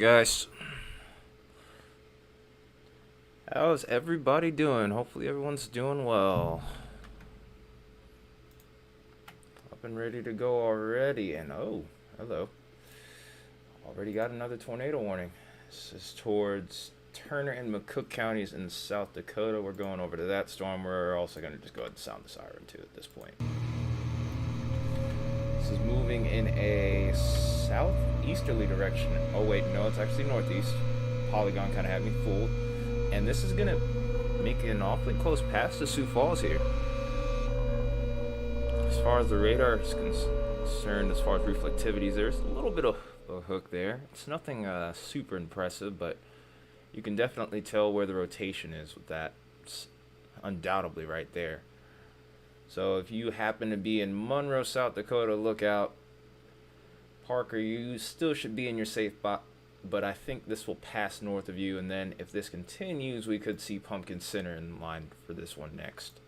guys. How's everybody doing? Hopefully everyone's doing well. Up and ready to go already. And oh, hello. Already got another tornado warning. This is towards Turner and McCook counties in South Dakota. We're going over to that storm. We're also going to just go ahead and sound the siren too at this point. This is moving in a southeasterly direction. Oh wait, no, it's actually northeast. Polygon kind of had me fooled. And this is going to make an awfully close pass to Sioux Falls here. As far as the radar is concerned, as far as reflectivities, there's a little bit of a hook there. It's nothing super impressive, but you can definitely tell where the rotation is with that. It's undoubtedly right there. So if you happen to be in Monroe, South Dakota, look out. Parker, you still should be in your safe spot, but I think this will pass north of you, and then if this continues, we could see Pumpkin Center in line for this one next.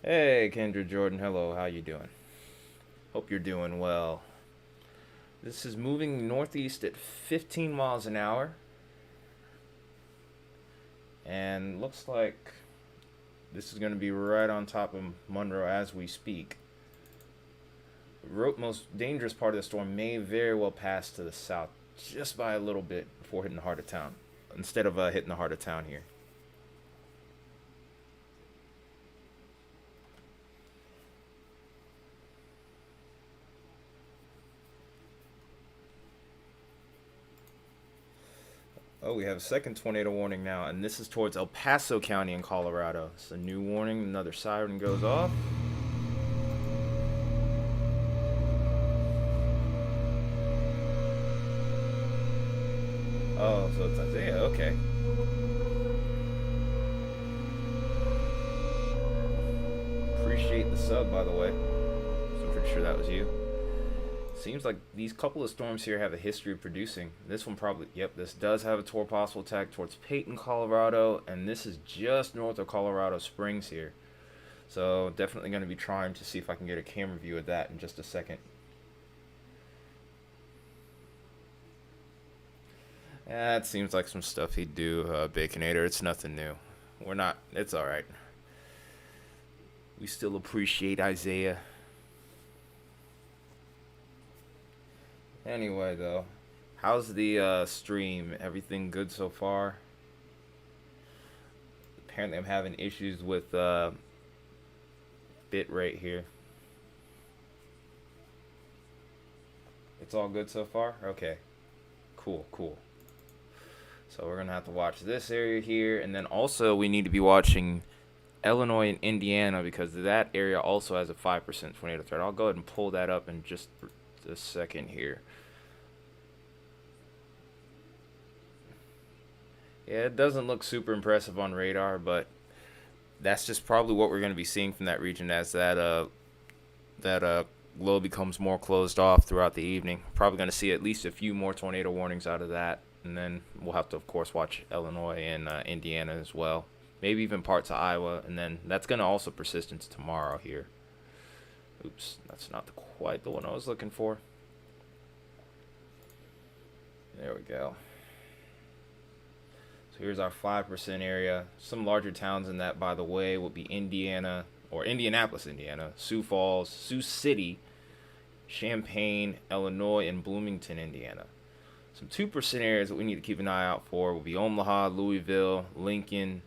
Hey, Kendra Jordan, hello, how you doing? Hope you're doing well. This is moving northeast at 15 miles an hour, and looks like this is going to be right on top of Monroe as we speak. The most dangerous part of the storm may very well pass to the south just by a little bit before hitting the heart of town, instead of hitting the heart of town here. Oh, we have a second tornado warning now, and this is towards El Paso County in Colorado. It's a new warning. Another siren goes off. Oh, so it's Isaiah, okay. Appreciate the sub, by the way. So I'm pretty sure that was you. Seems like these couple of storms here have a history of producing. This one probably, yep, this does have a possible attack towards Peyton, Colorado, and this is just north of Colorado Springs here. So definitely going to be trying to see if I can get a camera view of that in just a second. That seems like some stuff he'd do, Baconator. It's nothing new. We're not, it's alright. We still appreciate Isaiah. Anyway, though, how's the stream? Everything good so far? Apparently I'm having issues with bit rate here. It's all good so far? Okay. Cool. So we're going to have to watch this area here, and then also we need to be watching Illinois and Indiana because that area also has a 5% tornado threat. I'll go ahead and pull that up in just a second here. Yeah, it doesn't look super impressive on radar, but that's just probably what we're going to be seeing from that region as that low becomes more closed off throughout the evening. Probably going to see at least a few more tornado warnings out of that, and then we'll have to, of course, watch Illinois and Indiana as well. Maybe even parts of Iowa, and then that's going to also persist into tomorrow here. Oops, that's not quite the one I was looking for. There we go. So here's our 5% area. Some larger towns in that, by the way, would be Indiana, or Indianapolis, Indiana, Sioux Falls, Sioux City, Champaign, Illinois, and Bloomington, Indiana. Some 2% areas that we need to keep an eye out for will be Omaha, Louisville, Lincoln,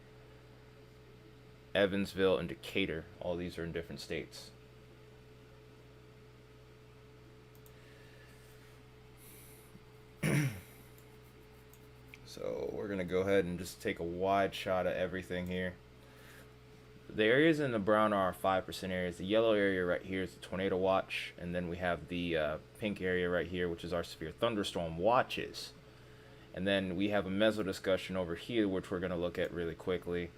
Evansville, and Decatur. All these are in different states. So we're going to go ahead and just take a wide shot at everything here. The areas in the brown are 5% areas. The yellow area right here is the tornado watch, and then we have the pink area right here, which is our severe thunderstorm watches. And then we have a meso discussion over here, which we're going to look at really quickly.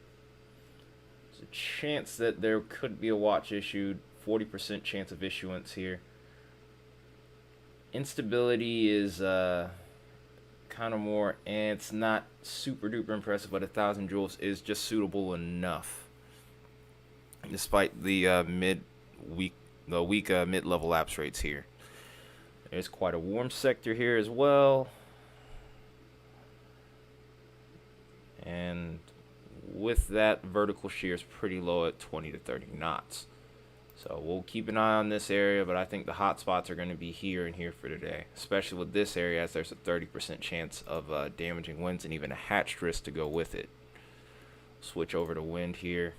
There's a chance that there could be a watch issued, 40% chance of issuance here. Instability is kind of more, and it's not super duper impressive, but 1,000 joules is just suitable enough. Despite the weak mid-level lapse rates here. There's quite a warm sector here as well. And with that, vertical shear is pretty low at 20 to 30 knots. So we'll keep an eye on this area, but I think the hot spots are going to be here and here for today, especially with this area, as there's a 30% chance of damaging winds and even a hatched risk to go with it. Switch over to wind here.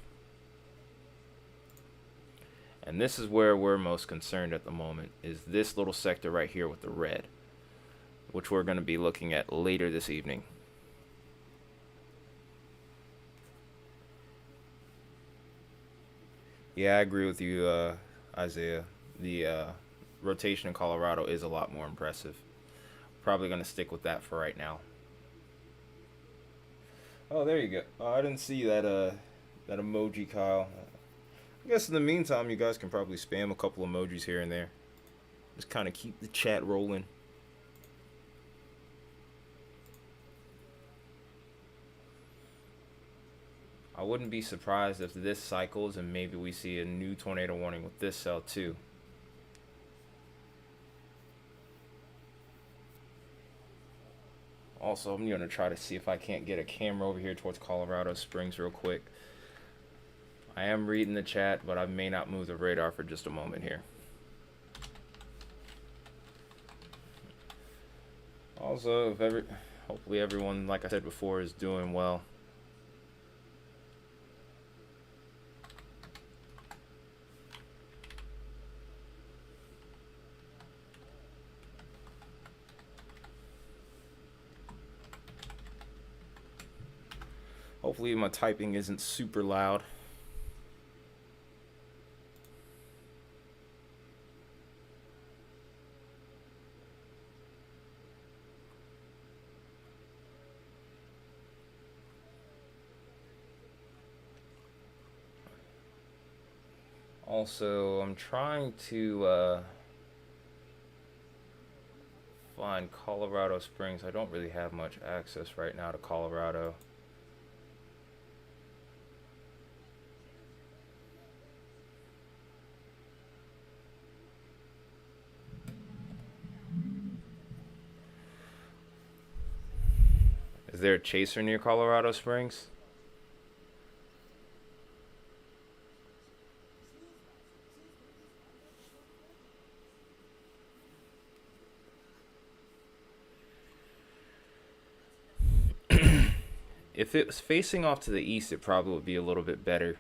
And this is where we're most concerned at the moment, is this little sector right here with the red, which we're going to be looking at later this evening. Yeah, I agree with you, Isaiah. The rotation in Colorado is a lot more impressive. Probably going to stick with that for right now. Oh, there you go. Oh, I didn't see that emoji, Kyle. I guess in the meantime, you guys can probably spam a couple emojis here and there. Just kind of keep the chat rolling. I wouldn't be surprised if this cycles and maybe we see a new tornado warning with this cell too. Also, I'm going to try to see if I can't get a camera over here towards Colorado Springs real quick. I am reading the chat, but I may not move the radar for just a moment here. Also, hopefully everyone, like I said before, is doing well. Hopefully my typing isn't super loud. Also, I'm trying to find Colorado Springs. I don't really have much access right now to Colorado. Is there a chaser near Colorado Springs? If it was facing off to the east, it probably would be a little bit better.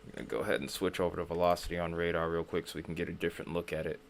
I'm going to go ahead and switch over to velocity on radar real quick so we can get a different look at it.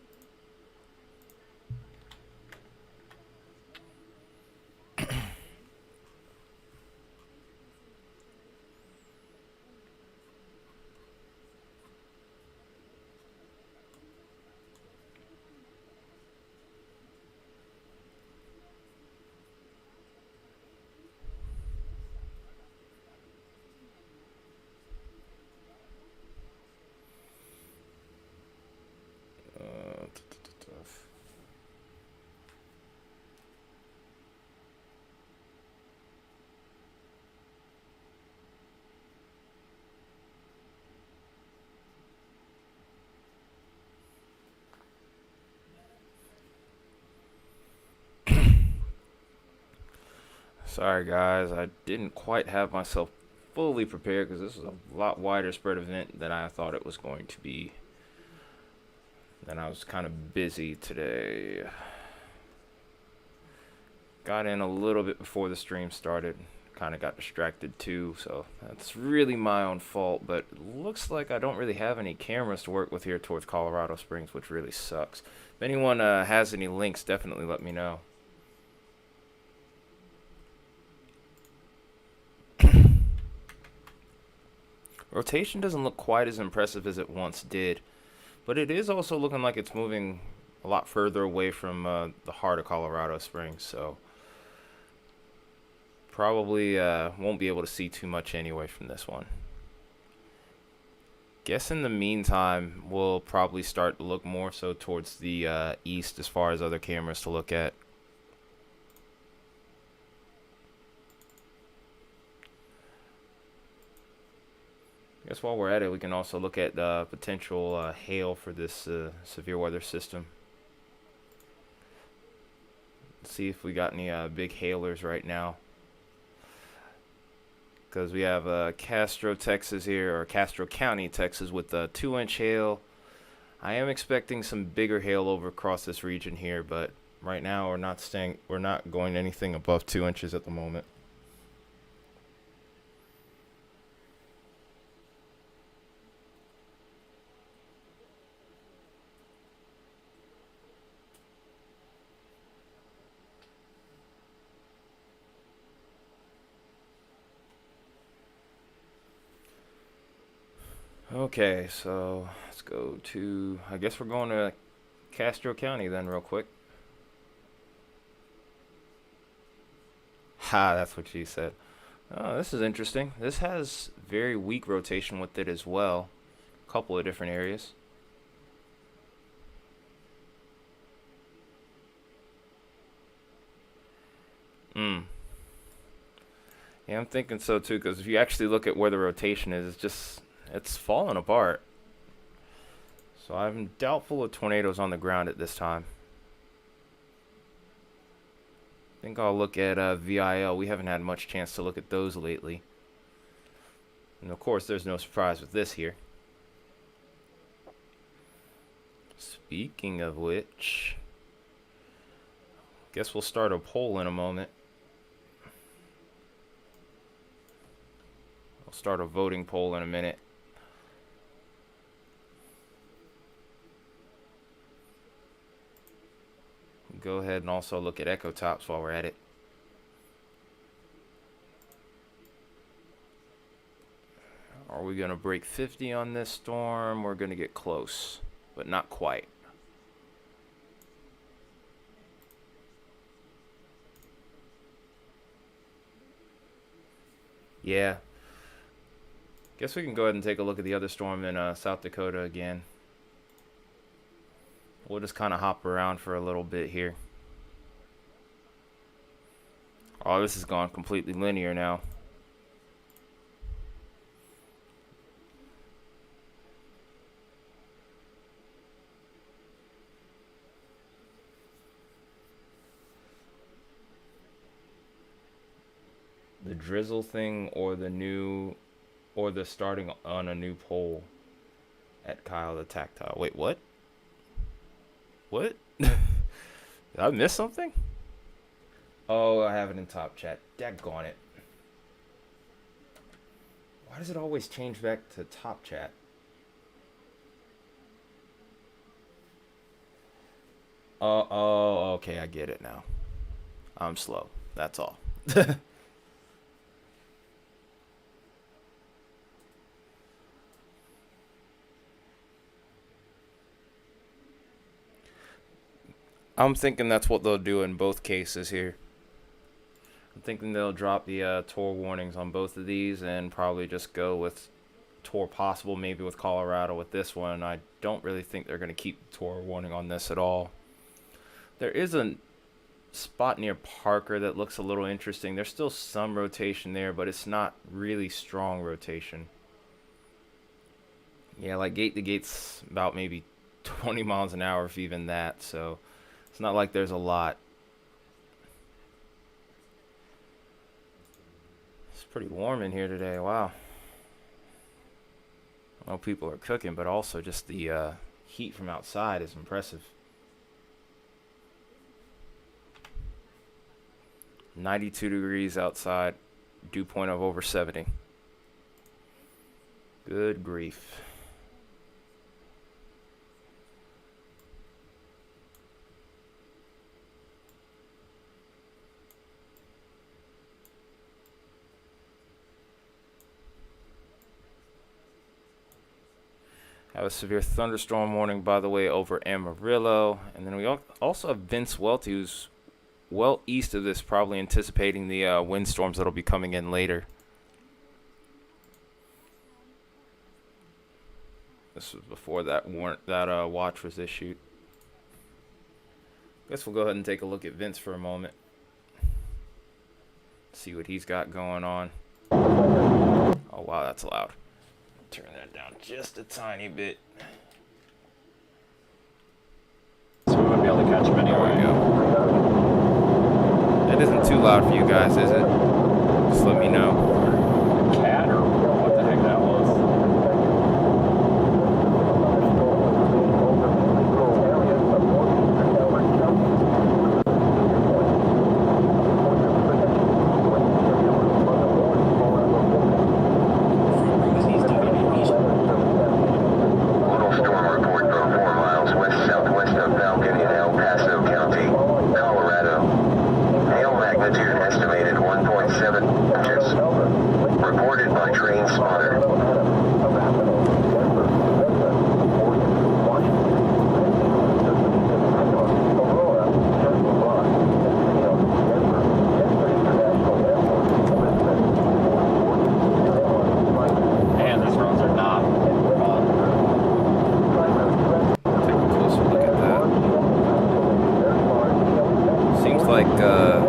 Sorry guys, I didn't quite have myself fully prepared because this is a lot wider spread event than I thought it was going to be. Then I was kind of busy today. Got in a little bit before the stream started. Kind of got distracted too, so that's really my own fault. But it looks like I don't really have any cameras to work with here towards Colorado Springs, which really sucks. If anyone has any links, definitely let me know. Rotation doesn't look quite as impressive as it once did, but it is also looking like it's moving a lot further away from the heart of Colorado Springs, so probably won't be able to see too much anyway from this one. Guess in the meantime, we'll probably start to look more so towards the east as far as other cameras to look at. I guess while we're at it, we can also look at potential hail for this severe weather system. See if we got any big hailers right now. Because we have Castro, Texas here, or Castro County, Texas, with 2-inch hail. I am expecting some bigger hail over across this region here, but right now we're not going anything above 2 inches at the moment. Okay, so let's go to, I guess we're going to Castro County then real quick. Ha, that's what she said. Oh, this is interesting. This has very weak rotation with it as well. A couple of different areas. Hmm. Yeah, I'm thinking so too, because if you actually look at where the rotation is, it's falling apart. So I'm doubtful of tornadoes on the ground at this time. I think I'll look at VIL. We haven't had much chance to look at those lately. And of course, there's no surprise with this here. Speaking of which, guess we'll start a poll in a moment. I'll start a voting poll in a minute. Go ahead and also look at echo tops while we're at it. Are we going to break 50 on this storm? We're going to get close, but not quite. Yeah. Guess we can go ahead and take a look at the other storm in South Dakota again. We'll just kind of hop around for a little bit here. Oh, this has gone completely linear now. The drizzle thing or the starting on a new pole at Kyle the Tactile. Wait, what? What? Did I miss something? Oh, I have it in top chat. Daggone it. Why does it always change back to top chat? Oh, okay, I get it now. I'm slow. That's all. I'm thinking that's what they'll do in both cases here. I'm thinking they'll drop the tour warnings on both of these and probably just go with tour possible, maybe with Colorado with this one. I don't really think they're going to keep the tour warning on this at all. There is a spot near Parker that looks a little interesting. There's still some rotation there, but it's not really strong rotation. Yeah, like gate to gate's about maybe 20 miles an hour, if even that, so it's not like there's a lot. It's pretty warm in here today. Wow. I know people are cooking, but also just the heat from outside is impressive. 92 degrees outside, dew point of over 70. Good grief. Have a severe thunderstorm warning, by the way, over Amarillo. And then we also have Vince Welty, who's well east of this, probably anticipating the windstorms that'll be coming in later. This was before that watch was issued. Guess we'll go ahead and take a look at Vince for a moment. See what he's got going on. Oh, wow, that's loud. Turn that down just a tiny bit. So we wouldn't be able to catch him anyway. There we go. That isn't too loud for you guys, is it? Just let me know. Cat or what the heck that was?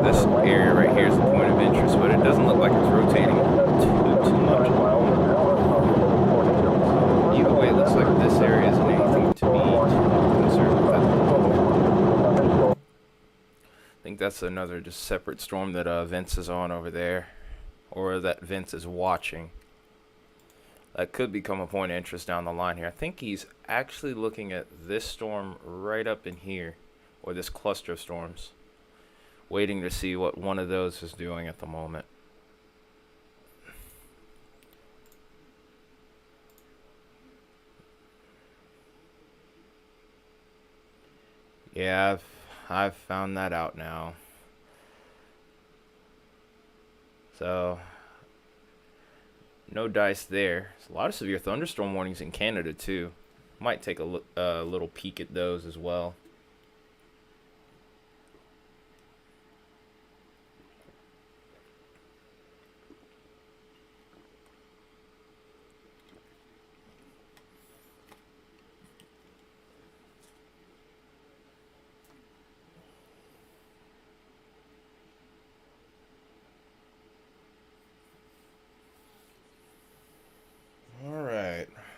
This area right here is the point of interest, but it doesn't look like it's rotating too much. Either way, it looks like this area isn't anything to be concerned with. I think that's another just separate storm that Vince is on over there, or that Vince is watching. That could become a point of interest down the line here. I think he's actually looking at this storm right up in here, or this cluster of storms, waiting to see what one of those is doing at the moment. Yeah, I've found that out now. So, no dice there. There's a lot of severe thunderstorm warnings in Canada too. Might take a little peek at those as well.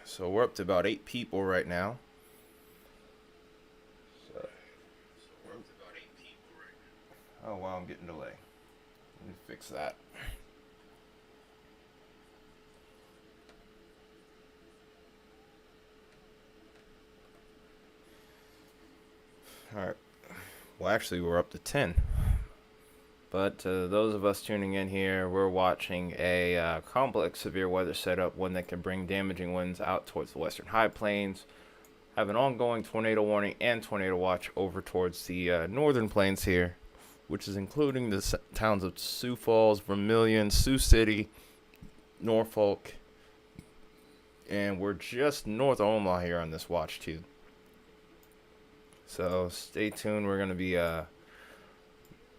So we're up to about 8 people right now. Oh wow, I'm getting delay. Let me fix that. Alright. Well, actually, we're up to 10. But those of us tuning in here, we're watching a complex severe weather setup, one that can bring damaging winds out towards the western high plains, have an ongoing tornado warning and tornado watch over towards the northern plains here, which is including the towns of Sioux Falls, Vermilion, Sioux City, Norfolk, and we're just north of Omaha here on this watch too. So stay tuned. We're going to be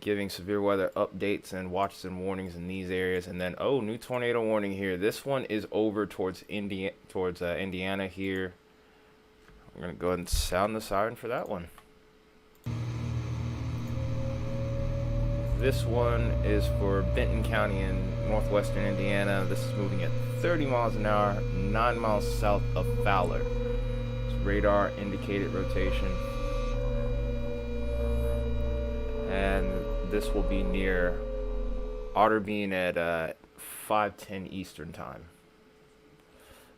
giving severe weather updates and watches and warnings in these areas. And then, new tornado warning here. This one is over towards Indiana here. I'm going to go ahead and sound the siren for that one. This one is for Benton County in northwestern Indiana. This is moving at 30 miles an hour, 9 miles south of Fowler. It's radar indicated rotation. And this will be near Otterbein at 5:10 Eastern time.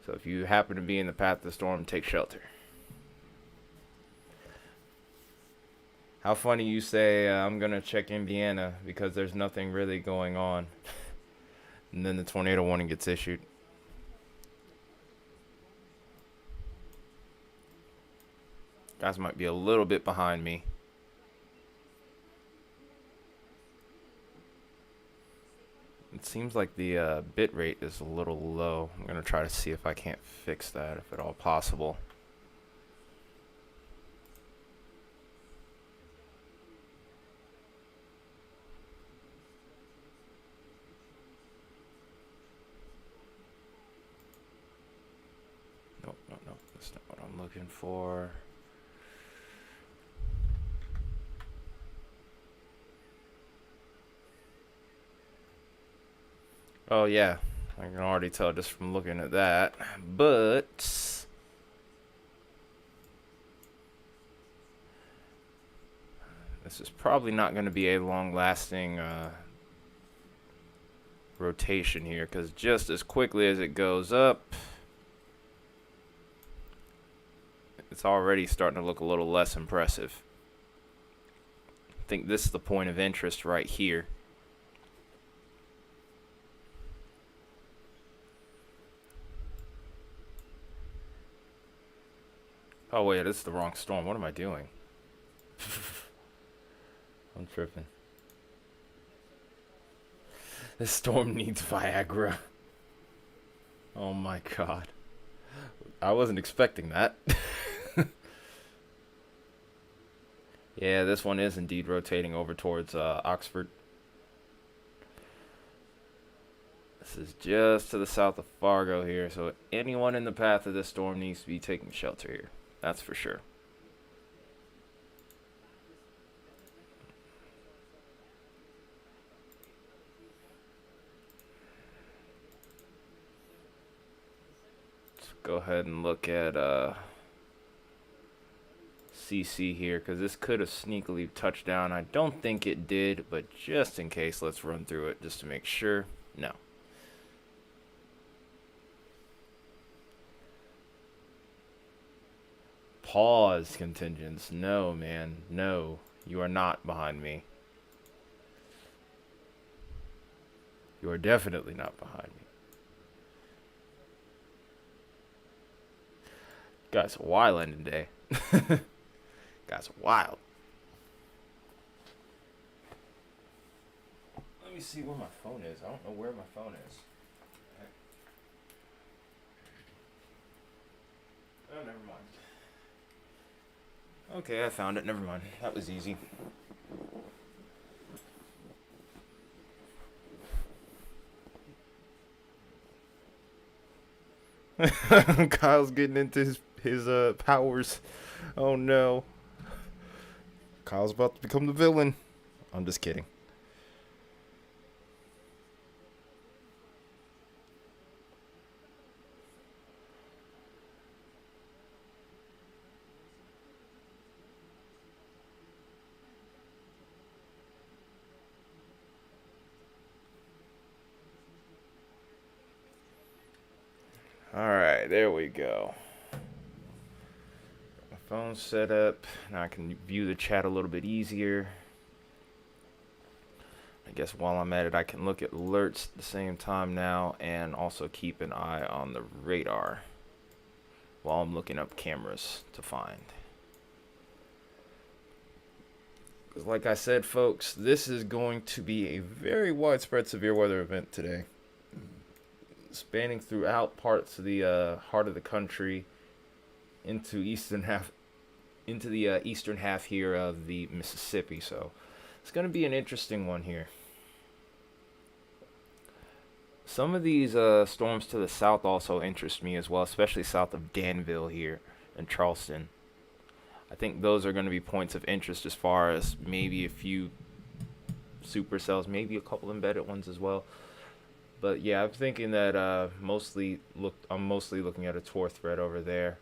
So if you happen to be in the path of the storm, take shelter. How funny you say, I'm going to check Indiana because there's nothing really going on. And then the tornado warning gets issued. Guys might be a little bit behind me. It seems like the bit rate is a little low. I'm going to try to see if I can't fix that, if at all possible. Nope, that's not what I'm looking for. Oh yeah, I can already tell just from looking at that. But this is probably not going to be a long-lasting rotation here, because just as quickly as it goes up, it's already starting to look a little less impressive. I think this is the point of interest right here. Oh wait, this is the wrong storm. What am I doing? I'm tripping. This storm needs Viagra. Oh my god. I wasn't expecting that. Yeah, this one is indeed rotating over towards Oxford. This is just to the south of Fargo here, so anyone in the path of this storm needs to be taking shelter here. That's for sure. Let's go ahead and look at CC here, because this could have sneakily touched down. I don't think it did, but just in case, let's run through it just to make sure. No. Pause, contingents. No, man. No. You are not behind me. You are definitely not behind me. Guys, wild ending day. Guys, wild. Let me see where my phone is. I don't know where my phone is. Oh, never mind. Okay, I found it. Never mind. That was easy. Kyle's getting into his powers. Oh no. Kyle's about to become the villain. I'm just kidding. Alright, there we go. My phone's set up. Now I can view the chat a little bit easier. I guess while I'm at it, I can look at alerts at the same time now and also keep an eye on the radar while I'm looking up cameras to find. Because like I said, folks, this is going to be a very widespread severe weather event today, spanning throughout parts of the heart of the country into the eastern half here of the Mississippi. So it's going to be an interesting one here. Some of these storms to the south also interest me as well, especially south of Danville here and Charleston. I think those are going to be points of interest as far as maybe a few supercells, maybe a couple embedded ones as well. But yeah, I'm thinking that I'm mostly looking at a Tor thread over there,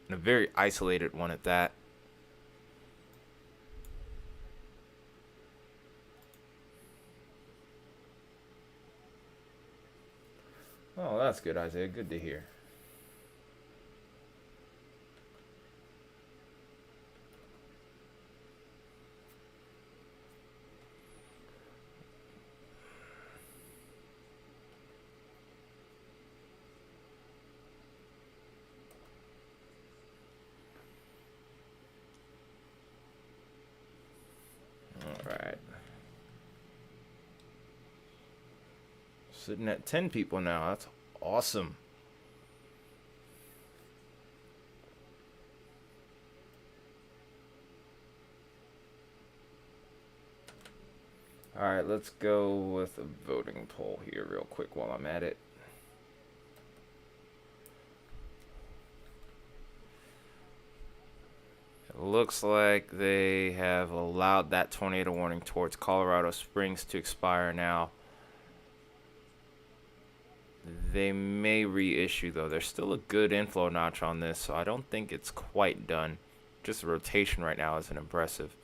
and a very isolated one at that. Oh, that's good, Isaiah. Good to hear. Alright. Sitting at 10 people now. That's awesome. Alright, let's go with a voting poll here real quick while I'm at it. It looks like they have allowed that tornado warning towards Colorado Springs to expire now. They may reissue, though. There's still a good inflow notch on this, so I don't think it's quite done. Just the rotation right now isn't impressive.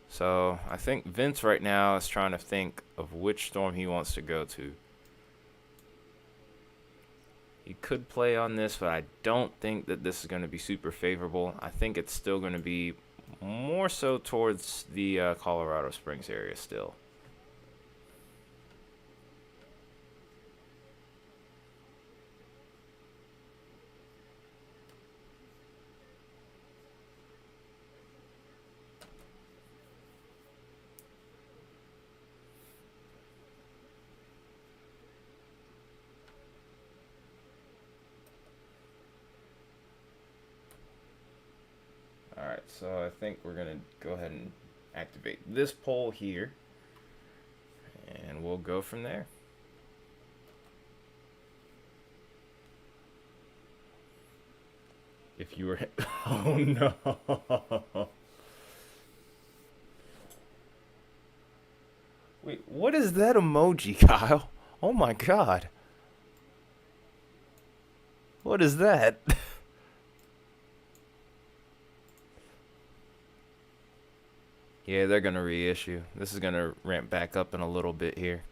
So I think Vince right now is trying to think of which storm he wants to go to. He could play on this, but I don't think that this is going to be super favorable. I think it's still going to be more so towards the Colorado Springs area still. Alright, so I think we're going to go ahead and activate this pole here. And we'll go from there. If you were... Oh, no. Wait, what is that emoji, Kyle? Oh, my God. What is that? Yeah, they're going to reissue. This is going to ramp back up in a little bit here.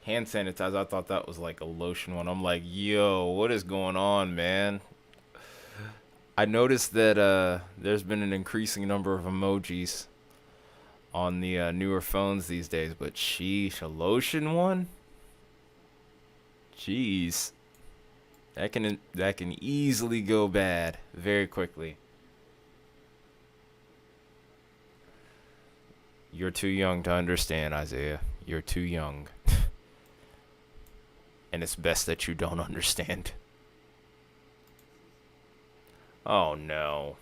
Hand sanitizer, I thought that was like a lotion one. I'm like, yo, what is going on, man? I noticed that there's been an increasing number of emojis on the newer phones these days, but sheesh, a lotion one? Jeez. That can easily go bad very quickly. You're too young to understand, Isaiah. You're too young. And it's best that you don't understand. Oh no.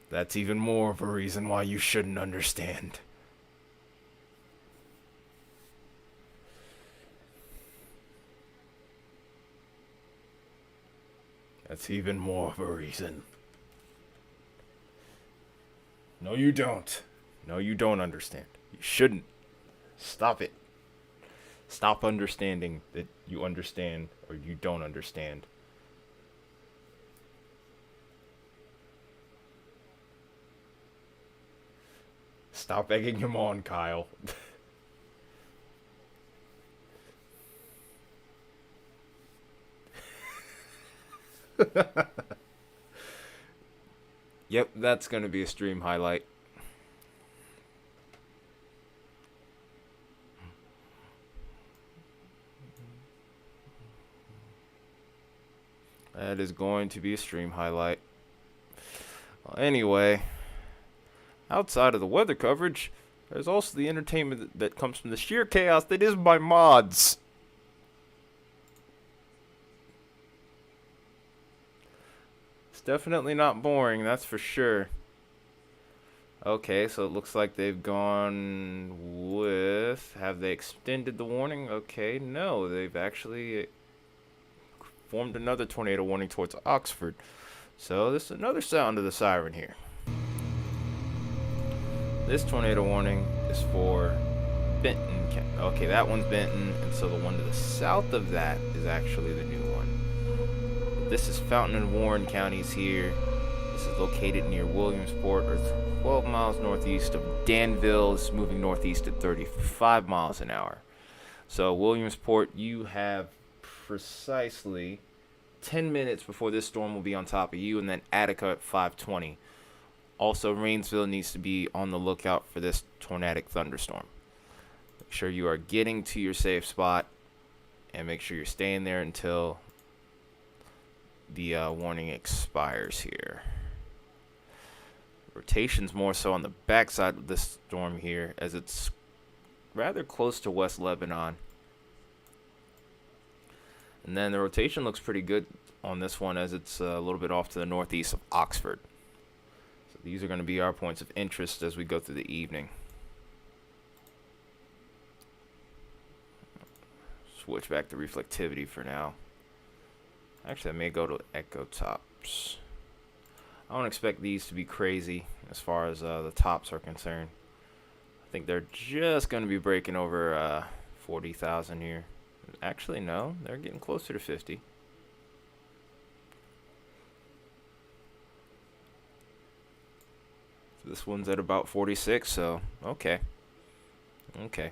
That's even more of a reason why you shouldn't understand. That's even more of a reason. No, you don't. No, you don't understand. You shouldn't. Stop it. Stop understanding that you understand or you don't understand. Stop egging him on, Kyle. Yep, that's going to be a stream highlight. That is going to be a stream highlight. Well, anyway, outside of the weather coverage, there's also the entertainment that comes from the sheer chaos that is my mods. It's definitely not boring, that's for sure. Okay, so it looks like they've gone with... Have they extended the warning? Okay, no, they've actually formed another tornado warning towards Oxford. So this is another sound of the siren here. This tornado warning is for Benton. Okay, that one's Benton, and so the one to the south of that is actually the new one. This is Fountain and Warren counties here. This is located near Williamsport, or 12 miles northeast of Danville. It's moving northeast at 35 miles an hour. So Williamsport, you have precisely 10 minutes before this storm will be on top of you, and then Attica at 5:20. Also, Rainsville needs to be on the lookout for this tornadic thunderstorm. Make sure you are getting to your safe spot, and make sure you're staying there until the warning expires here. Rotation's more so on the backside of this storm here, as it's rather close to West Lebanon. And then the rotation looks pretty good on this one, as it's a little bit off to the northeast of Oxford. So these are going to be our points of interest as we go through the evening. Switch back to reflectivity for now. Actually, I may go to echo tops. I don't expect these to be crazy as far as the tops are concerned. I think they're just going to be breaking over 40,000 here. Actually, no, they're getting closer to 50. So this one's at about 46, so okay. Okay.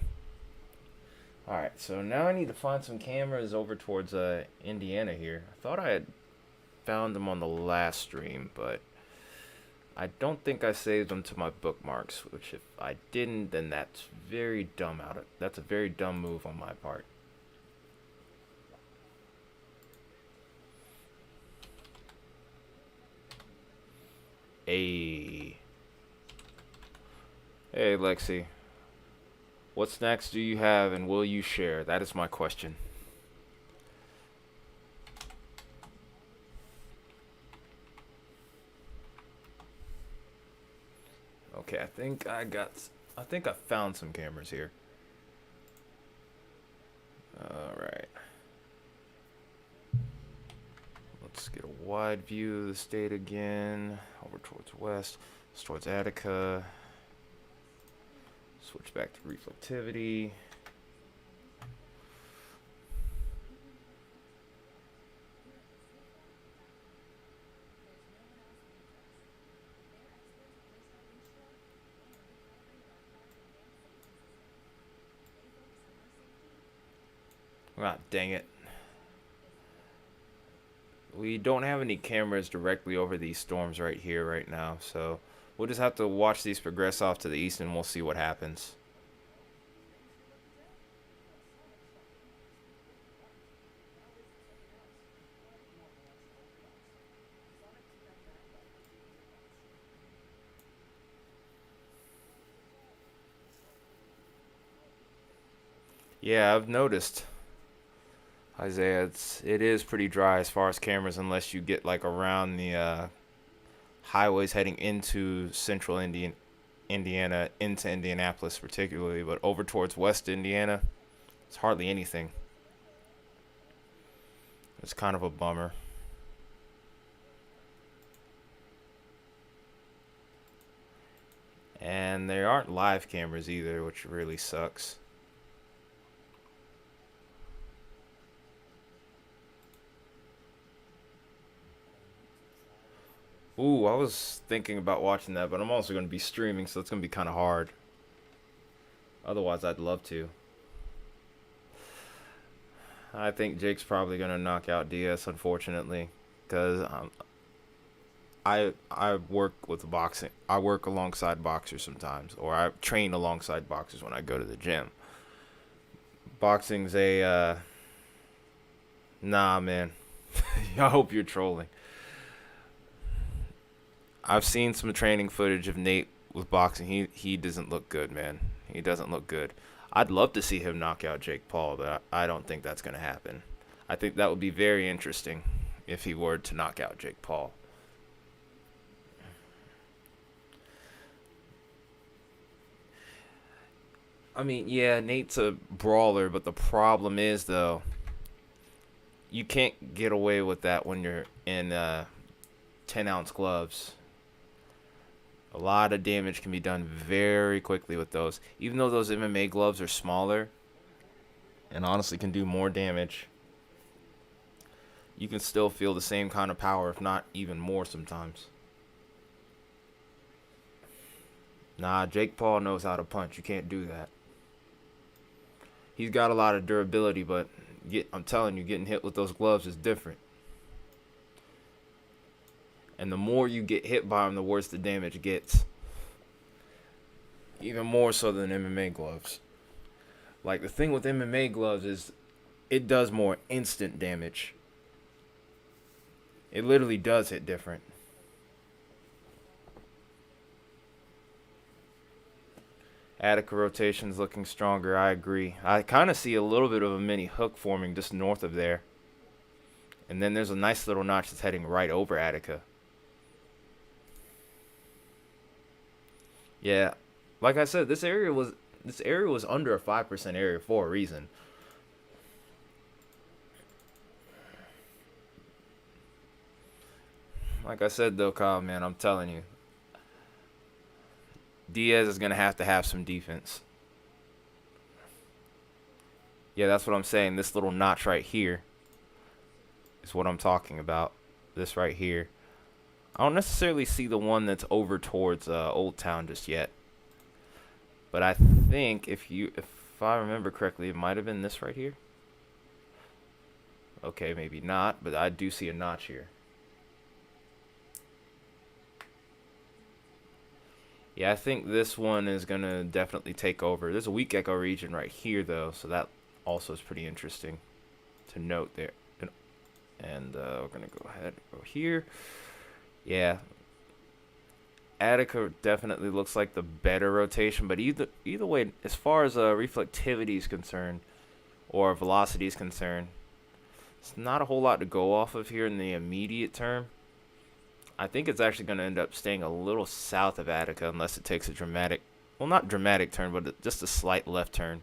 Alright, so now I need to find some cameras over towards Indiana here. I thought I had found them on the last stream, but I don't think I saved them to my bookmarks, which if I didn't, then that's very dumb that's a very dumb move on my part. Hey. Hey, Lexi. What snacks do you have and will you share? That is my question. Okay, I think I found some cameras here. Alright. Let's get a wide view of the state again. Over towards west. It's towards Attica. Switch back to reflectivity. Ah, dang it. We don't have any cameras directly over these storms right here, right now, so we'll just have to watch these progress off to the east and we'll see what happens. Yeah, I've noticed, Isaiah, it is pretty dry as far as cameras unless you get like around the highways heading into central Indiana, into Indianapolis particularly, but over towards west Indiana, it's hardly anything. It's kind of a bummer. And there aren't live cameras either, which really sucks. Ooh, I was thinking about watching that, but I'm also going to be streaming, so it's going to be kind of hard. Otherwise, I'd love to. I think Jake's probably going to knock out DS, unfortunately, because I work with boxing. I work alongside boxers sometimes, or I train alongside boxers when I go to the gym. Boxing's a nah, man. I hope you're trolling. I've seen some training footage of Nate with boxing. He doesn't look good, man. He doesn't look good. I'd love to see him knock out Jake Paul, but I don't think that's going to happen. I think that would be very interesting if he were to knock out Jake Paul. I mean, yeah, Nate's a brawler, but the problem is, though, you can't get away with that when you're in 10-ounce gloves. A lot of damage can be done very quickly with those. Even though those MMA gloves are smaller and honestly can do more damage, you can still feel the same kind of power, if not even more sometimes. Nah, Jake Paul knows how to punch. You can't do that. He's got a lot of durability, but I'm telling you, getting hit with those gloves is different. And the more you get hit by them, the worse the damage gets. Even more so than MMA gloves. Like, the thing with MMA gloves is it does more instant damage. It literally does hit different. Attica rotation's looking stronger, I agree. I kind of see a little bit of a mini hook forming just north of there. And then there's a nice little notch that's heading right over Attica. Yeah, like I said, this area was under a 5% area for a reason. Like I said though, Kyle, man, I'm telling you, Diaz is gonna have to have some defense. Yeah, that's what I'm saying. This little notch right here is what I'm talking about. This right here. I don't necessarily see the one that's over towards Old Town just yet. But I think if I remember correctly, it might have been this right here. Okay, maybe not, but I do see a notch here. Yeah, I think this one is going to definitely take over. There's a weak echo region right here, though, so that also is pretty interesting to note there. And we're going to go ahead and go here. Yeah. Attica definitely looks like the better rotation, but either way, as far as reflectivity is concerned, or velocity is concerned, it's not a whole lot to go off of here in the immediate term. I think it's actually going to end up staying a little south of Attica unless it takes a dramatic, well, not dramatic turn, but just a slight left turn.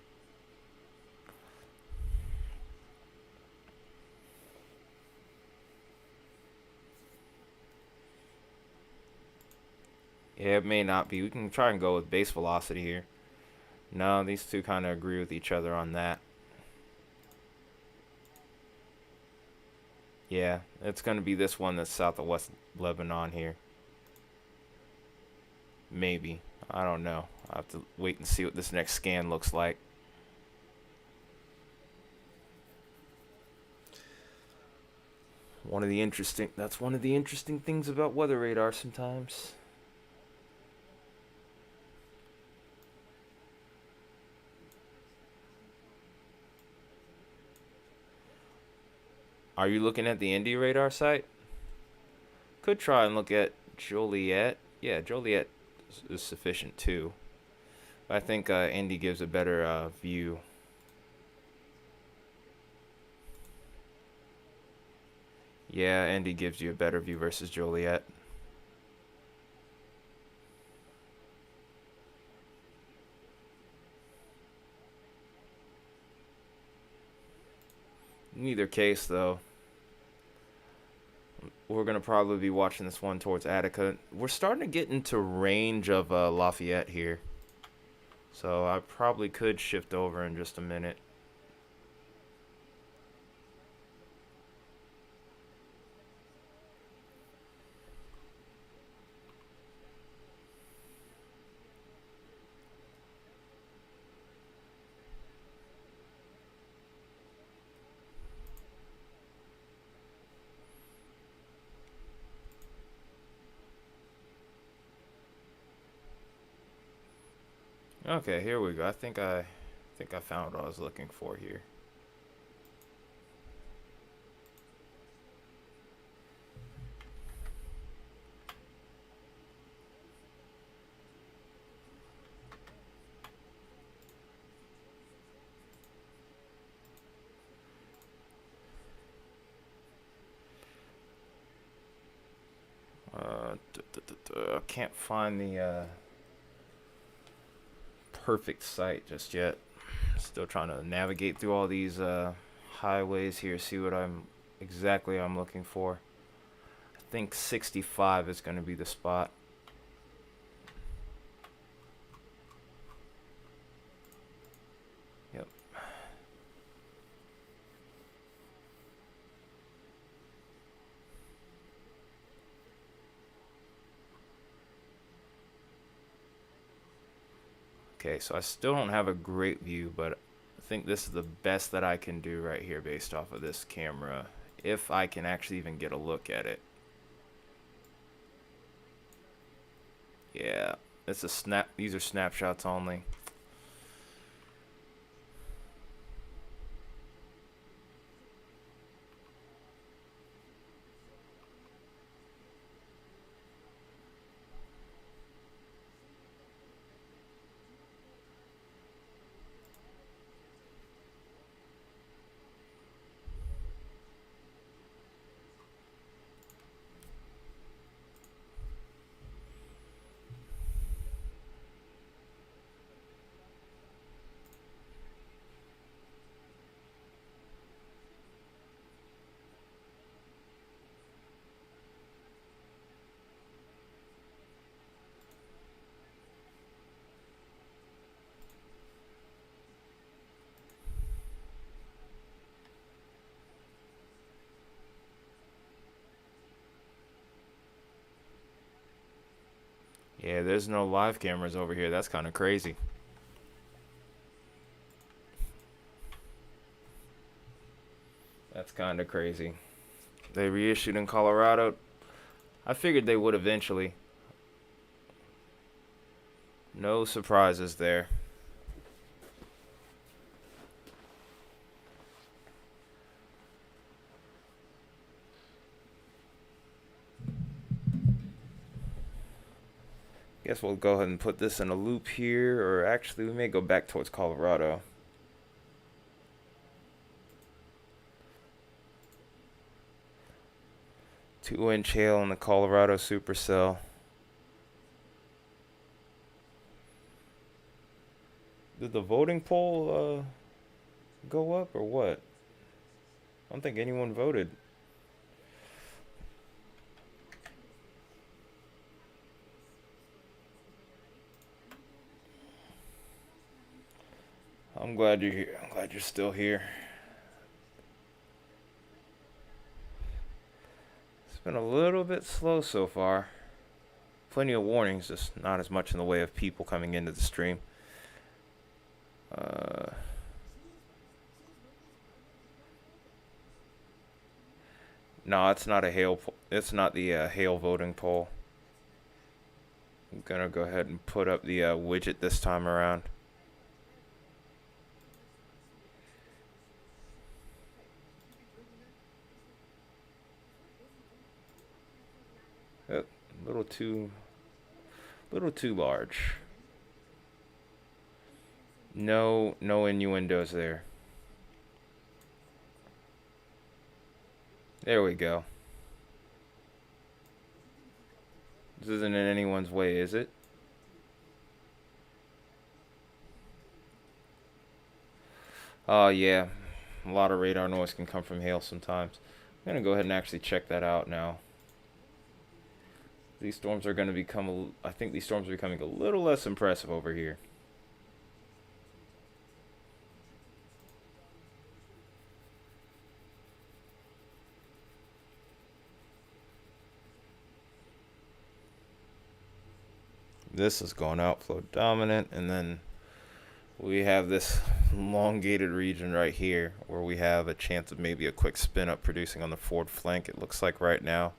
Yeah, it may not be. We can try and go with base velocity here. No, these two kind of agree with each other on that. Yeah, it's going to be this one that's south of West Lebanon here. Maybe. I don't know. I'll have to wait and see what this next scan looks like. That's one of the interesting things about weather radar sometimes. Are you looking at the Indy radar site? Could try and look at Joliet. Yeah, Joliet is sufficient too. But I think Indy gives a better view. Yeah, Indy gives you a better view versus Joliet. In either case, though, we're going to probably be watching this one towards Attica. We're starting to get into range of Lafayette here. So I probably could shift over in just a minute. Okay, here we go. I think I found what I was looking for here. I can't find the perfect site just yet. Still trying to navigate through all these highways here, see what I'm looking for. I think 65 is going to be the spot. Yep. Okay, so I still don't have a great view, but I think this is the best that I can do right here based off of this camera, if I can actually even get a look at it. Yeah, it's a snap. These are snapshots only. Yeah, there's no live cameras over here. That's kind of crazy. That's kind of crazy. They reissued in Colorado. I figured they would eventually. No surprises there. Guess we'll go ahead and put this in a loop here, or actually we may go back towards Colorado. Two-inch hail on the Colorado supercell. Did the voting poll go up or what? I don't think anyone voted. I'm glad you're here. I'm glad you're still here. It's been a little bit slow so far. Plenty of warnings, just not as much in the way of people coming into the stream. No, it's not a hail. It's not the hail voting poll. I'm gonna go ahead and put up the widget this time around. Oh, little too large. No innuendos there. There we go. This isn't in anyone's way, is it? Oh, yeah. A lot of radar noise can come from hail sometimes. I'm going to go ahead and actually check that out now. These storms are going to become... I think these storms are becoming a little less impressive over here. This is going outflow dominant, and then we have this elongated region right here where we have a chance of maybe a quick spin up producing on the forward flank. It looks like right now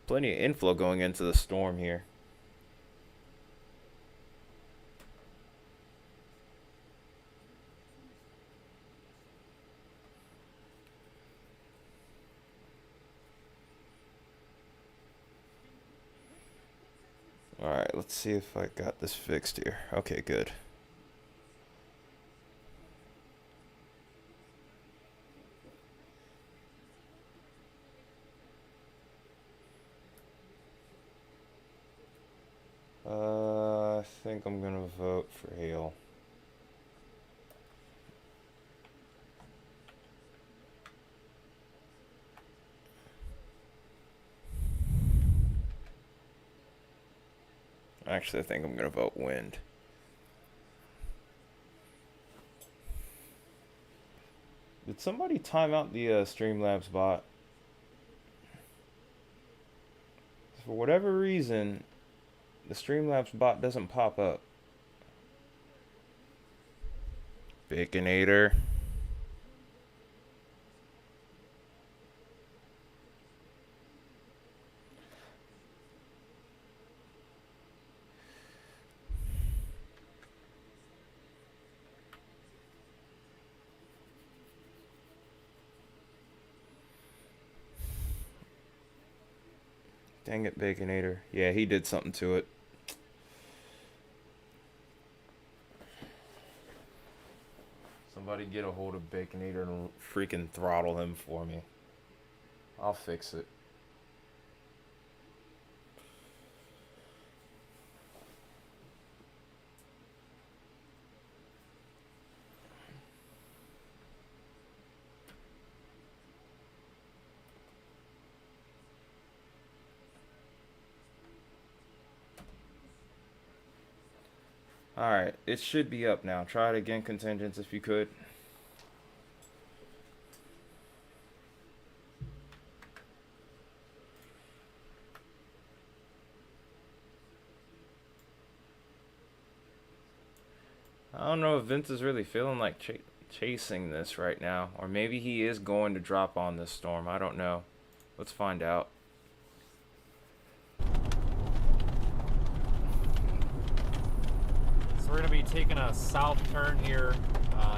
plenty of inflow going into the storm here. Alright, let's see if I got this fixed here. Okay, good. I think I'm gonna vote for hail. Actually, I think I'm gonna vote wind. Did somebody time out the Streamlabs bot? For whatever reason, the Streamlabs bot doesn't pop up. Baconator. Dang it, Baconator. Yeah, he did something to it. Somebody get a hold of Baconator and freaking throttle him for me. I'll fix it. Alright, it should be up now. Try it again, contingents, if you could. I don't know if Vince is really feeling like chasing this right now. Or maybe he is going to drop on this storm. I don't know. Let's find out. So we're going to be taking a south turn here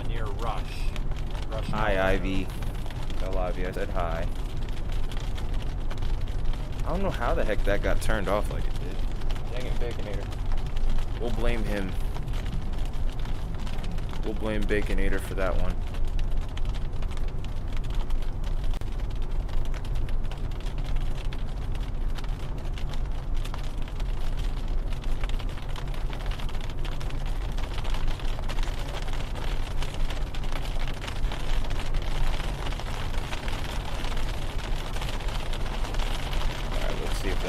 near Rush. Hi, Ivy. Tell Ivy I said hi. I don't know how the heck that got turned off like it did. Dang it, Baconator. We'll blame him. We'll blame Baconator for that one. Alright, let's see if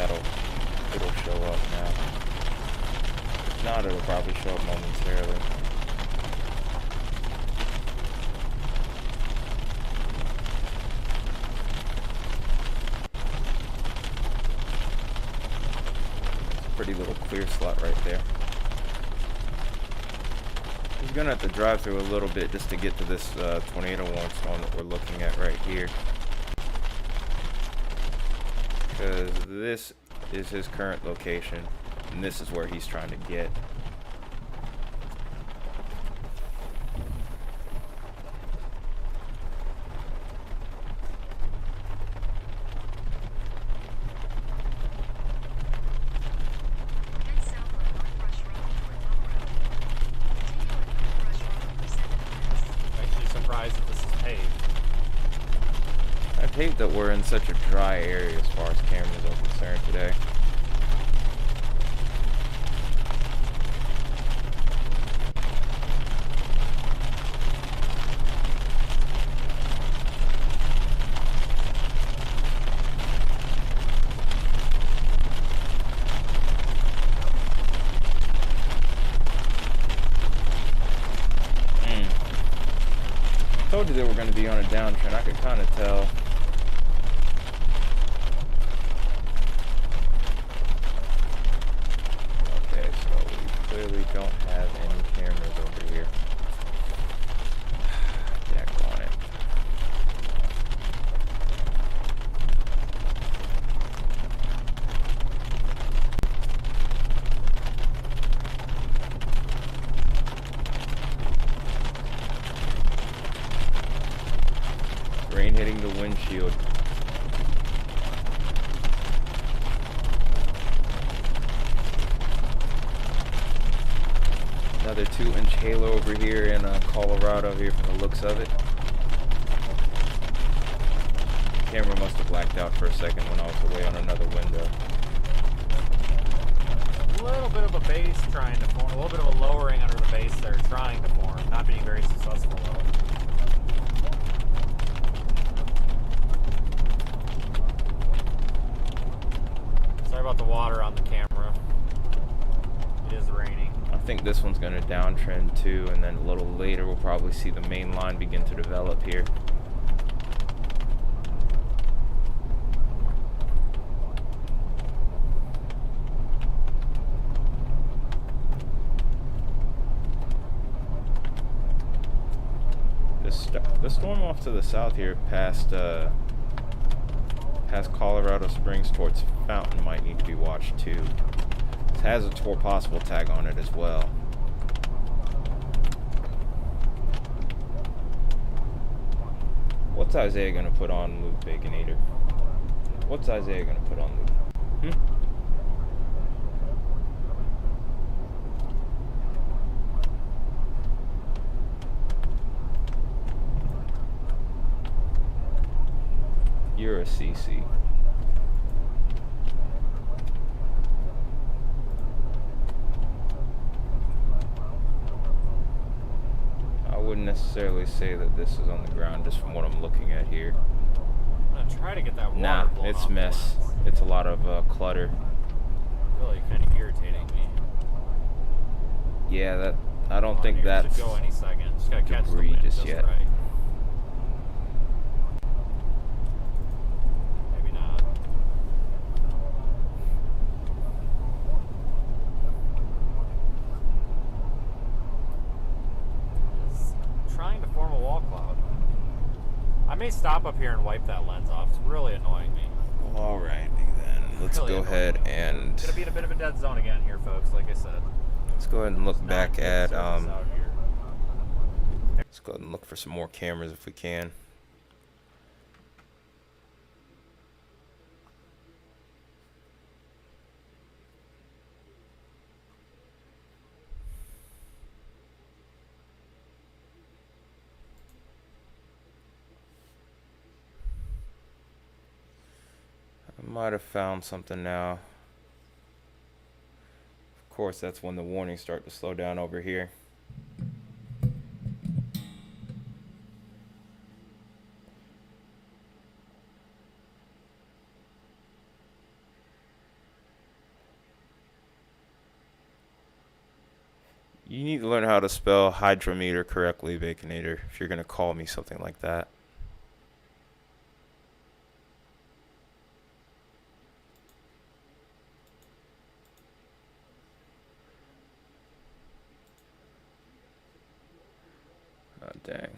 it'll show up now. If not, it'll probably show up momentarily. Pretty little clear slot right there. He's gonna have to drive through a little bit just to get to this tornado warning storm that we're looking at right here, because this is his current location and this is where he's trying to get. I hate that we're in such a dry area as far as cameras are concerned today. Told you they were going to be on a downtrend. I could kind of tell. Okay, so we clearly don't have any cameras over here. Jack on it. Rain hitting the windshield. Another 2-inch halo over here in Colorado here from the looks of it. Camera must have blacked out for a second when I was away on another window. A little bit of a base trying to form, a little bit of a lowering under the base there trying to form, not being very successful though. Sorry about the water on the camera. It is raining. I think this one's going to downtrend too, and then a little later we'll probably see the main line begin to develop here. The storm off to the south here past Colorado Springs towards Fountain might need to be watched too. It has a possible tag on it as well. What's Isaiah gonna put on Luke Baconator? What's Isaiah gonna put on Luke? You're a CC. I wouldn't necessarily say that this is on the ground just from what I'm looking at here. I'm gonna try to get that water. Nah, blown it's off mess. the lens. It's a lot of clutter. Really kind of irritating me. Yeah, that I don't Come on, think here, that's should go any second. Just gotta catch the debris wind just just yet. right. Maybe not. may stop up here and wipe that lens off. It's really annoying me. Alrighty then. Let's Really go ahead annoying me. and Gonna be in a bit of a dead zone again here, folks. Like I said. let's go ahead and look Not back good at service out here. let's go ahead and look for some more cameras if we can. I might have found something now. Of course, that's when the warnings start to slow down over here. You need to learn how to spell hydrometer correctly, Baconator, if you're going to call me something like that. Oh, dang.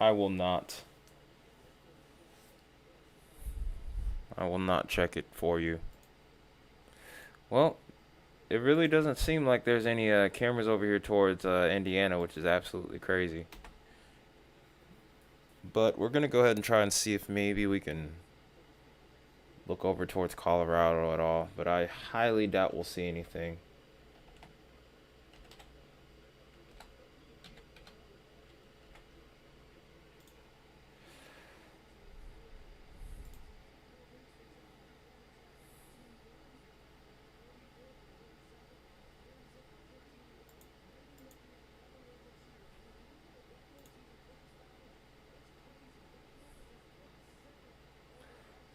I will not. I will not check it for you. Well, it really doesn't seem like there's any cameras over here towards Indiana, which is absolutely crazy. But we're going to go ahead and try and see if maybe we can look over towards Colorado at all. But I highly doubt we'll see anything.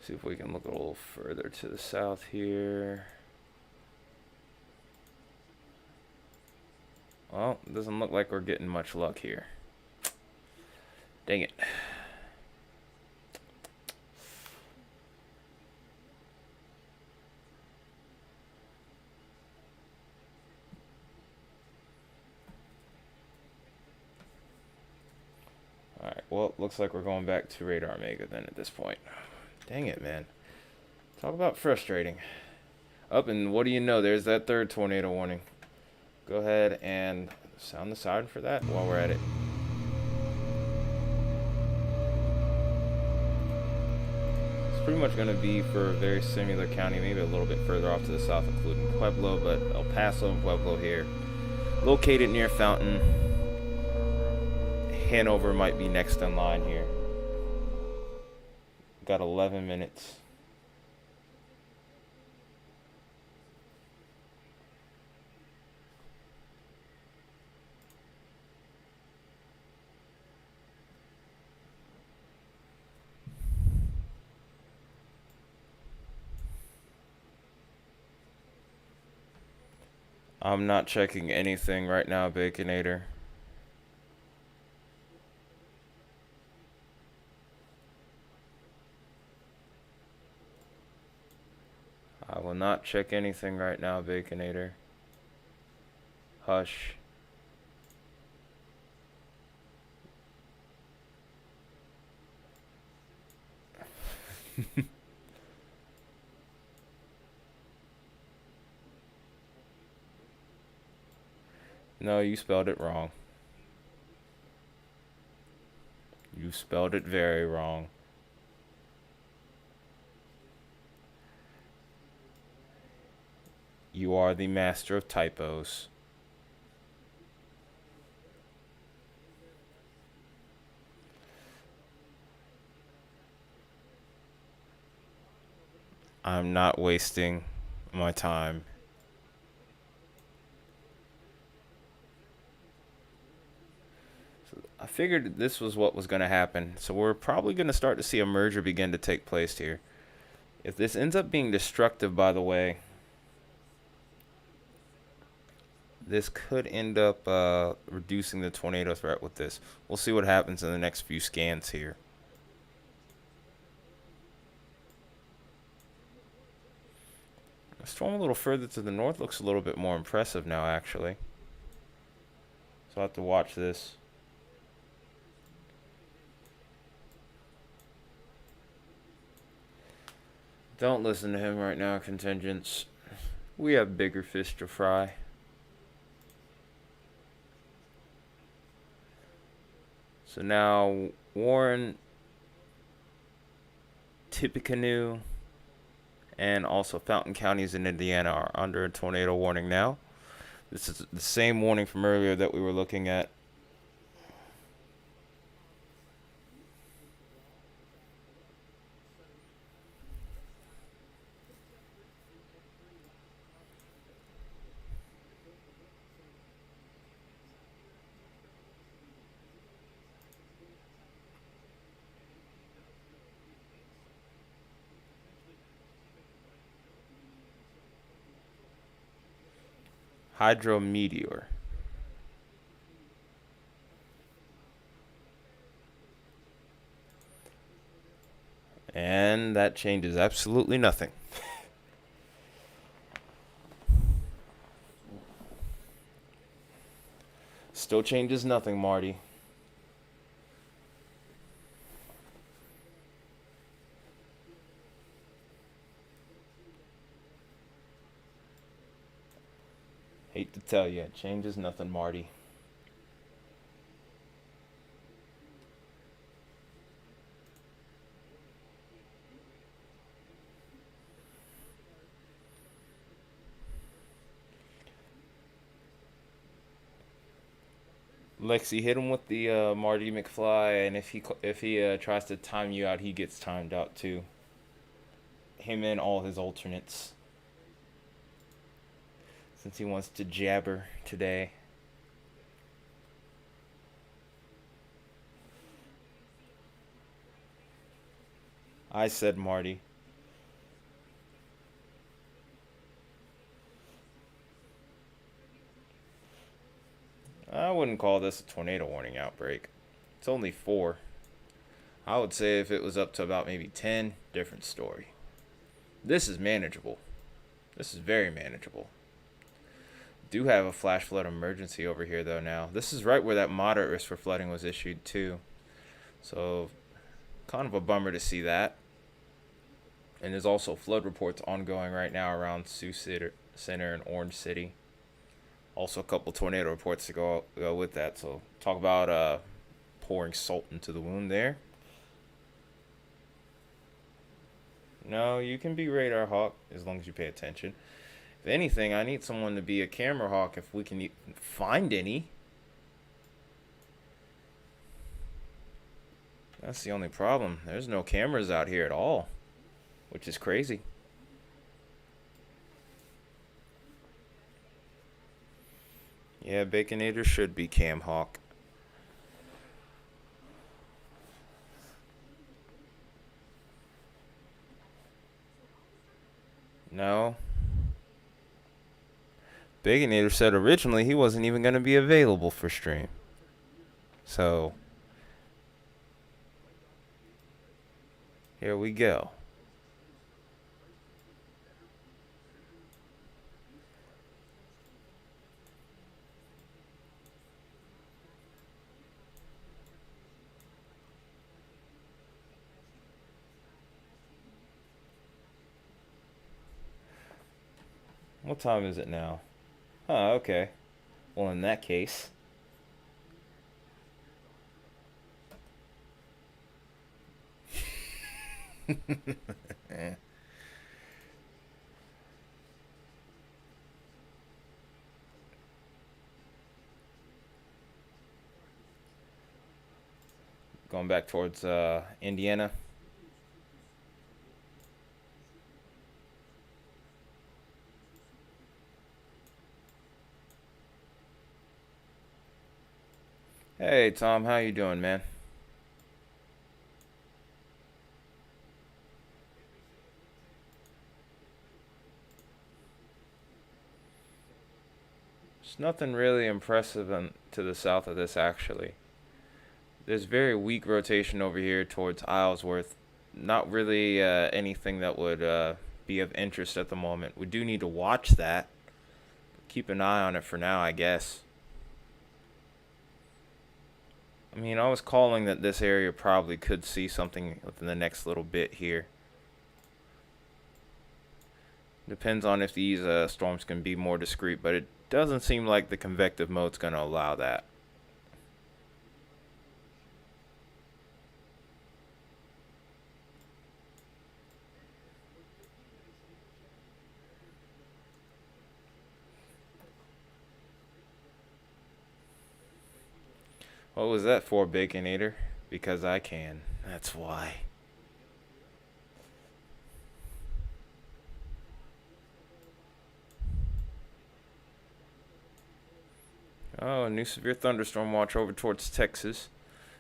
See if we can look a little further to the south here. Well, it doesn't look like we're getting much luck here. Dang it. Alright, well, looks like we're going back to Radar Mega then at this point. Dang it, man. Talk about frustrating. Up, and what do you know? There's that third tornado warning. Go ahead and sound the siren for that while we're at it. It's pretty much going to be for a very similar county, maybe a little bit further off to the south, including Pueblo, but El Paso and Pueblo here. Located near Fountain. Hanover might be next in line here. Got 11 minutes. I'm not checking anything right now, Baconator. I will not check anything right now, Baconator. Hush. No, you spelled it wrong. You spelled it very wrong. You are the master of typos. I'm not wasting my time. I figured this was what was going to happen. So we're probably going to start to see a merger begin to take place here. If this ends up being destructive, by the way, this could end up reducing the tornado threat with this. We'll see what happens in the next few scans here. The storm a little further to the north looks a little bit more impressive now, actually. So I'll have to watch this. Don't listen to him right now, contingents. We have bigger fish to fry. So now Warren, Tippecanoe, and also Fountain counties in Indiana are under a tornado warning now. This is the same warning from earlier that we were looking at. Hydrometeor. And that changes absolutely nothing. Still changes nothing, Marty. Hate to tell you, it changes nothing, Marty. Lexi, hit him with the Marty McFly, and if he tries to time you out, he gets timed out too. Him and all his alternates, since he wants to jabber today. I said Marty. I wouldn't call this a tornado warning outbreak. It's only 4. I would say if it was up to about maybe 10, different story. This is manageable. This is very manageable. Do have a flash flood emergency over here though now. This is right where that moderate risk for flooding was issued too. So kind of a bummer to see that. And there's also flood reports ongoing right now around Sioux Center and Orange City. Also a couple tornado reports to go with that. So talk about pouring salt into the wound there. No, you can be radar hawk as long as you pay attention. If anything, I need someone to be a camera hawk if we can find any. That's the only problem. There's no cameras out here at all, which is crazy. Yeah, Baconator should be Cam Hawk. No. Baconator said originally he wasn't even going to be available for stream. So, here we go. What time is it now? Huh, okay. Well, in that case. Going back towards Indiana. Hey Tom, how you doing, man? There's nothing really impressive to the south of this actually. There's very weak rotation over here towards Islesworth. Not really anything that would be of interest at the moment. We do need to watch that. Keep an eye on it for now, I guess. I mean, I was calling that this area probably could see something within the next little bit here. Depends on if these storms can be more discreet, but it doesn't seem like the convective mode's going to allow that. What was that for, Baconator? Because I can. That's why. Oh, a new severe thunderstorm watch over towards Texas.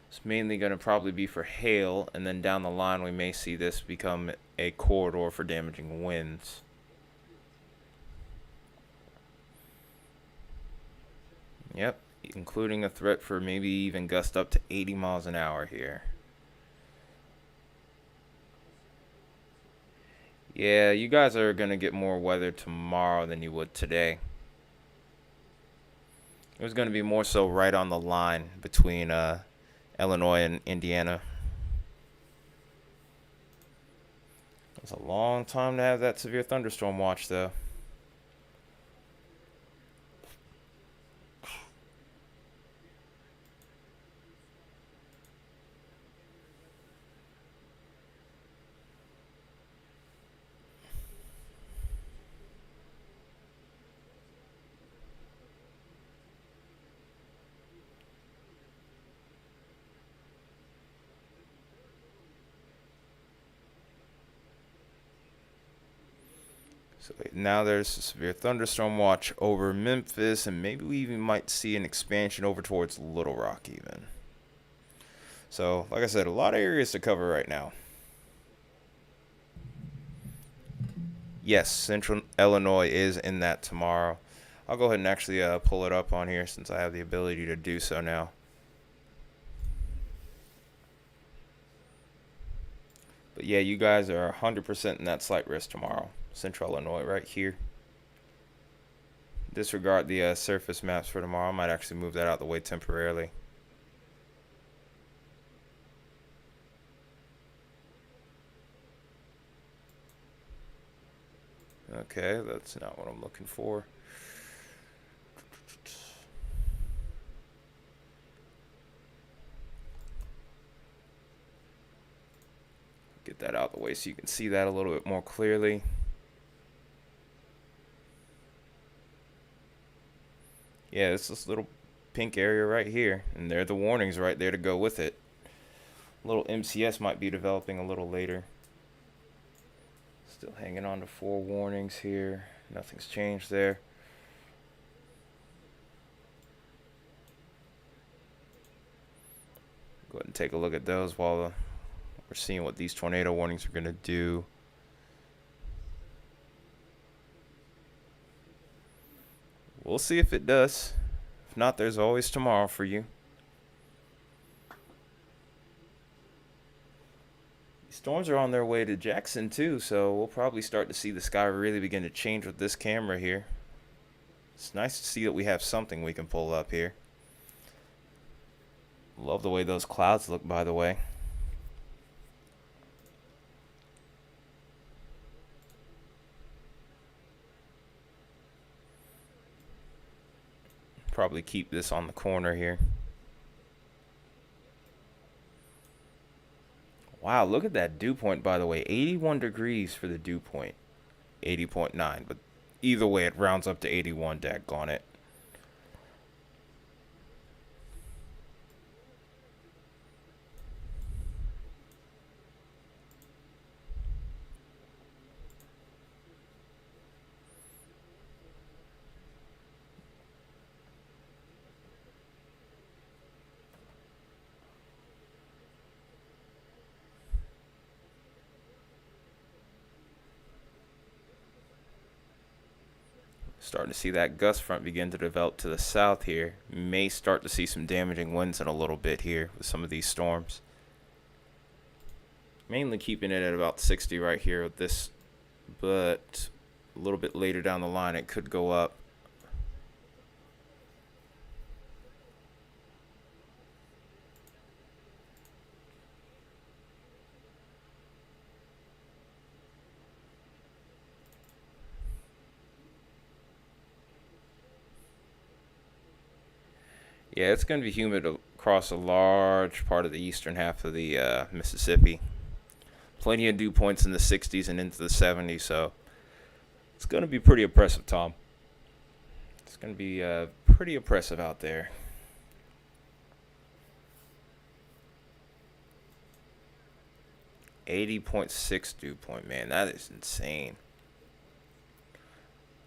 It's mainly going to probably be for hail, and then down the line we may see this become a corridor for damaging winds. Yep, including a threat for maybe even gust up to 80 miles an hour here. Yeah, you guys are going to get more weather tomorrow than you would today. It was going to be more so right on the line between Illinois and Indiana. It's a long time to have that severe thunderstorm watch, though. So now there's a severe thunderstorm watch over Memphis, and maybe we even might see an expansion over towards Little Rock even. So, like I said, a lot of areas to cover right now. Yes, Central Illinois is in that tomorrow. I'll go ahead and actually pull it up on here since I have the ability to do so now. But yeah, you guys are 100% in that slight risk tomorrow. Central Illinois right here. Disregard the surface maps for tomorrow. I might actually move that out of the way temporarily. Okay, that's not what I'm looking for. Get that out of the way so you can see that a little bit more clearly. Yeah, it's this little pink area right here, and there are the warnings right there to go with it. Little MCS might be developing a little later. Still hanging on to 4 warnings here. Nothing's changed there. Go ahead and take a look at those while we're seeing what these tornado warnings are going to do. We'll see if it does. If not, there's always tomorrow for you. These storms are on their way to Jackson too, so we'll probably start to see the sky really begin to change with this camera here. It's nice to see that we have something we can pull up here. Love the way those clouds look, by the way. Probably keep this on the corner here. Wow, look at that dew point, by the way. 81 degrees for the dew point. 80.9, but either way, it rounds up to 81, daggone it. Starting to see that gust front begin to develop to the south here. May start to see some damaging winds in a little bit here with some of these storms. Mainly keeping it at about 60 right here with this, but a little bit later down the line it could go up. Yeah, it's going to be humid across a large part of the eastern half of the Mississippi. Plenty of dew points in the 60s and into the 70s, so it's going to be pretty oppressive, Tom. It's going to be pretty oppressive out there. .6 dew point, man, that is insane.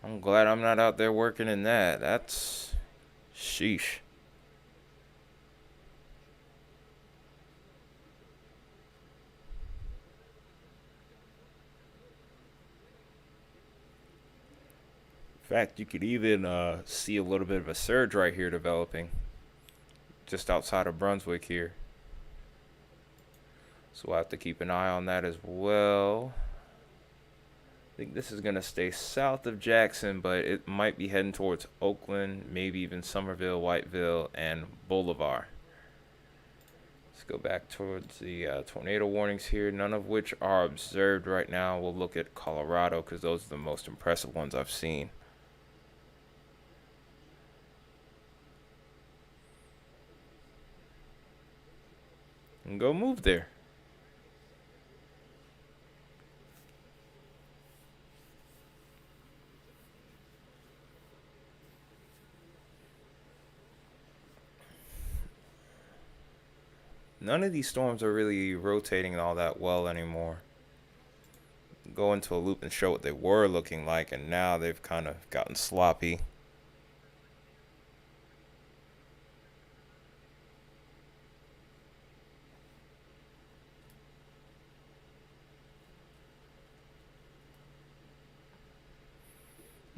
I'm glad I'm not out there working in that. That's sheesh. In fact, you could even see a little bit of a surge right here developing just outside of Brunswick here. So we'll have to keep an eye on that as well. I think this is going to stay south of Jackson, but it might be heading towards Oakland, maybe even Somerville, Whiteville, and Bolivar. Let's go back towards the tornado warnings here, none of which are observed right now. We'll look at Colorado because those are the most impressive ones I've seen. And go move there. None of these storms are really rotating all that well anymore. Go into a loop and show what they were looking like, and now they've kind of gotten sloppy.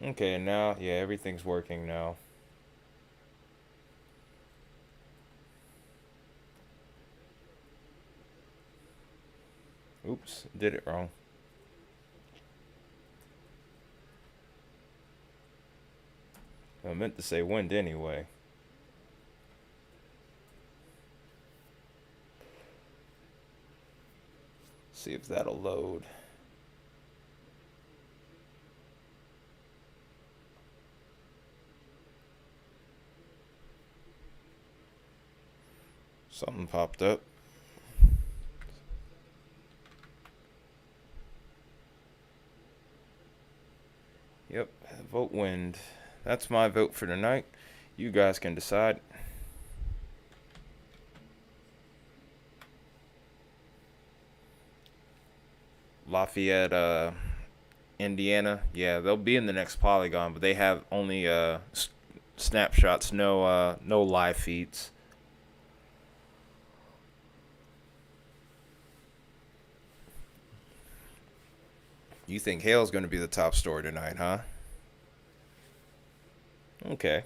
Okay, now, yeah, everything's working now. Oops, did it wrong. I meant to say wind anyway. See if that'll load. Something popped up. Yep, vote wind. That's my vote for tonight. You guys can decide. Lafayette, Indiana. Yeah, they'll be in the next polygon, but they have only snapshots, no live feeds. You think hail's going to be the top story tonight, huh? Okay.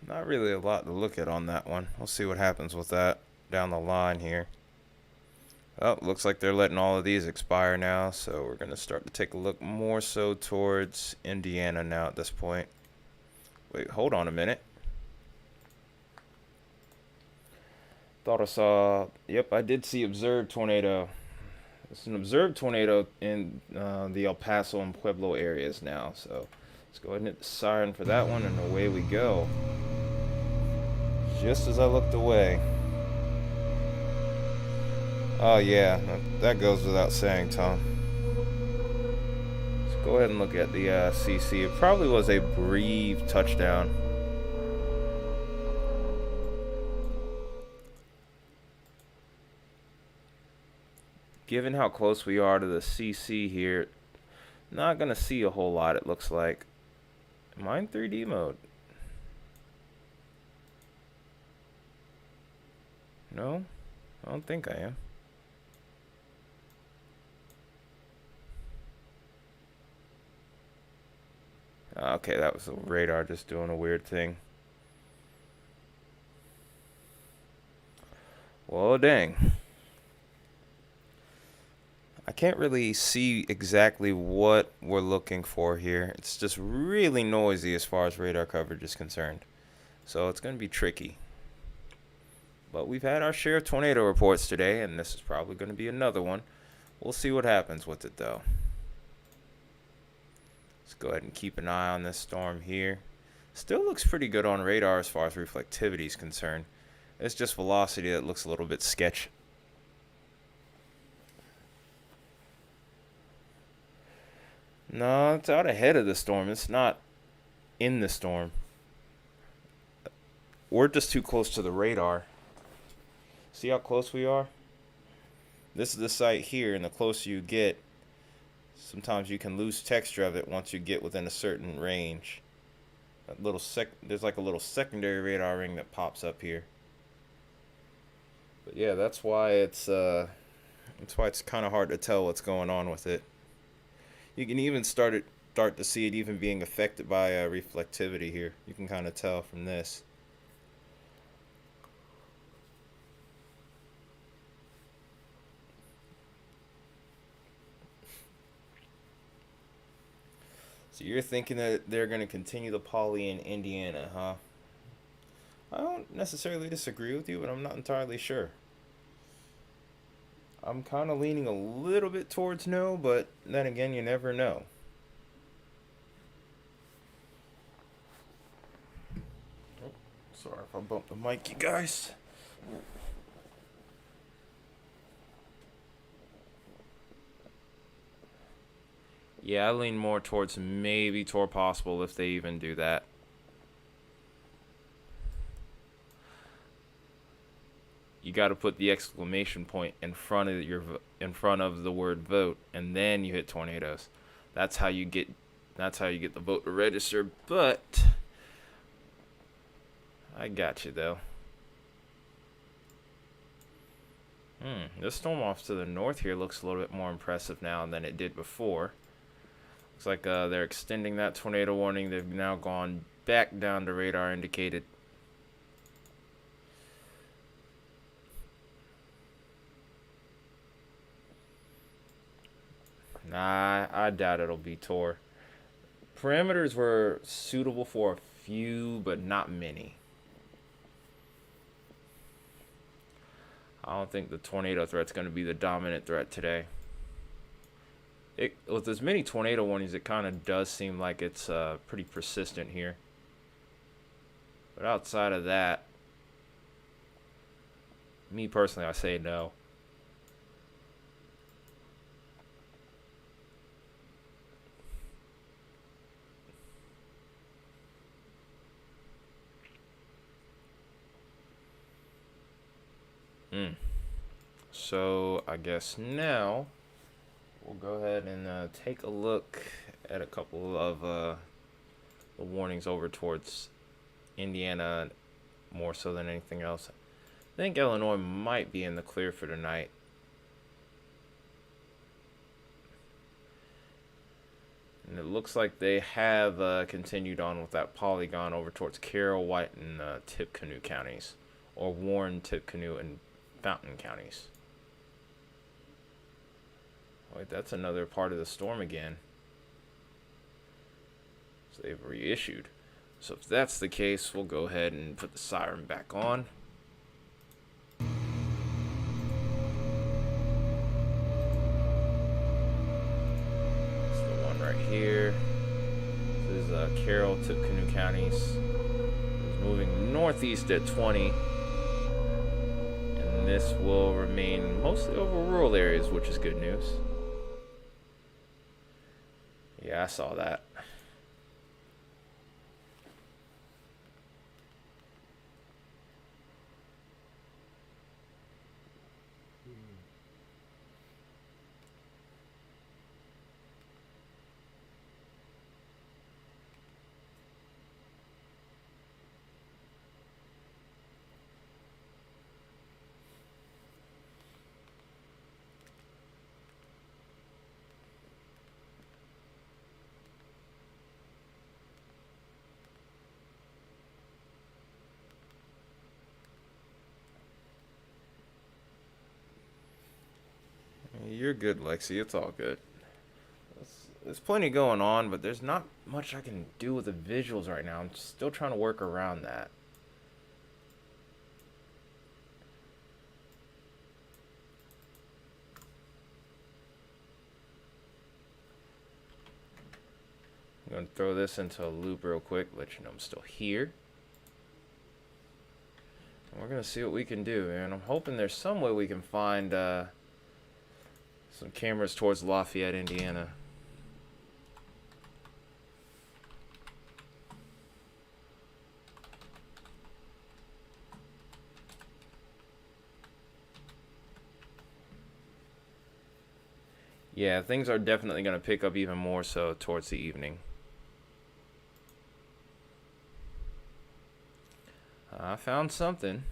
Not really a lot to look at on that one. We'll see what happens with that down the line here. Oh, looks like they're letting all of these expire now, so we're going to start to take a look more so towards Indiana now at this point. Wait, hold on a minute. Thought I saw, yep, I did see observed tornado. It's an observed tornado in the El Paso and Pueblo areas now, so let's go ahead and hit the siren for that one, and away we go. Just as I looked away. Oh yeah, that goes without saying, Tom. Let's go ahead and look at the CC. It probably was a brief touchdown. given how close we are to the CC here, not going to see a whole lot, it looks like. Am I in 3D mode? No? I don't think I am. Okay, that was the radar just doing a weird thing. Well, dang. I can't really see exactly what we're looking for here. It's just really noisy as far as radar coverage is concerned. So it's going to be tricky. But we've had our share of tornado reports today, and this is probably going to be another one. We'll see what happens with it, though. Let's go ahead and keep an eye on this storm here. Still looks pretty good on radar as far as reflectivity is concerned. It's just velocity that looks a little bit sketch. No, it's out ahead of the storm. It's not in the storm. We're just too close to the radar. See how close we are? This is the site here, and the closer you get, sometimes you can lose texture of it once you get within a certain range. That little there's like a little secondary radar ring that pops up here. But yeah, that's why it's kind of hard to tell what's going on with it. You can even start to see it even being affected by reflectivity here. You can kind of tell from this. So you're thinking that they're going to continue the poly in Indiana, huh? I don't necessarily disagree with you, but I'm not entirely sure. I'm kind of leaning a little bit towards no, but then again, you never know. Oh, sorry if I bumped the mic, you guys. Yeah, I lean more towards maybe toward possible if they even do that. You got to put the exclamation point in front of the word vote, and then you hit tornadoes. That's how you get the vote to register. But I got you though. This storm off to the north here looks a little bit more impressive now than it did before. Looks like they're extending that tornado warning. They've now gone back down to radar indicated. Nah, I doubt it'll be Tor. Parameters were suitable for a few, but not many. I don't think the tornado threat's going to be the dominant threat today. With as many tornado warnings, it kind of does seem like it's pretty persistent here. But outside of that, me personally, I say no. So I guess now we'll go ahead and take a look at a couple of the warnings over towards Indiana more so than anything else. I think Illinois might be in the clear for tonight. And it looks like they have continued on with that polygon over towards Carroll, White, and Tippecanoe counties. Or Warren, Tippecanoe, and Fountain counties. Wait, that's another part of the storm again. So they've reissued. So if that's the case, we'll go ahead and put the siren back on. It's the one right here. This is Carroll, Tippecanoe counties. It's moving northeast at 20. And this will remain mostly over rural areas, which is good news. Yeah, I saw that. You're good, Lexi. It's all good. There's plenty going on, but there's not much I can do with the visuals right now. I'm still trying to work around that. I'm going to throw this into a loop real quick, let you know I'm still here. And we're going to see what we can do, and I'm hoping there's some way we can find some cameras towards Lafayette, Indiana. Yeah, things are definitely going to pick up even more so towards the evening. I found something.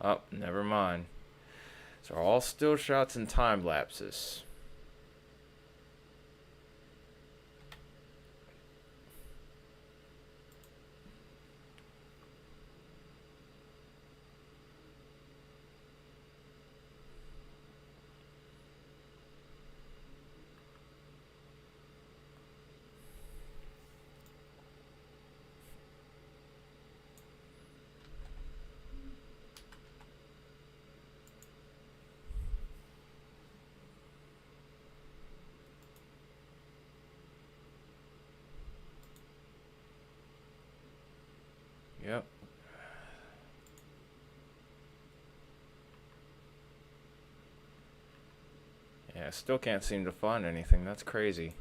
Oh, never mind. So all still shots and time lapses. Yep. Yeah, I still can't seem to find anything. That's crazy.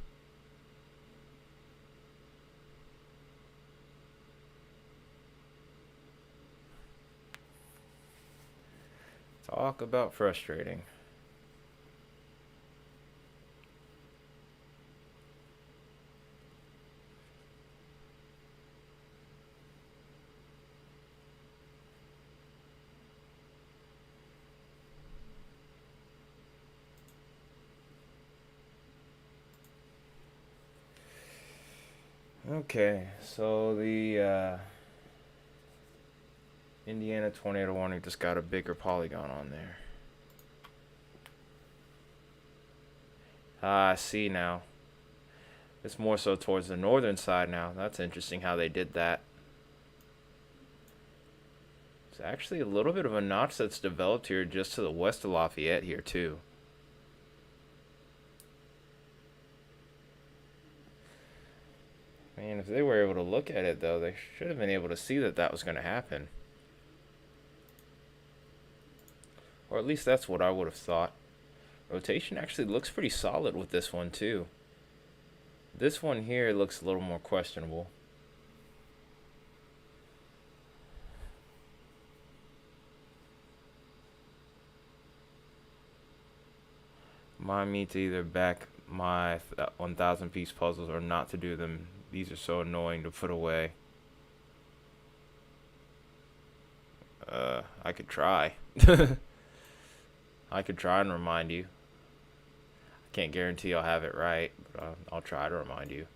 Talk about frustrating. Okay, so the Indiana tornado warning just got a bigger polygon on there. Ah, I see now. It's more so towards the northern side now. That's interesting how they did that. There's actually a little bit of a notch that's developed here just to the west of Lafayette here too. Man, if they were able to look at it though, they should have been able to see that that was going to happen. Or at least that's what I would have thought. Rotation actually looks pretty solid with this one too. This one here looks a little more questionable. Remind me to either back my 1,000 piece puzzles or not to do them. These are so annoying to put away. I could try. I could try and remind you. I can't guarantee I'll have it right, but I'll try to remind you.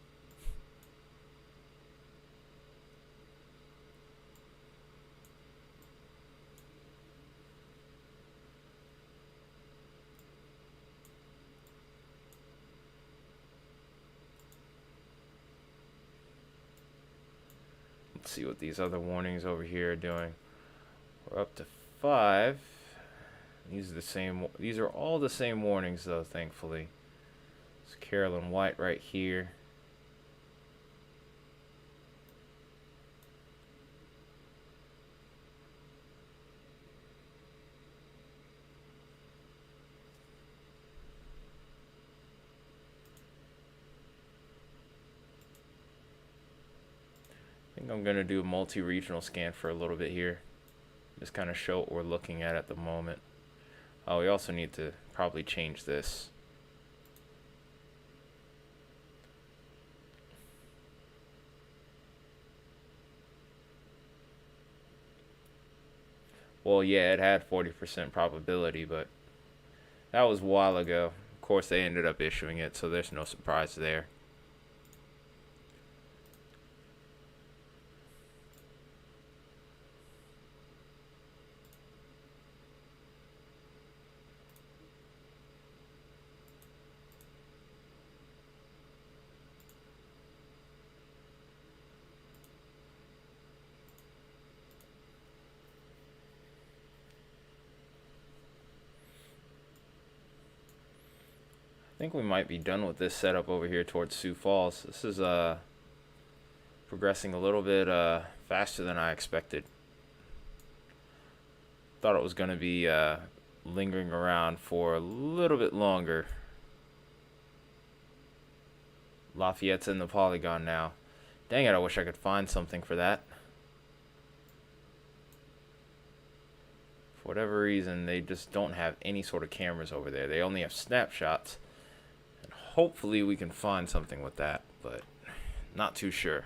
Let's see what these other warnings over here are doing. We're up to 5. These are the same. These are all the same warnings, though. Thankfully, it's Carolyn White right here. I think I'm gonna do a multi-regional scan for a little bit here. Just kind of show what we're looking at the moment. Oh, we also need to probably change this. Well, yeah, it had 40% probability, but that was a while ago. Of course, they ended up issuing it, so there's no surprise there. think we might be done with this setup over here towards Sioux Falls. This is progressing a little bit faster than I expected. Thought it was going to be lingering around for a little bit longer. Lafayette's in the polygon now. Dang it, I wish I could find something for that. For whatever reason, they just don't have any sort of cameras over there. They only have snapshots. And hopefully we can find something with that, but not too sure.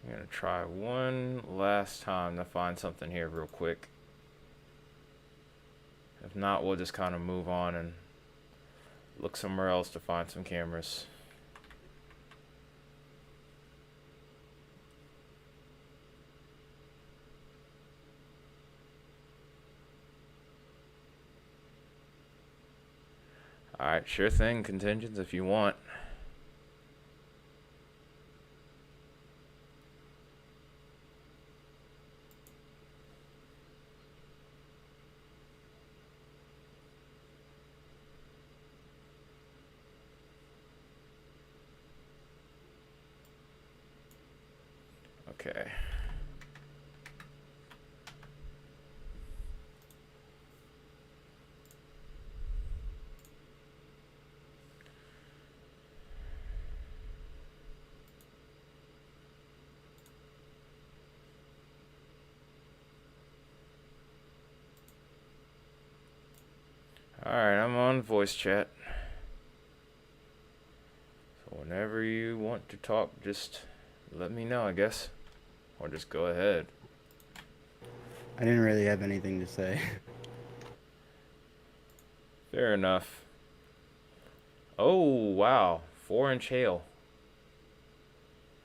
I'm going to try one last time to find something here real quick. If not, we'll just kind of move on and look somewhere else to find some cameras. Alright, sure thing, contingents, if you want. Okay. Alright, I'm on voice chat. So whenever you want to talk, just let me know, I guess. Or just go ahead. I didn't really have anything to say. Fair enough. Oh, wow. 4-inch hail.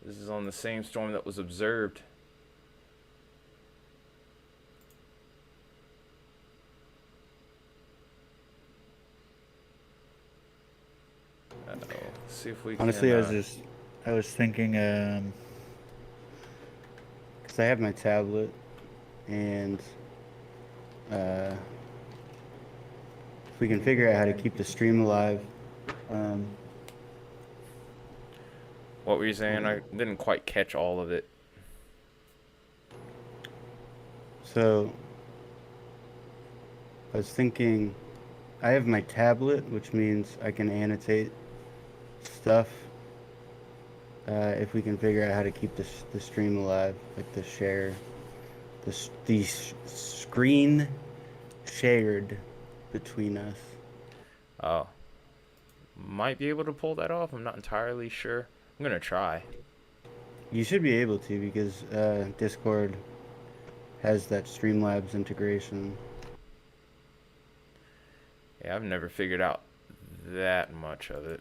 This is on the same storm that was observed. Uh-oh. Let's see if we Honestly, can... I was thinking, because I have my tablet, and if we can figure out how to keep the stream alive. What were you saying? I didn't quite catch all of it. So, I was thinking, I have my tablet, which means I can annotate stuff. If we can figure out how to keep the stream alive, like the screen shared between us. Oh. Might be able to pull that off. I'm not entirely sure. I'm gonna try. You should be able to, because Discord has that Streamlabs integration. Yeah, I've never figured out that much of it.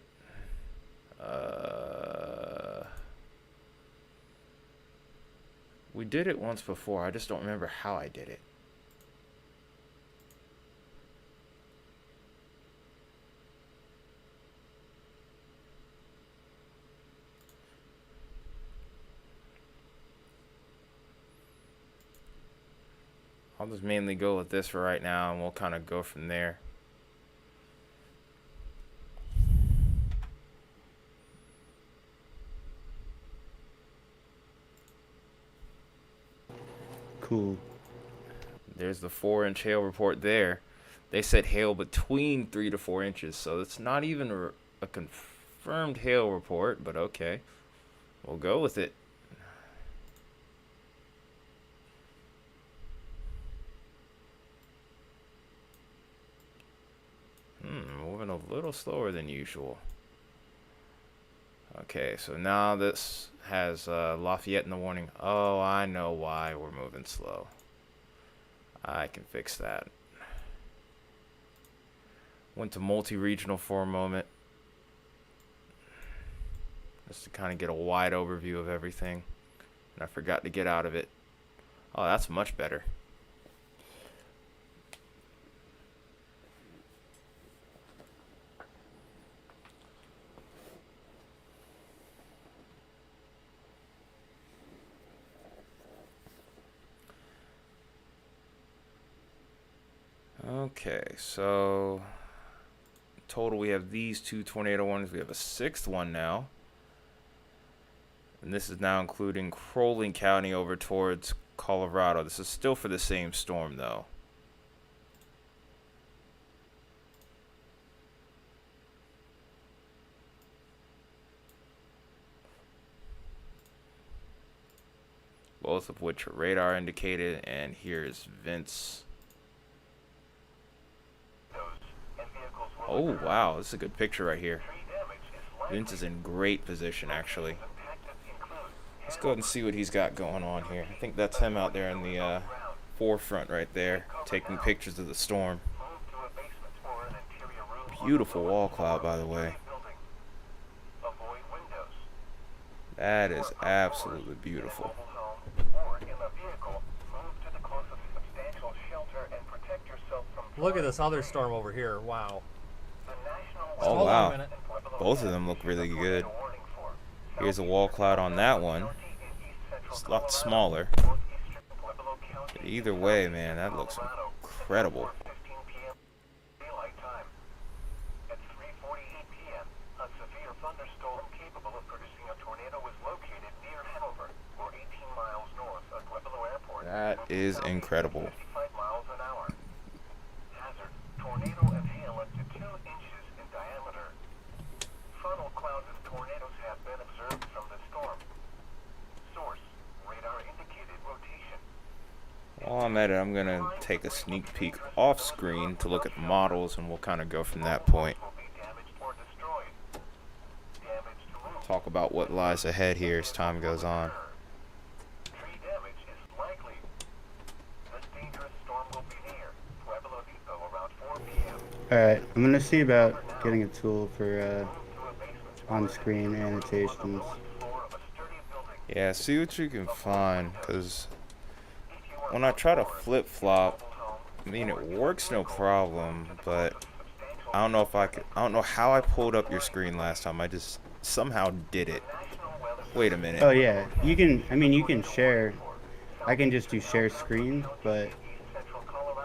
We did it once before. I just don't remember how I did it. I'll just mainly go with this for right now, and we'll kind of go from there. Cool. There's the 4-inch hail report there. They said hail between 3 to 4 inches, so it's not even a confirmed hail report, but okay. We'll go with it. a little slower than usual. Okay, so now this has Lafayette in the warning. Oh, I know why we're moving slow. I can fix that. Went to multi-regional for a moment, just to kind of get a wide overview of everything. And I forgot to get out of it. Oh, that's much better. Okay, so total we have these 2 tornado warnings. We have a 6th one now. And this is now including Crow County over towards Colorado. This is still for the same storm, though. Both of which are radar indicated, and here is Vince. Oh, wow, this is a good picture right here. Vince is in great position, actually. Let's go ahead and see what he's got going on here. I think that's him out there in the forefront right there, taking pictures of the storm. Beautiful wall cloud, by the way. That is absolutely beautiful. Look at this other storm over here. Wow. Oh, Hold on a wow. minute. Both of them look really good. Here's a wall cloud on that one. It's a lot smaller. But either way, man, that looks incredible. That is incredible. While I'm at it, I'm going to take a sneak peek off screen to look at the models, and we'll kind of go from that point. Talk about what lies ahead here as time goes on. Alright, I'm gonna see about getting a tool for on-screen annotations. Yeah, see what you can find, because when I try to flip-flop, I mean, it works no problem, but I don't know if I don't know how I pulled up your screen last time. I just somehow did it. Wait a minute. Oh yeah, you can, I mean, you can share. I can just do share screen, but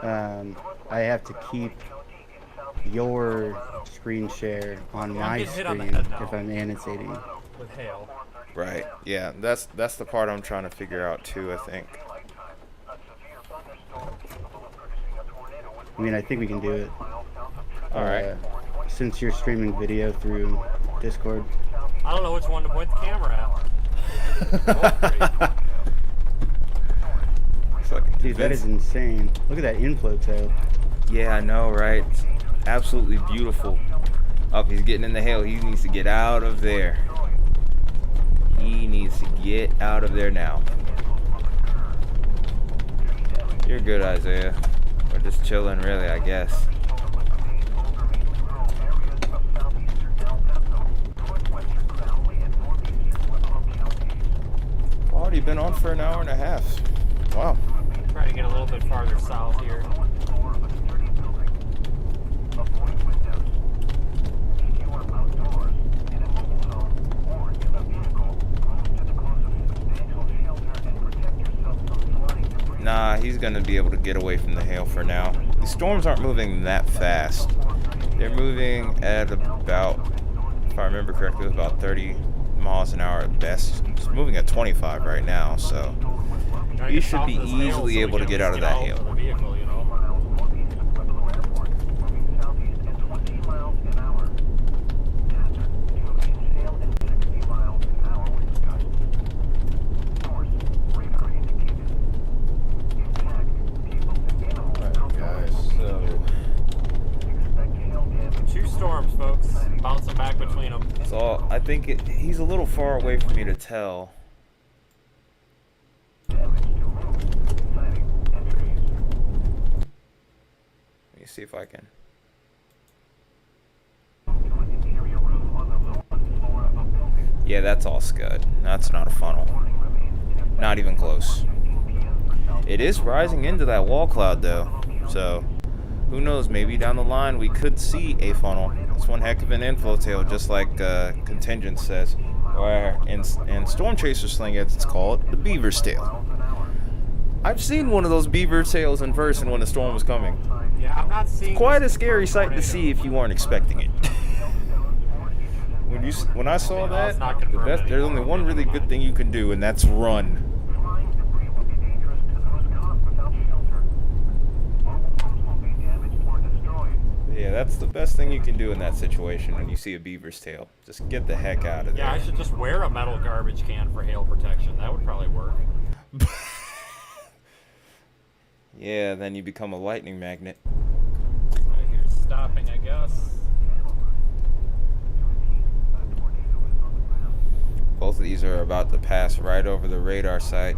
I have to keep your screen share on my getting hit on the screen head now. if I'm annotating. With hail. Right. Yeah, that's the part I'm trying to figure out too, I think. I mean, I think we can do it. All right. Since you're streaming video through Discord. I don't know which one to point the camera at. It's like, Dude, that is insane. Look at that inflow tail. yeah, I know, right? It's absolutely beautiful. Oh, he's getting in the hail. He needs to get out of there. He needs to get out of there now. You're good, Isaiah. We're just chilling, really, I guess. Already been on for an hour and a half. Wow. Trying to get a little bit farther south here. Nah, he's gonna be able to get away from the hail for now. The storms aren't moving that fast. They're moving at about, if I remember correctly, it was about 30 miles an hour at best. It's moving at 25 right now, so you should be easily able to get out of that hail. Two storms So I think he's a little far away for me to tell. Let me see if I can. Yeah, that's all scud. That's not a funnel. Not even close. It is rising into that wall cloud though, so who knows, maybe down the line we could see a funnel. It's one heck of an inflow tail, just like Contingent says, or in Storm Chaser sling as it's called, the beaver's tail. I've seen one of those beaver tails in person when the storm was coming. Yeah, I'm not seeing. Quite a scary sight to see if you weren't expecting it. When I saw that, there's only one really good thing you can do, and that's run. Yeah, that's the best thing you can do in that situation when you see a beaver's tail. Just get the heck out of there. Yeah, I should just wear a metal garbage can for hail protection. That would probably work. Yeah, then you become a lightning magnet. Right, here's stopping, I guess. Both of these are about to pass right over the radar site.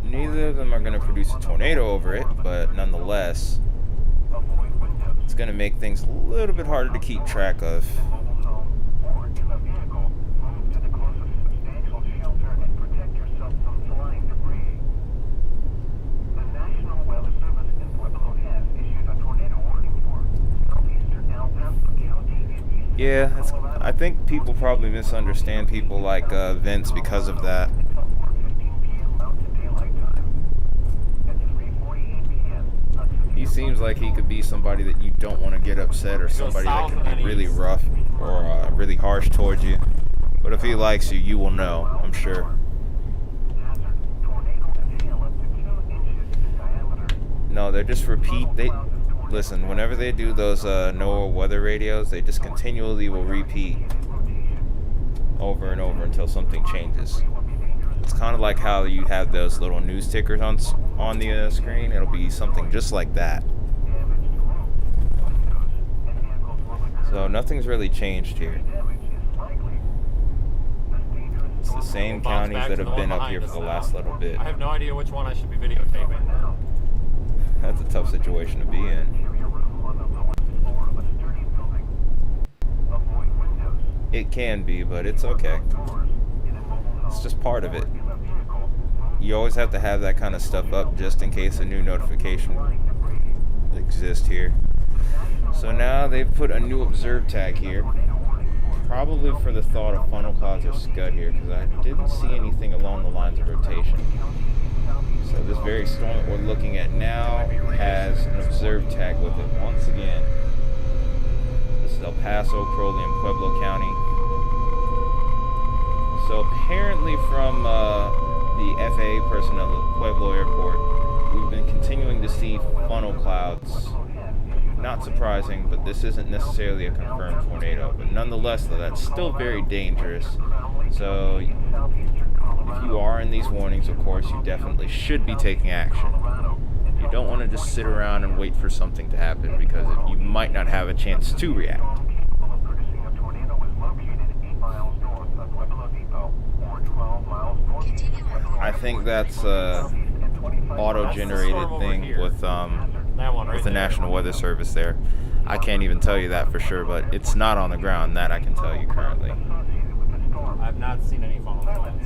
Neither of them are going to produce a tornado over it, but nonetheless, it's going to make things a little bit harder to keep track of. Yeah, I think people probably misunderstand people like Vince because of that. He seems like he could be somebody that you don't want to get upset, or somebody that can be really rough or really harsh towards you. But if he likes you, you will know, I'm sure. No, they're just listen, whenever they do those NOAA weather radios, they just continually will repeat over and over until something changes. It's kind of like how you have those little news tickers on the screen. It'll be something just like that. So nothing's really changed here. It's the same counties that have been up here for the last little bit. I have no idea which one I should be videotaping. That's a tough situation to be in. It can be, but it's okay. It's just part of it. You always have to have that kind of stuff up just in case a new notification exists here. So now they've put a new observe tag here. Probably for the thought of funnel clouds or scud here, because I didn't see anything along the lines of rotation. So this very storm that we're looking at now has an observe tag with it once again. This is El Paso, Crowley, and Pueblo County. So apparently from the FAA personnel at the Pueblo Airport, we've been continuing to see funnel clouds. Not surprising, but this isn't necessarily a confirmed tornado. But nonetheless, though, that's still very dangerous. So if you are in these warnings, of course, you definitely should be taking action. You don't want to just sit around and wait for something to happen, because you might not have a chance to react. I think that's auto-generated thing with the National Weather Service there. I can't even tell you that for sure, but it's not on the ground. That I can tell you currently. I've not seen any funnel clouds.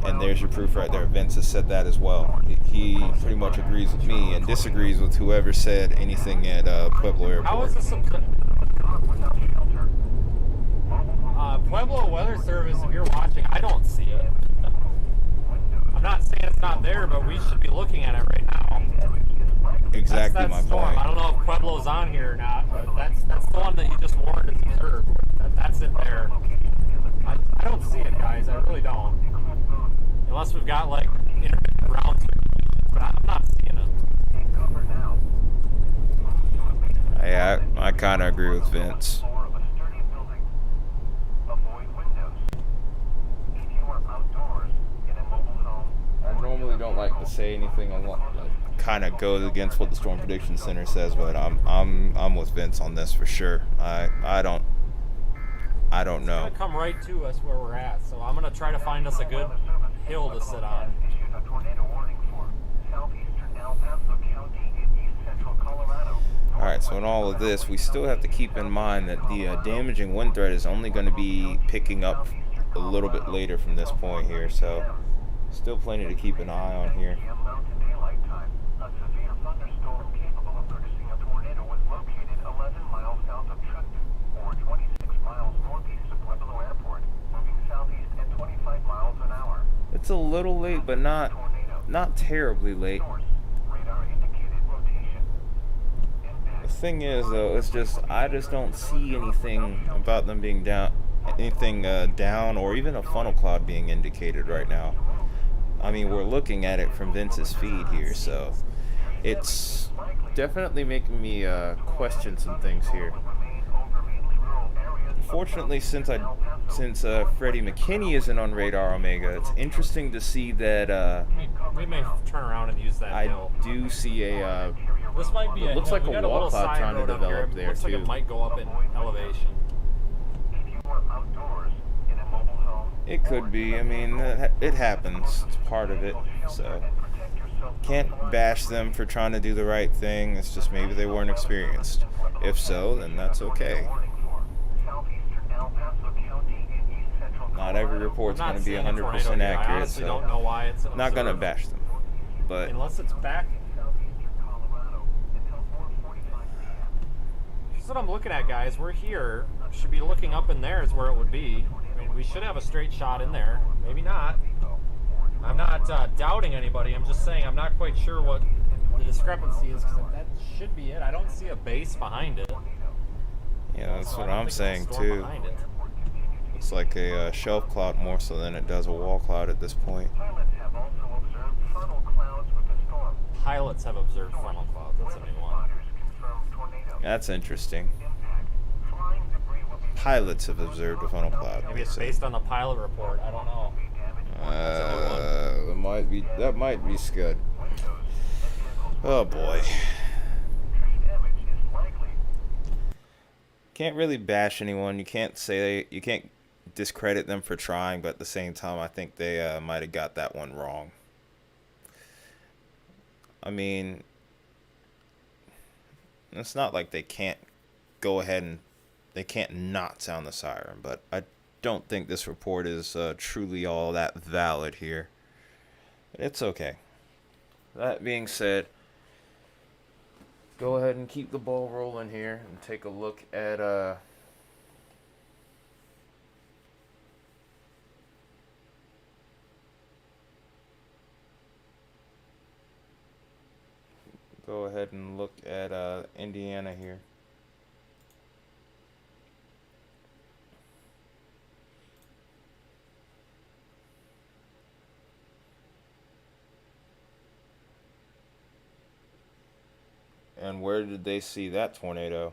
And there's your proof right there. Vince has said that as well. He pretty much agrees with me and disagrees with whoever said anything at Pueblo Airport. How is this Pueblo Weather Service, if you're watching, I don't see it. I'm not saying it's not there, but we should be looking at it right now. Exactly that's my storm. point. I don't know if Pueblo's on here or not, but that's the one that you just warned is observed. That's it there. I don't see it, guys. I really don't. Unless we've got like intermittent rounds, but I'm not seeing it. Yeah, I kind of agree with Vince. I normally don't like to say anything that kind of goes against what the Storm Prediction Center says, but I'm with Vince on this for sure. I don't I don't It's know. gonna come right to us where we're at, so I'm gonna try to find us a good hill to sit on. Alright, so in all of this, we still have to keep in mind that the damaging wind threat is only going to be picking up a little bit later from this point here, so still plenty to keep an eye on here. It's a little late, but not terribly late. The thing is, though, it's just I just don't see anything about them being down, anything down, or even a funnel cloud being indicated right now. I mean, we're looking at it from Vince's feed here, so it's definitely making me question some things here. Unfortunately, since Freddie McKinney isn't on Radar Omega, it's interesting to see that We may turn around and use that I hill. do see a This might be it looks like we a got wall little cloud side trying to road up here. develop It there, looks like too. it might go up in elevation. It could be. I mean, it happens. It's part of it. So can't bash them for trying to do the right thing. It's just maybe they weren't experienced. If so, then that's okay. Not every report's going to be 100% accurate, I honestly don't so know why it's not going to observed. bash them. But Unless it's back. That's what I'm looking at, guys. We're here. Should be looking up in there is where it would be. I mean, we should have a straight shot in there. Maybe not. I'm not doubting anybody. I'm just saying I'm not quite sure what the discrepancy is, because that should be it. I don't see a base behind it. yeah, that's So I what don't I'm think saying it's a storm too. behind it. Looks like a shelf cloud more so than it does a wall cloud at this point. Pilots have observed funnel clouds. That's a new one. That's interesting. Pilots have observed a funnel cloud. Maybe it's based on the pilot report. I don't know. That might be Scud. Oh boy. Can't really bash anyone. You can't discredit them for trying, but at the same time, I think they might have got that one wrong. I mean, it's not like they can't go ahead and they can't not sound the siren, but I don't think this report is truly all that valid here. It's okay. That being said, go ahead and keep the ball rolling here and take a look at go ahead and look at Indiana here. And where did they see that tornado?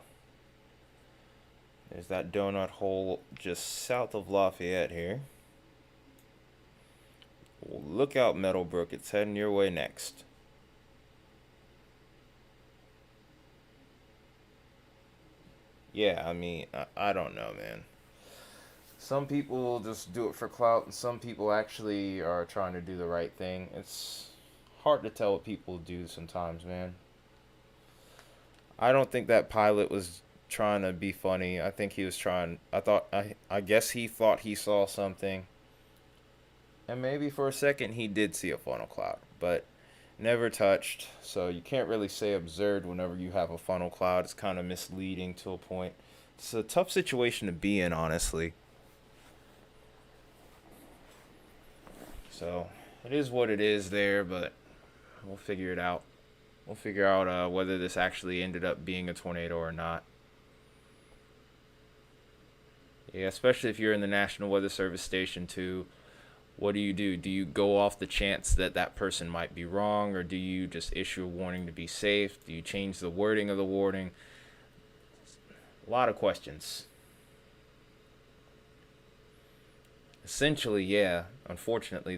There's that donut hole just south of Lafayette here. Look out, Meadowbrook. It's heading your way next. Yeah, I mean, I don't know, man. Some people just do it for clout, and some people actually are trying to do the right thing. It's hard to tell what people do sometimes, man. I don't think that pilot was trying to be funny. I think he was trying. I guess he thought he saw something. And maybe for a second he did see a funnel cloud, but never touched. So you can't really say observed whenever you have a funnel cloud. It's kind of misleading to a point. It's a tough situation to be in, honestly. So it is what it is there, but we'll figure it out. We'll figure out whether this actually ended up being a tornado or not. Yeah, especially if you're in the National Weather Service station too. What do? Do you go off the chance that that person might be wrong, or do you just issue a warning to be safe? Do you change the wording of the warning? A lot of questions. Essentially, yeah, unfortunately,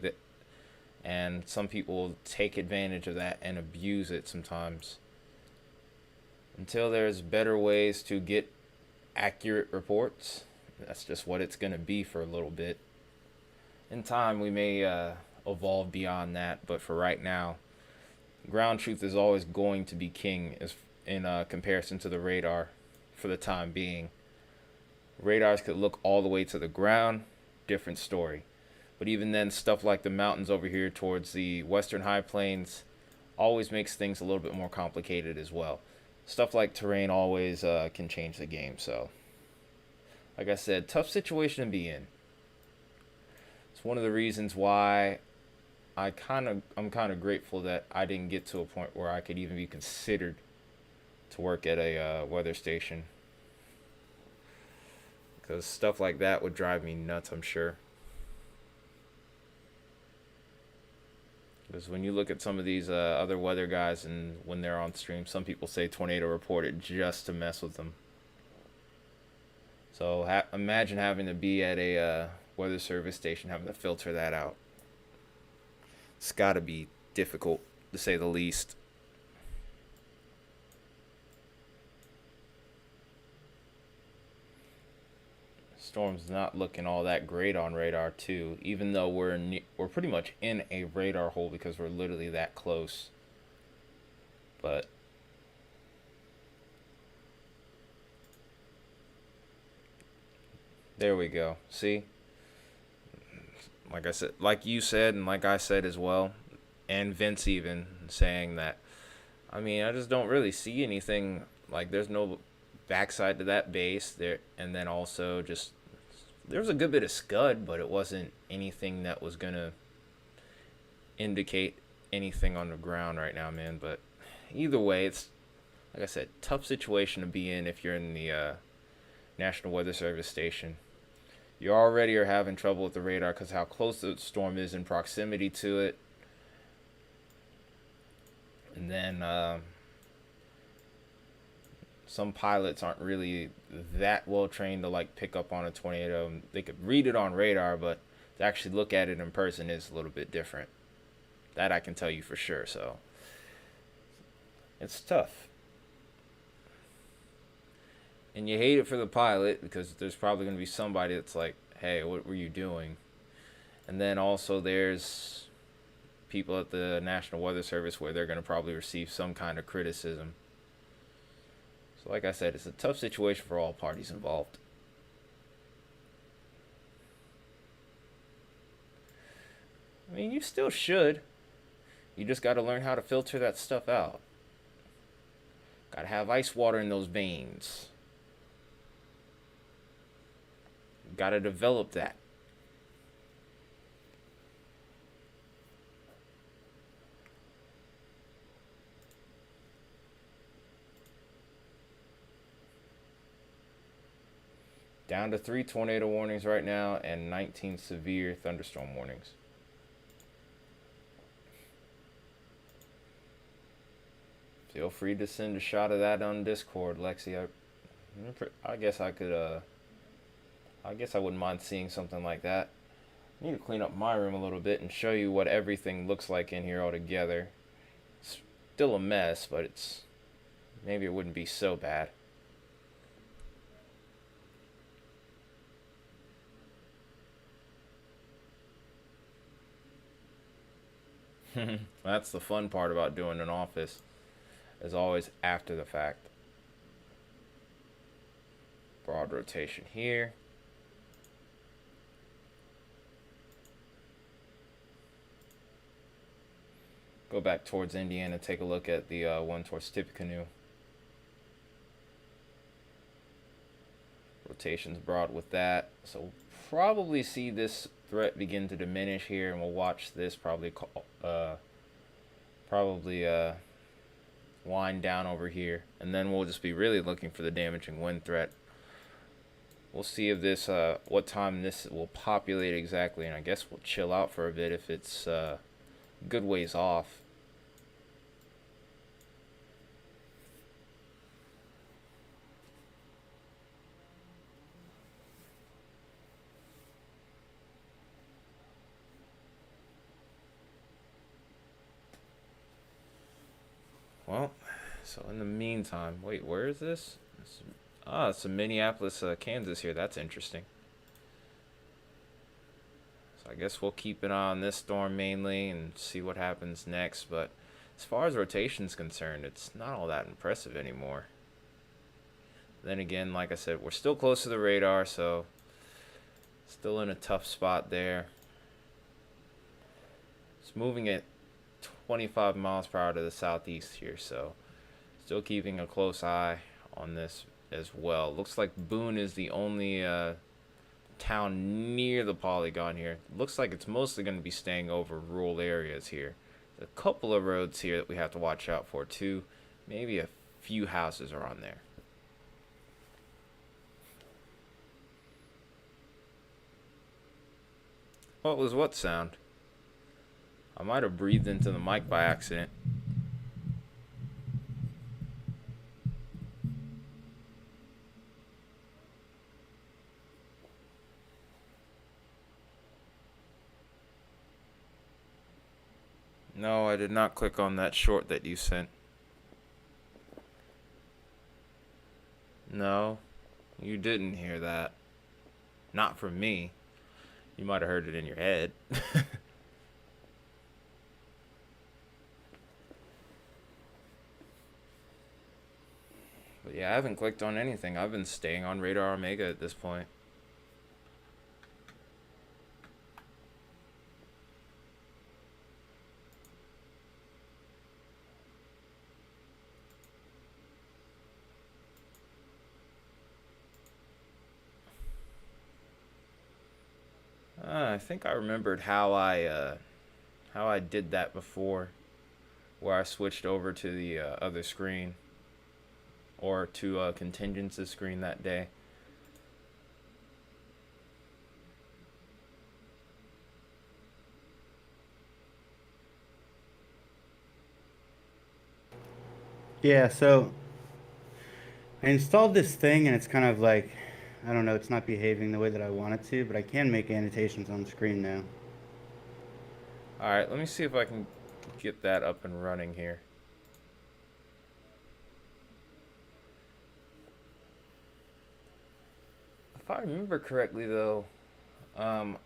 and some people take advantage of that and abuse it sometimes. Until there's better ways to get accurate reports that's just what it's going to be for a little bit. In time, we may evolve beyond that, but for right now, ground truth is always going to be king as in comparison to the radar for the time being. Radars could look all the way to the ground, different story. But even then, stuff like the mountains over here towards the western high plains always makes things a little bit more complicated as well. Stuff like terrain always can change the game. So, like I said, tough situation to be in. It's one of the reasons why I'm kind of grateful that I didn't get to a point where I could even be considered to work at a weather station, because stuff like that would drive me nuts, I'm sure. Because when you look at some of these other weather guys, and when they're on stream, some people say tornado reported just to mess with them. So imagine having to be at a weather service station, having to filter that out. It's got to be difficult, to say the least. Storm's not looking all that great on radar too, even though we're pretty much in a radar hole because we're literally that close. But there we go. See? Like I said, like you said, and like I said as well, and Vince even saying that, I mean, I just don't really see anything. Like, there's no backside to that base there, and then also just there was a good bit of scud, but it wasn't anything that was gonna indicate anything on the ground right now, man. But either way, it's like I said, tough situation to be in if you're in the National Weather Service station. You already are having trouble with the radar because how close the storm is in proximity to it. And then some pilots aren't really that well trained to like pick up on a tornado. They could read it on radar, but to actually look at it in person is a little bit different. That I can tell you for sure. So it's tough. And you hate it for the pilot because there's probably going to be somebody that's like, hey, what were you doing? And then also there's people at the National Weather Service where they're going to probably receive some kind of criticism. So like I said, it's a tough situation for all parties involved. I mean, you still should. You just got to learn how to filter that stuff out. Got to have ice water in those veins. Got to develop that. Down to 3 tornado warnings right now and 19 severe thunderstorm warnings. Feel free to send a shot of that on Discord, Lexi. I guess I could I guess I wouldn't mind seeing something like that. I need to clean up my room a little bit and show you what everything looks like in here altogether. It's still a mess, but it's maybe it wouldn't be so bad. That's the fun part about doing an office, is always after the fact. Broad rotation here. Go back towards Indiana, take a look at the one towards Tippecanoe. Rotation's broad with that, so we'll probably see this threat begin to diminish here, and we'll watch this probably wind down over here, and then we'll just be really looking for the damaging wind threat. We'll see if this what time this will populate exactly, and I guess we'll chill out for a bit if it's good ways off. Well, so in the meantime, wait, where is this? Ah, some Minneapolis, Kansas here. That's interesting. So I guess we'll keep an eye on this storm mainly and see what happens next. But as far as rotation's concerned, it's not all that impressive anymore. Then again, like I said, we're still close to the radar, so still in a tough spot there. It's moving at 25 miles per hour to the southeast here, so still keeping a close eye on this as well. Looks like Boone is the only town near the polygon here. Looks like it's mostly going to be staying over rural areas here. There's a couple of roads here that we have to watch out for too. Maybe a few houses are on there. What was what sound? I might have breathed into the mic by accident. No, I did not click on that short that you sent. No, you didn't hear that. Not from me. You might have heard it in your head. But yeah, I haven't clicked on anything. I've been staying on Radar Omega at this point. I think I remembered how I did that before, where I switched over to the other screen, or to contingency screen that day. Yeah, so I installed this thing and it's kind of like, I don't know, it's not behaving the way that I want it to, but I can make annotations on screen now. All right, let me see if I can get that up and running here. If I remember correctly, though, um,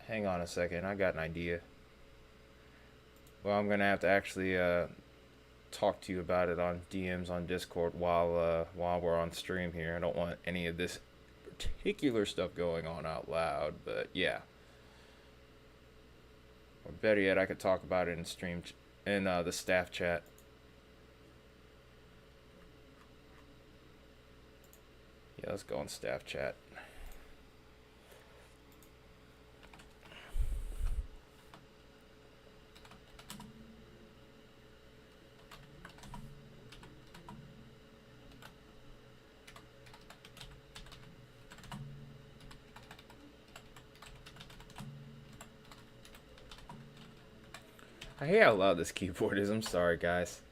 hang on a second. I got an idea. Well, I'm gonna have to actually talk to you about it on DMs on Discord while we're on stream here. I don't want any of this particular stuff going on out loud, but yeah. Or better yet, I could talk about it in stream in the staff chat. Yeah, let's go on staff chat. I hate how loud this keyboard is. I'm sorry, guys.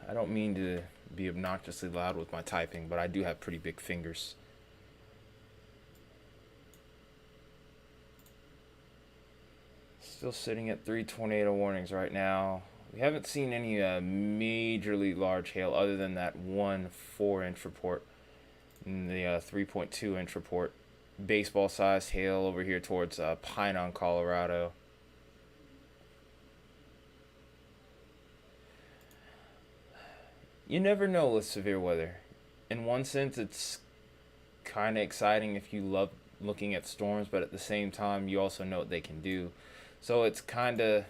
I don't mean to be obnoxiously loud with my typing, but I do have pretty big fingers. Still sitting at 3 tornado warnings right now. We haven't seen any majorly large hail other than that one 4-inch report and the 3.2-inch report. Baseball-sized hail over here towards Pinon, Colorado. You never know with severe weather. In one sense, it's kind of exciting if you love looking at storms, but at the same time, you also know what they can do. So it's kind of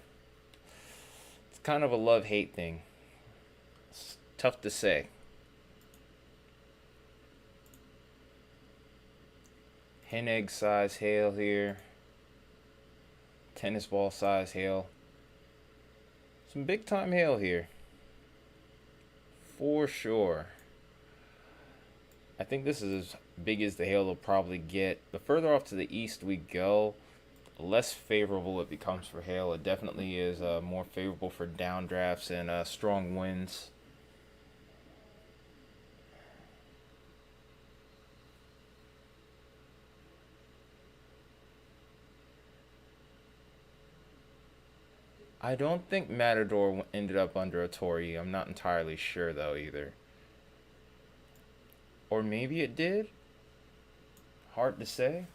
a love-hate thing. It's tough to say. Hen egg size hail here. Tennis ball size hail. Some big time hail here. For sure. I think this is as big as the hail will probably get. The further off to the east we go, the less favorable it becomes for hail. It definitely is more favorable for downdrafts and strong winds. I don't think Matador ended up under a Torii. I'm not entirely sure though either. Or maybe it did. Hard to say.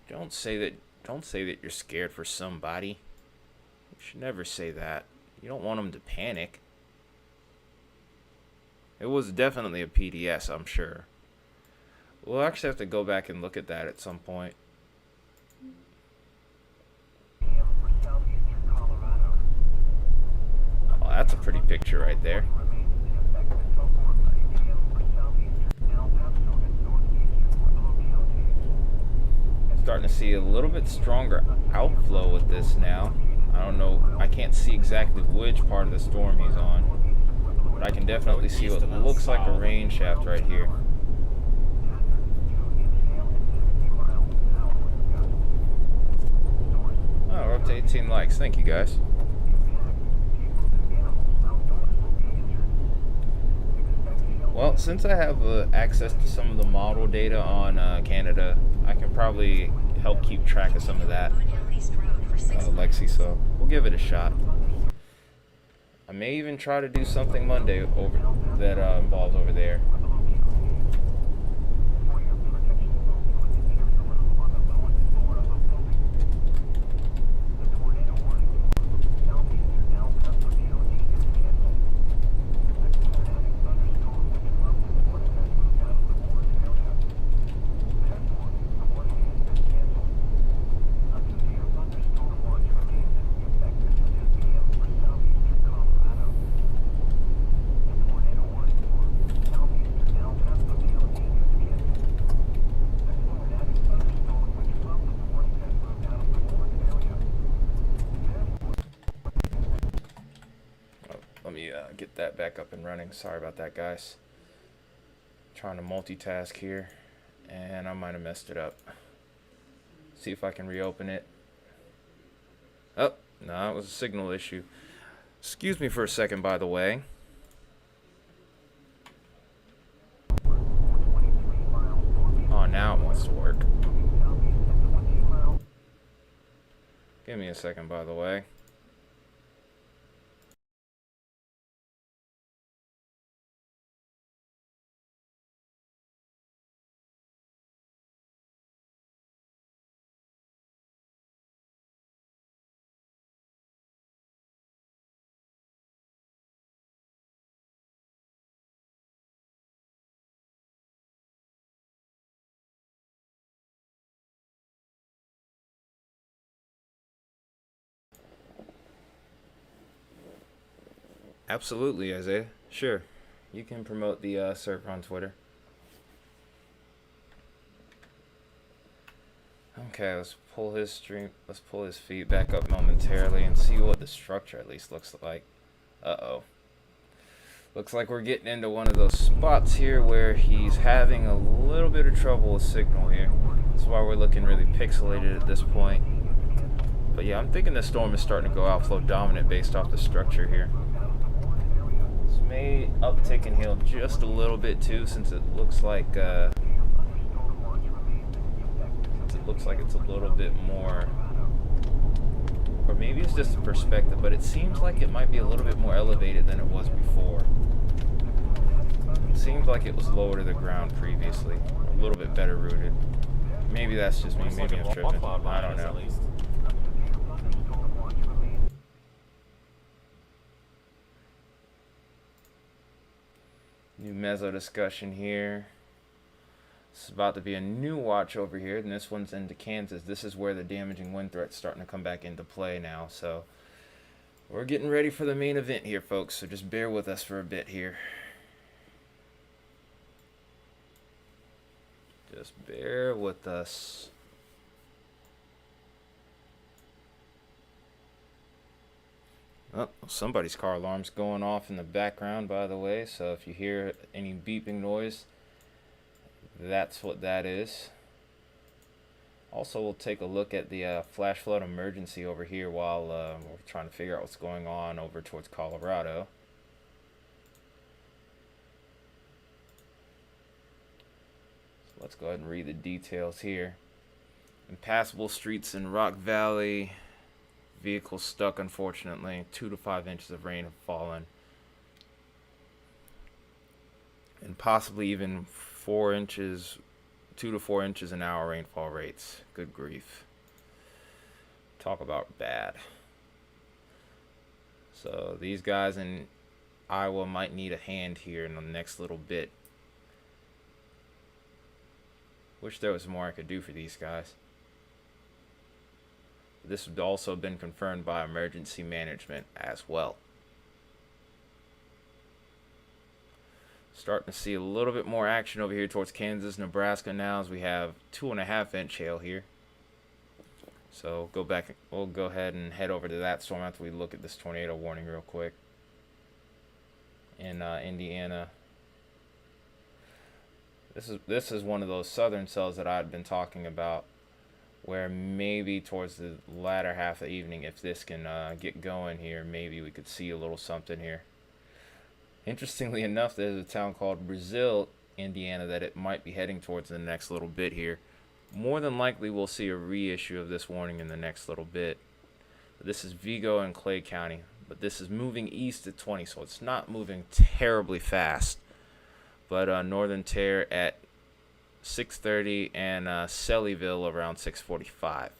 Don't say that. Don't say that you're scared for somebody. You should never say that. You don't want them to panic. It was definitely a PDS, I'm sure. We'll actually have to go back and look at that at some point. Oh, that's a pretty picture right there. Starting to see a little bit stronger outflow with this now. I don't know. I can't see exactly which part of the storm he's on, but I can definitely see what looks like a rain shaft right here. Oh, we're up to 18 likes. Thank you, guys. Well, since I have access to some of the model data on Canada, I can probably help keep track of some of that, Lexi, so we'll give it a shot. I may even try to do something Monday over that involves over there. Let me get that back up and running. Sorry about that, guys. Trying to multitask here, and I might have messed it up. See if I can reopen it. Oh, no, it was a signal issue. Excuse me for a second, by the way. Oh, now it wants to work. Give me a second, by the way. Absolutely, Isaiah. Sure. You can promote the server on Twitter. Okay, let's pull his stream. Let's pull his feed back up momentarily and see what the structure at least looks like. Uh-oh. Looks like we're getting into one of those spots here where he's having a little bit of trouble with signal here. That's why we're looking really pixelated at this point. But yeah, I'm thinking the storm is starting to go outflow dominant based off the structure here. This may uptick and heal just a little bit too, since it looks like it's a little bit more, or maybe it's just a perspective, but it seems like it might be a little bit more elevated than it was before. It seems like it was lower to the ground previously, a little bit better rooted. Maybe that's just me, maybe I'm tripping, I don't know. New meso discussion here. This is about to be a new watch over here, and this one's into Kansas. This is where the damaging wind threat's starting to come back into play now. So we're getting ready for the main event here, folks. So just bear with us for a bit here. Just bear with us. Oh, somebody's car alarm's going off in the background, by the way. So if you hear any beeping noise, that's what that is. Also, we'll take a look at the flash flood emergency over here while we're trying to figure out what's going on over towards Colorado. So let's go ahead and read the details here. Impassable streets in Rock Valley. Vehicles stuck, unfortunately. 2 to 5 inches of rain have fallen. And possibly even 4 inches, 2 to 4 inches an hour rainfall rates. Good grief. Talk about bad. So these guys in Iowa might need a hand here in the next little bit. Wish there was more I could do for these guys. This has also been confirmed by emergency management as well. Starting to see a little bit more action over here towards Kansas, Nebraska now, as we have 2.5 inch hail here. So we'll go ahead and head over to that storm after we look at this tornado warning real quick. In Indiana. This is one of those southern cells that I've been talking about, where maybe towards the latter half of the evening, if this can get going here, maybe we could see a little something here. Interestingly enough, there's a town called Brazil, Indiana, that it might be heading towards in the next little bit here. More than likely, we'll see a reissue of this warning in the next little bit. This is Vigo and Clay County, but this is moving east at 20, so it's not moving terribly fast. But Northern Terre at 6:30 and Sellyville around 6:45.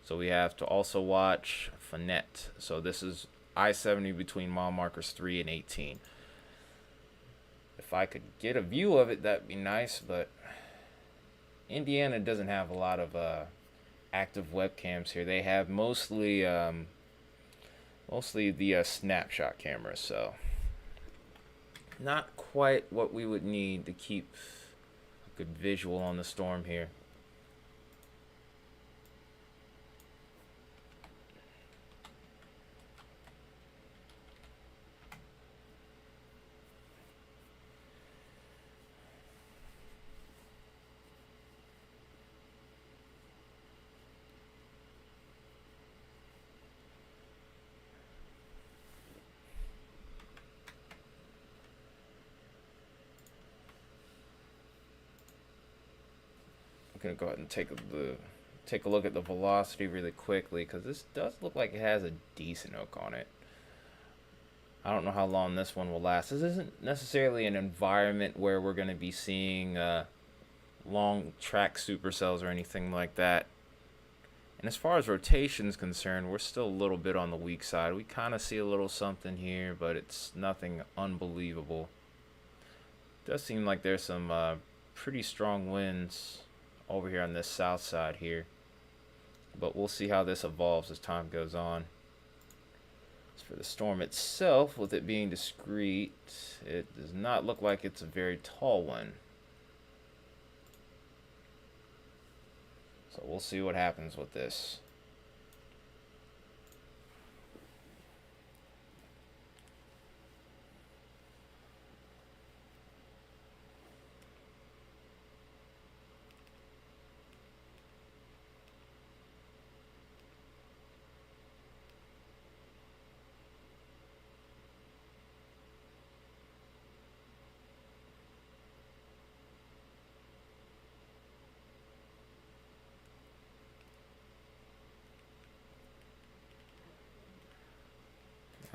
So we have to also watch Fournette. So this is I-70 between mile markers 3 and 18. If I could get a view of it, that'd be nice, but Indiana doesn't have a lot of active webcams here. They have mostly the snapshot cameras, so not quite what we would need to keep a good visual on the storm here. Gonna go ahead and take a look at the velocity really quickly, because this does look like it has a decent hook on it. I don't know how long this one will last. This isn't necessarily an environment where we're going to be seeing long track supercells or anything like that. And as far as rotation is concerned, we're still a little bit on the weak side. We kind of see a little something here, but it's nothing unbelievable. It does seem like there's some pretty strong winds over here on this south side here, but we'll see how this evolves as time goes on. As for the storm itself, with it being discrete, it does not look like it's a very tall one, so we'll see what happens with this.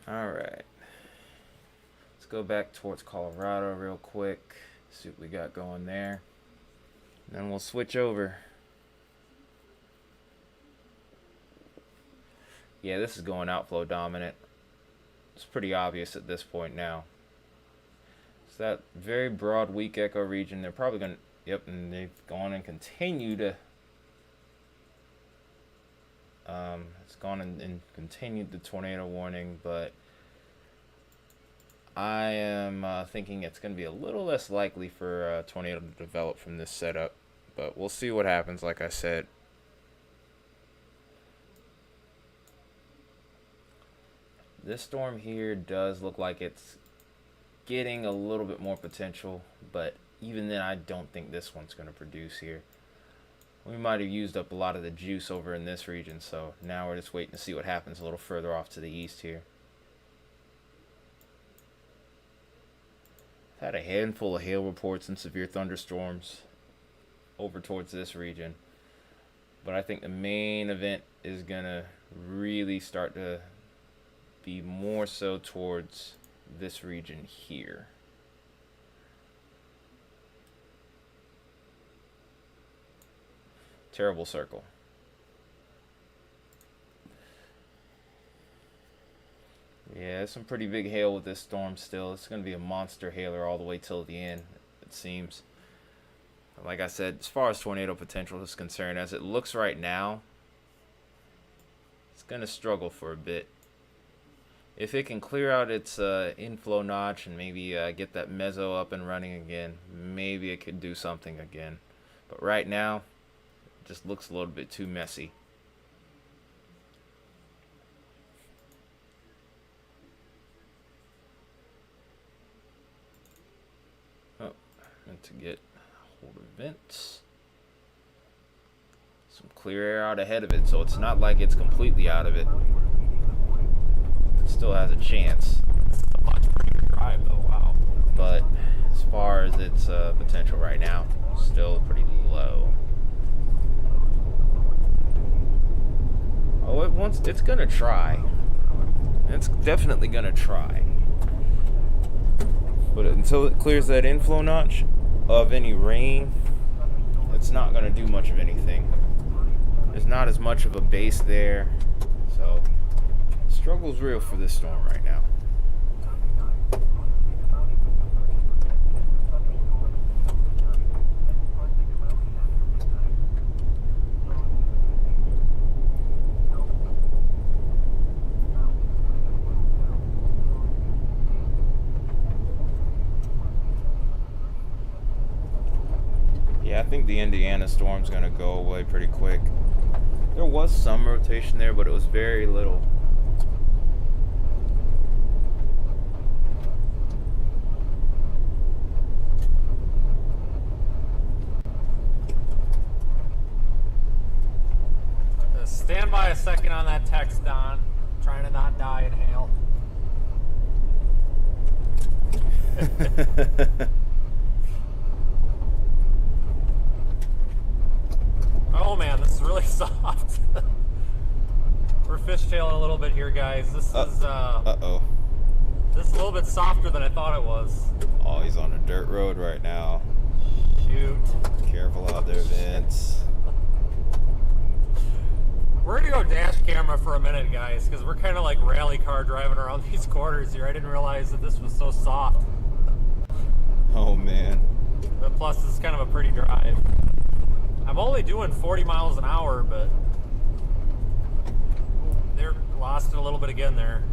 Alright, let's go back towards Colorado real quick, see what we got going there, and then we'll switch over. Yeah, this is going outflow dominant. It's pretty obvious at this point now. It's that very broad weak echo region. They're probably going to, yep, and they've gone and continue to it's gone and continued the tornado warning, but I am thinking it's going to be a little less likely for a tornado to develop from this setup, but we'll see what happens, like I said. This storm here does look like it's getting a little bit more potential, but even then I don't think this one's going to produce here. We might have used up a lot of the juice over in this region, so now we're just waiting to see what happens a little further off to the east here. I've had a handful of hail reports and severe thunderstorms over towards this region. But I think the main event is gonna really start to be more so towards this region here. Terrible circle. Yeah, some pretty big hail with this storm still. It's going to be a monster hailer all the way till the end, it seems. Like I said, as far as tornado potential is concerned, as it looks right now, it's going to struggle for a bit. If it can clear out its inflow notch and maybe get that meso up and running again, maybe it could do something again. But right now, it just looks a little bit too messy. Oh, and to get hold of vents. Some clear air out ahead of it, so it's not like it's completely out of it. It still has a chance. It's a much prettier drive, though. Wow. But as far as its potential right now, still pretty low. Oh, it's gonna try. It's definitely gonna try. But until it clears that inflow notch of any rain, it's not gonna do much of anything. There's not as much of a base there, so struggle's real for this storm right now. Yeah, I think the Indiana storm's gonna go away pretty quick. There was some rotation there, but it was very little. Stand by a second on that text, Don. Trying to not die in hail. Oh man, this is really soft. We're fishtailing a little bit here, guys. This is Uh-oh. this is a little bit softer than I thought it was. Oh, he's on a dirt road right now. Shoot. Careful out there, Vince. We're gonna go dash camera for a minute, guys, because we're kind of like rally car driving around these corners here. I didn't realize that this was so soft. Oh man. But plus, this is kind of a pretty drive. I'm only doing 40 miles an hour, but they're lost it a little bit again there.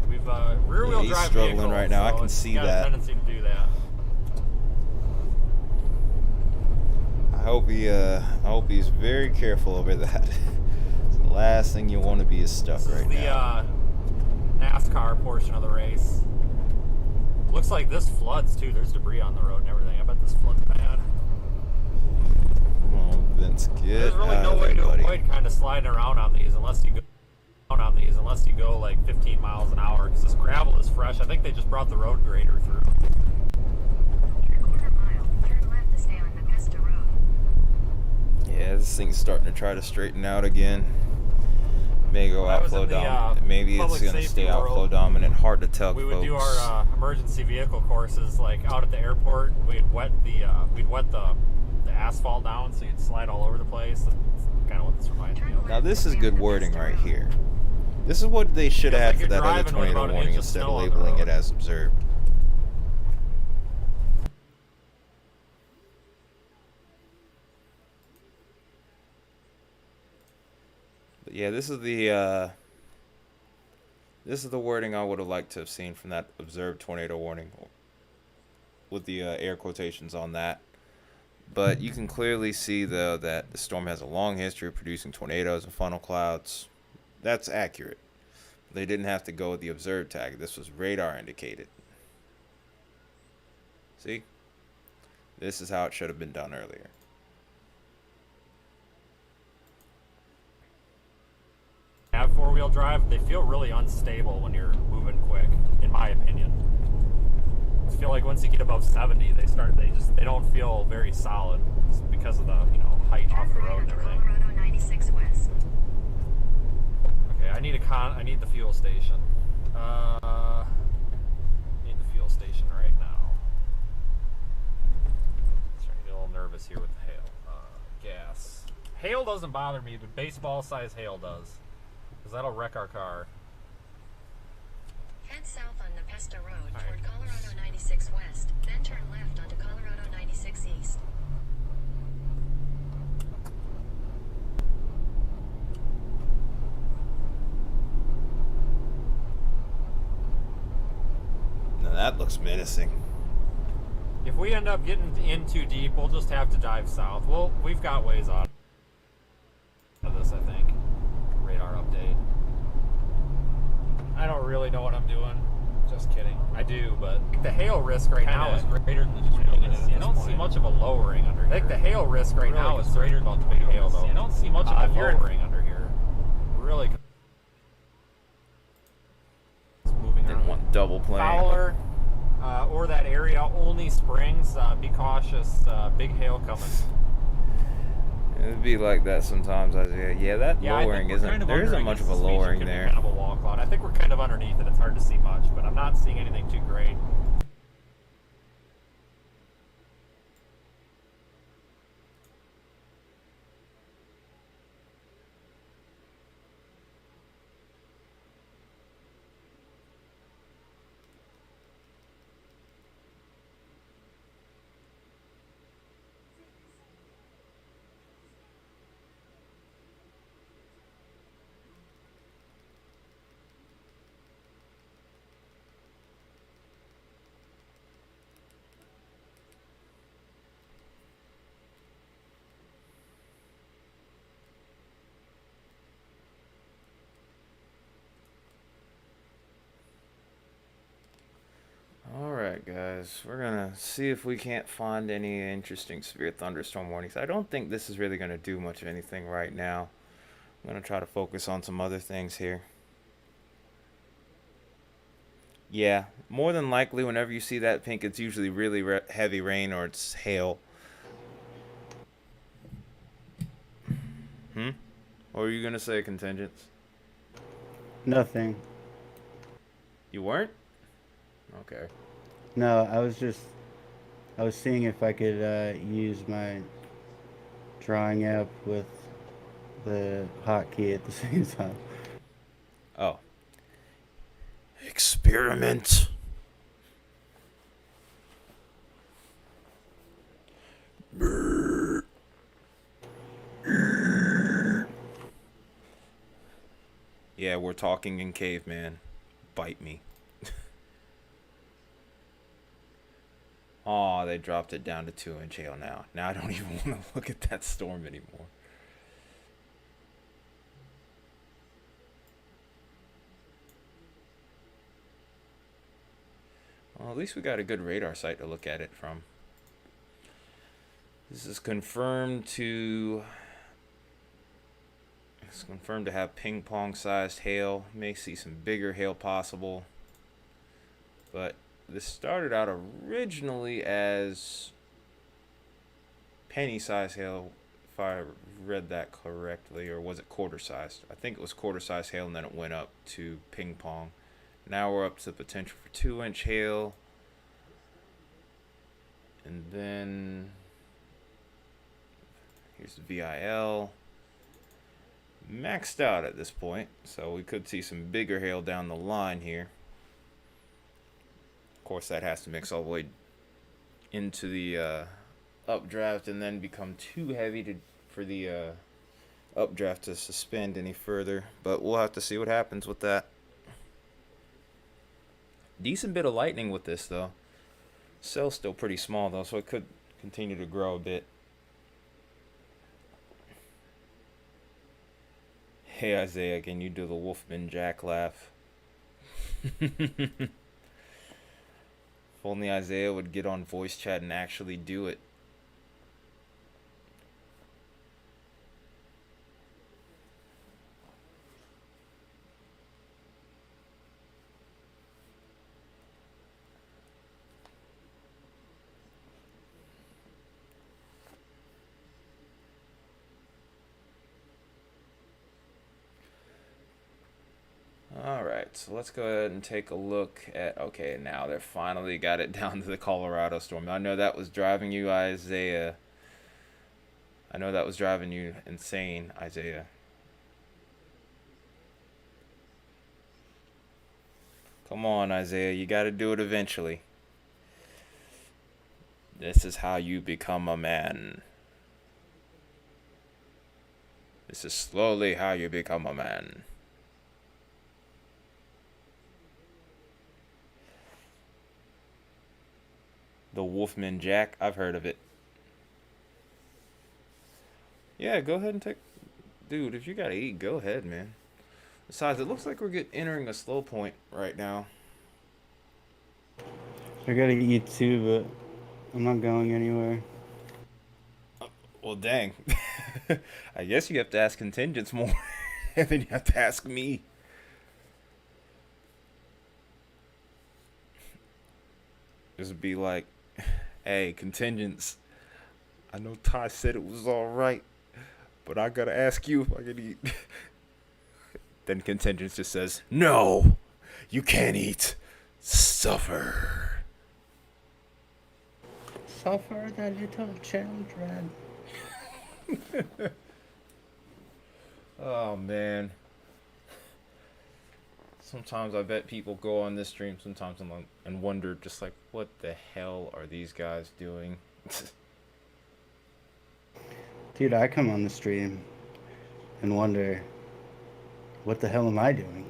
We've rear-wheel he's drive struggling vehicle, right now. I so can it's see got that. a tendency to do that. I hope he's very careful over that. It's the last thing you want to be is stuck This right is the now. NASCAR portion of the race. Looks like this floods too. There's debris on the road and everything. I bet this floods bad. Come on, Vince, get There's really out no of way there, to buddy. avoid kind of sliding around on these unless you go like 15 miles an hour, because this gravel is fresh. I think they just brought the road grader through. Yeah, this thing's starting to try to straighten out again. May go When I was outflow in the, dominant. Maybe it's public going to safety stay outflow world, dominant. Hard to tell, We would folks. do our emergency vehicle courses like out at the airport. We'd wet the asphalt down so you'd slide all over the place. That's kind of what this reminds me of. Now this is good wording right here. This is what they should have Feels had like for that you're other driving with tornado about an warning inch of instead of snow on the labeling road. it as observed. But yeah, this is the wording I would have liked to have seen from that observed tornado warning, with the air quotations on that. But you can clearly see, though, that the storm has a long history of producing tornadoes and funnel clouds. That's accurate. They didn't have to go with the observed tag. This was radar indicated. See? This is how it should have been done earlier. Have four-wheel drive, they feel really unstable when you're moving quick, in my opinion. I feel like once you get above 70, they don't feel very solid, just because of the height off the road and everything. 96 west. Okay, I need the fuel station. Need the fuel station right now. Starting to get a little nervous here with the hail. Gas. Hail doesn't bother me, but baseball-sized hail does, because that'll wreck our car. Head south on Nepesta Road All toward right. Colorado 96 west, then turn left onto Colorado 96 east. Now that looks menacing. If we end up getting in too deep, we'll just have to dive south. We've got ways out of this, I think. Radar update. I don't really know what I'm doing. Just kidding. I do, but the hail risk right now is greater than just real this. I don't see much of a lowering under here. I think the hail risk right now is greater about the big hail, though. I don't see much of a lowering under here. Really. It's moving Didn't around. want double playing. Fowler, or that area, only springs. Be cautious. Big hail coming. It'd be like that sometimes. Yeah, that lowering isn't. There isn't much of a lowering there. Kind of a wall cloud. I think we're kind of underneath it. It's hard to see much, but I'm not seeing anything too great. Alright, guys. We're gonna see if we can't find any interesting severe thunderstorm warnings. I don't think this is really gonna do much of anything right now. I'm gonna try to focus on some other things here. Yeah, more than likely, whenever you see that pink, it's usually really heavy rain or it's hail. What were you gonna say, Contingents? Nothing. You weren't? Okay. No, I was seeing if I could use my drawing app with the hotkey at the same time. Oh. Experiment. Yeah, we're talking in caveman. Bite me. Oh, they dropped it down to 2-inch hail now. Now I don't even want to look at that storm anymore. Well, at least we got a good radar site to look at it from. This is confirmed to... It's confirmed to have ping pong sized hail. You may see some bigger hail possible. But this started out originally as penny sized hail, if I read that correctly, or was it quarter sized? I think it was quarter sized hail, and then it went up to ping pong. Now we're up to the potential for 2-inch hail. And then here's the VIL. Maxed out at this point, so we could see some bigger hail down the line here. Of course, that has to mix all the way into the updraft and then become too heavy for the updraft to suspend any further. But we'll have to see what happens with that. Decent bit of lightning with this, though. Cell's still pretty small, though, so it could continue to grow a bit. Hey, Isaiah, can you do the Wolfman Jack laugh? If only Isaiah would get on voice chat and actually do it. So let's go ahead and take a look at. Okay, now they finally got it down to the Colorado storm. I know that was driving you, Isaiah. I know that was driving you insane, Isaiah. Come on, Isaiah. You got to do it eventually. This is how you become a man. This is slowly how you become a man. The Wolfman Jack. I've heard of it. Yeah, go ahead and take. Dude, if you gotta eat, go ahead, man. Besides, it looks like we're entering a slow point right now. I gotta eat too, but I'm not going anywhere. Well, dang. I guess you have to ask contingents more, and then you have to ask me. This would be like, hey, contingents. I know Ty said it was all right, but I gotta ask you if I can eat. Then contingents just says, no, you can't eat. Suffer. Suffer the little children. Oh man. Sometimes I bet people go on this stream sometimes and wonder just like, what the hell are these guys doing? Dude, I come on the stream and wonder, what the hell am I doing?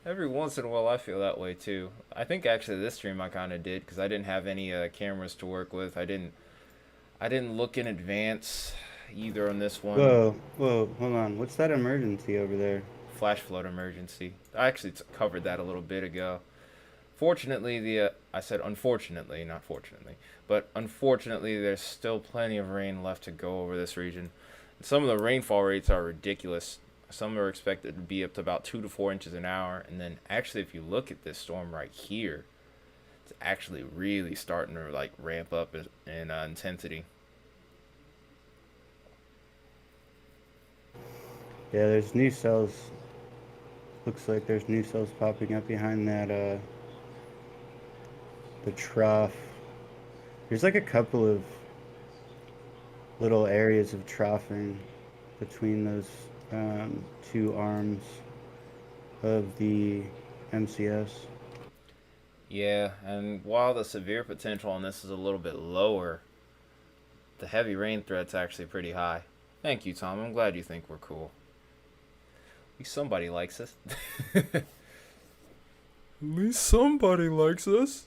Every once in a while I feel that way too. I think actually this stream I kind of did because I didn't have any cameras to work with. I didn't look in advance either on this one. Whoa, hold on. What's that emergency over there? Flash flood emergency. I actually covered that a little bit ago. Fortunately, I said unfortunately, not fortunately, but unfortunately, there's still plenty of rain left to go over this region. Some of the rainfall rates are ridiculous. Some are expected to be up to about 2 to 4 inches an hour, and then actually, if you look at this storm right here, it's actually really starting to like ramp up in intensity. Yeah, there's new cells. Looks like there's new cells popping up behind that, the trough. There's like a couple of little areas of troughing between those two arms of the MCS. Yeah, and while the severe potential on this is a little bit lower, the heavy rain threat's actually pretty high. Thank you, Tom. I'm glad you think we're cool. At least somebody likes us. At least somebody likes us.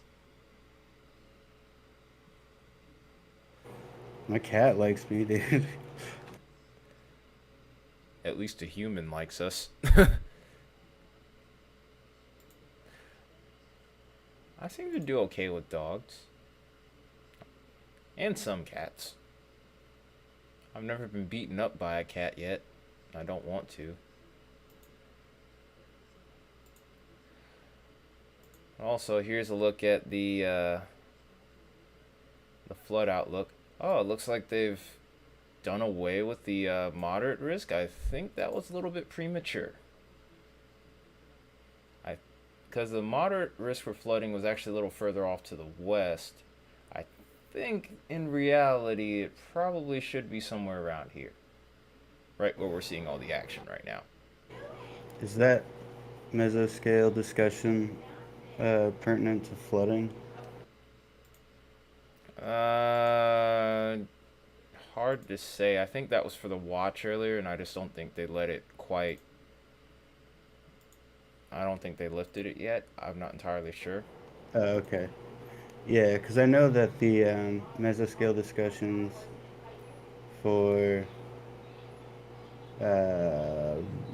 My cat likes me, dude. At least a human likes us. I seem to do okay with dogs. And some cats. I've never been beaten up by a cat yet. I don't want to. Also, here's a look at the flood outlook. Oh, it looks like they've done away with the moderate risk. I think that was a little bit premature. Because the moderate risk for flooding was actually a little further off to the west. I think in reality it probably should be somewhere around here. Right where we're seeing all the action right now. Is that mesoscale discussion pertinent to flooding? Hard to say. I think that was for the watch earlier, and I just don't think they let it quite. I don't think they lifted it yet. I'm not entirely sure. Okay. Yeah, because I know that the mesoscale discussions for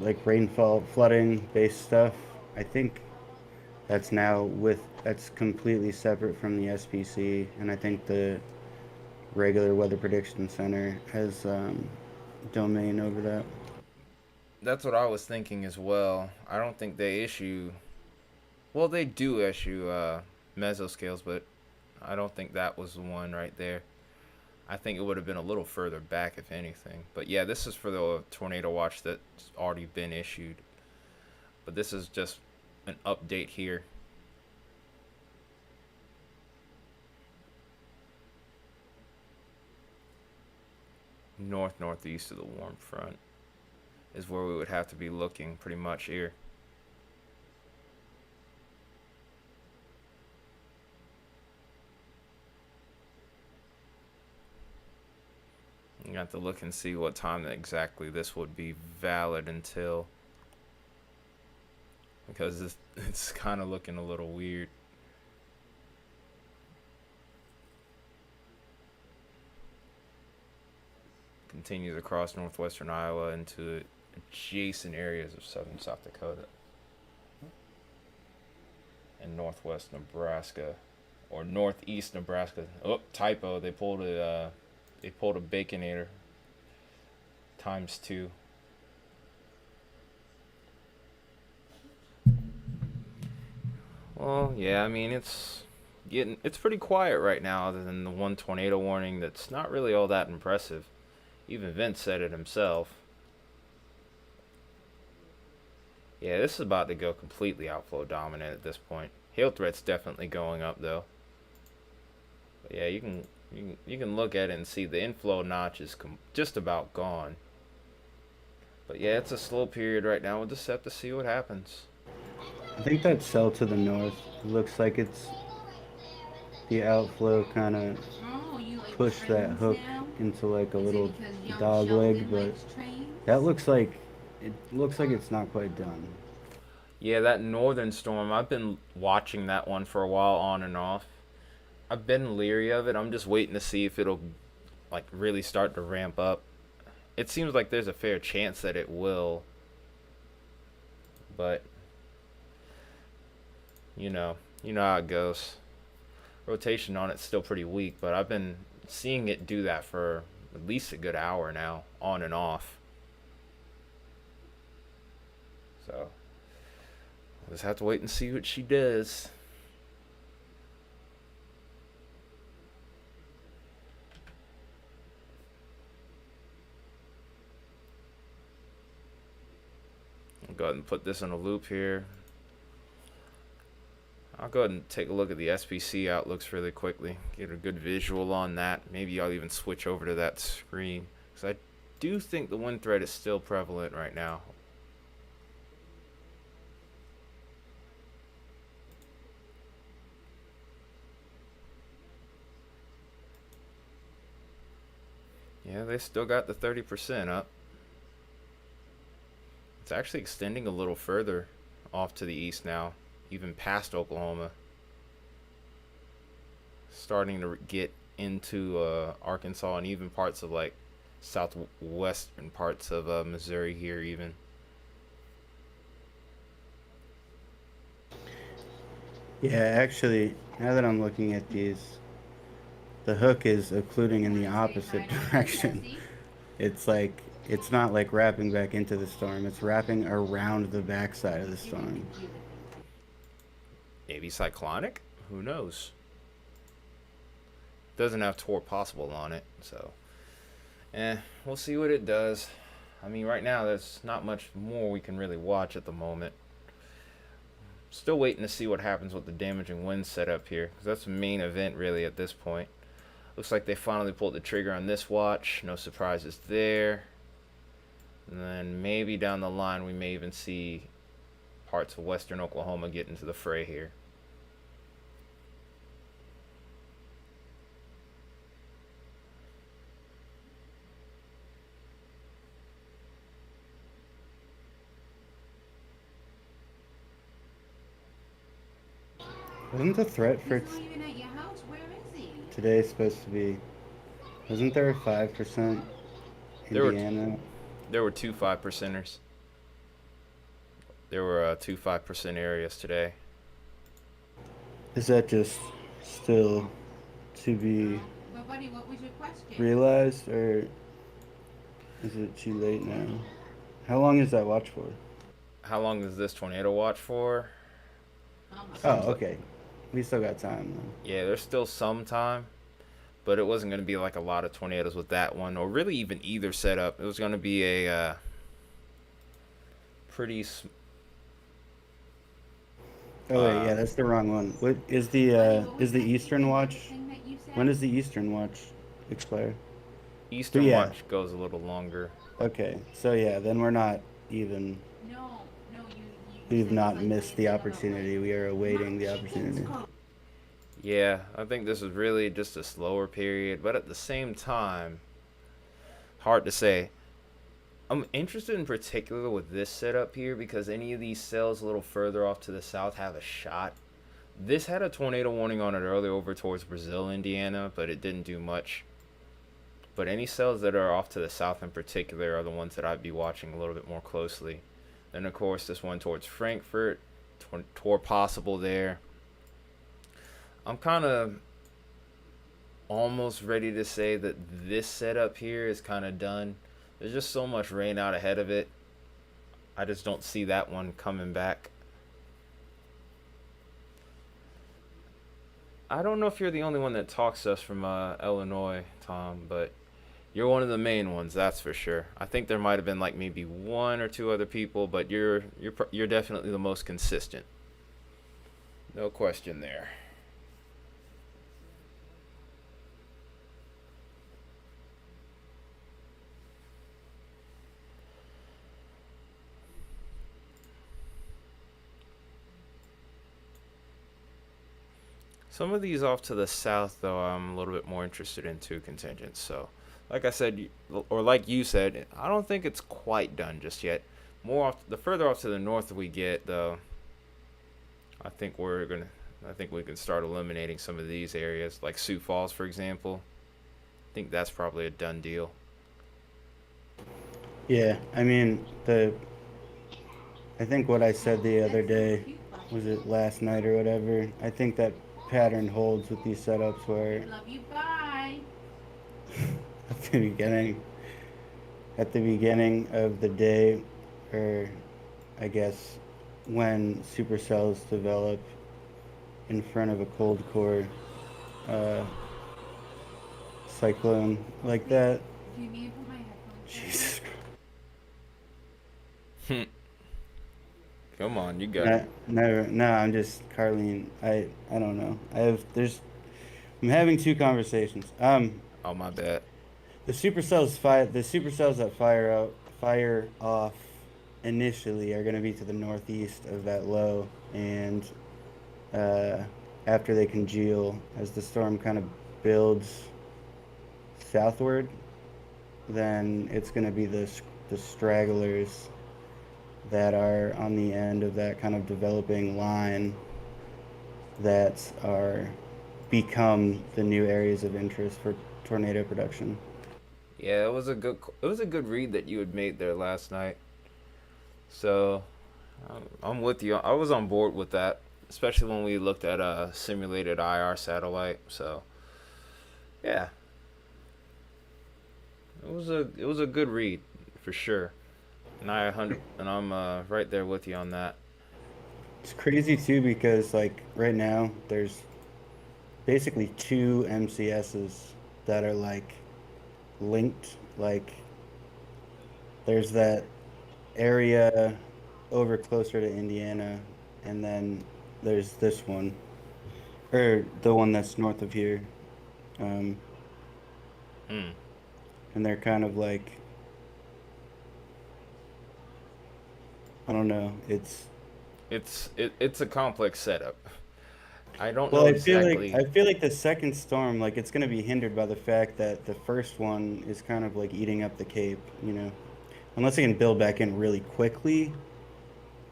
like rainfall, flooding based stuff, I think that's completely separate from the SPC, and I think the regular Weather Prediction Center has domain over that. That's what I was thinking as well. I don't think they issue. Well, they do issue mesoscales, but I don't think that was the one right there. I think it would have been a little further back, if anything. But yeah, this is for the tornado watch that's already been issued. But this is just an update here. Northeast of the warm front is where we would have to be looking pretty much here. You have to look and see what time exactly this would be valid until, because it's kind of looking a little weird. Continues across northwestern Iowa into adjacent areas of southern South Dakota and northwest Nebraska, or northeast Nebraska. Oh, typo! They pulled a Baconator ×2. Well, yeah, I mean it's pretty quiet right now, other than the one tornado warning that's not really all that impressive. Even Vince said it himself. Yeah, this is about to go completely outflow dominant at this point. Hail threat's definitely going up though. But yeah, you can look at it and see the inflow notch is just about gone. But yeah, it's a slow period right now. We'll just have to see what happens. I think that cell to the north looks like it's the outflow kind of pushed that hook into like a little dog leg, but that looks like it's not quite done. Yeah, that northern storm, I've been watching that one for a while on and off. I've been leery of it. I'm just waiting to see if it'll like really start to ramp up. It seems like there's a fair chance that it will. But you know how it goes. Rotation on it's still pretty weak, but I've been seeing it do that for at least a good hour now, on and off. So we'll just have to wait and see what she does. I'll go ahead and put this on a loop here. I'll go ahead and take a look at the SPC outlooks really quickly, get a good visual on that. Maybe I'll even switch over to that screen, because I do think the wind threat is still prevalent right now. Yeah, they still got the 30% up. It's actually extending a little further off to the east now, even past Oklahoma. Starting to get into Arkansas and even parts of like southwestern parts of Missouri here even. Yeah, actually, now that I'm looking at these, the hook is occluding in the opposite direction. It's like it's not like wrapping back into the storm, it's wrapping around the backside of the storm. Maybe cyclonic? Who knows? Doesn't have Tor possible on it, so we'll see what it does. I mean, right now there's not much more we can really watch at the moment. Still waiting to see what happens with the damaging wind setup here, because that's the main event really at this point. Looks like they finally pulled the trigger on this watch. No surprises there. And then maybe down the line we may even see parts of western Oklahoma get into the fray here. Wasn't the threat for He's not even at your house. Where is he? today supposed to be? Wasn't there a 5% There were Indiana? There were two 5%ers. There were 2 5% areas today. Is that just still to be But buddy, what was your question? realized, or is it too late now? How long is that watch for? How long is this tornado watch for? Oh, okay. We still got time then. Yeah, there's still some time, but it wasn't going to be like a lot of tornadoes with that one, or really even either setup. It was going to be a pretty Oh wait, yeah, that's the wrong one. What Buddy, what was is the that Eastern the other watch? thing that you When said? does the Eastern watch expire? But Eastern yeah, Watch goes a little longer. okay. So yeah, then we're not even. No, no, you We've said it was not like missed the opportunity. We are my awaiting the chicken's opportunity. cold. Yeah, I think this is really just a slower period, but at the same time, hard to say. I'm interested in particular with this setup here because any of these cells a little further off to the south have a shot. This had a tornado warning on it earlier over towards Brazil, Indiana, but it didn't do much. But any cells that are off to the south in particular are the ones that I'd be watching a little bit more closely. Then, of course, this one towards Frankfurt, toward possible there. I'm kind of almost ready to say that this setup here is kind of done. There's just so much rain out ahead of it. I just don't see that one coming back. I don't know if you're the only one that talks to us from Illinois, Tom, but you're one of the main ones, that's for sure. I think there might have been like maybe one or two other people, but you're definitely the most consistent. No question there. Some of these off to the south, though, I'm a little bit more interested in two contingents. So, like I said, or like you said, I don't think it's quite done just yet. More off, the further off to the north we get, though, I think we're gonna, I think we can start eliminating some of these areas, like Sioux Falls, for example. I think that's probably a done deal. Yeah, I mean the. I think what I said the other That's so day, cute, was Buddy. it last night or whatever? I think that pattern holds with these setups I where love you. Bye. at the beginning, at the beginning of the day, or I guess when supercells develop in front of a cold core uh, cyclone like Wait, that. do you need to put my headphones down? Jesus. Come on, you got it. No, no, no. I'm just Carlene. I don't know. I'm having two conversations. Oh, my bad. The supercells that fire off initially are going to be to the northeast of that low, and uh, after they congeal, as the storm kind of builds southward, then it's going to be the stragglers that are on the end of that kind of developing line that are become the new areas of interest for tornado production. Yeah, it was a good read that you had made there last night. So I'm with you. I was on board with that, especially when we looked at a simulated IR satellite. So yeah, it was a good read for sure. And I'm right there with you on that. It's crazy too because like right now there's basically two MCSs that are like linked. Like there's that area over closer to Indiana, and then there's this one, or the one that's north of here. Um, Mm. and they're kind of like, I don't know. It's a complex setup. I don't Well, know exactly. I feel like the second storm, like it's gonna be hindered by the fact that the first one is kind of like eating up the Cape, you know. Unless it can build back in really quickly,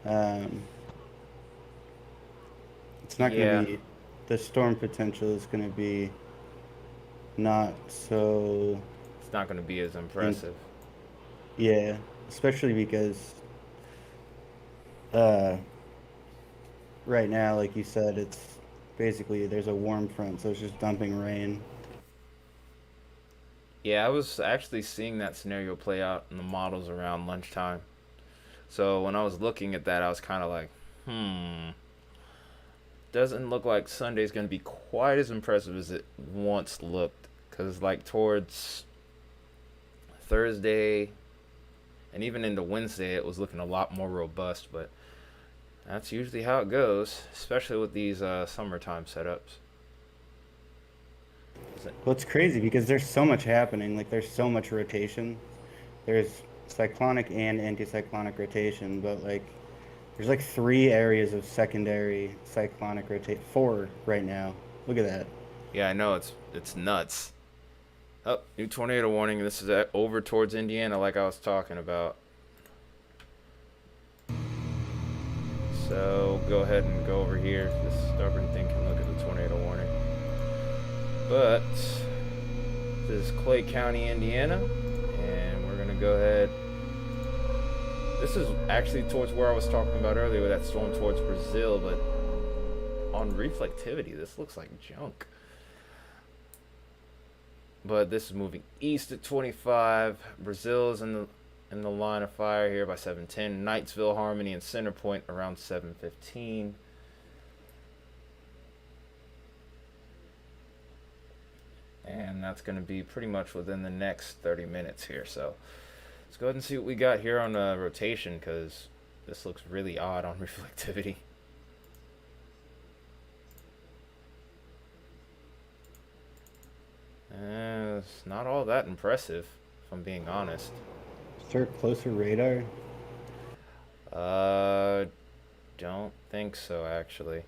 um, it's not gonna Yeah, be, the storm potential is gonna be not so it's not going to be as in, impressive. yeah, especially because uh, right now, like you said, it's basically there's a warm front, so it's just dumping rain. Yeah, I was actually seeing that scenario play out in the models around lunchtime. So when I was looking at that, I was kind of like, hmm, doesn't look like Sunday's going to be quite as impressive as it once looked. Because, like, towards Thursday and even into Wednesday, it was looking a lot more robust. But That's usually how it goes, especially with these summertime setups. Is it- Well, it's crazy because there's so much happening. Like there's so much rotation. There's cyclonic and anticyclonic rotation, but like there's like 3 areas of secondary cyclonic rotate. 4 right now. Look at that. Yeah, I know it's nuts. Oh, new tornado warning. This is over towards Indiana, like I was talking about. So go ahead and go over here. This stubborn thing can look at the tornado warning. But this is Clay County, Indiana, and we're gonna go ahead. This is actually towards where I was talking about earlier with that storm towards Brazil, but on reflectivity, this looks like junk. But this is moving east at 25. Brazil is in the line of fire here by 7:10. Knightsville, Harmony, and Centerpoint around 7:15. And that's going to be pretty much within the next 30 minutes here. So let's go ahead and see what we got here on rotation, because this looks really odd on reflectivity. It's not all that impressive, if I'm being honest. Is there closer radar? Don't think so, actually.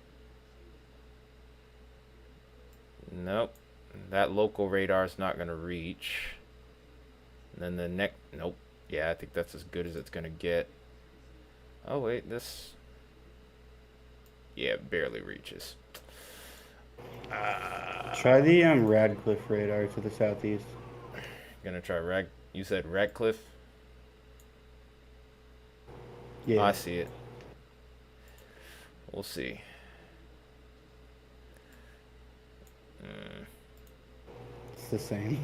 Nope. That local radar's not going to reach. And then the next... Nope. Yeah, I think that's as good as it's going to get. Oh, wait. This... Yeah, it barely reaches. Try the Radcliffe radar to the southeast. Gonna try You said Radcliffe? Yeah. I see it. We'll see. It's the same.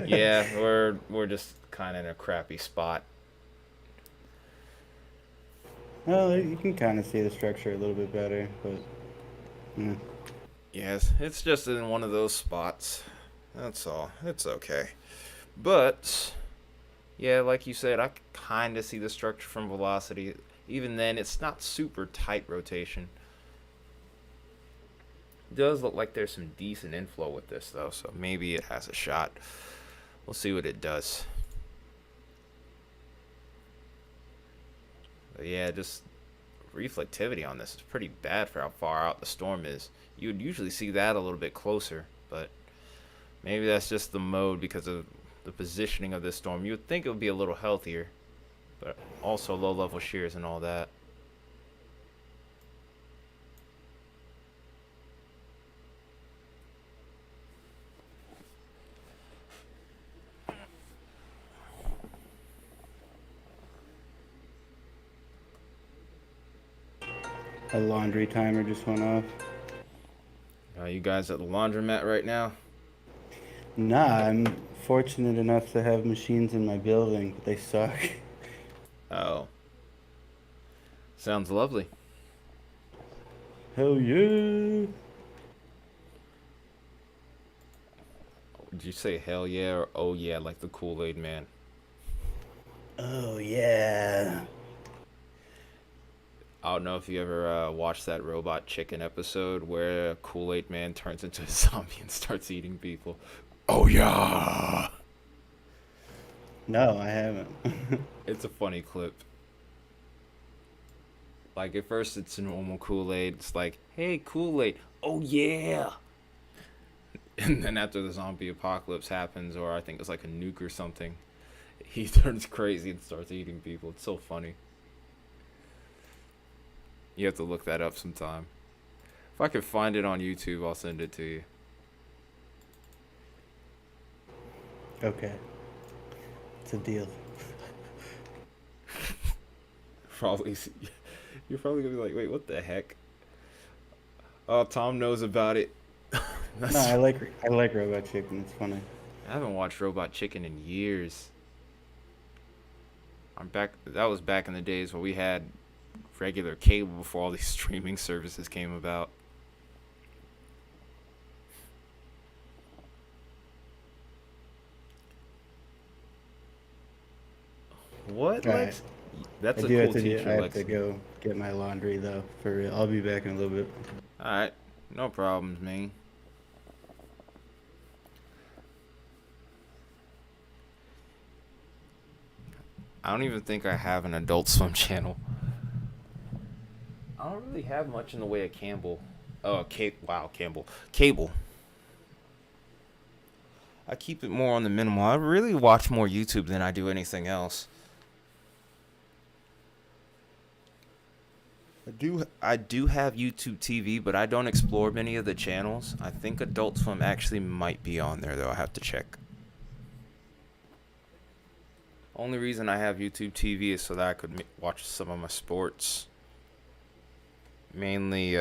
Yeah, we're just kind of in a crappy spot. Well, you can kind of see the structure a little bit better, but yeah. Yes, it's just in one of those spots. That's all. It's okay. But yeah, like you said, I kind of see the structure from velocity. Even then, it's not super tight rotation. It does look like there's some decent inflow with this, though, so maybe it has a shot. We'll see what it does. But yeah, just reflectivity on this is pretty bad for how far out the storm is. You would usually see that a little bit closer, but maybe that's just the mode because of the positioning of this storm. You would think it would be a little healthier, but also low-level shears and all that. A laundry timer just went off. You guys at the laundromat right now? Nah, I'm fortunate enough to have machines in my building, but they suck. Oh. Sounds lovely. Hell yeah! Did you say hell yeah or oh yeah like the Kool-Aid man? Oh yeah! I don't know if you ever watched that Robot Chicken episode where Kool-Aid man turns into a zombie and starts eating people. Oh yeah! No, I haven't. It's a funny clip. Like at first it's a normal Kool-Aid. It's like, hey Kool-Aid, oh yeah! And then after the zombie apocalypse happens, or I think it's like a nuke or something, he turns crazy and starts eating people. It's so funny. You have to look that up sometime. If I could find it on YouTube, I'll send it to you. Okay. It's a deal. Probably, you're probably gonna be like, wait, what the heck? Oh, Tom knows about it. No, I like Robot Chicken. It's funny. I haven't watched Robot Chicken in years. That was back in the days where we had regular cable before all these streaming services came about. What, All Lex? right. That's I a do cool have to teacher, I have Lex. to go. get my laundry though. For real. I'll be back in a little bit. Alright, no problems, man. I don't even think I have an Adult Swim channel. I don't really have much in the way of Campbell. Oh, Campbell. Cable. I keep it more on the minimal. I really watch more YouTube than I do anything else. I do have YouTube TV, but I don't explore many of the channels. I think Adult Swim actually might be on there though. I have to check. Only reason I have YouTube TV is so that I could watch some of my sports. Mainly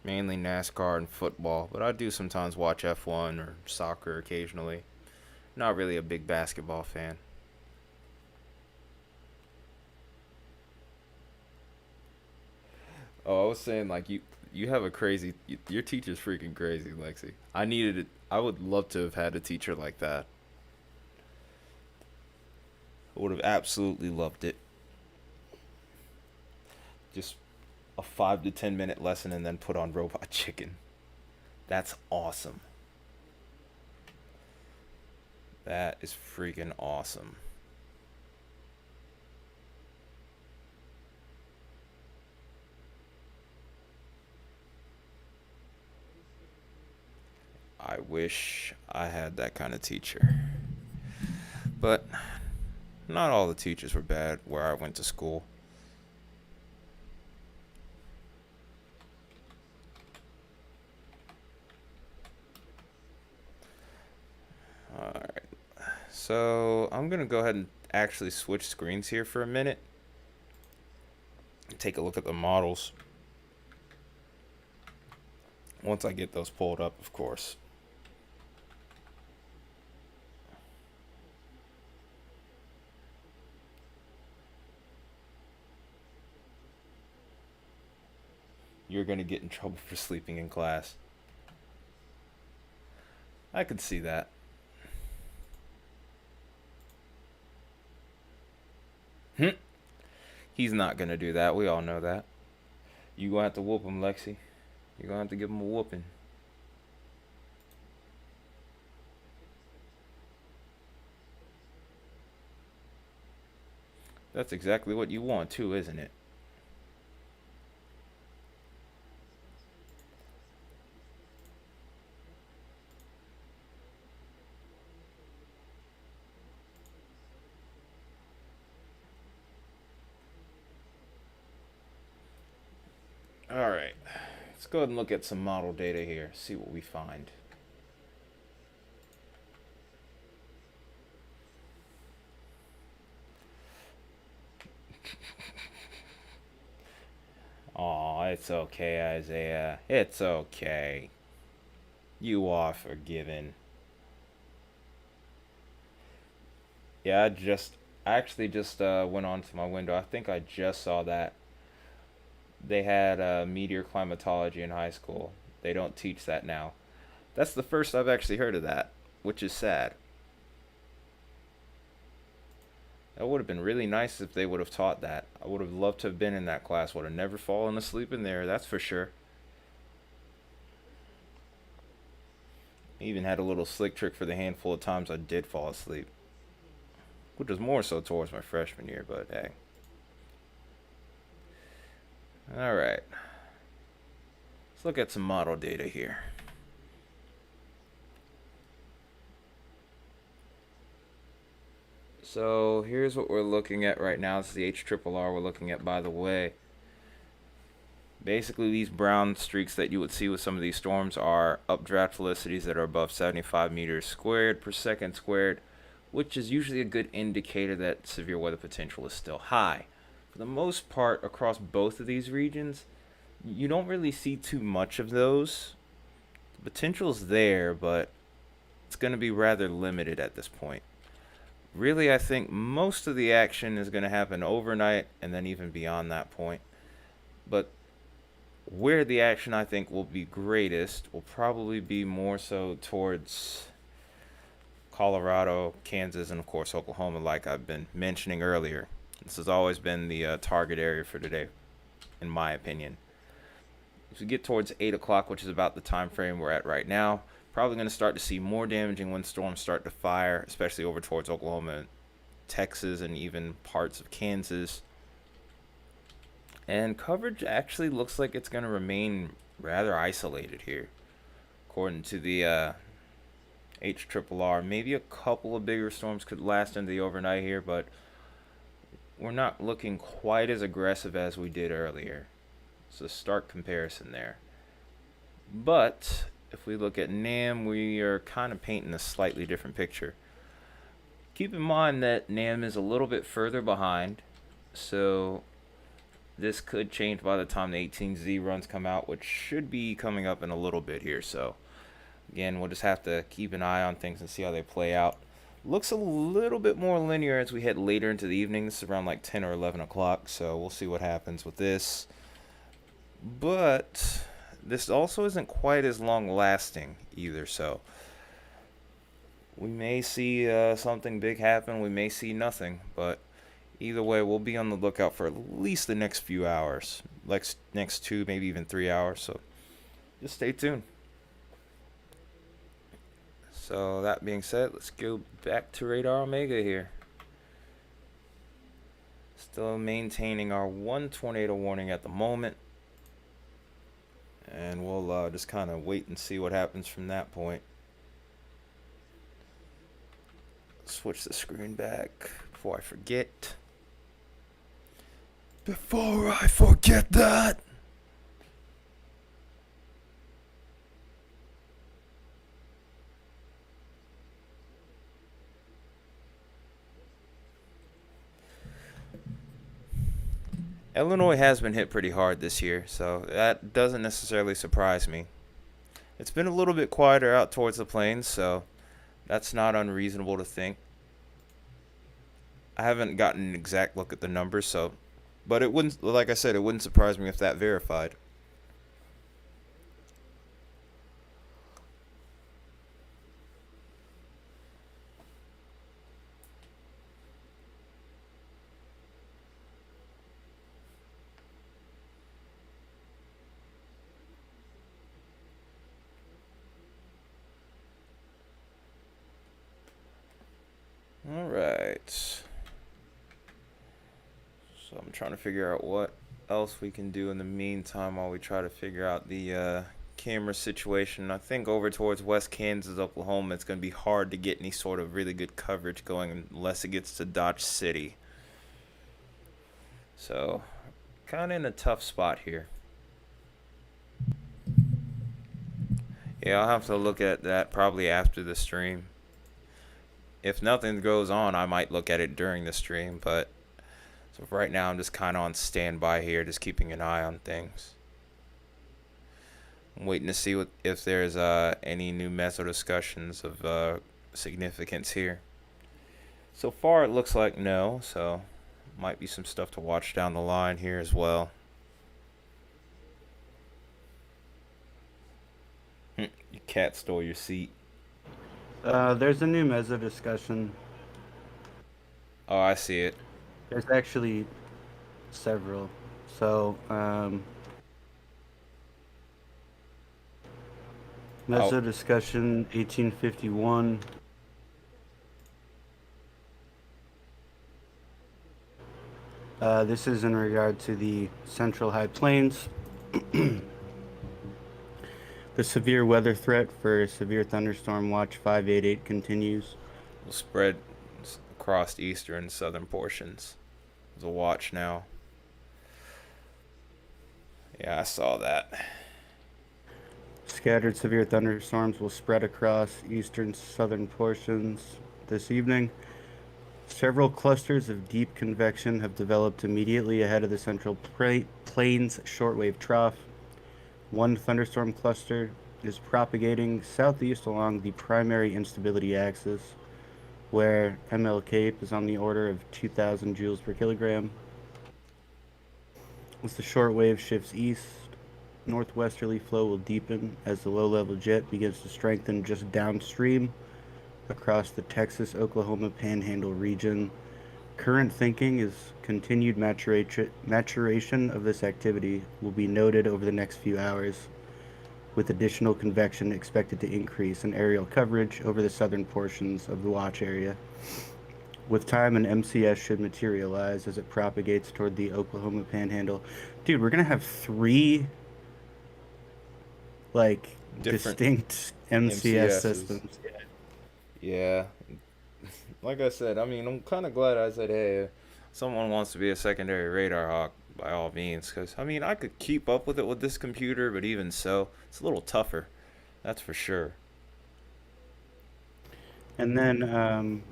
NASCAR and football, but I do sometimes watch F1 or soccer occasionally. Not really a big basketball fan. Oh, I was saying like you have a crazy your teacher's freaking crazy, Lexi. I needed it. I would love to have had a teacher like that. I would have absolutely loved it. Just a 5 to 10 minute lesson and then put on Robot Chicken. That's awesome. That is freaking awesome. I wish I had that kind of teacher. But not all the teachers were bad where I went to school. Alright. So I'm going to go ahead and actually switch screens here for a minute. Take a look at the models. Once I get those pulled up, of course. You're going to get in trouble for sleeping in class. I could see that. He's not going to do that. We all know that. You going to have to whoop him, Lexi. You're going to have to give him a whooping. That's exactly what you want, too, isn't it? Alright, let's go ahead and look at some model data here, see what we find. Aw, it's okay, Isaiah. It's okay. You are forgiven. Yeah, I actually just went onto my window. I think I just saw that. They had meteor climatology in high school. They don't teach that now. That's the first I've actually heard of that, which is sad. That would have been really nice if they would have taught that. I would have loved to have been in that class. Would have never fallen asleep in there, that's for sure. I even had a little slick trick for the handful of times I did fall asleep. Which was more so towards my freshman year, but hey. Alright. Let's look at some model data here. So here's what we're looking at right now. This is the HRRR we're looking at, by the way. Basically, these brown streaks that you would see with some of these storms are updraft velocities that are above 75 meters squared per second squared, which is usually a good indicator that severe weather potential is still high. For the most part, across both of these regions, you don't really see too much of those. The potential's there, but it's going to be rather limited at this point. Really, I think most of the action is going to happen overnight and then even beyond that point. But where the action I think will be greatest will probably be more so towards Colorado, Kansas, and of course Oklahoma, like I've been mentioning earlier. This has always been the target area for today, in my opinion. As we get towards 8 o'clock, which is about the time frame we're at right now, probably going to start to see more damaging windstorms start to fire, especially over towards Oklahoma, Texas, and even parts of Kansas. And coverage actually looks like it's going to remain rather isolated here. According to the HRRR, maybe a couple of bigger storms could last into the overnight here, but we're not looking quite as aggressive as we did earlier. It's a stark comparison there. But if we look at NAM, we are kind of painting a slightly different picture. Keep in mind that NAM is a little bit further behind, so this could change by the time the 18Z runs come out, which should be coming up in a little bit here. So again, we'll just have to keep an eye on things and see how they play out. Looks a little bit more linear as we head later into the evening. This is around like 10 or 11 o'clock, so we'll see what happens with this. But this also isn't quite as long lasting either, so we may see something big happen, we may see nothing, but either way, we'll be on the lookout for at least the next few hours, like next 2, maybe even 3 hours, so just stay tuned. So that being said, let's go back to Radar Omega here. Still maintaining our 1 tornado warning at the moment. And we'll just kind of wait and see what happens from that point. Switch the screen back before I forget. Before I forget that! Illinois has been hit pretty hard this year, so that doesn't necessarily surprise me. It's been a little bit quieter out towards the plains, so that's not unreasonable to think. I haven't gotten an exact look at the numbers, so, but it wouldn't, like I said, it wouldn't surprise me if that verified. Alright. So I'm trying to figure out what else we can do in the meantime while we try to figure out the camera situation. I think over towards West Kansas, Oklahoma, it's going to be hard to get any sort of really good coverage going unless it gets to Dodge City. So, kind of in a tough spot here. Yeah, I'll have to look at that probably after the stream. If nothing goes on, I might look at it during the stream, but so right now I'm just kind of on standby here, just keeping an eye on things. I'm waiting to see if there's any new meso discussions of significance here. So far it looks like no, so might be some stuff to watch down the line here as well. Your cat stole your seat. There's a new meso discussion. Oh, I see it. There's actually several. So, meso discussion 1851. This is in regard to the Central High Plains. The severe weather threat for severe thunderstorm watch 588 continues. Will spread across eastern and southern portions. There's a watch now. Yeah, I saw that. Scattered severe thunderstorms will spread across eastern southern portions this evening. Several clusters of deep convection have developed immediately ahead of the Central Plains shortwave trough. One thunderstorm cluster is propagating southeast along the primary instability axis, where MLK is on the order of 2,000 joules per kilogram. As the shortwave shifts east, northwesterly flow will deepen as the low-level jet begins to strengthen just downstream across the Texas-Oklahoma Panhandle region, Current thinking is continued maturation of this activity will be noted over the next few hours, with additional convection expected to increase in aerial coverage over the southern portions of the watch area. With time, an MCS should materialize as it propagates toward the Oklahoma Panhandle. Dude, we're gonna have three like Different distinct MCS MCSs. systems. Yeah, like I said, I mean, I'm kind of glad I said, hey, someone wants to be a secondary radar hawk, by all means. Because, I mean, I could keep up with it with this computer, but even so, it's a little tougher. That's for sure. And then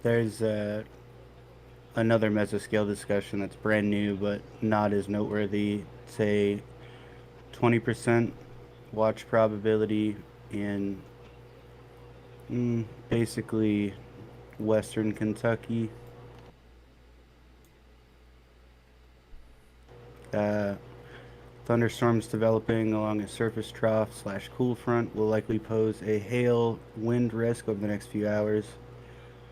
there's another mesoscale discussion that's brand new but not as noteworthy. Say 20% watch probability in basically western Kentucky. Uh, Thunderstorms developing along a surface trough slash cool front will likely pose a hail wind risk over the next few hours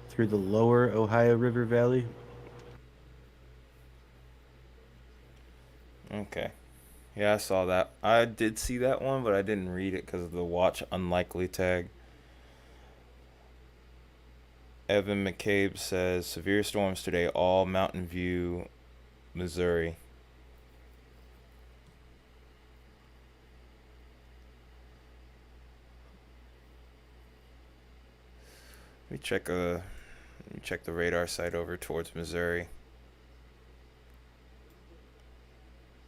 through the lower Ohio River Valley. Okay. Yeah, I saw that. I did see that one, but I didn't read it because of the watch unlikely tag. Evan McCabe says severe storms today, all Mountain View, Missouri. Let me check the radar site over towards Missouri.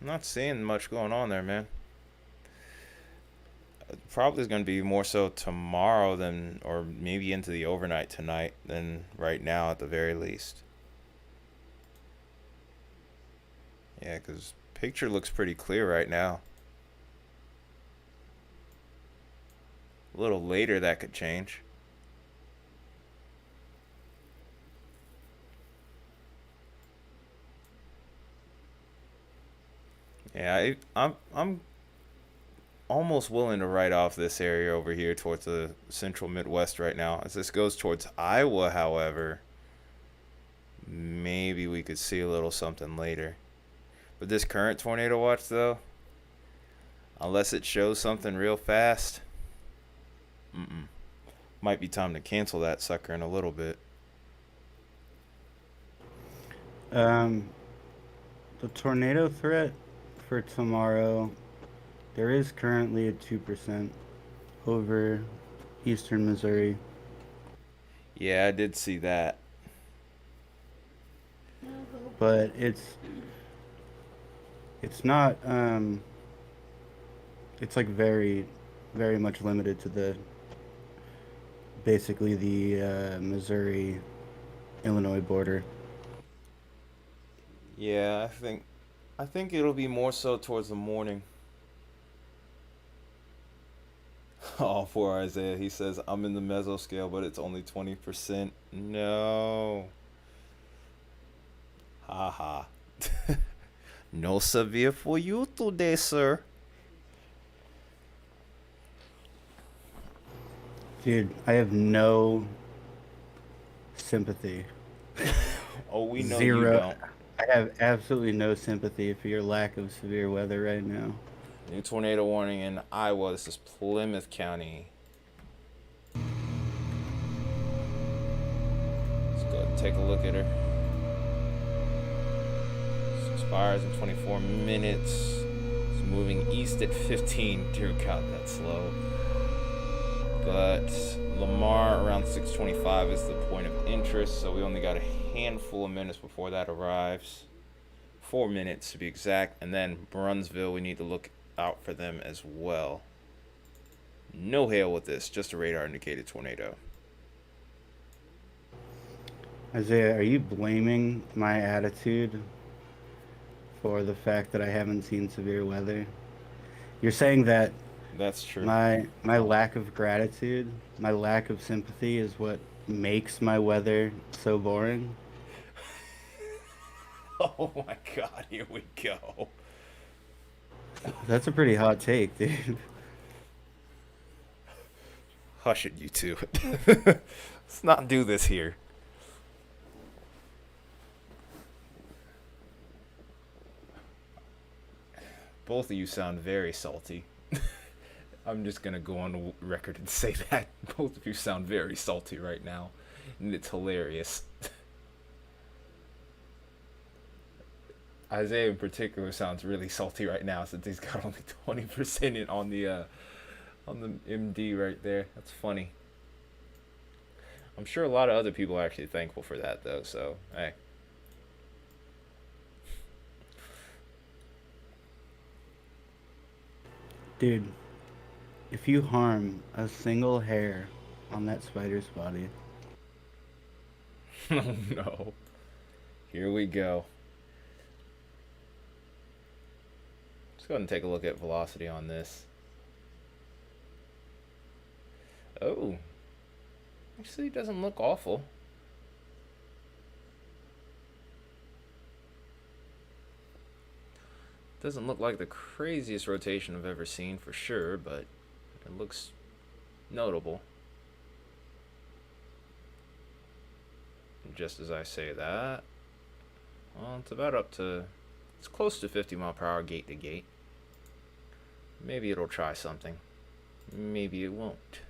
I'm not seeing much going on there, man. Probably is going to be more so tomorrow than, or maybe into the overnight tonight than right now at the very least. Yeah, because picture looks pretty clear right now. A little later that could change. Yeah, I'm almost willing to write off this area over here towards the central Midwest right now. As this goes towards Iowa, however, maybe we could see a little something later. But this current tornado watch, though, unless it shows something real fast, might be time to cancel that sucker in a little bit. Um, the tornado threat for tomorrow, there is currently a 2% over eastern Missouri. Yeah, I did see that. But it's not it's like very much limited to the basically the Missouri Illinois border. Yeah, I think it'll be more so towards the morning. Oh, poor Isaiah. He says, I'm in the mesoscale, but it's only 20%. No. Haha. No severe for you today, sir. Dude, I have no sympathy. Oh, we know you Zero. don't. I have absolutely no sympathy for your lack of severe weather right now. New tornado warning in Iowa. This is Plymouth County. Let's go and take a look at her. This expires in 24 minutes. It's moving east at 15. Dear God, that's slow. But Lamar around 6:25 is the point of interest, so we only got a handful of minutes before that arrives. 4 minutes to be exact, and then Brunsville, we need to look out for them as well. No hail with this, just a radar indicated tornado. Isaiah, are you blaming my attitude for the fact that I haven't seen severe weather? You're saying that That's true. my lack of gratitude, my lack of sympathy is what makes my weather so boring? Oh my God, here we go. That's a pretty hot take, dude. Hush it, you two. Let's not do this here. Both of you sound very salty. I'm just gonna go on the record and say that both of you sound very salty right now, and it's hilarious. Isaiah in particular sounds really salty right now since he's got only 20% in on the MD right there. That's funny. I'm sure a lot of other people are actually thankful for that though. So hey. Dude, if you harm a single hair on that spider's body, Oh no. Here we go. Let's go ahead and take a look at velocity on this. Oh. Actually, it doesn't look awful. Doesn't look like the craziest rotation I've ever seen for sure, but it looks notable. And just as I say that, well, it's about up to, it's close to 50 mile per hour gate to gate. Maybe it'll try something. Maybe it won't.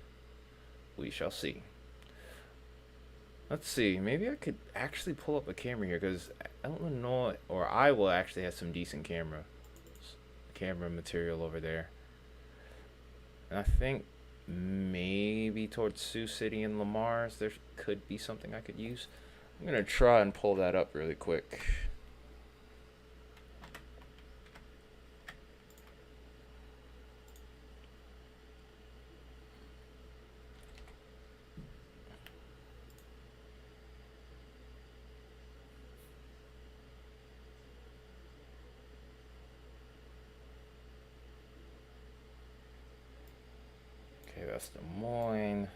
We shall see. Let's see. Maybe I could actually pull up a camera here because Illinois or Iowa actually has some decent camera material over there. And I think maybe towards Sioux City and Lamar's there could be something I could use. I'm gonna try and pull that up really quick. Okay, that's Des Moines.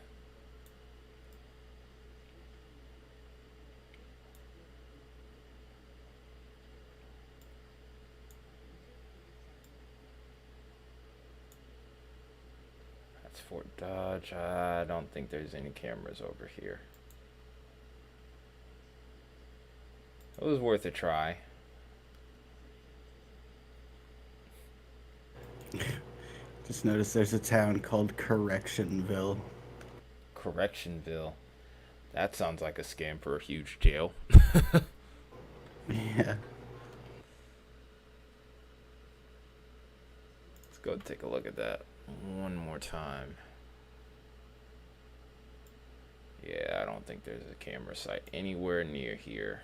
That's Fort Dodge. I don't think there's any cameras over here. It was worth a try. just noticed there's a town called Correctionville. Correctionville. That sounds like a scam for a huge jail. Yeah. Let's go take a look at that one more time. Yeah, I don't think there's a camera site anywhere near here.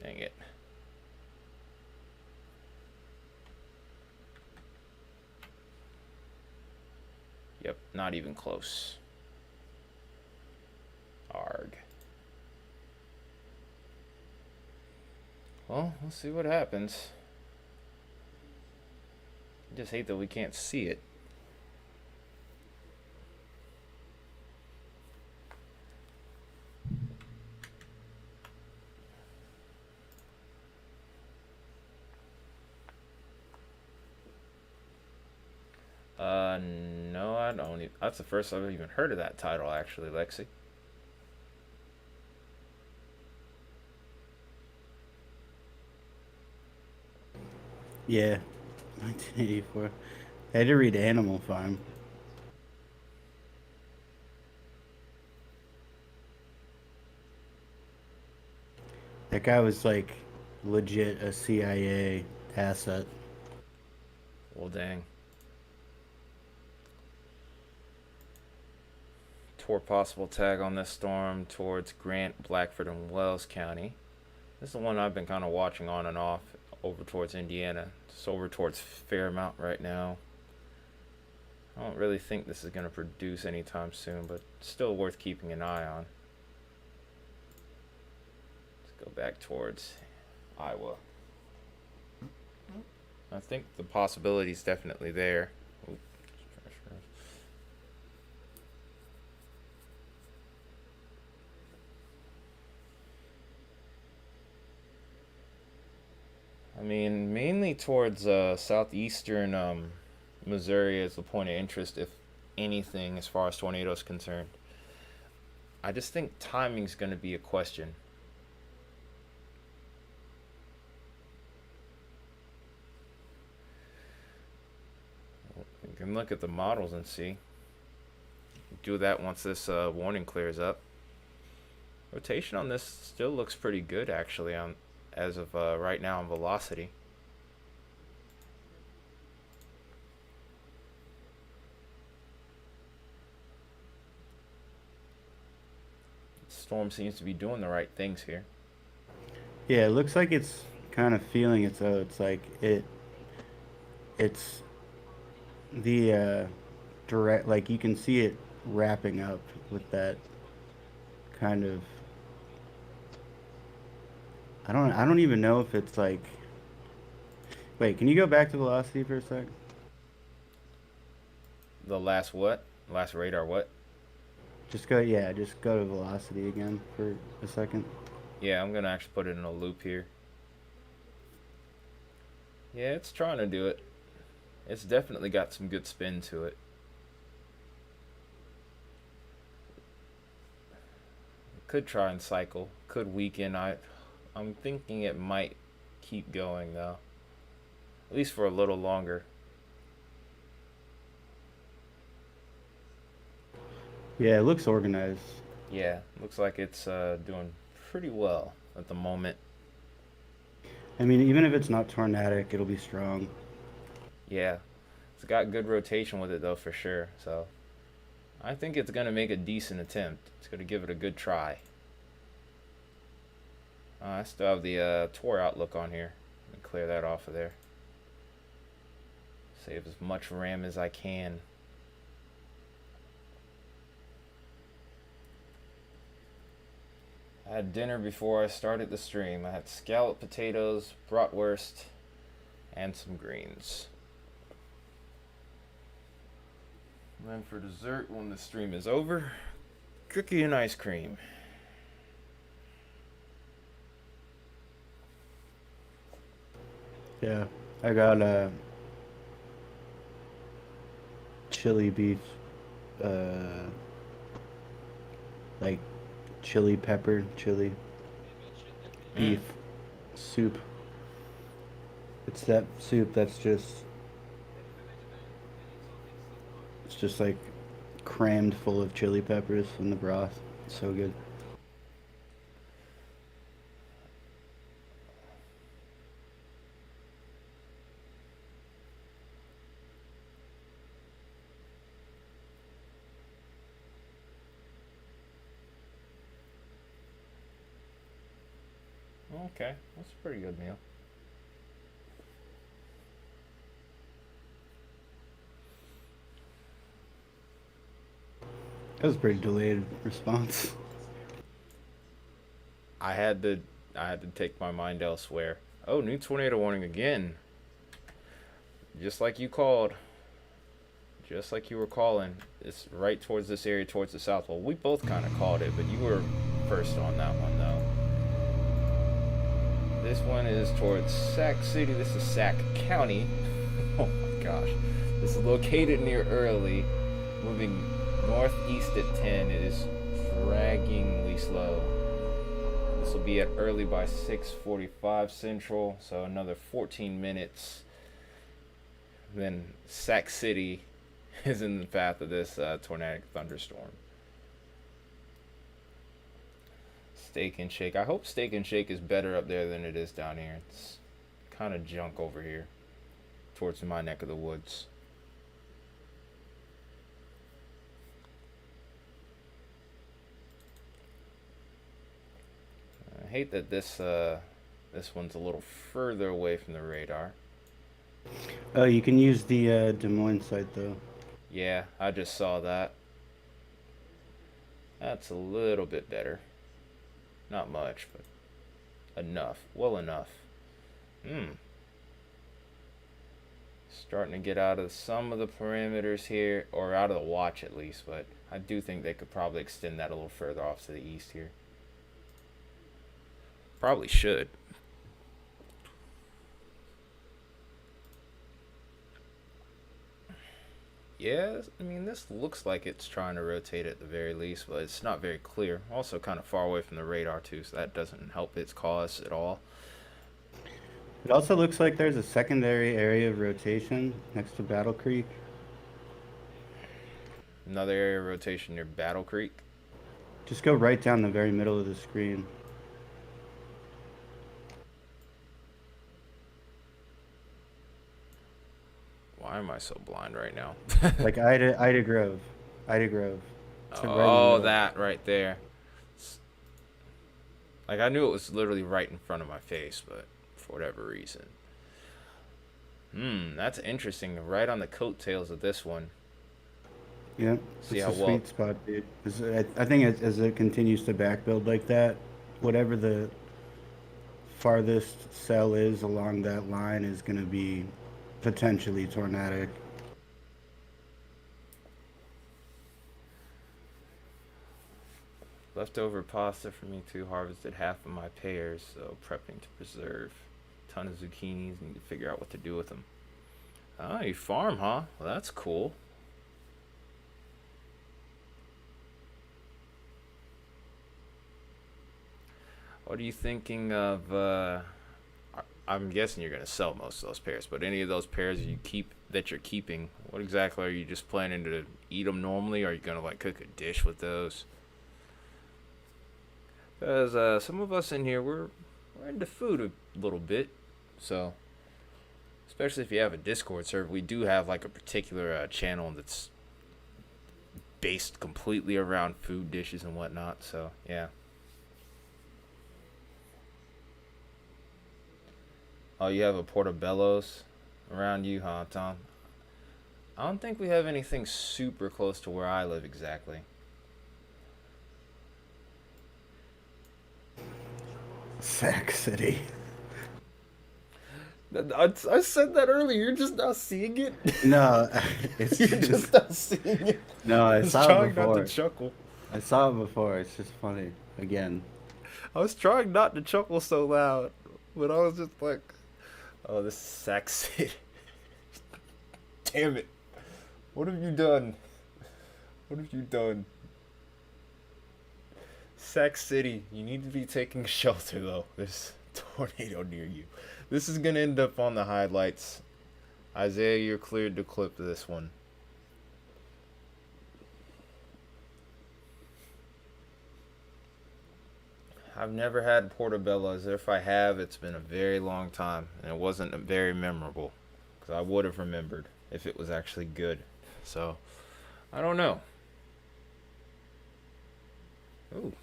Dang it. Yep, not even close. Arg. Well, we'll see what happens. I just hate that we can't see it. No, I don't even, that's the first I've even heard of that title actually, Lexi. Yeah. 1984. I had to read Animal Farm. That guy was like legit a CIA asset. Well, dang. Toward possible tag on this storm towards Grant, Blackford, and Wells County. This is the one I've been kind of watching on and off over towards Indiana. It's over towards Fairmount right now. I don't really think this is going to produce anytime soon, but still worth keeping an eye on. Let's go back towards Iowa. I think the possibility is definitely there. Ooh. I mean, mainly towards southeastern Missouri is the point of interest. If anything as far as tornadoes concerned. I just think timing's going to be a question. You can look at the models and see. Do that once this warning clears up. Rotation on this still looks pretty good actually on as of right now on velocity. Storm seems to be doing the right things here. Yeah, it looks like it's kind of feeling its oats. Like it's the direct. Like you can see it wrapping up with that kind of. I don't even know if it's like. Wait, can you go back to velocity for a sec? The last what? Last radar what? Just go. Yeah, just go to velocity again for a second. Yeah, I'm gonna actually put it in a loop here. Yeah, it's trying to do it. It's definitely got some good spin to it. Could try and cycle. Could weaken. I'm thinking it might keep going though. At least for a little longer. Yeah, it looks organized. Yeah, looks like it's doing pretty well at the moment. I mean, even if it's not tornadic, it'll be strong. Yeah, it's got good rotation with it though for sure. So I think it's gonna make a decent attempt. It's gonna give it a good try. I still have the Tor outlook on here. Let me clear that off of there. Save as much RAM as I can. I had dinner before I started the stream. I had scalloped potatoes, bratwurst, and some greens. And then for dessert, when the stream is over, cookie and ice cream. Yeah, I got chili beef, like chili pepper, chili beef soup. It's that soup that's it's just like crammed full of chili peppers in the broth. It's so good. Okay, that's a pretty good meal. That was a pretty delayed response. I had to take my mind elsewhere. Oh, new tornado warning again. Just like you called. Just like you were calling. It's right towards this area, towards the south. Well, we both kind of called it, but you were first on that one, though. This one is towards Sac City. This is Sac County. Oh my gosh. This is located near Early. Moving northeast at 10. It is draggingly slow. This will be at Early by 6:45 Central. So another 14 minutes. Then Sac City is in the path of this tornadic thunderstorm. Steak and Shake. I hope Steak and Shake is better up there than it is down here. It's kind of junk over here towards my neck of the woods. I hate that this one's a little further away from the radar. Oh, you can use the Des Moines site though. Yeah, I just saw that. That's a little bit better. Not much, but enough. Well enough. Starting to get out of some of the parameters here, or out of the watch at least, but I do think they could probably extend that a little further off to the east here. Probably should. Yeah, I mean, this looks like it's trying to rotate at the very least, but it's not very clear. Also, kind of far away from the radar, too, so that doesn't help its cause at all. It also looks like there's a secondary area of rotation next to Battle Creek. Another area of rotation near Battle Creek. Just go right down the very middle of the screen. Why am I so blind right now? Like Ida Grove. Ida Grove. It's right in the Oh, middle. that right there. Like, I knew it was literally right in front of my face, but for whatever reason. That's interesting. Right on the coattails of this one. Yeah, See it's how a well. sweet spot, dude. I think as it continues to back build like that, whatever the farthest cell is along that line is going to be potentially tornadic. Leftover pasta for me too. Harvested half of my pears, so prepping to preserve. Ton of zucchinis. Need to figure out what to do with them. Ah, you farm, huh? Well, that's cool. What are you thinking of? I'm guessing you're gonna sell most of those pears, but any of those pears you're keeping, what exactly are you just planning to eat them normally? Or are you gonna like cook a dish with those? Because some of us in here we're into food a little bit, so especially if you have a Discord server, we do have like a particular channel that's based completely around food dishes and whatnot. So yeah. Oh, you have a portobello's around you, huh, Tom? I don't think we have anything super close to where I live exactly. Sac City. I said that earlier. You're just not seeing it. No, it's You're just not seeing it. no. I I was saw it trying not before. to chuckle. I saw it before. It's just funny. Again, I was trying not to chuckle so loud, but I was just like, "Oh, this is Sac City." Damn it! What have you done? What have you done? Sac City, you need to be taking shelter though. There's a tornado near you. This is gonna end up on the highlights. Isaiah, you're cleared to clip this one. I've never had portobello's. If I have, it's been a very long time, and it wasn't very memorable, because I would have remembered if it was actually good. So, I don't know. Ooh.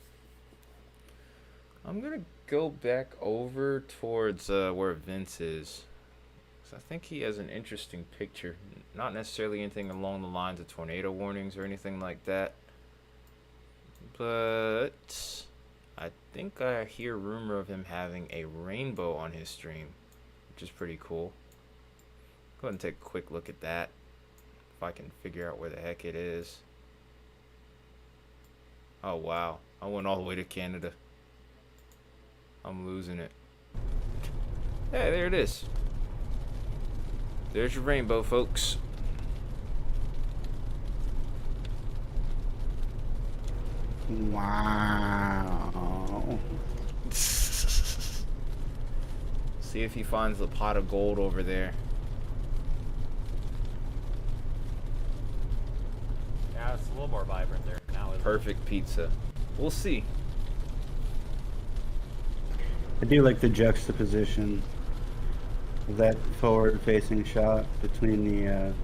I'm gonna go back over towards where Vince is, 'cause I think he has an interesting picture. Not necessarily anything along the lines of tornado warnings or anything like that, but I think I hear rumor of him having a rainbow on his stream, which is pretty cool. Go ahead and take a quick look at that, if I can figure out where the heck it is. Oh wow, I went all the way to Canada. I'm losing it. Hey, there it is. There's your rainbow, folks. wow. See if he finds the pot of gold over there. Yeah, it's a little more vibrant there now. Isn't it? Perfect pizza. We'll see. I do like the juxtaposition of that forward-facing shot between the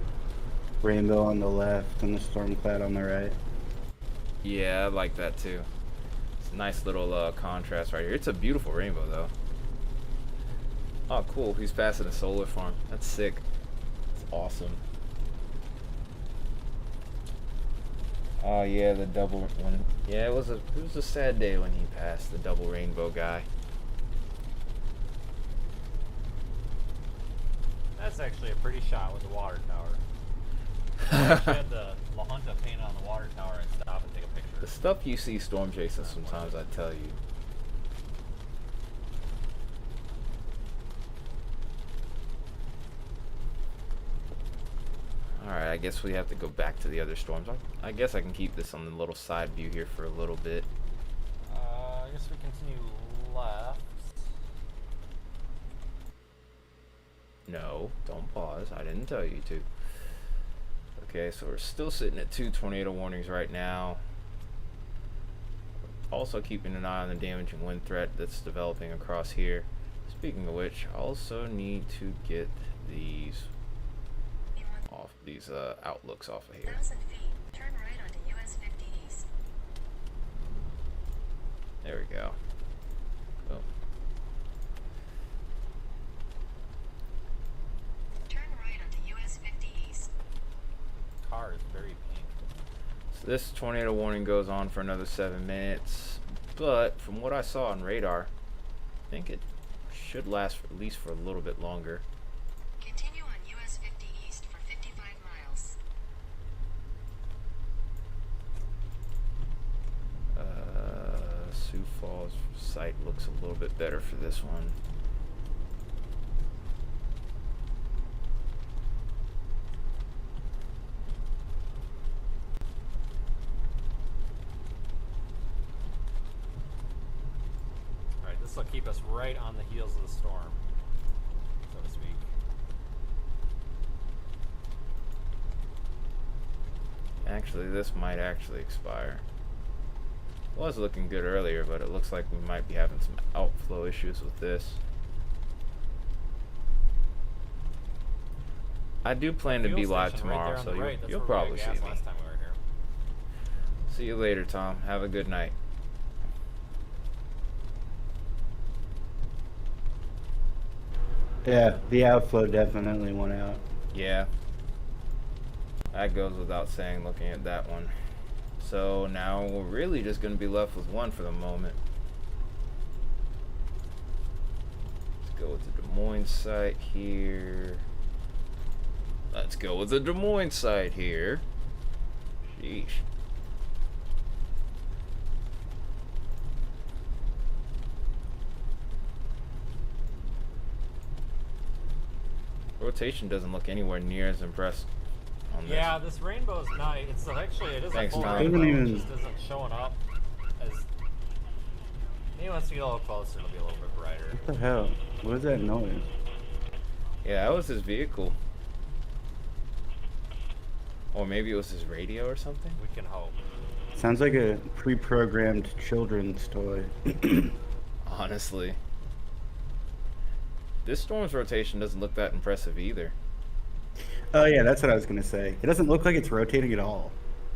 rainbow on the left and the storm cloud on the right. Yeah, I like that too. It's a nice little contrast right here. It's a beautiful rainbow though. Oh, cool. He's passing a solar farm. That's sick. It's awesome. Oh yeah, the double one. Yeah, it was a sad day when he passed, the double rainbow guy. That's actually a pretty shot with the water tower. I actually had the La Junta painted on the water tower and stop and take a picture. The stuff you see storm chasing sometimes, I tell you. Alright, I I guess we have to go back to the other storms. I guess I can keep this on the little side view here for a little bit. I guess we continue left. No, don't pause. I didn't tell you to. Okay, so we're still sitting at 2 tornado warnings right now. Also keeping an eye on the damaging wind threat that's developing across here. Speaking of which, I also need to get these off, these outlooks off of here. 1,000 feet. Turn right onto US 50 East. There we go. Boom. Turn right onto US 50 East. Car is very pink. So this tornado warning goes on for another 7 minutes, but from what I saw on radar, I think it should last for at least for a little bit longer. Continue on US 50 East for 55 miles. Sioux Falls site looks a little bit better for this one. Alright, this will keep us right on the heels of the storm, so to speak. Actually, this might actually expire. Was looking good earlier, but it looks like we might be having some outflow issues with this. I do plan to be Fuel live station right tomorrow, there on so the right. That's you'll where we got probably see gas me. last time we were here. See you later, Tom. Have a good night. Yeah, the outflow definitely went out. Yeah. That goes without saying looking at that one. So now we're really just going to be left with one for the moment. Let's go with the Des Moines site here. Let's go with the Des Moines site here. Sheesh. Rotation doesn't look anywhere near as impressed on this. Yeah, this rainbow's nice. It's actually, it is Thanks, a full Tom. rainbow. Doesn't It even- just isn't showing up as. Maybe once we get a little closer, it'll be a little bit brighter. What the hell? What is that noise? Yeah, that was his vehicle. Or maybe it was his radio or something. We can hope. Sounds like a pre-programmed children's toy. Honestly. This storm's rotation doesn't look that impressive either. Oh yeah, that's what I was gonna say. It doesn't look like it's rotating at all.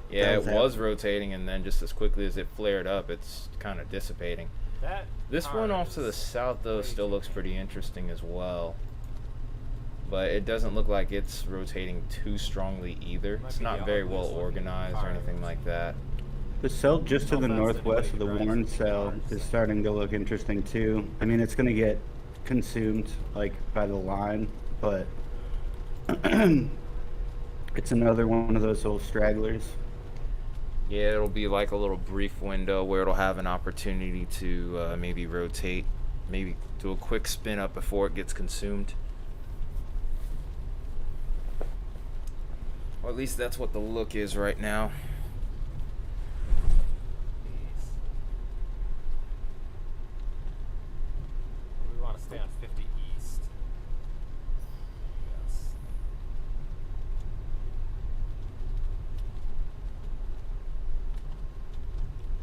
Yeah, it That was rotating, and then just as quickly as it flared up, it's kind of dissipating. That This car one off to the is south, though, crazy. still looks pretty interesting as well. But it doesn't look like it's rotating too strongly either. Might It's be not the very ugliest well looking organized or car I've anything ever like seen. that. The cell just to How the fast northwest of the anybody Warren drives cell cars. is starting to look interesting too. I mean, it's gonna get consumed like by the line, but it's another one of those old stragglers. Yeah, it'll be like a little brief window where it'll have an opportunity to maybe rotate, maybe do a quick spin up before it gets consumed. Or at least that's what the look is right now. We want to stay on 50 east. Yes.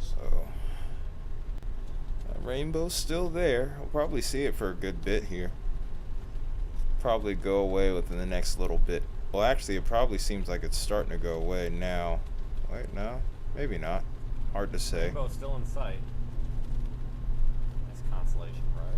So, rainbow's still there. We'll probably see it for a good bit here. Probably go away within the next little bit. Well, actually, it probably seems like it's starting to go away now. Wait, no? Maybe not. Hard to say. Rainbow still in sight. Nice consolation prize.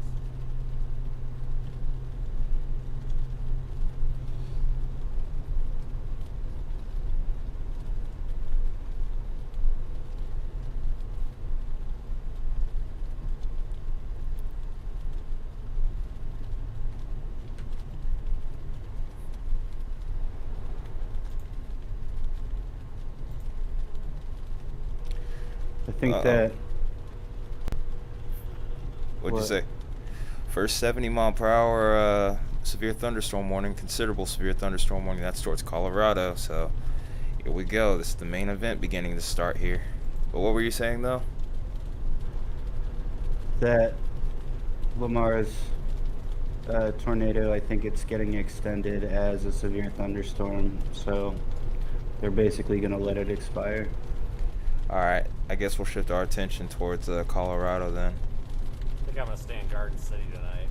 I think Uh-oh. that What'd you What? say? First 70 mile per hour severe thunderstorm warning, considerable severe thunderstorm warning. That's towards Colorado. So here we go. This is the main event beginning to start here. But what were you saying though? That Lamar's tornado, I think it's getting extended as a severe thunderstorm, so they're basically going to let it expire. All right, I guess we'll shift our attention towards Colorado then. I think I'm gonna stay in Garden City tonight.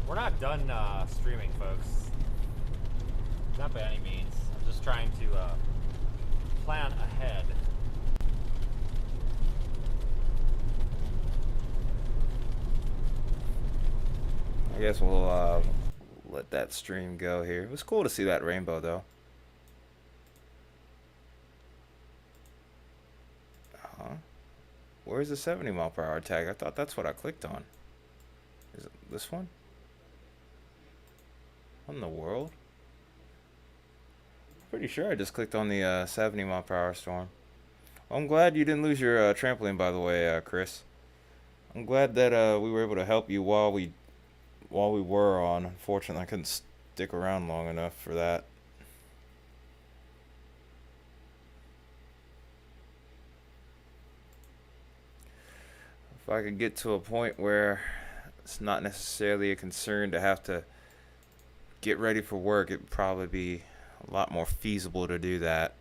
We're not done streaming, folks. Not by any means. I'm just trying to plan ahead. I guess we'll let that stream go here. It was cool to see that rainbow though. Where's the 70 mile per hour tag? I thought that's what I clicked on. Is it this one? What in the world? Pretty sure I just clicked on the 70 mile per hour storm. Well, I'm glad you didn't lose your trampoline, by the way, Chris. I'm glad that we were able to help you while we were on. Unfortunately, I couldn't stick around long enough for that. If I could get to a point where it's not necessarily a concern to have to get ready for work, it would probably be a lot more feasible to do that.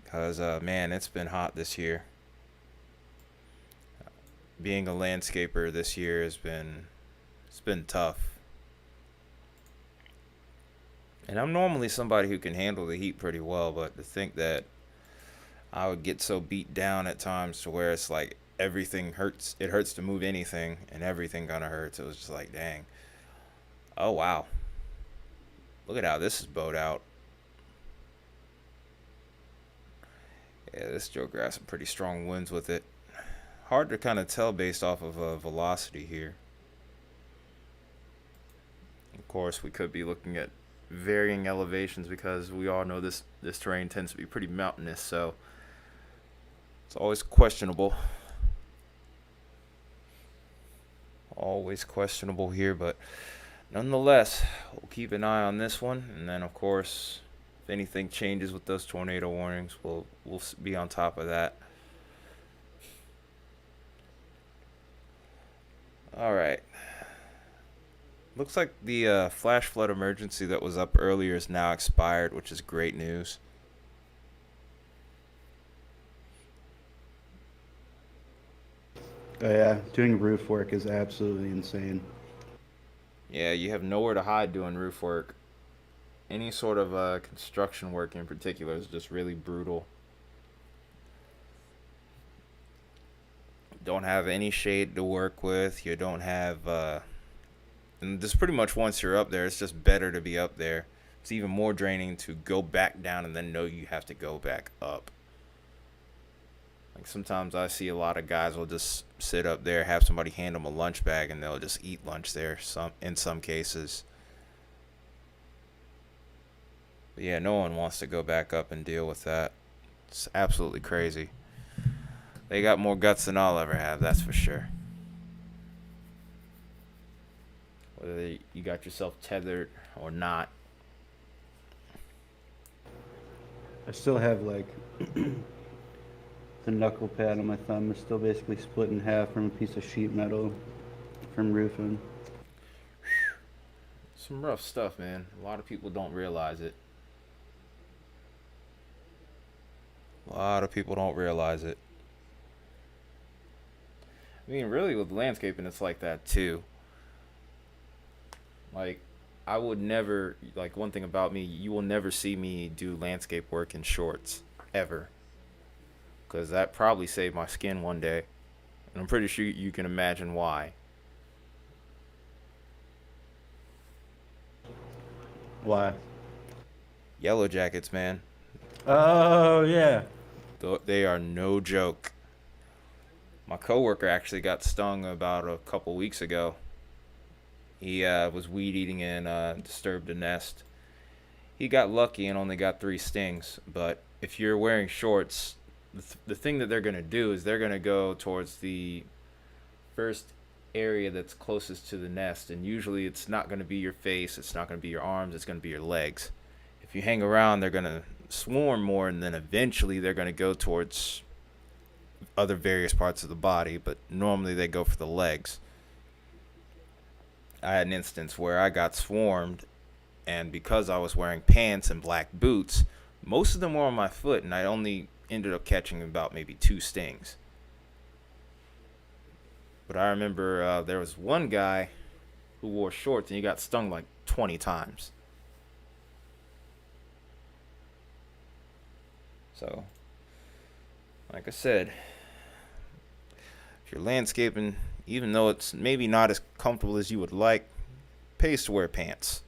Because, man, it's been hot this year. Being a landscaper this year it's been tough. And I'm normally somebody who can handle the heat pretty well, but to think that I would get so beat down at times to where it's like everything hurts. It hurts to move anything, and everything kind of hurts. It was just like, dang. Oh, wow. Look at how this is bowed out. Yeah, this joker has some pretty strong winds with it. Hard to kind of tell based off of velocity here. Of course, we could be looking at varying elevations because we all know this terrain tends to be pretty mountainous, so it's always questionable. Always questionable here, but nonetheless, we'll keep an eye on this one, and then of course, if anything changes with those tornado warnings, we'll be on top of that. All right. Looks like the flash flood emergency that was up earlier is now expired, which is great news. Oh yeah, doing roof work is absolutely insane. Yeah, you have nowhere to hide doing roof work. Any sort of construction work in particular is just really brutal. Don't have any shade to work with. You don't have and just pretty much once you're up there, it's just better to be up there. It's even more draining to go back down and then know you have to go back up. Like sometimes I see a lot of guys will just sit up there, have somebody hand them a lunch bag, and they'll just eat lunch there. In some cases. But yeah, no one wants to go back up and deal with that. It's absolutely crazy. They got more guts than I'll ever have, that's for sure. Whether you got yourself tethered or not. I still have like the knuckle pad on my thumb is still basically split in half from a piece of sheet metal from roofing. Some rough stuff, man. A lot of people don't realize it. A lot of people don't realize it. I mean, really, with landscaping, it's like that too. Like, I would never, like, one thing about me, you will never see me do landscape work in shorts, ever. Because that probably saved my skin one day. And I'm pretty sure you can imagine why. Why? Yellow jackets, man. Oh yeah. They are no joke. My coworker actually got stung about a couple weeks ago. He was weed eating and disturbed a nest. He got lucky and only got 3 stings. But if you're wearing shorts, the thing that they're going to do is they're going to go towards the first area that's closest to the nest, and usually it's not going to be your face, it's not going to be your arms, it's going to be your legs. If you hang around, they're going to swarm more, and then eventually they're going to go towards other various parts of the body, but normally they go for the legs. I had an instance where I got swarmed, and because I was wearing pants and black boots, most of them were on my foot, and I only ended up catching about maybe 2 stings. But I remember there was one guy who wore shorts, and he got stung like 20 times. So, like I said, if you're landscaping, even though it's maybe not as comfortable as you would like, pays to wear pants.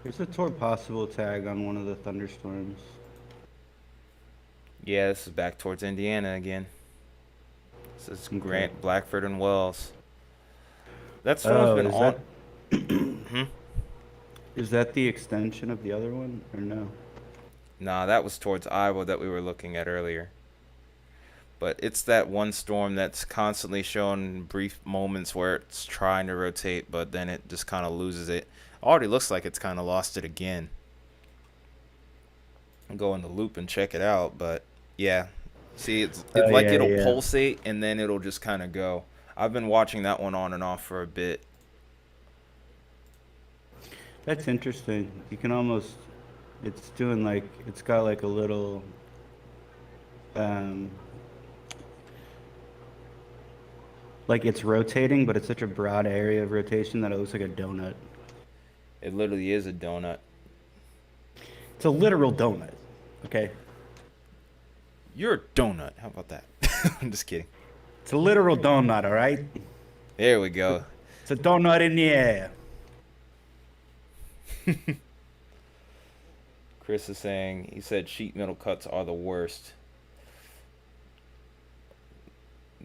There's a tour possible tag on one of the thunderstorms. Yeah, this is back towards Indiana again. This is Okay. Grant, Blackford, and Wells. That storm's been is on. that is that the extension of the other one or no? Nah, that was towards Iowa that we were looking at earlier. But it's that one storm that's constantly showing brief moments where it's trying to rotate, but then it just kind of loses it. Already looks like it's kind of lost it again. I'll go in the loop and check it out, but yeah. See, it's like Yeah, it'll yeah. pulsate and then it'll just kind of go. I've been watching that one on and off for a bit. That's interesting. You can almost, it's doing like, it's got like a little, um, like it's rotating, but it's such a broad area of rotation that it looks like a donut. It literally is a donut. It's a literal donut. Okay. You're a donut. How about that? I'm just kidding. It's a literal donut, all right? There we go. It's a donut in the air. Chris is saying, he said sheet metal cuts are the worst.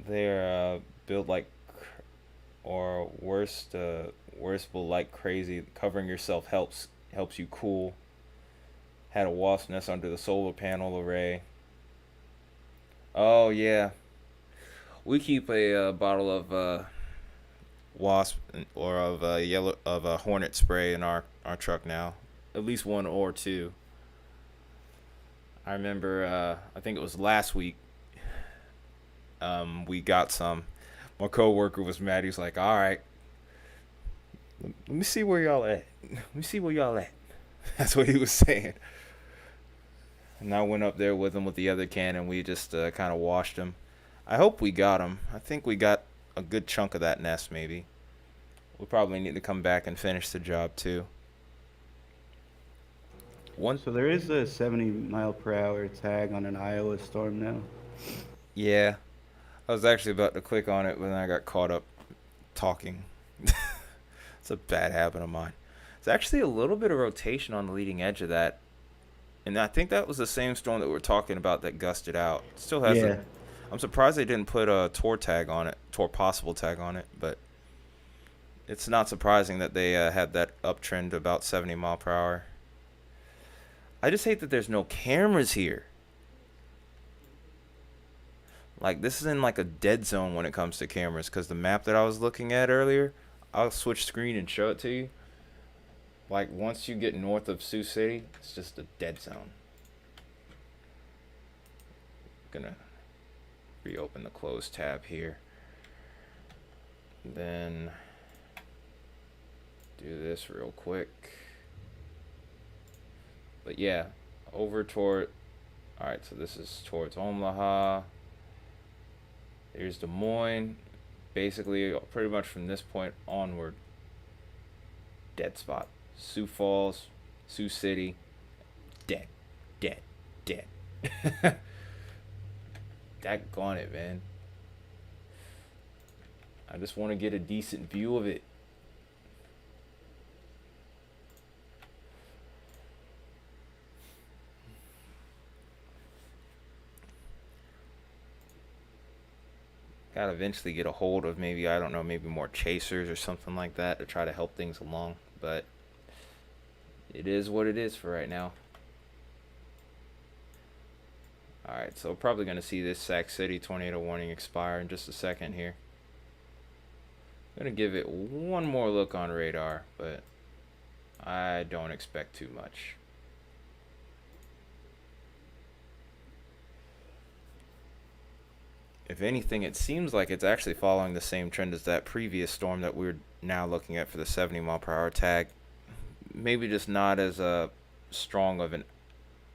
They're built like, or worst, worstable like crazy. Covering yourself helps you cool. Had a wasp nest under the solar panel array. Oh yeah, we keep a bottle of wasp or of hornet spray in our truck now. At least 1 or 2. I remember I think it was last week. We got some. My coworker was mad. He was like, "All right, let me see where y'all at. Let me see where y'all at." That's what he was saying. And I went up there with him with the other can, and we just kind of washed him. I hope we got him. I think we got a good chunk of that nest, maybe. We probably need to come back and finish the job, too. So there is a 70-mile-per-hour tag on an Iowa storm now. Yeah. I was actually about to click on it when I got caught up talking. It's a bad habit of mine. It's actually a little bit of rotation on the leading edge of that. And I think that was the same storm that we were talking about that gusted out. It still has Yeah. I'm surprised they didn't put a tour tag on it, tour possible tag on it, but it's not surprising that they had that uptrend to about 70 mile per hour. I just hate that there's no cameras here. Like, this is in like a dead zone when it comes to cameras, because the map that I was looking at earlier, I'll switch screen and show it to you. Like, once you get north of Sioux City, it's just a dead zone. Gonna reopen the closed tab here. Then do this real quick. But yeah, over toward, alright, so this is towards Omaha. Here's Des Moines. Basically, pretty much from this point onward, dead spot. Sioux Falls, Sioux City, dead, dead, dead. Daggone it, man. I just want to get a decent view of it. Gotta eventually get a hold of maybe, I don't know, maybe more chasers or something like that to try to help things along. But it is what it is for right now. Alright, so probably going to see this Sac City tornado warning expire in just a second here. I'm going to give it one more look on radar, but I don't expect too much. If anything, it seems like it's actually following the same trend as that previous storm that we're now looking at for the 70-mile-per-hour tag. Maybe just not as strong of an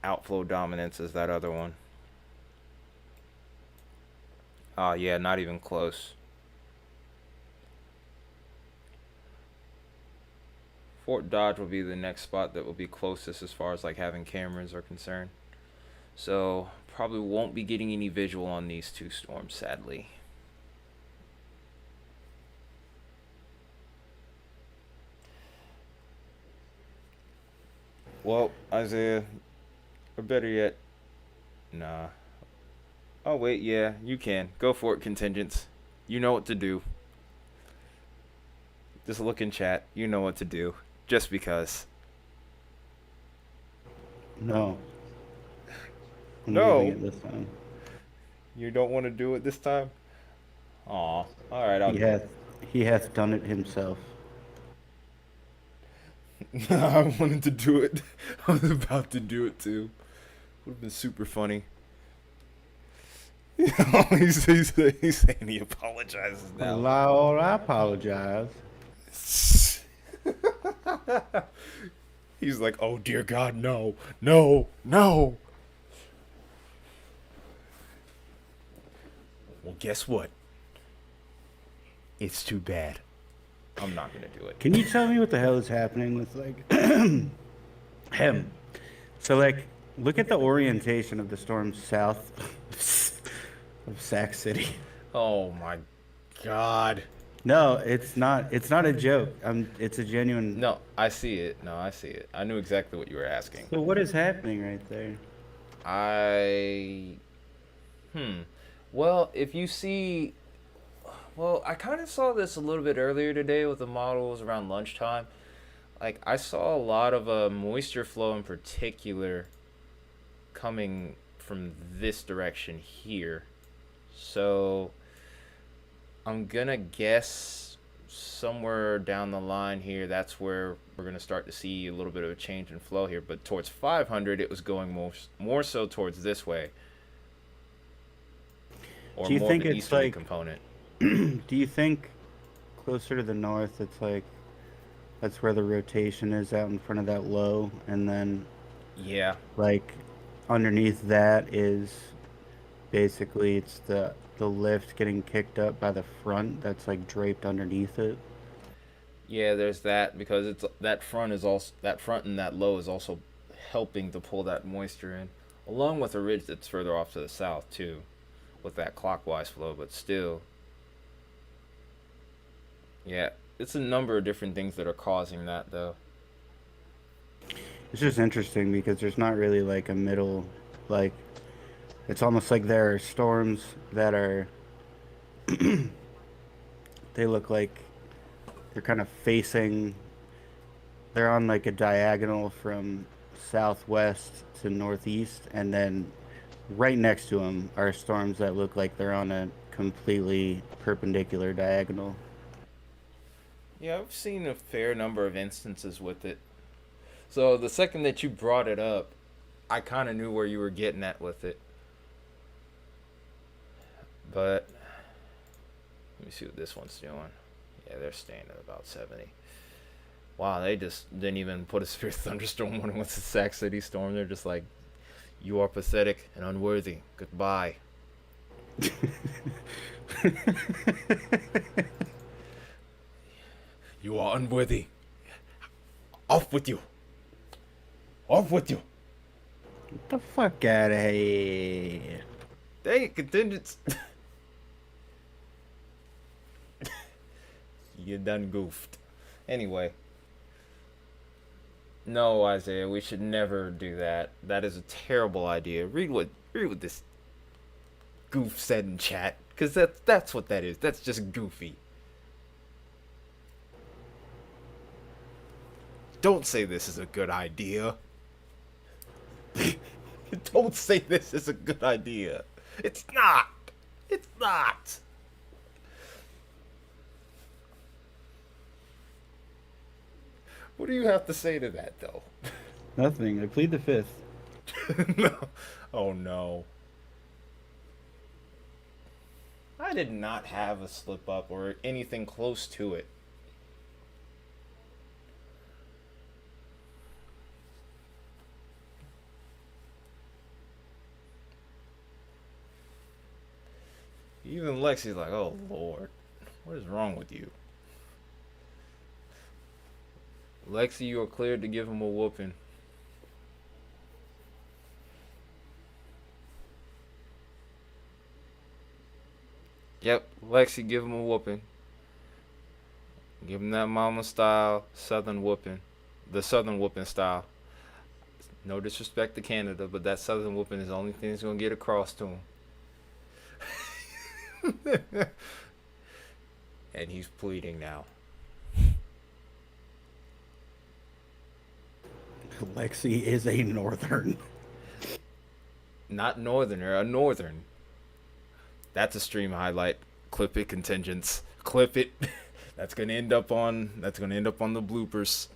outflow dominance as that other one. Oh, yeah, not even close. Fort Dodge will be the next spot that will be closest as far as like having cameras are concerned. So probably won't be getting any visual on these two storms, sadly. Well, Isaiah, or better yet, nah. Oh wait, yeah, you can. Go for it, contingents. You know what to do. Just look in chat. You know what to do. Just because. No. I'm No. using it this time. You don't want to do it this time? Aw. Alright, I'll He do hath, it. he hath done it himself. I wanted to do it. I was about to do it too. Would have been super funny. he's saying he apologizes now. Lord, I apologize. He's like, oh dear God, no, no, no. Well, guess what? It's too bad. I'm not gonna do it. Can you tell me what the hell is happening with like him? So like, look at the orientation of the storm south of Sac City. Oh my God. No, it's not. It's not a joke. It's a genuine. No, I see it. No, I see it. I knew exactly what you were asking. So what is happening right there? Well, if you see, well, I kind of saw this a little bit earlier today with the models around lunchtime. Like, I saw a lot of moisture flow in particular coming from this direction here. So I'm gonna guess somewhere down the line here, that's where we're gonna start to see a little bit of a change in flow here. But towards 500, it was going more so towards this way, or Do you more think the it's easterly like- component. Do you think closer to the north, it's like that's where the rotation is out in front of that low, and then Yeah, like underneath that is basically it's the lift getting kicked up by the front that's like draped underneath it. yeah. There's that because it's that front and that low is also helping to pull that moisture in, along with a ridge that's further off to the south too, with that clockwise flow. But still, yeah, it's a number of different things that are causing that though. It's just interesting because there's not really like a middle, like it's almost like there are storms that are they look like they're kind of facing, they're on like a diagonal from southwest to northeast, and then right next to them are storms that look like they're on a completely perpendicular diagonal. Yeah, I've seen a fair number of instances with it. So the second that you brought it up, I kind of knew where you were getting at with it. But let me see what this one's doing. Yeah, they're staying at about 70. Wow, they just didn't even put a severe thunderstorm warning with the Sac City storm. They're just like, you are pathetic and unworthy. Goodbye. You are unworthy. Off with you. Off with you. Get the fuck out of here. Dang, contingents. You done goofed. Anyway. No, Isaiah, we should never do that. That is a terrible idea. Read what this goof said in chat. Because that's what that is. That's just goofy. Don't say this is a good idea. Don't say this is a good idea. It's not. It's not. What do you have to say to that, though? Nothing. I plead the fifth. No. Oh, no. I did not have a slip up or anything close to it. Even Lexi's like, oh, Lord. What is wrong with you? Lexi, you are cleared to give him a whooping. Yep, Lexi, give him a whooping. Give him that mama style southern whooping. The southern whooping style. No disrespect to Canada, but that southern whooping is the only thing that's going to get across to him. And he's pleading now. Lexi is a northern. Not northerner, a northern. That's a stream highlight. Clip it, contingents. Clip it. That's gonna end up on the bloopers.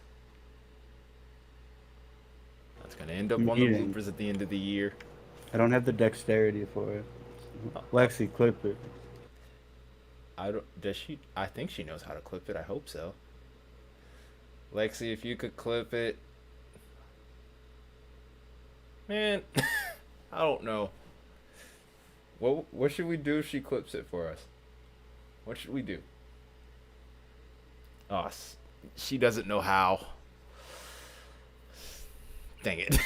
That's gonna end up on the bloopers at the end of the year. I don't have the dexterity for it. Lexi, clip it. Does she? I think she knows how to clip it. I hope so. Lexi, if you could clip it. Man, I don't know. What should we do if she clips it for us? What should we do? Oh, she doesn't know how. Dang it.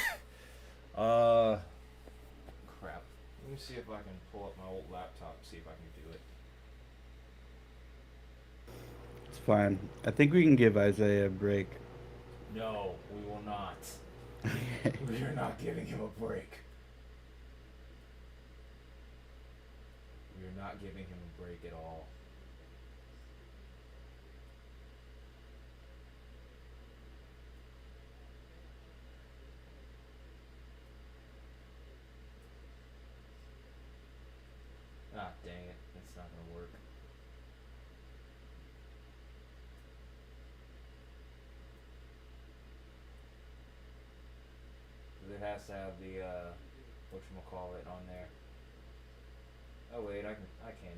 Crap. Let me see if I can pull up my old laptop, see if I can do it. It's fine. I think we can give Isaiah a break. No, we will not. We are not giving him a break. We are not giving him a break at all. Ah, dang it. It's not going to work. It has to have the, whatchamacallit on there. Oh wait, I can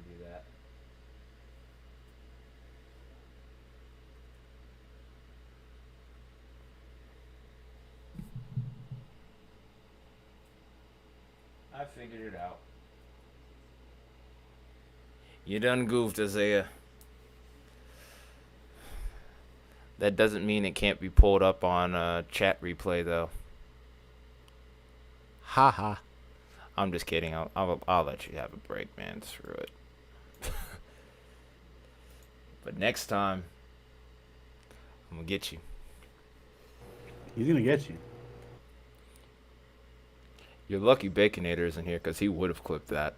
do that. I figured it out. You done goofed, Isaiah. That doesn't mean it can't be pulled up on chat replay though. Haha. I'm just kidding. I'll let you have a break, man. Screw it. But next time, I'm gonna get you. He's gonna get you. You're lucky Baconator isn't here, because he would have clipped that.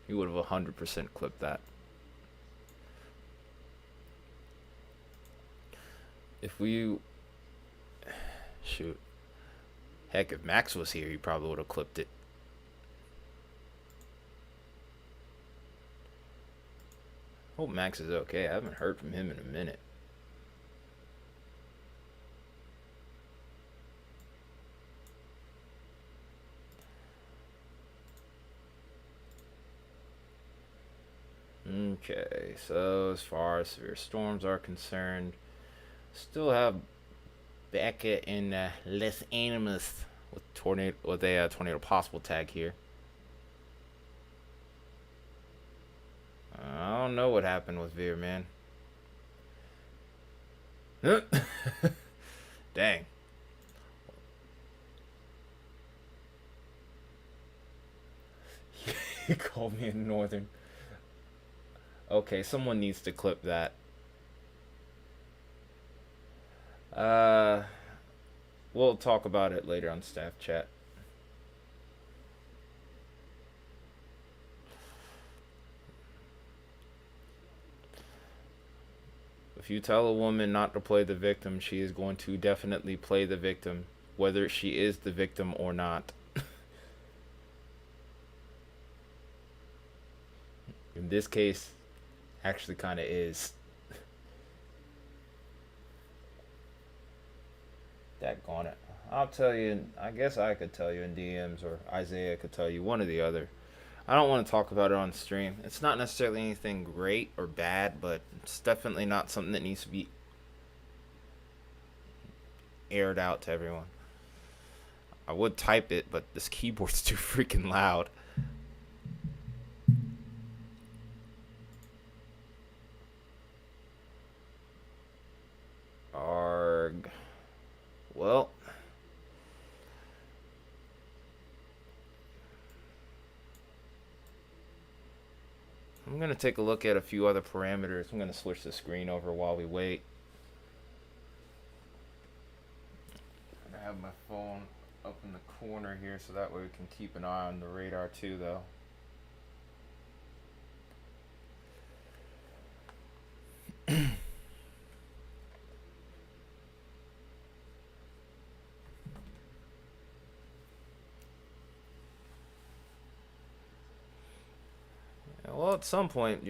He would have 100% clipped that. If we... Shoot. Heck, if Max was here, he probably would have clipped it. Hope Max is okay. I haven't heard from him in a minute. Okay, so as far as severe storms are concerned, still have Becca and Los Animus with a tornado possible tag here. I don't know what happened with Veer, man. Dang. He called me a northern. Okay, someone needs to clip that. We'll talk about it later on staff chat. If you tell a woman not to play the victim, she is going to definitely play the victim whether she is the victim or not. In this case, actually kind of is. Daggone it. I'll tell you, I guess I could tell you in DMs, or Isaiah could tell you, one or the other. I don't want to talk about it on stream. It's not necessarily anything great or bad, but it's definitely not something that needs to be aired out to everyone. I would type it, but this keyboard's too freaking loud. Arg. Well, I'm going to take a look at a few other parameters. I'm going to switch the screen over while we wait. I have my phone up in the corner here so that way we can keep an eye on the radar too, though. Well, at some point,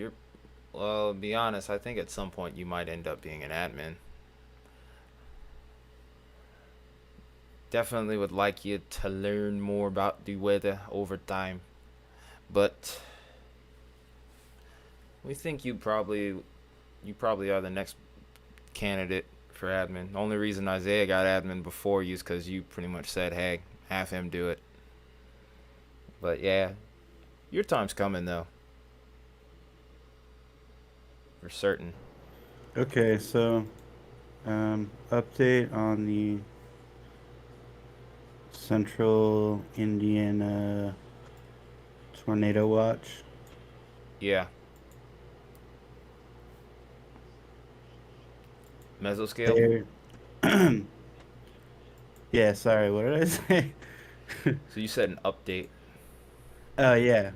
well, to be honest, I think at some point you might end up being an admin. Definitely would like you to learn more about the weather over time. But we think you probably are the next candidate for admin. The only reason Isaiah got admin before you is because you pretty much said, hey, have him do it. But yeah, your time's coming though. For certain. Okay, so update on the Central Indiana tornado watch. Yeah. Mesoscale? Yeah, sorry, what did I say? So you said an update. Oh, yeah.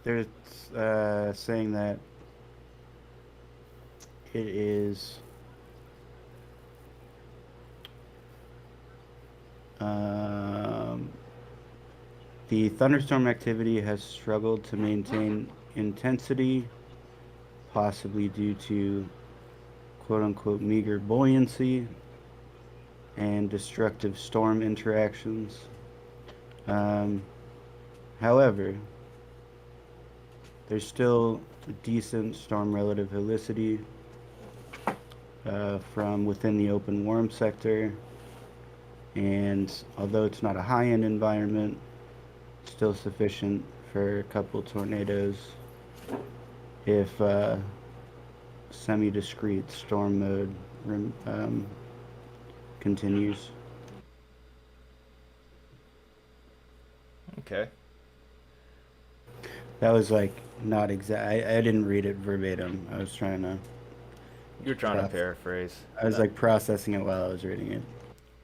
They're saying that it is the thunderstorm activity has struggled to maintain intensity, possibly due to quote-unquote meager buoyancy and destructive storm interactions. However, there's still decent storm relative helicity from within the open warm sector, and although it's not a high-end environment, still sufficient for a couple tornadoes if semi-discrete storm mode continues. Okay. That was like not exact. I didn't read it verbatim. I was trying to. You're trying to paraphrase. I was like processing it while I was reading it.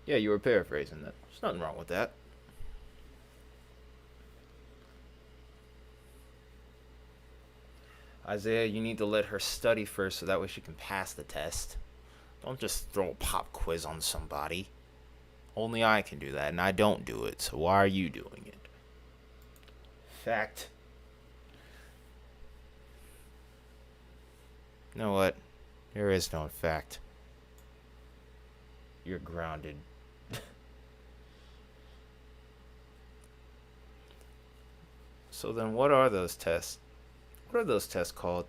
Yeah, you were paraphrasing that. There's nothing wrong with that. Isaiah, you need to let her study first so that way she can pass the test. Don't just throw a pop quiz on somebody. Only I can do that, and I don't do it, so why are you doing it? Fact. You know what? There is no fact. You're grounded. So then what are those tests? What are those tests called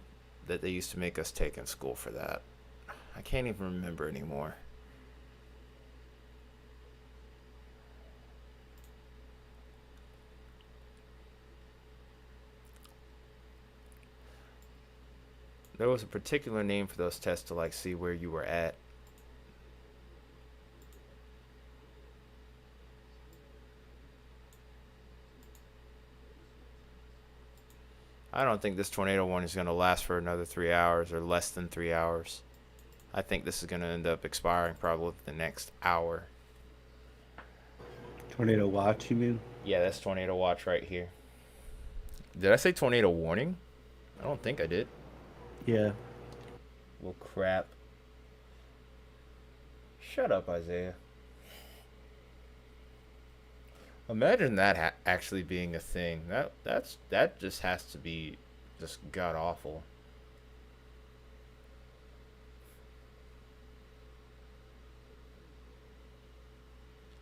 that they used to make us take in school for that? I can't even remember anymore. There was a particular name for those tests to like see where you were at. I don't think this tornado one is going to last for another 3 hours or less than 3 hours. I think this is going to end up expiring probably within the next hour. Tornado watch, you mean? Yeah, that's tornado watch right here. Did I say tornado warning? I don't think I did. Yeah. Well, crap. Shut up, Isaiah. Imagine that actually being a thing. That just has to be just god awful.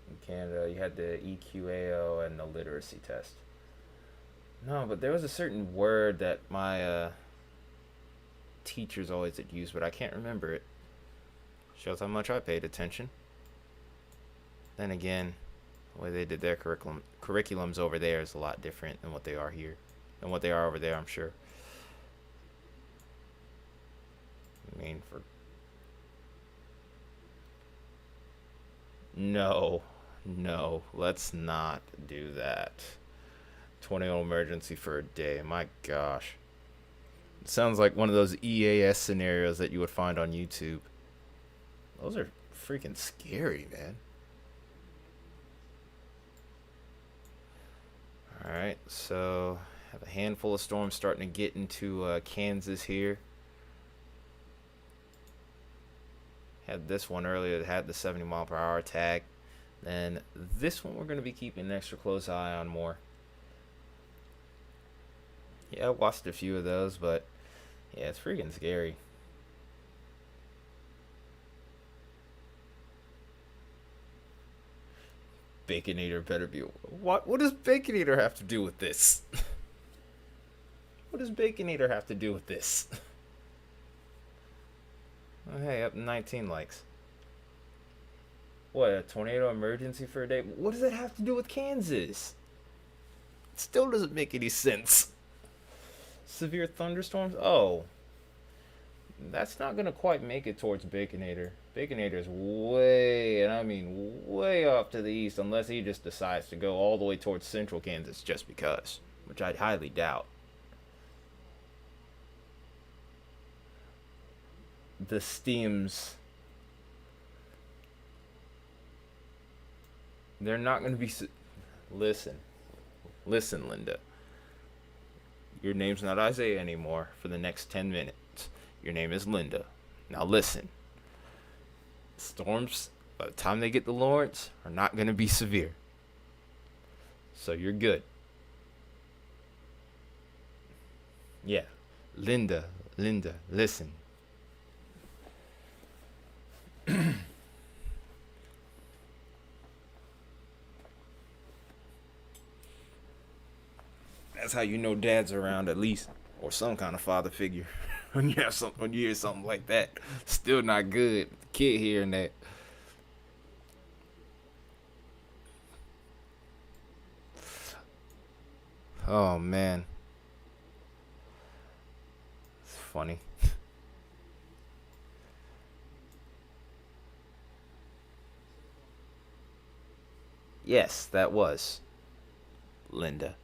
In Canada, you had the EQAO and the literacy test. No, but there was a certain word that my teachers always had used, but I can't remember it. Shows how much I paid attention. Then again, the way they did their curriculums over there is a lot different than what they are here, than what they are over there, I'm sure. I mean, for no, no, let's not do that. Tornado emergency for a day. My gosh. It sounds like one of those EAS scenarios that you would find on YouTube. Those are freaking scary, man. Alright, so have a handful of storms starting to get into Kansas here. Had this one earlier that had the 70 mile per hour tag. Then this one we're going to be keeping an extra close eye on more. Yeah, I watched a few of those, but yeah, it's freaking scary. Baconator better be. What does Baconator have to do with this? What does Baconator have to do with this? Oh, hey, up 19 likes. What, a tornado emergency for a day? What does that have to do with Kansas? It still doesn't make any sense. Severe thunderstorms? Oh. That's not going to quite make it towards Baconator. Baconator's way, and I mean way off to the east, unless he just decides to go all the way towards central Kansas just because, which I'd highly doubt. The steams, they're not going to be... Listen, Linda. Your name's not Isaiah anymore for the next 10 minutes. Your name is Linda. Now listen. Storms, by the time they get to Lawrence, are not going to be severe. So you're good. Yeah. Linda, listen. That's how you know dad's around, at least, or some kind of father figure. When you hear something like that, still not good. Kid hearing that. Oh man, it's funny. Yes, that was Linda.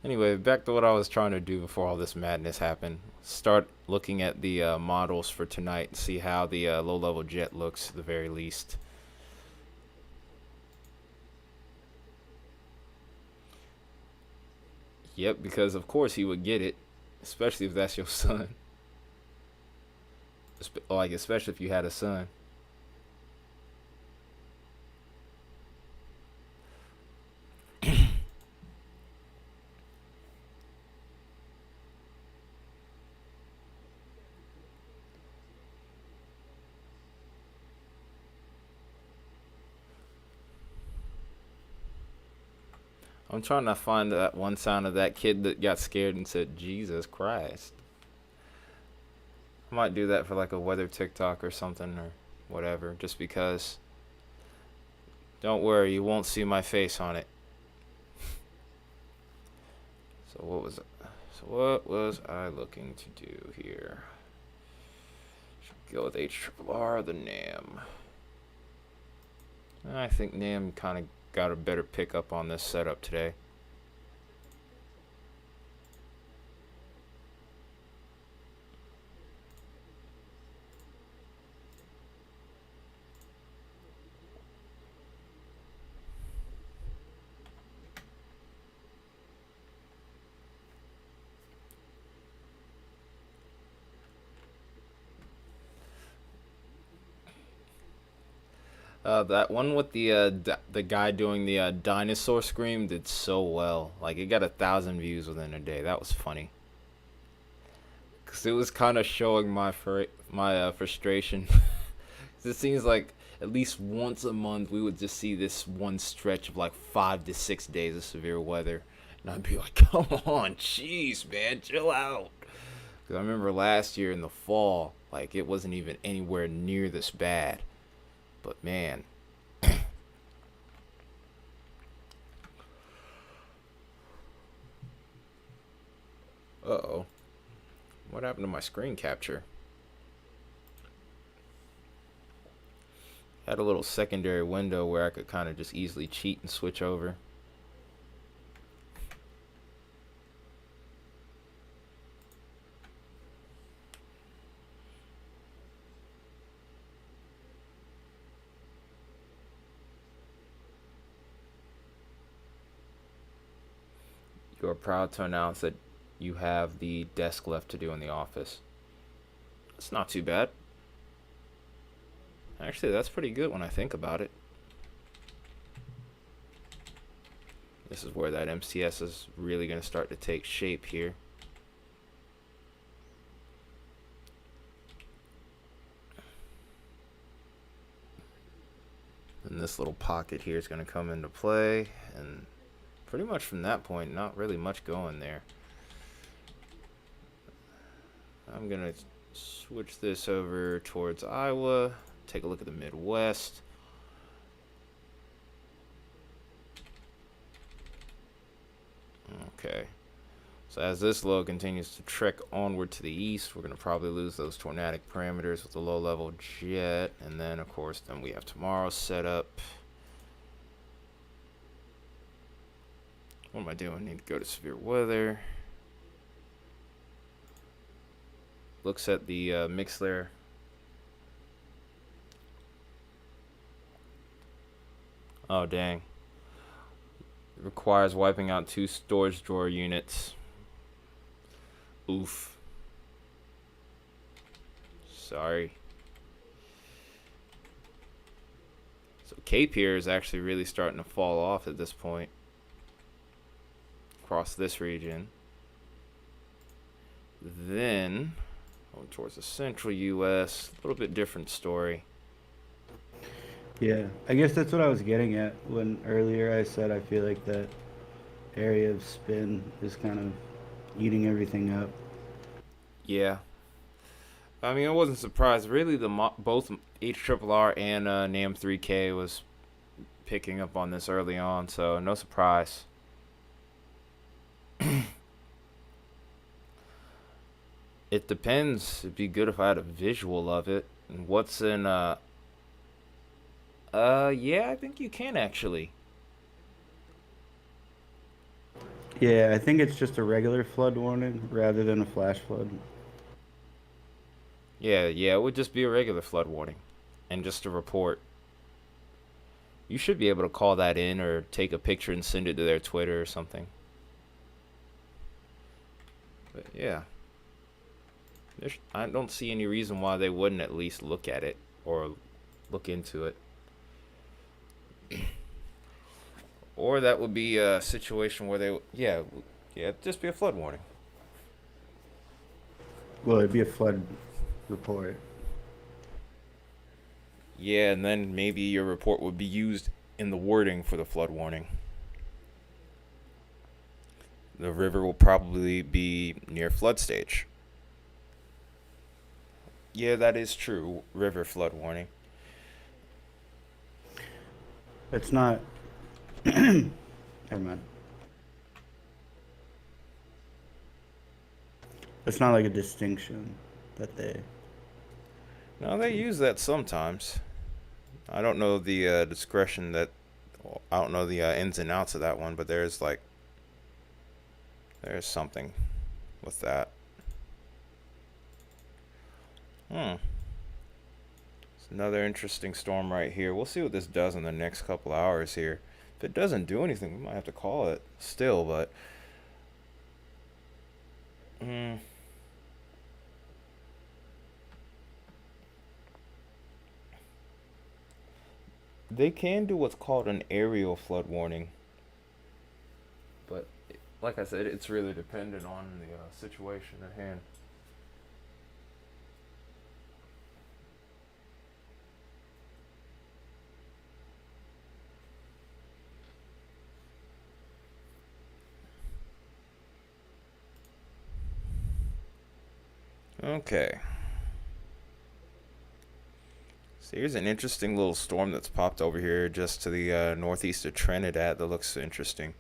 Anyway, back to what I was trying to do before all this madness happened. Start looking at the models for tonight and see how the low-level jet looks at the very least. Yep, because of course he would get it, especially if that's your son. Especially if you had a son. I'm trying to find that one sound of that kid that got scared and said, Jesus Christ. I might do that for like a weather TikTok or something or whatever, just because. Don't worry, you won't see my face on it. So what was I looking to do here? Should go with HRR or the NAM. I think NAM kind of got a better pickup on this setup today. That one with the guy doing the dinosaur scream did so well. Like it got 1,000 views within a day. That was funny. Cause it was kind of showing my frustration. 'Cause it seems like at least once a month we would just see this one stretch of like 5 to 6 days of severe weather, and I'd be like, "Come on, jeez, man, chill out." Cause I remember last year in the fall, like it wasn't even anywhere near this bad. But man, uh-oh, what happened to my screen capture? Had a little secondary window where I could kind of just easily cheat and switch over. You are proud to announce that you have the desk left to do in the office. It's not too bad. Actually, that's pretty good when I think about it. This is where that MCS is really going to start to take shape here. And this little pocket here is going to come into play. And pretty much from that point, not really much going there. I'm going to switch this over towards Iowa. Take a look at the Midwest. Okay. So as this low continues to trek onward to the east, we're going to probably lose those tornadic parameters with the low-level jet. And then, of course, then we have tomorrow set up. What am I doing? Need to go to severe weather. Looks at the mix layer. Oh, dang. It requires wiping out 2 storage drawer units. Oof. Sorry. So Cape here is actually really starting to fall off at this point. Across this region. Then, going towards the central U.S., a little bit different story. Yeah, I guess that's what I was getting at when earlier I said I feel like that area of spin is kind of eating everything up. Yeah. I mean, I wasn't surprised. Really, both HRRR and NAM 3K was picking up on this early on, so no surprise. It depends. It'd be good if I had a visual of it. And what's in yeah, I think you can actually. Yeah, I think it's just a regular flood warning rather than a flash flood. Yeah, it would just be a regular flood warning and just a report. You should be able to call that in or take a picture and send it to their Twitter or something. But yeah. I don't see any reason why they wouldn't at least look at it or look into it. Or that would be a situation where they, yeah, just be a flood warning. Well, it'd be a flood report. Yeah, and then maybe your report would be used in the wording for the flood warning. The river will probably be near flood stage. Yeah, that is true. River flood warning. It's not. Never mind. It's not like a distinction that they. No, they use that sometimes. I don't know the discretion that. I don't know the ins and outs of that one, but there's something with that. It's another interesting storm right here. We'll see what this does in the next couple hours here. If it doesn't do anything, we might have to call it still, but They can do what's called an aerial flood warning, but like I said, it's really dependent on the situation at hand. Okay. So here's an interesting little storm that's popped over here just to the northeast of Trinidad that looks interesting.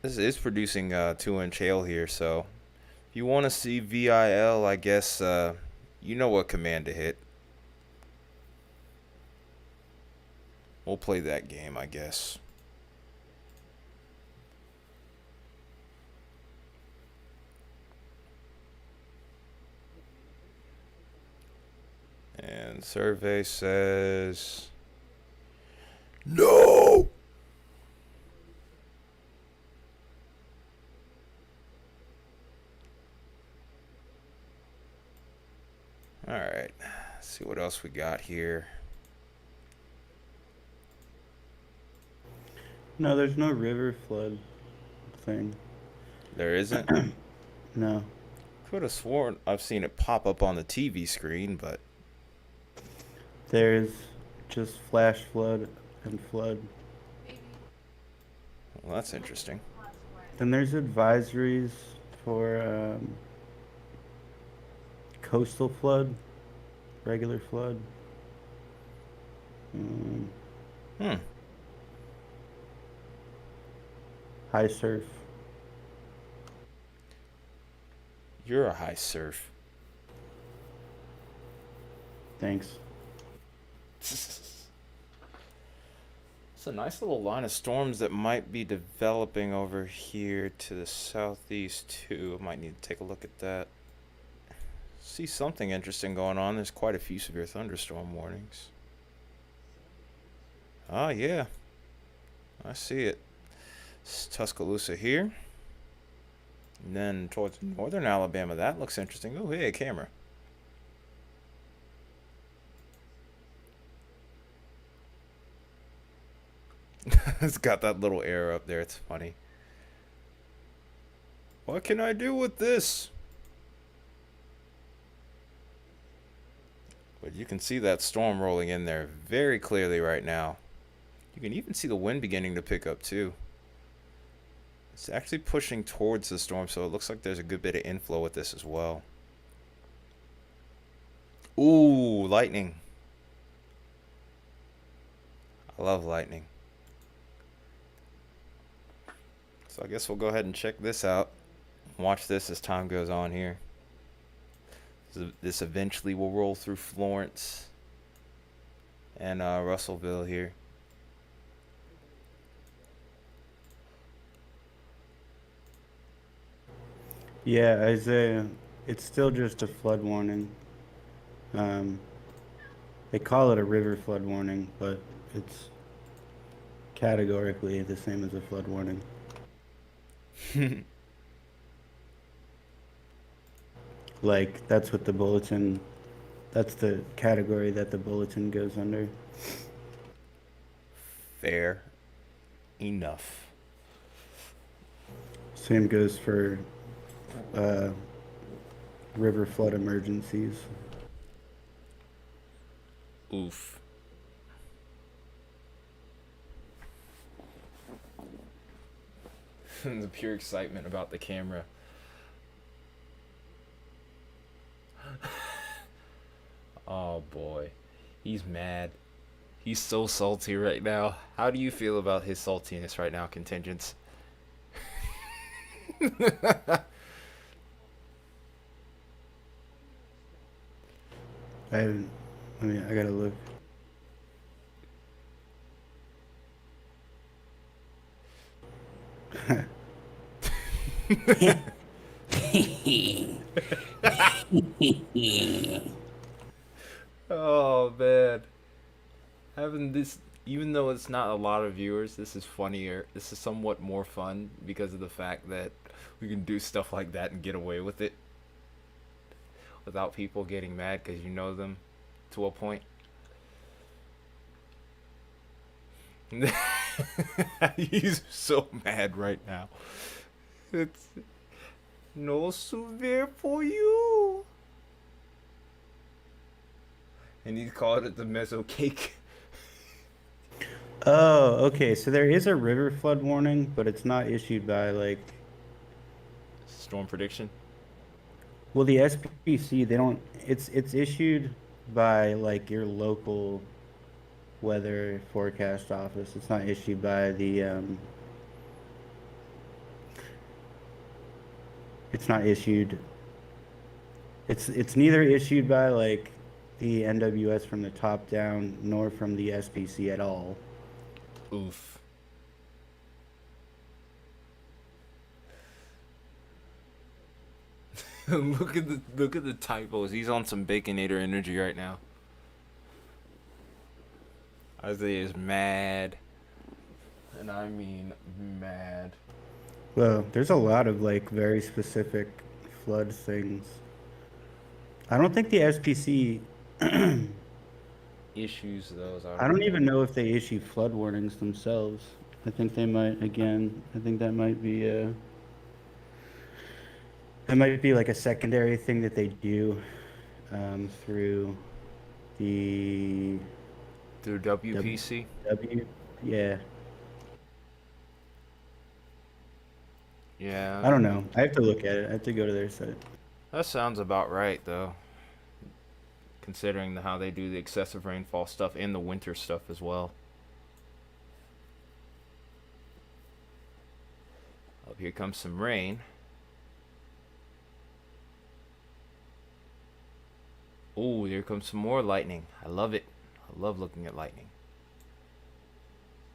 This is producing 2-inch hail here, so if you want to see VIL, I guess you know what command to hit. We'll play that game, I guess. And survey says no. All right. Let's see what else we got here. No, there's no river flood thing. There isn't. No. Could have sworn I've seen it pop up on the TV screen, but There's just flash flood and flood. well, that's interesting. Then there's advisories for coastal flood, regular flood. Hmm. High surf. You're a high surf. Thanks. It's a nice little line of storms that might be developing over here to the southeast too. I might need to take a look at that. See something interesting going on. There's quite a few severe thunderstorm warnings. Ah, yeah. I see it. It's Tuscaloosa here. And then towards northern Alabama. That looks interesting. Oh, hey, camera. It's got that little arrow up there. It's funny. What can I do with this? But you can see that storm rolling in there very clearly right now. You can even see the wind beginning to pick up too. It's actually pushing towards the storm, so it looks like there's a good bit of inflow with this as well. Ooh, lightning. I love lightning. So I guess we'll go ahead and check this out. Watch this as time goes on here. This eventually will roll through Florence and Russellville here. Yeah, Isaiah, it's still just a flood warning. They call it a river flood warning, but it's categorically the same as a flood warning. Like, that's what the bulletin, that's the category that the bulletin goes under. Fair enough. Same goes for river flood emergencies. Oof. The pure excitement about the camera. Oh boy. He's mad. He's so salty right now. How do you feel about his saltiness right now, contingents? I haven't, I gotta look. Oh man. Having this, even though it's not a lot of viewers, this is funnier. This is somewhat more fun because of the fact that we can do stuff like that and get away with it without people getting mad because you know them. to a point. He's so mad right now. It's no souvenir for you. And he called it the mezzo cake. Oh, okay. So there is a river flood warning, but it's not issued by like, Storm prediction. well, the SPC, they don't, it's issued by like your local weather forecast office. It's not issued by the it's not issued it's neither issued by like the NWS from the top down nor from the SPC at all. Oof. look at the typos. He's on some Baconator energy right now. Isaiah is mad. And I mean mad. Well, there's a lot of like very specific flood things. I don't think the SPC Issues those. I don't even know if they issue flood warnings themselves. I think they might again. I think that might be like a secondary thing that they do through the Through WPC. W. Yeah, Yeah. I don't know. I have to look at it. I have to go to their site. That sounds about right, though. Considering how they do the excessive rainfall stuff and the winter stuff as well. Oh, here comes some rain. Oh, here comes some more lightning. I love it. I love looking at lightning.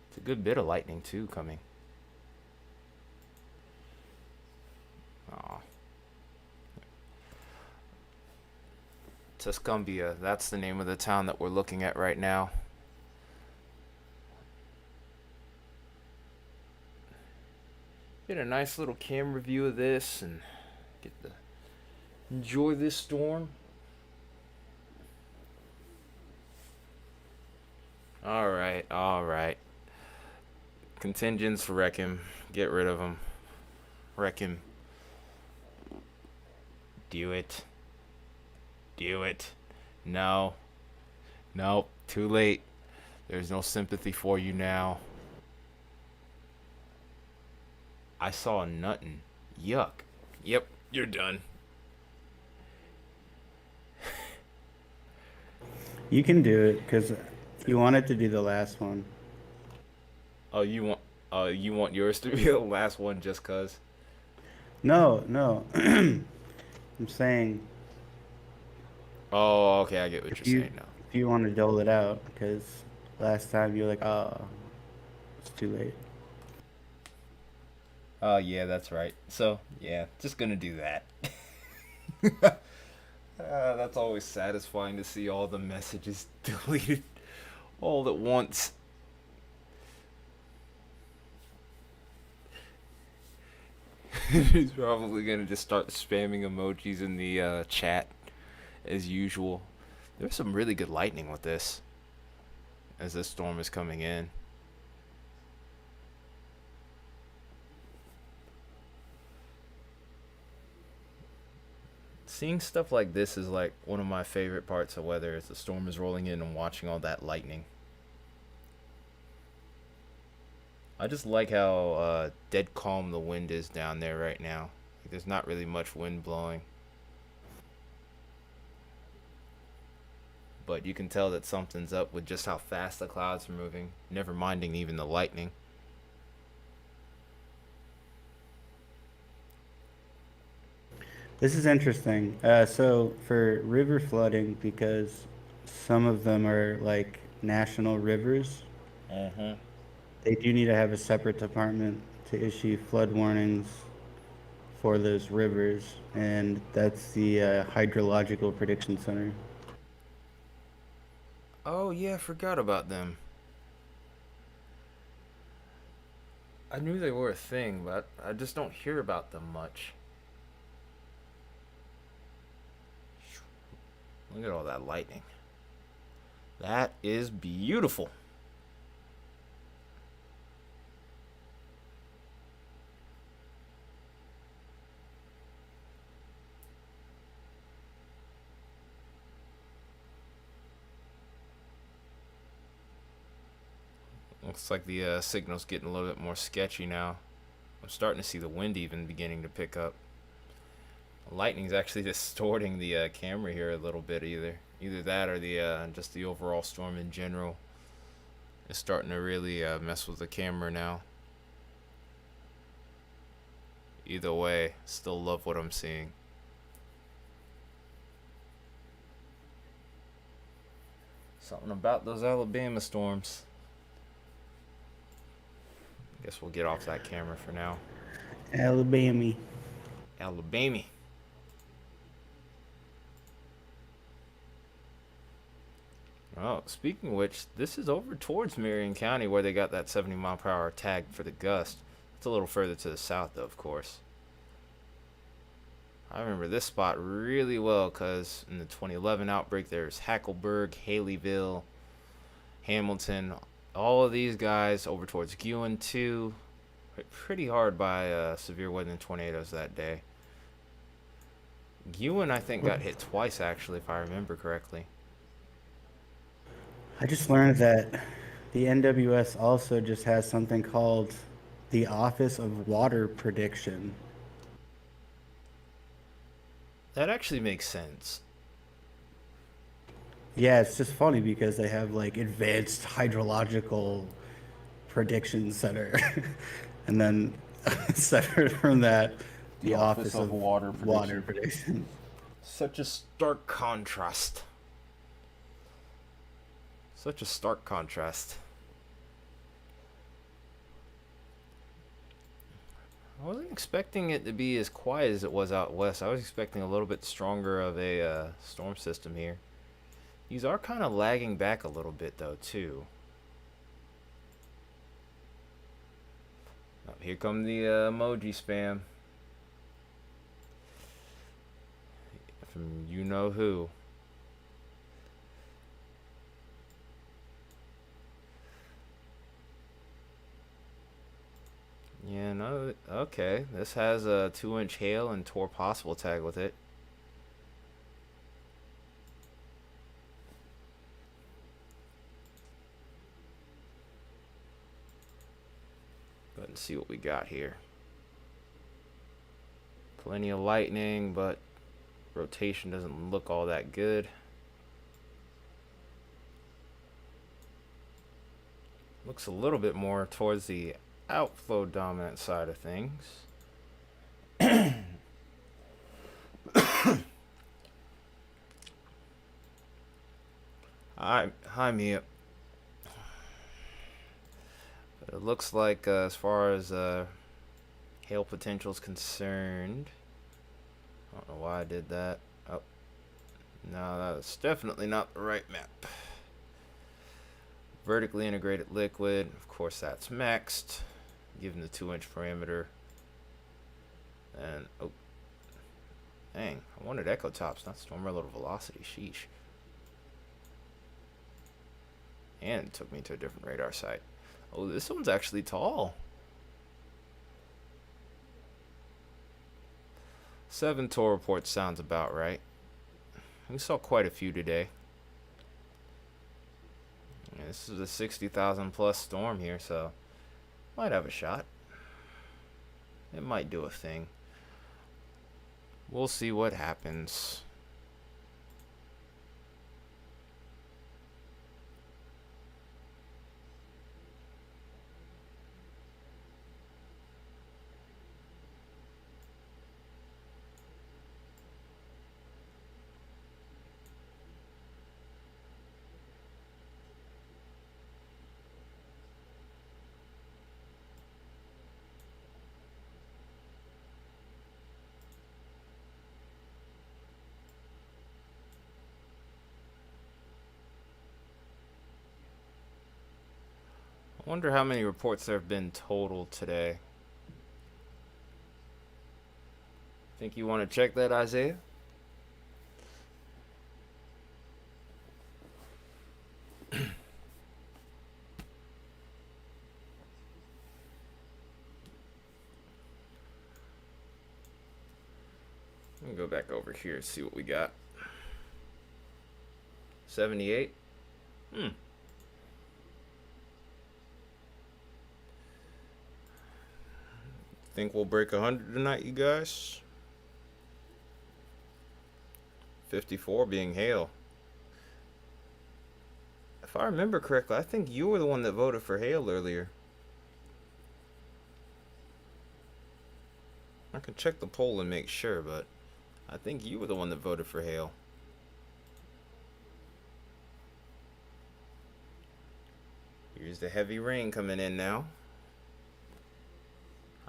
It's a good bit of lightning, too, coming. Aw. Tuscumbia, that's the name of the town that we're looking at right now. Get a nice little camera view of this and get to enjoy this storm. Alright, alright. Contingents, wreck him. Get rid of him. Wreck him. Do it. Do it. No. Nope. Too late. There's no sympathy for you now. I saw a nuttin'. Yuck. Yep, you're done. You can do it because you wanted to do the last one. Oh, you want yours to be the last one just cuz? No, no. I'm saying Oh, okay, I get what if you're you saying now. if you want to dole it out because last time you're like, oh, it's too late. Oh, yeah, that's right. So, yeah, just gonna do that. That's always satisfying to see all the messages deleted all at once. He's probably gonna just start spamming emojis in the chat as usual. There's some really good lightning with this as this storm is coming in. Seeing stuff like this is like one of my favorite parts of weather as the storm is rolling in and watching all that lightning. I just like how dead calm the wind is down there right now. Like, there's not really much wind blowing. But you can tell that something's up with just how fast the clouds are moving, never minding even the lightning. This is interesting. So for river flooding, because some of them are like national rivers, Mm-hmm. they do need to have a separate department to issue flood warnings for those rivers, and that's the Hydrological Prediction Center. Oh yeah, I forgot about them. I knew they were a thing, but I just don't hear about them much. Look at all that lightning. That is beautiful. Looks like the signal's getting a little bit more sketchy now. I'm starting to see the wind even beginning to pick up. Lightning's actually distorting the camera here a little bit. Either that or the just the overall storm in general is starting to really mess with the camera now. Either way, still love what I'm seeing. Something about those Alabama storms. Guess we'll get off that camera for now. Alabama. Alabama. Oh, speaking of which, this is over towards Marion County where they got that 70-mile-per-hour tag for the gust. It's a little further to the south, though, of course. I remember this spot really well because in the 2011 outbreak, there's Hackleburg, Haleyville, Hamilton, all of these guys over towards Guin, too. Hit pretty hard by severe weather and tornadoes that day. Guin, I think, got hit twice, actually, if I remember correctly. I just learned that the NWS also just has something called the Office of Water Prediction. That actually makes sense. Yeah, it's just funny because they have like advanced hydrological prediction center. And then separate from that, the Office of Water Prediction. Such a stark contrast. Such a stark contrast. I wasn't expecting it to be as quiet as it was out west. I was expecting a little bit stronger of a storm system here. These are kind of lagging back a little bit, though, too. Oh, here come the emoji spam. From you know who. Yeah, no, okay. This has a 2-inch hail and tour possible tag with it. Go ahead and see what we got here. Plenty of lightning, but rotation doesn't look all that good. Looks a little bit more towards the outflow dominant side of things. Hi, Mia. But it looks like as far as hail potential is concerned, I don't know why I did that. Oh, no, that's definitely not the right map. Vertically integrated liquid, of course, that's maxed, given the 2-inch parameter. And oh, dang, I wanted echo tops, not storm relative velocity. Sheesh. And it took me to a different radar site. Oh, this one's actually tall. 7 tour reports sounds about right. We saw quite a few today. Yeah, this is a 60,000 plus storm here, so might have a shot. It might do a thing. We'll see what happens. I wonder how many reports there have been total today. Think you want to check that, Isaiah? I'll go back over here and see what we got. 78. Think we'll break 100 tonight, you guys? 54 being hail. If I remember correctly, I think you were the one that voted for hail earlier. I can check the poll and make sure, but I think you were the one that voted for hail. Here's the heavy rain coming in now.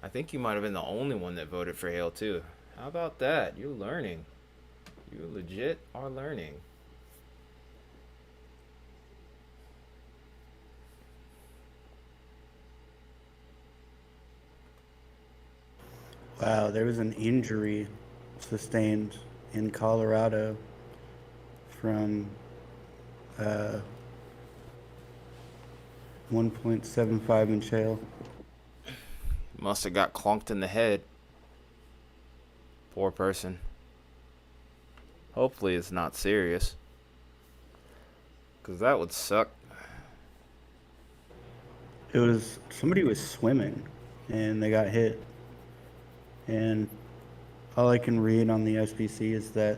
I think you might have been the only one that voted for hail too. How about that? You're learning. You legit are learning. Wow, there was an injury sustained in Colorado from 1.75 inch hail. Must have got clunked in the head. Poor person. Hopefully it's not serious, because that would suck. It was somebody was swimming and they got hit. And all I can read on the SBC is that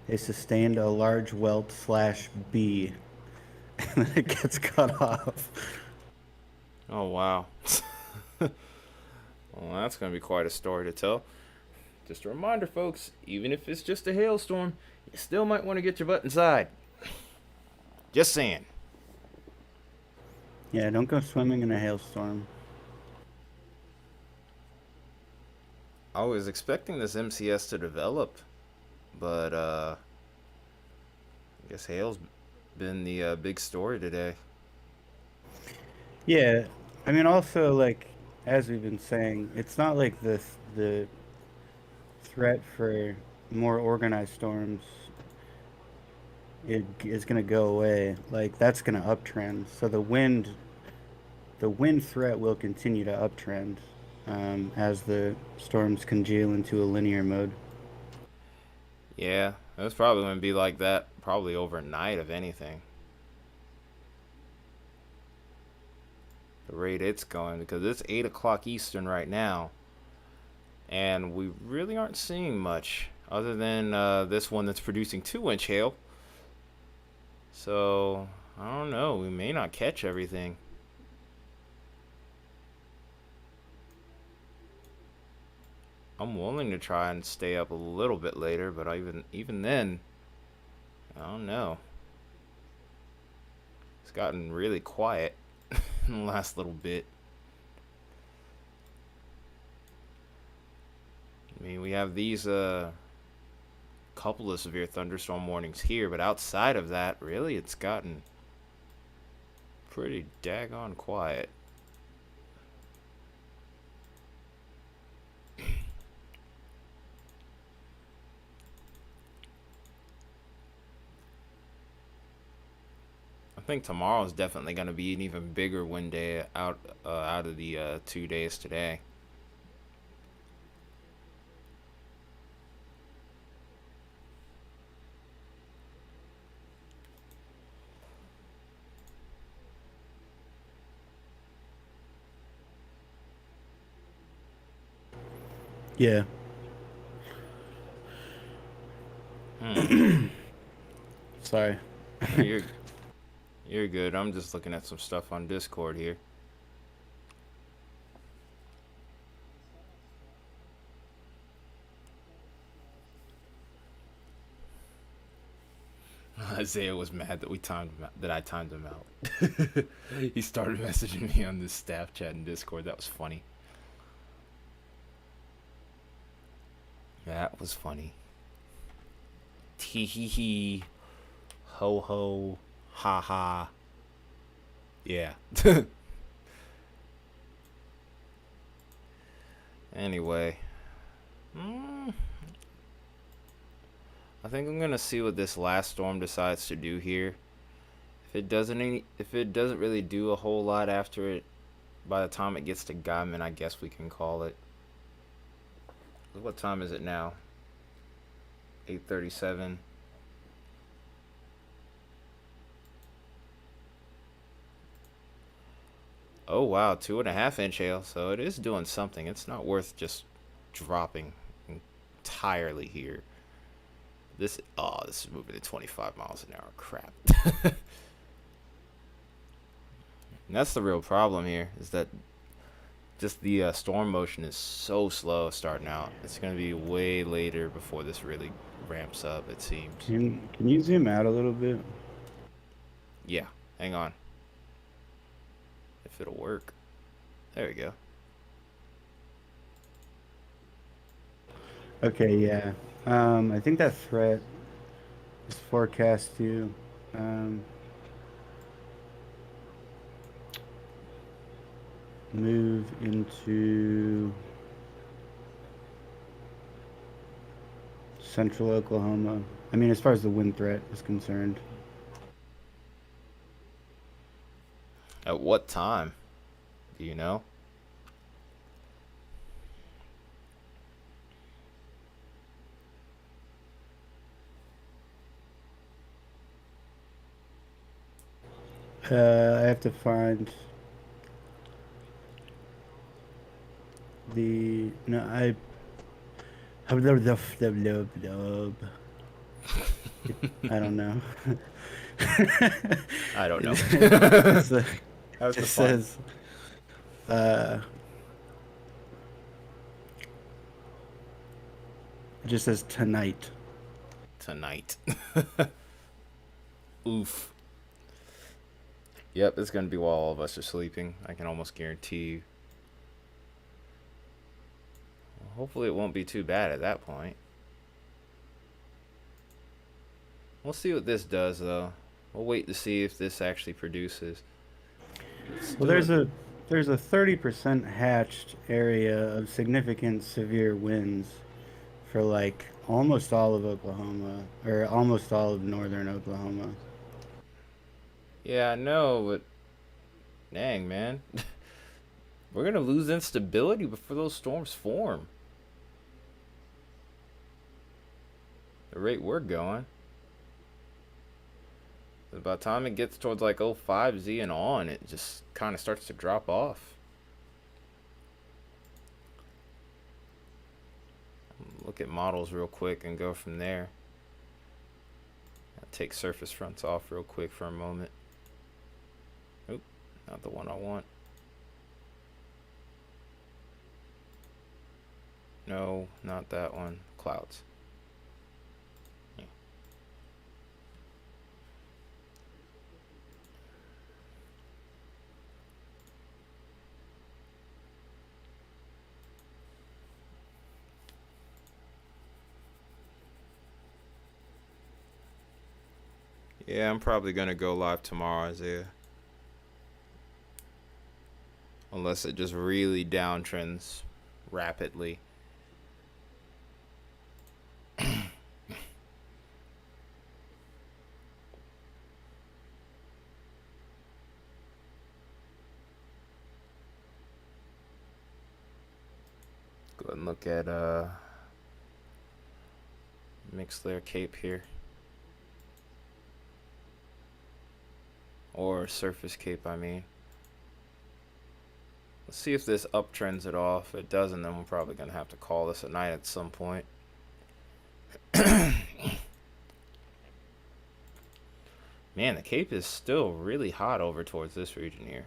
they sustained a large welt / B, and then it gets cut off. Oh, wow. Well, that's going to be quite a story to tell. Just a reminder, folks, even if it's just a hailstorm, you still might want to get your butt inside. Just saying. Yeah, don't go swimming in a hailstorm. I was expecting this MCS to develop, but I guess hail's been the big story today. Yeah, I mean, also, like, as we've been saying, it's not like the threat for more organized storms is going to go away. Like, that's going to uptrend. So the wind threat will continue to uptrend as the storms congeal into a linear mode. Yeah, it was probably going to be like that probably overnight, if anything. The rate it's going, because it's 8 o'clock Eastern right now, and we really aren't seeing much other than this one that's producing 2-inch hail. So I don't know, we may not catch everything. I'm willing to try and stay up a little bit later, but even then, I don't know. It's gotten really quiet in the last little bit. I mean, we have these couple of severe thunderstorm warnings here, but outside of that, really, it's gotten pretty daggone quiet. I think tomorrow is definitely going to be an even bigger wind day out of the 2 days today. Yeah. Sorry. No, you're good. I'm just looking at some stuff on Discord here. Isaiah was mad that I timed him out. He started messaging me on this staff chat in Discord. That was funny. That was funny. Tee hee hee. Ho ho. Ha ha. Yeah. Anyway. I think I'm gonna see what this last storm decides to do here. If it doesn't really do a whole lot after it, by the time it gets to Gaiman, I guess we can call it. What time is it now? 837. Oh wow, 2.5 inch hail. So it is doing something. It's not worth just dropping entirely here. This is moving at 25 miles an hour. Crap. And that's the real problem here. Is that just the storm motion is so slow starting out. It's gonna be way later before this really ramps up. It seems. Can you zoom out a little bit? Yeah. Hang on. If it'll work. There we go. Okay, yeah. I think that threat is forecast to move into central Oklahoma. I mean, as far as the wind threat is concerned. At what time? Do you know? I have to find the no. I don't know. I don't know. It's, How's it the fun? says uh, it just says tonight. Tonight. Oof. Yep, it's gonna be while all of us are sleeping. I can almost guarantee you. Hopefully, it won't be too bad at that point. We'll see what this does, though. We'll wait to see if this actually produces. Well, there's a 30% hatched area of significant severe winds for like almost all of Oklahoma or almost all of northern Oklahoma. Yeah, I know, but dang, man. We're gonna lose instability before those storms form. The rate we're going. By the time it gets towards like 05Z and on, it just kind of starts to drop off. Look at models real quick and go from there. I'll take surface fronts off real quick for a moment. Oop, not the one I want. No, not that one. Clouds. Yeah. Yeah, I'm probably gonna go live tomorrow, Isaiah. Unless it just really downtrends rapidly. Go ahead and look at mixed layer cape here. Or surface cape, I mean. Let's see if this uptrends it off. If it doesn't, then we're probably going to have to call this a night at some point. Man, the cape is still really hot over towards this region here.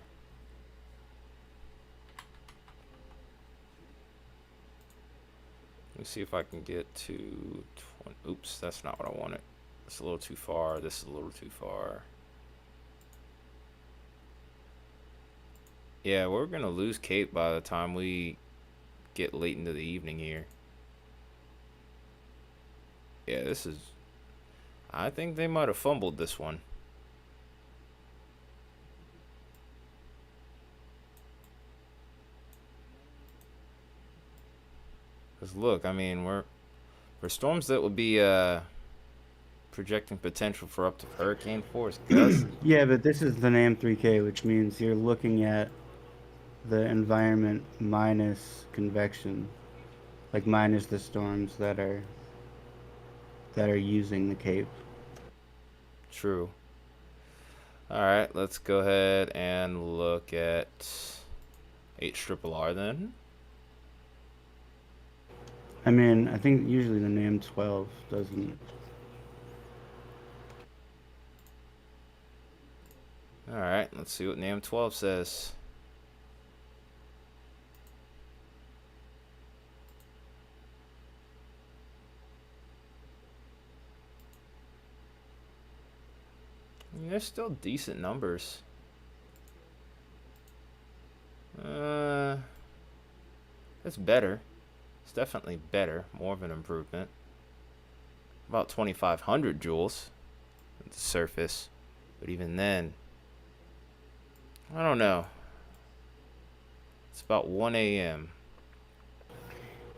Let me see if I can get to 20. Oops, that's not what I wanted. It's a little too far. This is a little too far. Yeah, we're going to lose cape by the time we get late into the evening here. Yeah, this is... I think they might have fumbled this one. Because look, I mean, we're... For storms that would be projecting potential for up to hurricane force gusts. Yeah, but this is an AM3K, which means you're looking at the environment minus convection, like minus the storms that are that are using the cape. True. All right, let's go ahead and look at HRRR then. I mean, I think usually the name 12 doesn't. All right, let's see what NAM 12 says. I mean, there's still decent numbers. It's better. It's definitely better. More of an improvement. About 2,500 joules at the surface. But even then, I don't know. It's about 1 a.m.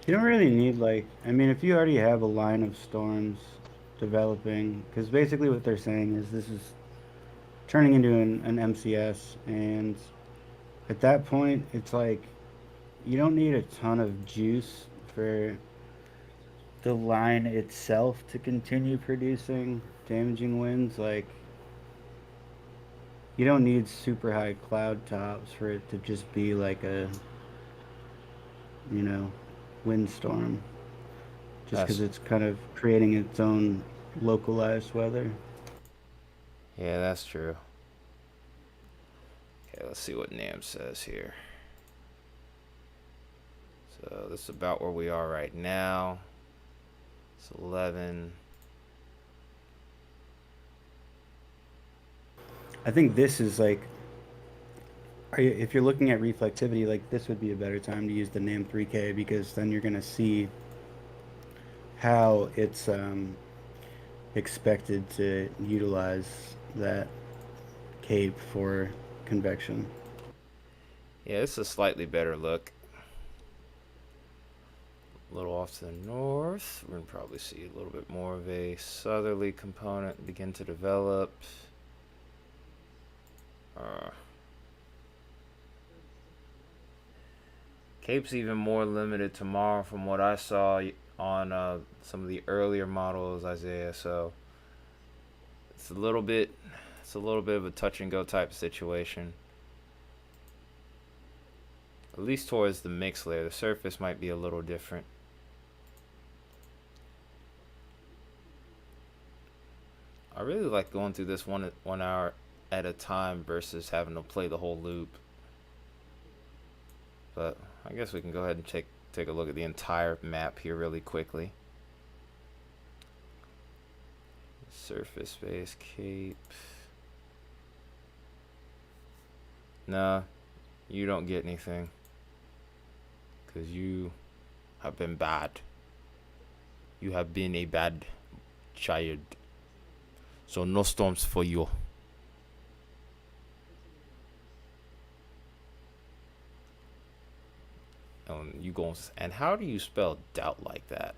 You don't really need, like, I mean, if you already have a line of storms developing, because basically what they're saying is this is turning into an MCS, and at that point, it's like you don't need a ton of juice for the line itself to continue producing damaging winds. Like, you don't need super high cloud tops for it to just be like a, you know, windstorm. Just because That's, it's kind of creating its own localized weather. yeah, that's true. Okay, let's see what NAM says here. So this is about where we are right now. It's 11. I think this is like, if you're looking at reflectivity, like this would be a better time to use the NAM 3K because then you're going to see how it's expected to utilize that cape for convection. Yeah, it's a slightly better look. A little off to the north, we're going to probably see a little bit more of a southerly component begin to develop. Cape's even more limited tomorrow from what I saw on some of the earlier models, Isaiah. So it's a little bit of a touch and go type situation. At least towards the mix layer. The surface might be a little different. I really like going through this 1 hour at a time versus having to play the whole loop. But I guess we can go ahead and take a look at the entire map here really quickly. Surface base cape. Nah, you don't get anything. Because you have been bad. You have been a bad child. So no storms for you. You go and how do you spell doubt like that?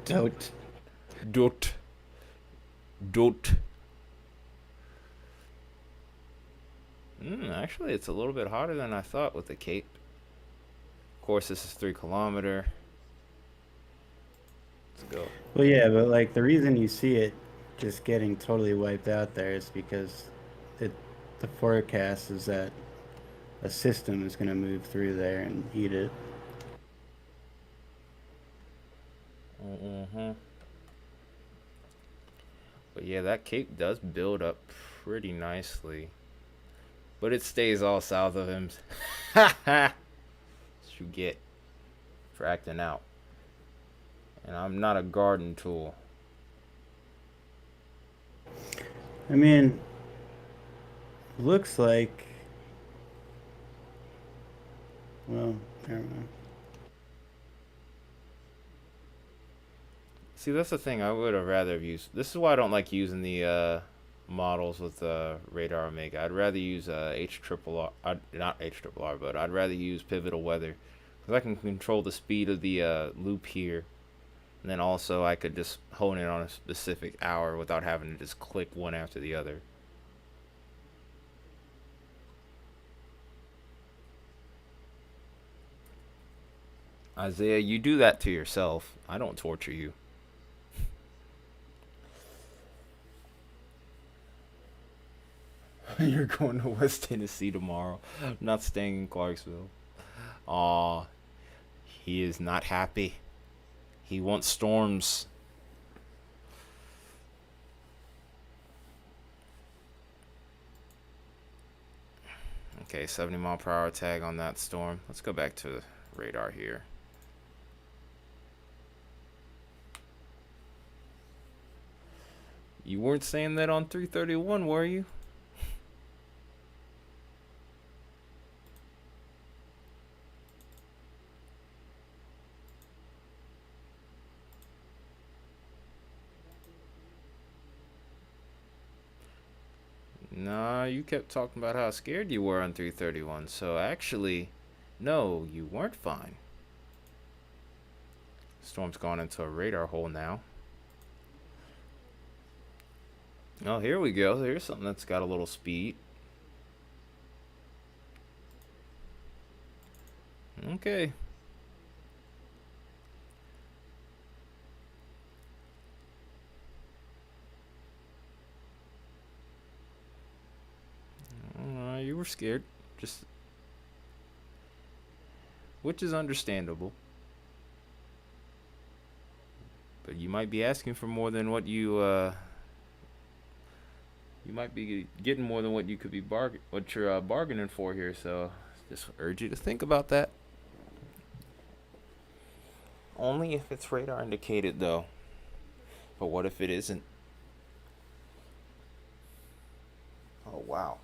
Don't. Dot. Dot. Actually, it's a little bit hotter than I thought with the cape. Of course, this is 3 kilometer. Let's go. Well, yeah, but like the reason you see it just getting totally wiped out there is because it, the forecast is that a system is going to move through there and eat it. Mm-hmm. But yeah, that cape does build up pretty nicely. But it stays all south of him. Ha ha! That's what you get for acting out. And I'm not a garden tool. I mean, looks like. Well, never mind. See, that's the thing. I would have rather used. This is why I don't like using the models with Radar Omega. I'd rather use not HRRR, but I'd rather use Pivotal Weather because I can control the speed of the loop here, and then also I could just hone in on a specific hour without having to just click one after the other. Isaiah, you do that to yourself. I don't torture you. You're going to West Tennessee tomorrow. Not staying in Clarksville. Aw, he is not happy. He wants storms. Okay, 70-mile-per-hour tag on that storm. Let's go back to radar here. You weren't saying that on 331, were you? Nah, you kept talking about how scared you were on 331. So actually, no, you weren't fine. Storm's gone into a radar hole now. Oh, here we go. Here's something that's got a little speed. Okay. You were scared. Just, which is understandable. But you might be asking for more than what you might be getting more than what you could be what you're bargaining for here. So just urge you to think about that. Only if it's radar indicated, though. But what if it isn't? Oh, wow.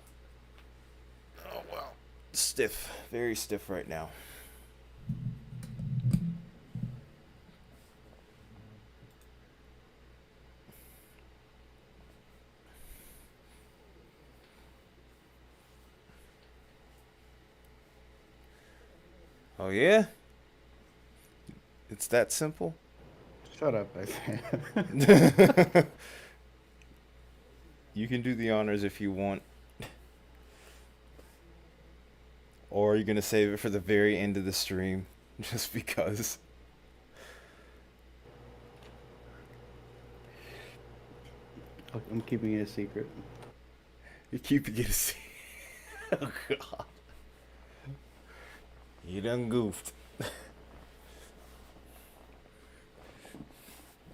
Oh, wow. Stiff. Very stiff right now. Oh, yeah? It's that simple? Shut up, Isaiah. You can do the honors if you want. Or are you going to save it for the very end of the stream? Just because. I'm keeping it a secret. You're keeping it a secret. Oh, God. You done goofed.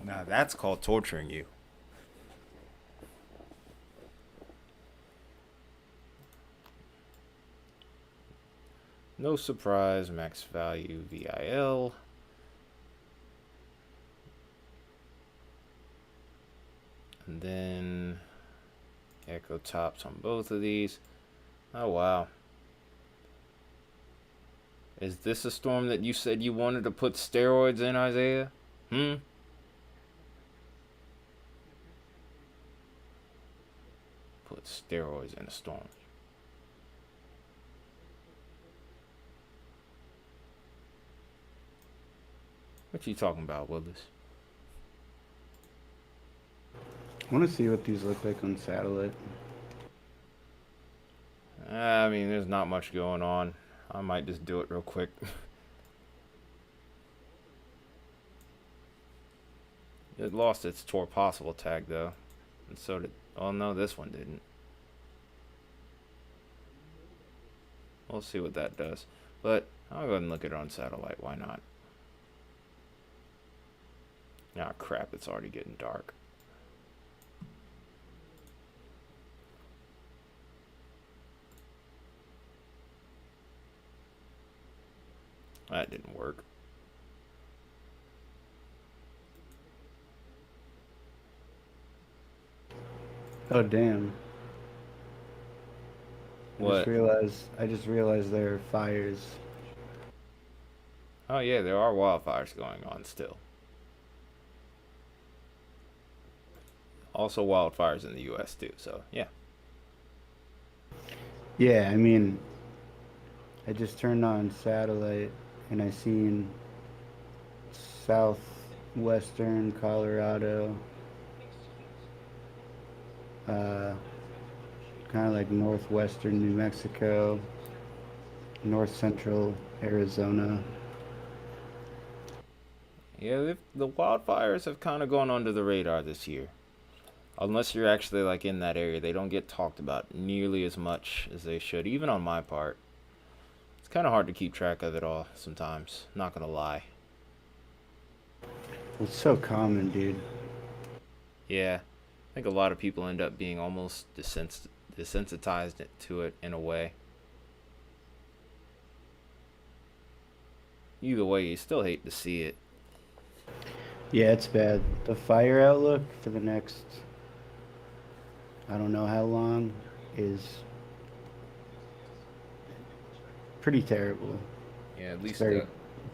Now that's called torturing you. No surprise, max value VIL. And then echo tops on both of these. Oh, wow. Is this a storm that you said you wanted to put steroids in, Isaiah? Put steroids in a storm. What you talking about, Willis? I want to see what these look like on satellite. I mean, there's not much going on. I might just do it real quick. It lost its tour possible tag, though. And so did... Oh, no, this one didn't. We'll see what that does. But I'll go ahead and look at it on satellite. Why not? Ah, crap. It's already getting dark. That didn't work. Oh, damn. What? I just realized there are fires. Oh, yeah, there are wildfires going on still. Also wildfires in the U.S. too, so yeah. Yeah, I mean, I just turned on satellite and I seen southwestern Colorado, kind of like northwestern New Mexico, north central Arizona, Yeah, the wildfires have kind of gone under the radar this year. Unless you're actually like in that area, they don't get talked about nearly as much as they should, even on my part. It's kind of hard to keep track of it all sometimes, not gonna lie. It's so common, dude. Yeah, I think a lot of people end up being almost desensitized to it in a way. Either way, you still hate to see it. Yeah, it's bad. The fire outlook for the next, I don't know how long, is pretty terrible. Yeah, at It's least very,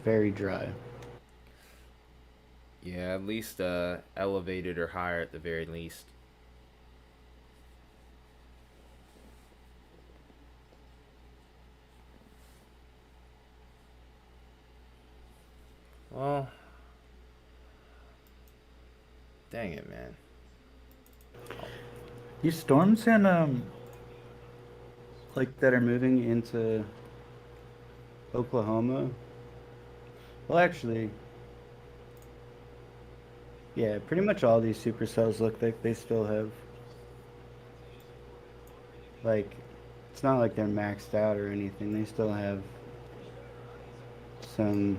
very dry. yeah, at least elevated or higher at the very least. Well, dang it, man. These storms and like that are moving into Oklahoma. Well, actually, yeah, pretty much all these supercells look like they still have like it's not like they're maxed out or anything. They still have some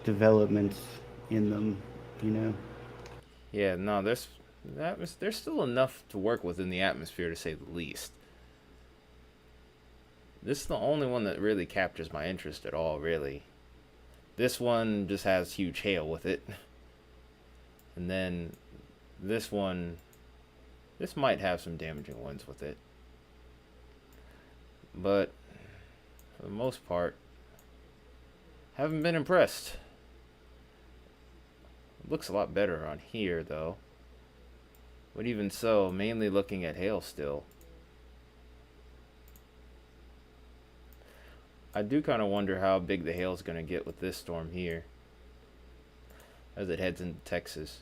developments in them, you know. Yeah, no, there's still enough to work with in the atmosphere to say the least. This is the only one that really captures my interest at all, really. This one just has huge hail with it. And then this one, this might have some damaging winds with it. But for the most part, haven't been impressed. It looks a lot better on here, though. But even so, mainly looking at hail still. I do kind of wonder how big the hail's going to get with this storm here as it heads into Texas.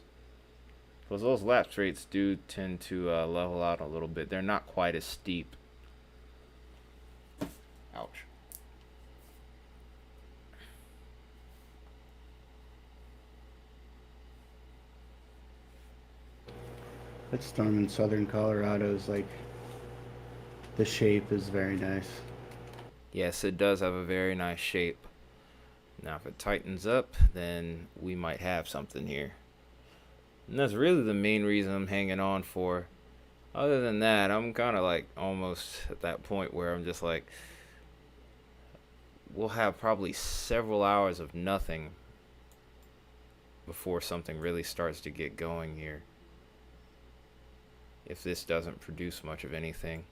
Because those lapse rates do tend to level out a little bit. They're not quite as steep. Ouch. That storm in southern Colorado is like the shape is very nice. Yes, it does have a very nice shape. Now, if it tightens up, then we might have something here. And that's really the main reason I'm hanging on for. Other than that, I'm kind of like almost at that point where I'm just like, we'll have probably several hours of nothing before something really starts to get going here. If this doesn't produce much of anything.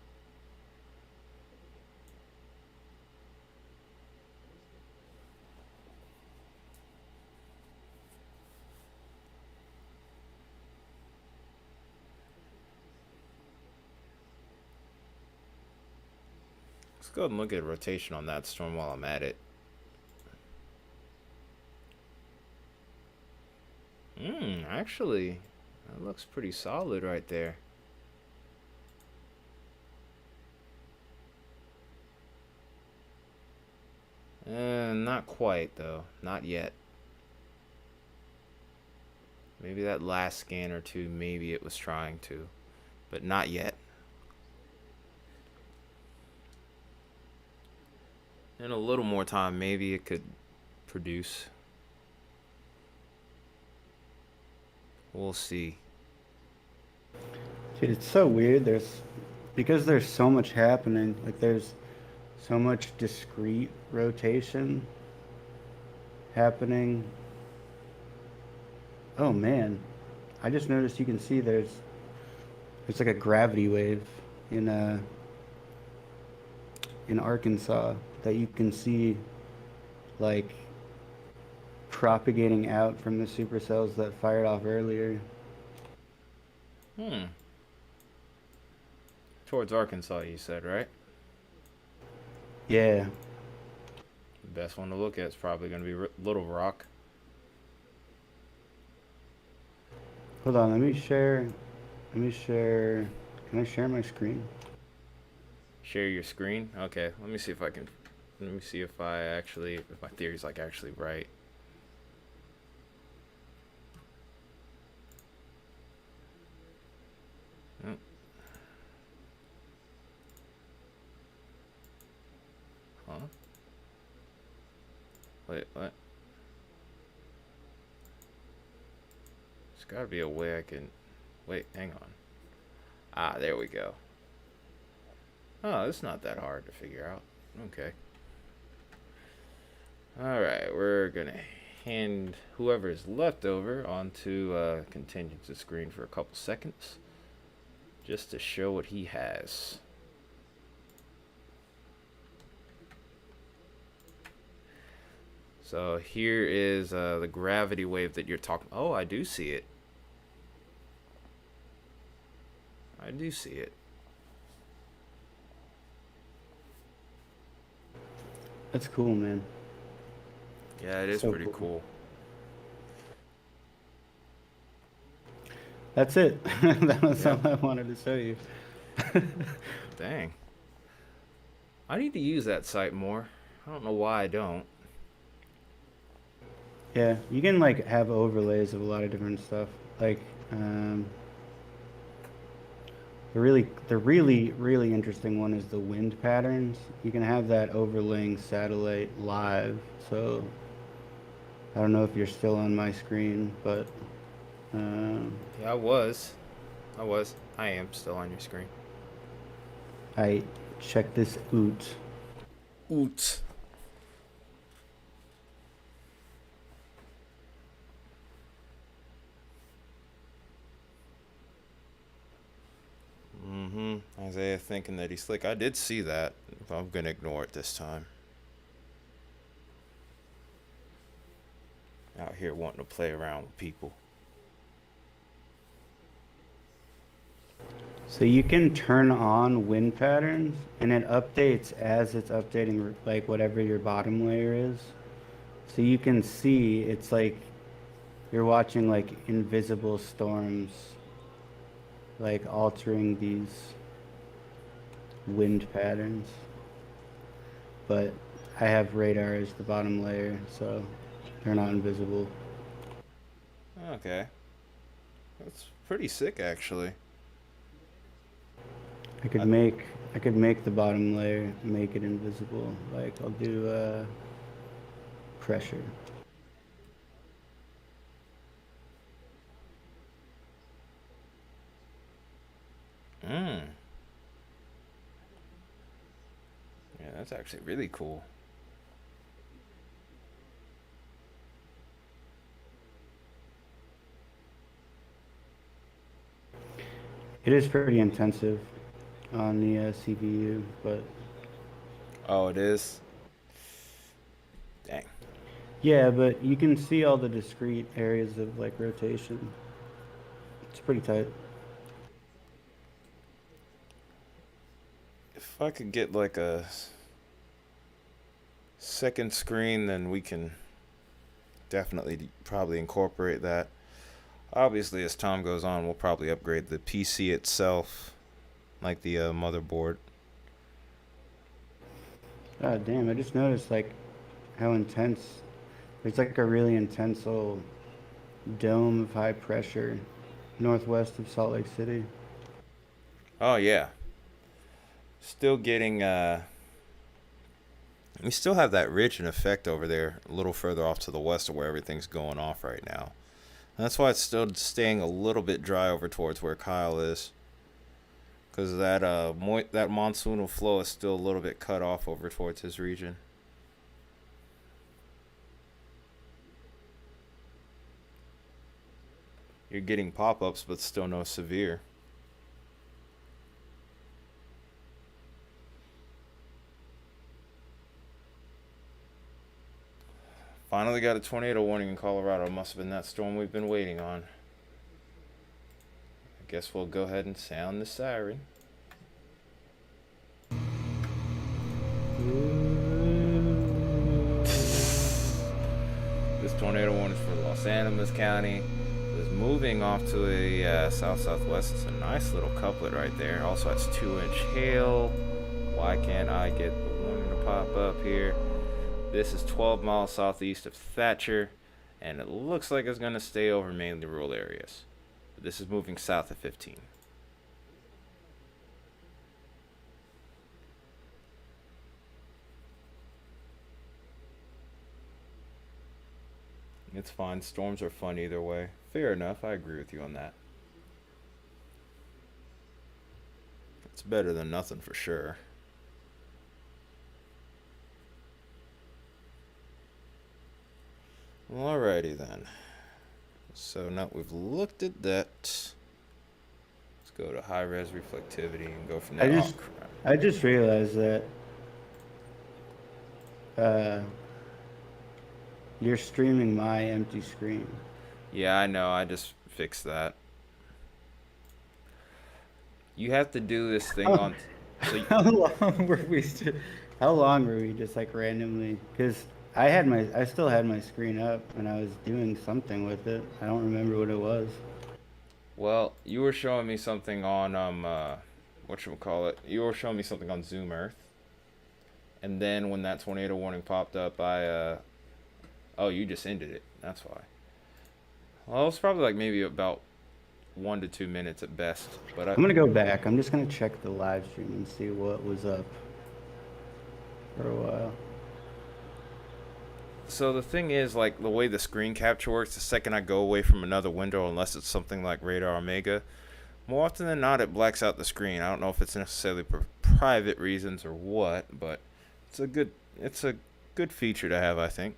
Let's go ahead and look at rotation on that storm while I'm at it. Actually, that looks pretty solid right there. Not quite, though. Not yet. Maybe that last scan or two, maybe it was trying to. But not yet. In a little more time, maybe it could produce. We'll see. Dude, it's so weird. Because there's so much happening, like there's so much discrete rotation happening. Oh man, I just noticed you can see there's like a gravity wave in in Arkansas that you can see like propagating out from the supercells that fired off earlier. Hmm. Towards Arkansas, you said, right? Yeah. The best one to look at is probably going to be Little Rock. Hold on, let me share. Can I share my screen? Share your screen. Okay, let me see if I can. Let me see if my theory's like actually right. Wait, what? There's gotta be a way I can... Wait, hang on. Ah, there we go. Oh, it's not that hard to figure out. Okay. Alright, we're gonna hand whoever's left over onto contingency screen for a couple seconds. Just to show what he has. So here is the gravity wave that you're talking... Oh, I do see it. I do see it. That's cool, man. Yeah, it is So pretty cool. That's it. That was Yep. all I wanted to show you. Dang. I need to use that site more. I don't know why I don't. Yeah, you can like have overlays of a lot of different stuff. Like the really interesting one is the wind patterns. You can have that overlaying satellite live. So I don't know if you're still on my screen, but Yeah, I am still on your screen. I check this out. Oot. Isaiah thinking that he's slick. I did see that. I'm gonna ignore it this time. Out here wanting to play around with people. So you can turn on wind patterns and it updates as it's updating like whatever your bottom layer is. So you can see it's like you're watching like invisible storms like altering these wind patterns. But I have radar as the bottom layer, so they're not invisible. Okay. That's pretty sick, actually. I could make the bottom layer make it invisible. Like I'll do pressure. Yeah, that's actually really cool. It is pretty intensive on the CPU, but Oh, it is? Dang. yeah, but you can see all the discrete areas of like rotation. It's pretty tight. If I could get like a second screen, then we can definitely probably incorporate that. Obviously, as time goes on, we'll probably upgrade the PC itself, like the motherboard. God damn, I just noticed like how intense. There's like a really intense little dome of high pressure northwest of Salt Lake City. Oh yeah, still getting. We still have that ridge and effect over there, a little further off to the west of where everything's going off right now. And that's why it's still staying a little bit dry over towards where Kyle is, because that that monsoonal flow is still a little bit cut off over towards his region. You're getting pop-ups, but still no severe. Finally got a tornado warning in Colorado. Must have been that storm we've been waiting on. I guess we'll go ahead and sound the siren. This tornado warning is for Los Animas County. It's moving off to a south-southwest. It's a nice little couplet right there. Also has 2-inch hail. Why can't I get the warning to pop up here? This is 12 miles southeast of Thatcher, and it looks like it's going to stay over mainly rural areas. This is moving south of 15. It's fine. Storms are fun either way. Fair enough. I agree with you on that. It's better than nothing for sure. Alrighty then. So now we've looked at that. Let's go to high res reflectivity and go from I there. just I just realized that uh, you're streaming my empty screen. Yeah, I know. I just fixed that. You have to do this thing on. So How long were we? How long were we just like randomly? Because I still had my screen up and I was doing something with it. I don't remember what it was. well, you were showing me something on whatchamacallit. You were showing me something on Zoom Earth. And then when that tornado warning popped up, oh, you just ended it. That's why. Well, it's probably like maybe about 1 to 2 minutes at best. But I'm gonna go back. I'm just gonna check the live stream and see what was up for a while. So the thing is, like the way the screen capture works, the second I go away from another window, unless it's something like Radar Omega, more often than not, it blacks out the screen. I don't know if it's necessarily for private reasons or what, but it's a good feature to have, I think.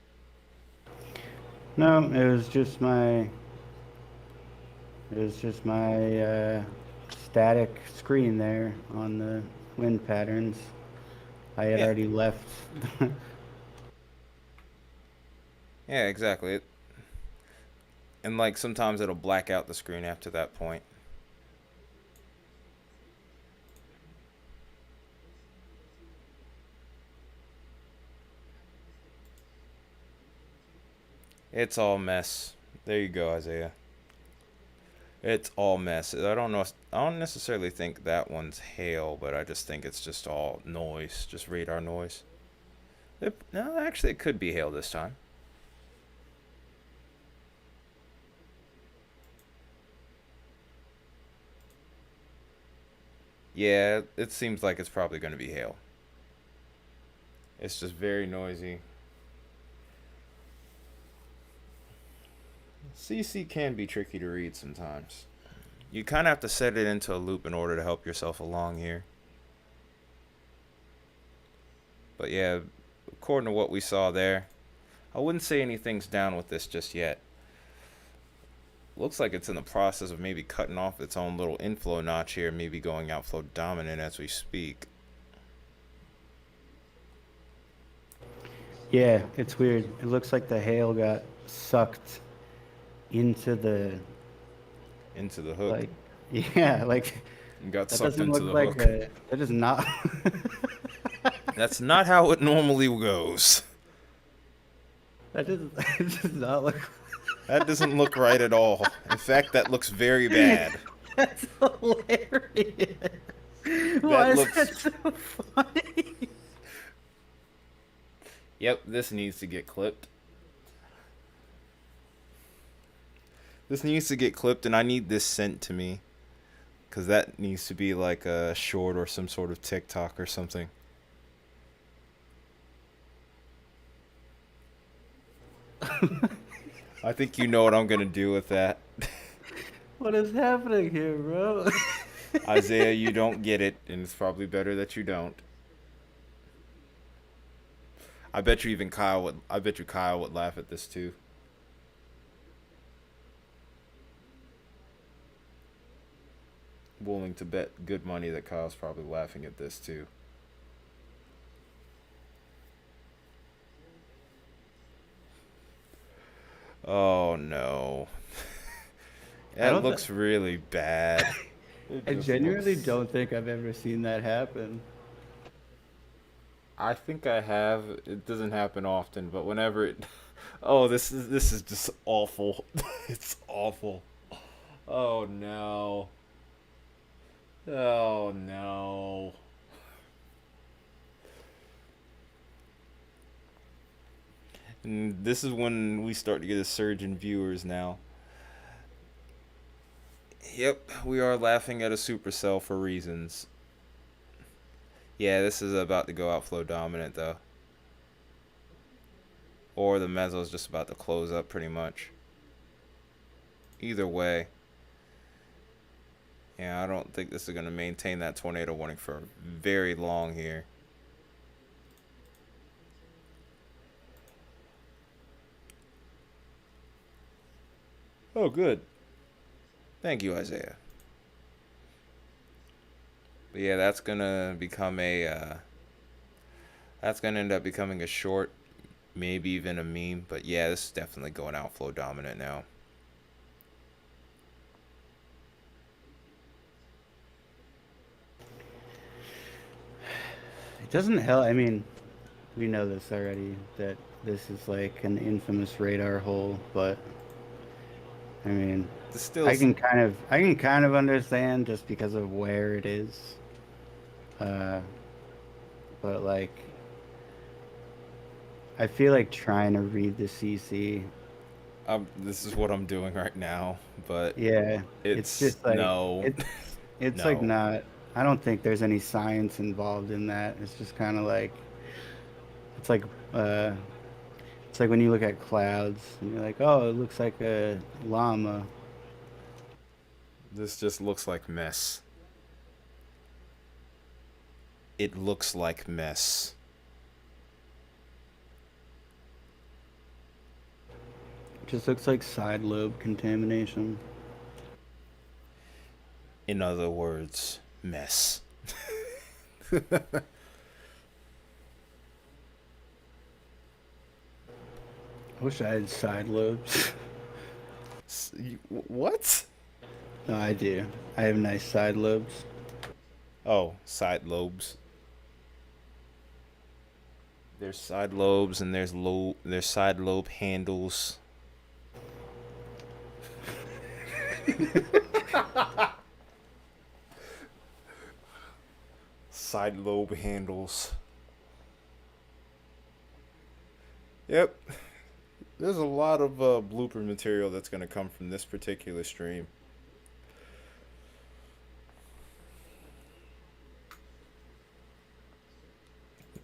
No, it was just my static screen there on the wind patterns. I had Yeah. already left. Yeah, exactly. And like sometimes it'll black out the screen after that point. It's all mess. There you go, Isaiah. It's all mess. I don't know. I don't necessarily think that one's hail, but I just think it's just all noise, just radar noise. No, actually, it could be hail this time. Yeah, it seems like it's probably going to be hail. It's just very noisy. CC can be tricky to read sometimes. You kind of have to set it into a loop in order to help yourself along here. But yeah, according to what we saw there, I wouldn't say anything's down with this just yet. Looks like it's in the process of maybe cutting off its own little inflow notch here, maybe going outflow dominant as we speak. Yeah, it's weird. It looks like the hail got sucked into the Hook. like yeah, like And got that sucked doesn't into look the like hook. that is not That's not how it normally goes. that does it does not look That doesn't look right at all. In fact, that looks very bad. that's hilarious. Why is that so funny? Yep, this needs to get clipped. This needs to get clipped, and I need this sent to me. Because that needs to be like a short or some sort of TikTok or something. I think you know what I'm going to do with that. What is happening here, bro? Isaiah, you don't get it, and it's probably better that you don't. I bet you Kyle would laugh at this too. Willing to bet good money that Kyle's probably laughing at this too. Oh no. That looks really bad. I genuinely don't think I've ever seen that happen. I think I have. It doesn't happen often, but whenever it Oh, this is just awful. It's awful. Oh no. Oh no. And this is when we start to get a surge in viewers now. Yep, we are laughing at a supercell for reasons. Yeah, this is about to go outflow dominant though. or the mezzo is just about to close up pretty much. Either way, yeah, I don't think this is going to maintain that tornado warning for very long here. Oh, good. Thank you, Isaiah. But yeah, that's gonna become a that's gonna end up becoming a short, maybe even a meme. But yeah, this is definitely going outflow dominant now. It doesn't help. I mean, we know this already that this is like an infamous radar hole, but I mean, This still, I can kind of understand just because of where it is. Uh, but like I feel like trying to read the CC. this is what I'm doing right now. But Yeah, it's it's just like no, it's like no. not. I don't think there's any science involved in that. It's just kind of like it's like uh, it's like when you look at clouds and you're like, oh, it looks like a llama. This just looks like mess. It looks like mess. It just looks like side lobe contamination. In other words, mess. I wish I had side lobes. What? No, I do. I have nice side lobes. Oh, side lobes. There's side lobes and there's side lobe handles. Side lobe handles. Yep. There's a lot of blooper material that's going to come from this particular stream.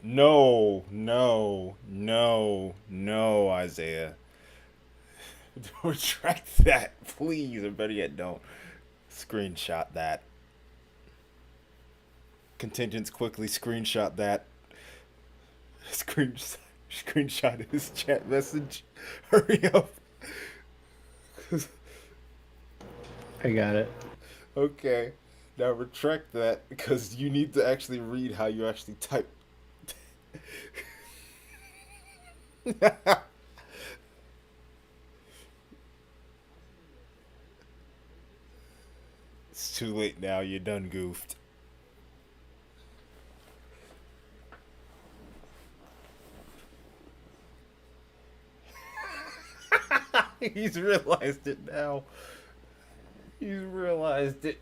No, no, no, no, Isaiah. Retract that, please. Or better yet, don't. Screenshot that. Contingents quickly screenshot that. Screenshot his chat message. Hurry up. I got it. Okay. Now retract that because you need to actually read how you actually type. It's too late now. You're done goofed. He's realized it now. He's realized it.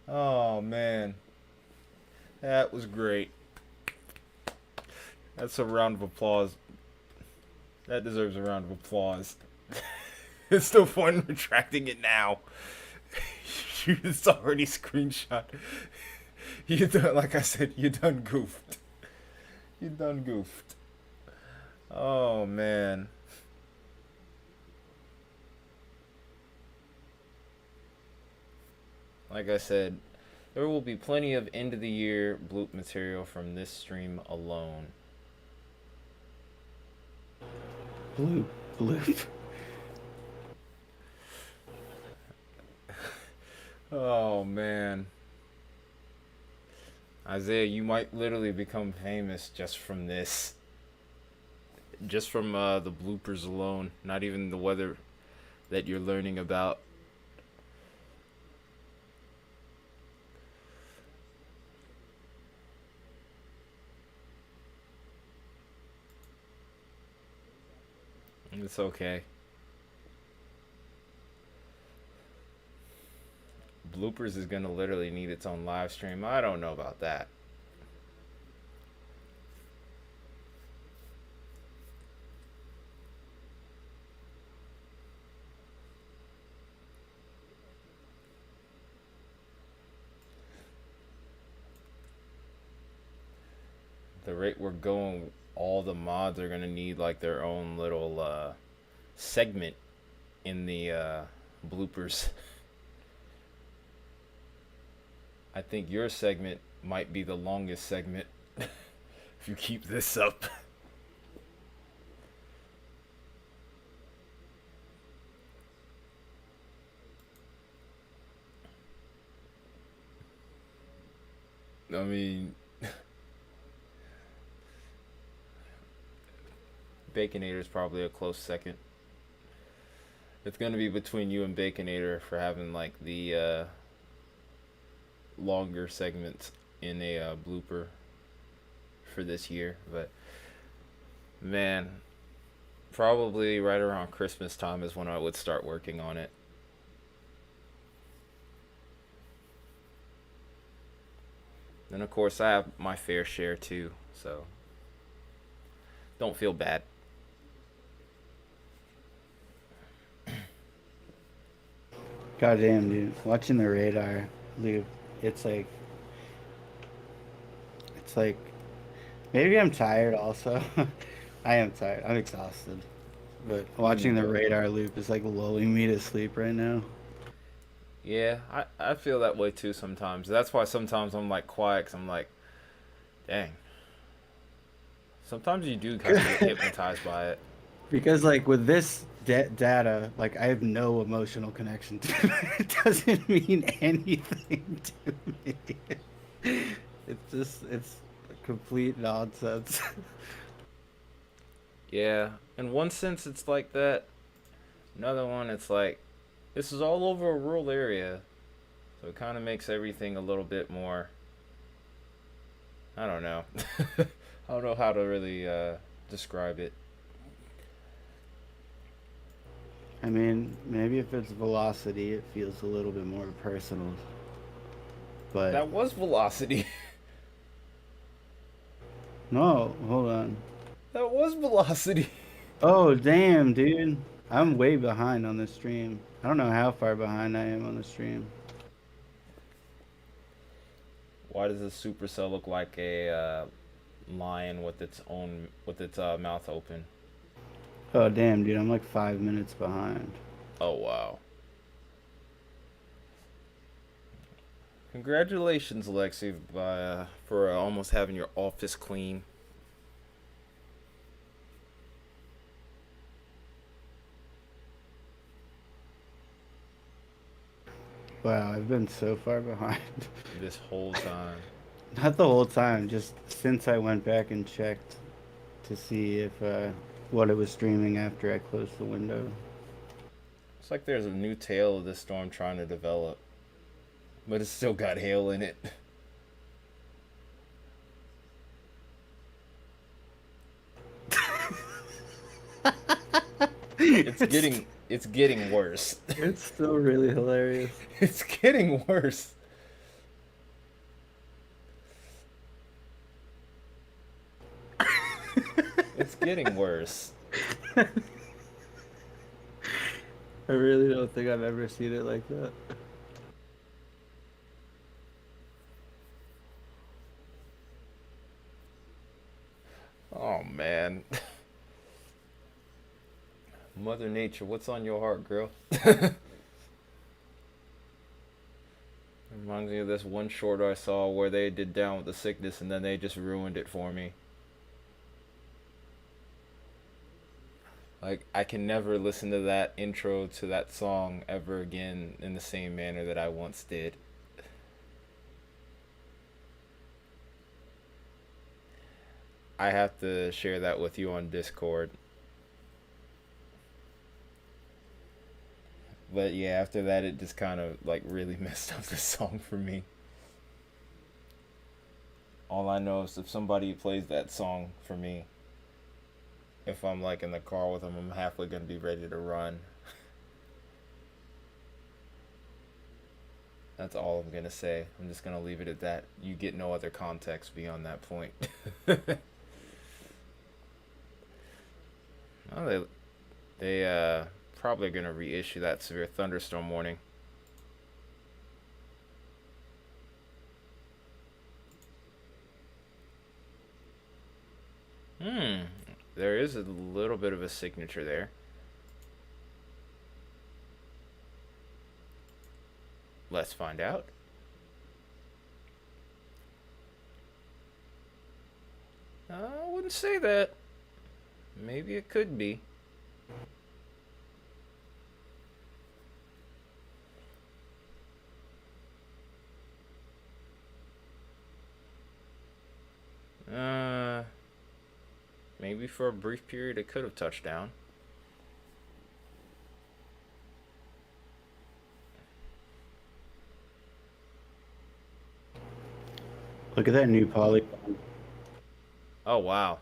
Oh, man. That was great. That's a round of applause. That deserves a round of applause. It's no point in retracting it now. It's already screenshot. You done, like I said, you done goofed. You done goofed. Oh, man. Like I said, there will be plenty of end of the year bloop material from this stream alone. Bloop, bloop. Oh, man. Isaiah, you might literally become famous just from this. Just from the bloopers alone. Not even the weather that you're learning about. It's okay. Bloopers is gonna literally need its own live stream. I don't know about that. the rate we're going, all the mods are gonna need like their own little segment in the bloopers. I think your segment might be the longest segment if you keep this up. I mean, Baconator is probably a close second. It's gonna be between you and Baconator for having like the longer segments in a blooper for this year. But man, probably right around Christmas time is when I would start working on it. And of course, I have my fair share too, so don't feel bad. Goddamn, dude. Watching the radar loop, it's like, it's like, maybe I'm tired also. I am tired. I'm exhausted. But watching the radar loop is like lulling me to sleep right now. Yeah, I feel that way too sometimes. That's why sometimes I'm like quiet, because I'm like, dang. Sometimes you do kind of get hypnotized by it. Because like with this data, like I have no emotional connection to it. It doesn't mean anything to me. It's just, it's complete nonsense. Yeah, in one sense it's like that. Another one, it's like, this is all over a rural area, so it kind of makes everything a little bit more. I don't know. I don't know how to really describe it. I mean, maybe if it's velocity, it feels a little bit more personal. But That was velocity. no, hold on. That was velocity. Oh, damn, dude. I'm way behind on the stream. I don't know how far behind I am on the stream. Why does the supercell look like a lion with its mouth open? Oh, damn, dude. I'm like 5 minutes behind. Oh wow! Congratulations, Lexi, for almost having your office clean. Wow, I've been so far behind. This whole time. Not the whole time, just since I went back and checked to see if what it was streaming after I closed the window. It's like there's a new tail of this storm trying to develop, but it's still got hail in it. It's getting worse. It's still really hilarious. It's getting worse. It's getting worse. I really don't think I've ever seen it like that. Oh man. Mother Nature, what's on your heart, girl? Reminds me of this one short I saw where they did Down with the Sickness and then they just ruined it for me. Like, I can never listen to that intro to that song ever again in the same manner that I once did. I have to share that with you on Discord. But yeah, after that, it just kind of like really messed up the song for me. All I know is if somebody plays that song for me, if I'm like in the car with them, I'm halfway gonna be ready to run. That's all I'm gonna say. I'm just gonna leave it at that. You get no other context beyond that point. Well, they probably are gonna reissue that severe thunderstorm warning. Hmm. There is a little bit of a signature there. Let's find out. I wouldn't say that. Maybe it could be. Uh, Maybe for a brief period it could have touched down. Look at that new polygon. Oh wow,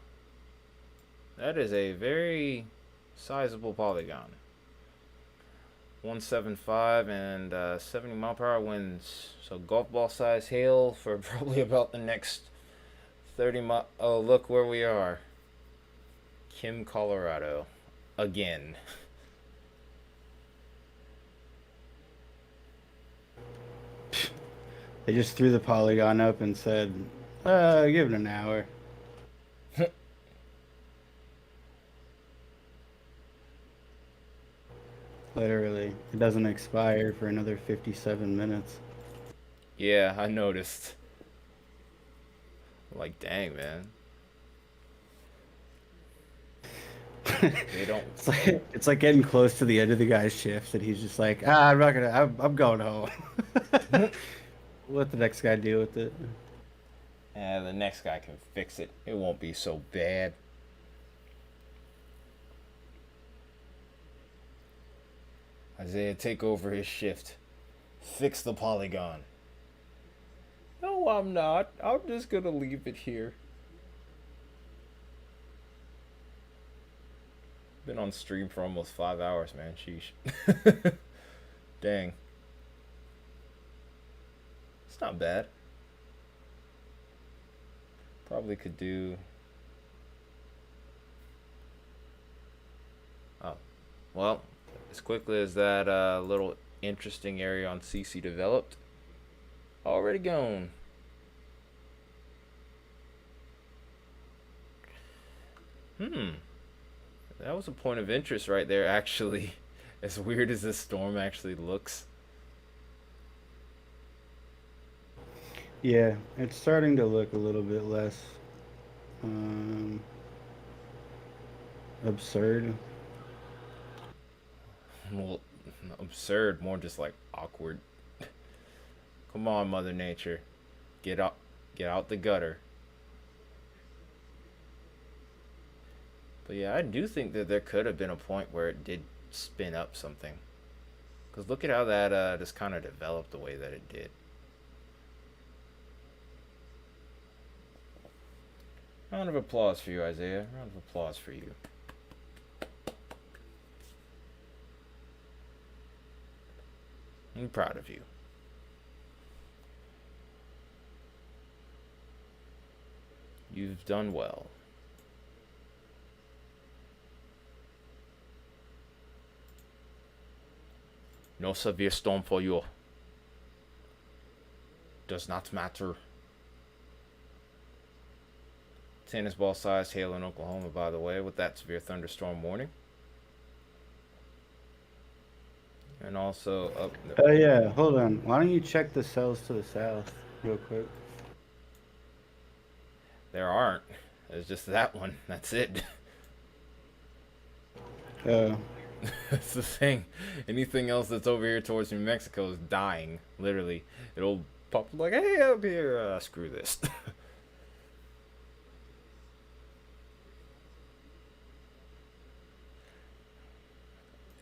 that is a very sizable polygon. 175 and 70 mile per hour winds. So golf ball size hail for probably about the next 30 mi. Oh, look where we are. Kim, Colorado. Again. They just threw the polygon up and said, give it an hour. Literally, it doesn't expire for another 57 minutes. Yeah, I noticed. Like, dang, man. They don't. It's like getting close to the end of the guy's shift, and he's just like, I'm not gonna, I'm going home. Let the next guy deal with it. Yeah, the next guy can fix it. It won't be so bad. Isaiah, take over his shift. Fix the polygon. No, I'm not. I'm just gonna leave it here. Been on stream for almost 5 hours, man. Sheesh. Dang. It's not bad. Probably could do. Oh. Well, as quickly as that little interesting area on CC developed, already gone. That was a point of interest right there, actually. As weird as this storm actually looks. Yeah, it's starting to look a little bit less absurd. Well, absurd, more just like awkward. Come on, Mother Nature. Get out the gutter. But yeah, I do think that there could have been a point where it did spin up something. Because look at how that just kind of developed the way that it did. Round of applause for you, Isaiah. Round of applause for you. I'm proud of you. You've done well. No severe storm for you. Does not matter. Tennis ball sized hail in Oklahoma, by the way, with that severe thunderstorm warning. And also up. Oh yeah, hold on. Why don't you check the cells to the south real quick? There aren't. There's just that one. That's it. Oh. That's the thing. Anything else that's over here towards New Mexico is dying. Literally. It'll pop like, hey, up here. Screw this.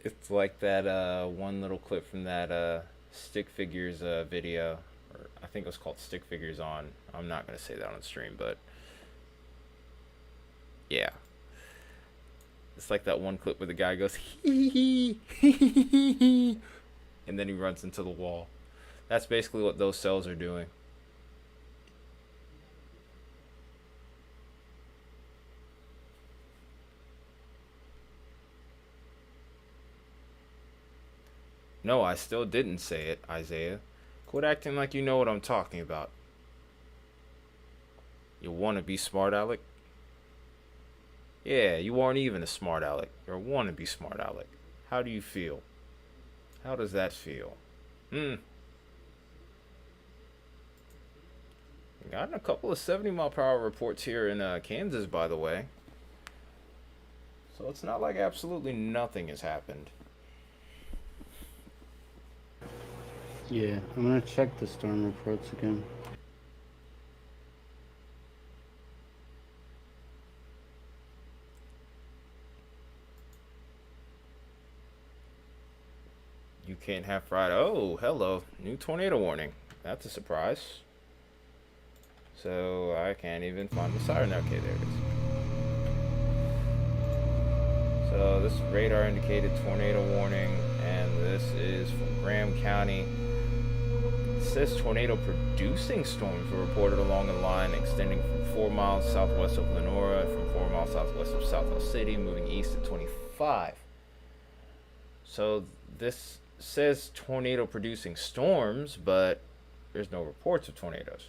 It's like that one little clip from that Stick Figures video. Or I think it was called Stick Figures on. I'm not going to say that on stream, but yeah. It's like that one clip where the guy goes, hee hee hee hee hee, and then he runs into the wall. That's basically what those cells are doing. No, I still didn't say it, Isaiah. Quit acting like you know what I'm talking about. You want to be smart, Alec? Yeah, you aren't even a smart aleck. You're a wannabe smart aleck. How do you feel? How does that feel? Hmm. Gotten a couple of 70-mile-per-hour reports here in Kansas, by the way. So it's not like absolutely nothing has happened. Yeah, I'm gonna check the storm reports again. You can't have Friday. Oh, hello. New tornado warning. That's a surprise. So I can't even find the siren. Okay, there it is. So this is radar indicated tornado warning, and this is from Graham County. It says tornado producing storms were reported along a line extending from 4 miles southwest of Lenora, from 4 miles southwest of South Hill City, moving east at 25. So this says tornado producing storms, but there's no reports of tornadoes.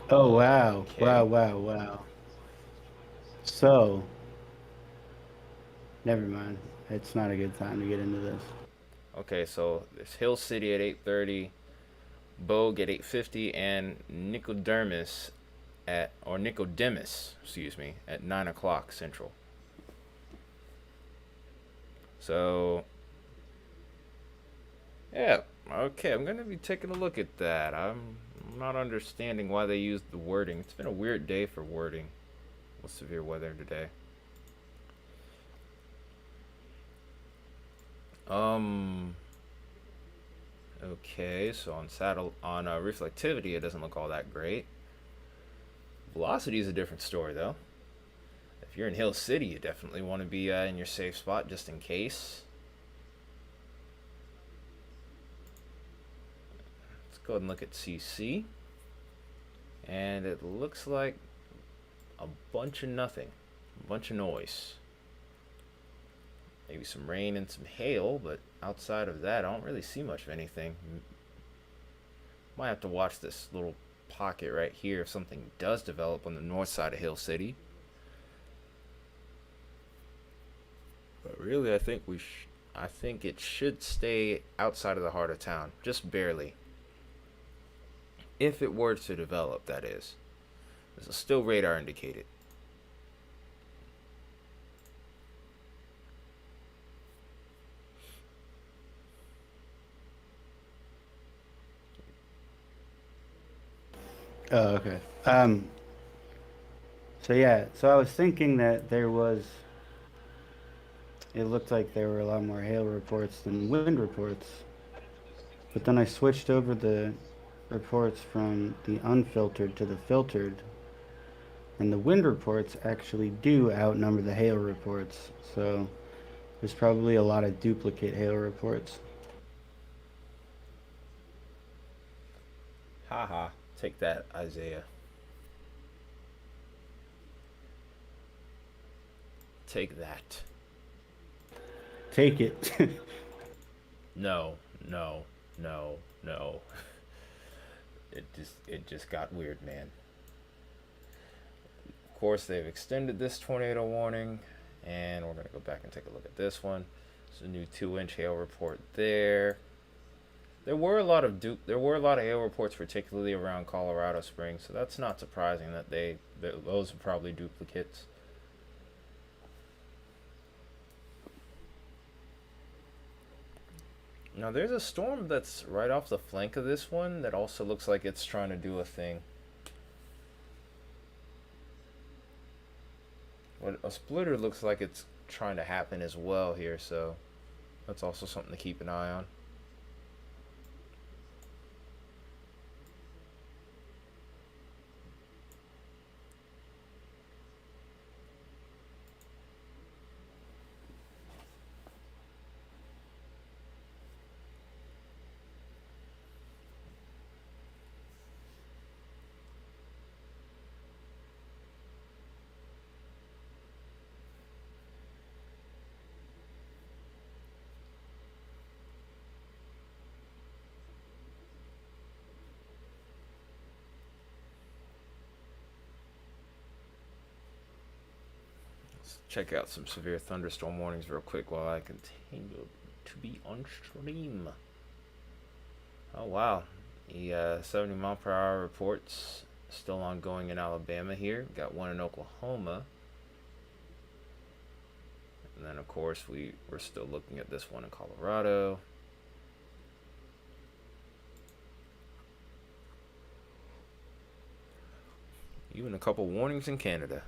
Oh wow, Okay. wow, wow, wow. So, never mind. It's not a good time to get into this. Okay, so there's Hill City at 8:30, Bogue at 8:50, and Nicodemus, excuse me, at 9 o'clock Central. So yeah, okay, I'm gonna be taking a look at that. I'm not understanding why they used the wording. It's been a weird day for wording with severe weather today. Um. Okay, so on reflectivity, it doesn't look all that great. Velocity is a different story, though. If you're in Hill City, you definitely want to be in your safe spot just in case. Let's go ahead and look at CC. And it looks like a bunch of nothing. A bunch of noise. Maybe some rain and some hail, but outside of that, I don't really see much of anything. Might have to watch this little pocket right here if something does develop on the north side of Hill City. But really, I think it should stay outside of the heart of town, just barely. If it were to develop, that is. This is still radar indicated. Oh, okay. So yeah, so I was thinking that it looked like there were a lot more hail reports than wind reports. But then I switched over the reports from the unfiltered to the filtered, and the wind reports actually do outnumber the hail reports. So there's probably a lot of duplicate hail reports. Haha. Take that, Isaiah. Take that. Take it. No, no, no, no. It just got weird, man. Of course, they've extended this tornado warning, and we're gonna go back and take a look at this one. It's a new 2-inch hail report there. There were a lot of hail reports, particularly around Colorado Springs, so that's not surprising that those are probably duplicates. Now there's a storm that's right off the flank of this one that also looks like it's trying to do a thing. What a splitter looks like it's trying to happen as well here, so that's also something to keep an eye on. Let's check out some severe thunderstorm warnings real quick while I continue to be on stream. Oh wow, the 70-mile-per-hour reports still ongoing in Alabama here. Got one in Oklahoma. And then of course we're still looking at this one in Colorado. Even a couple warnings in Canada.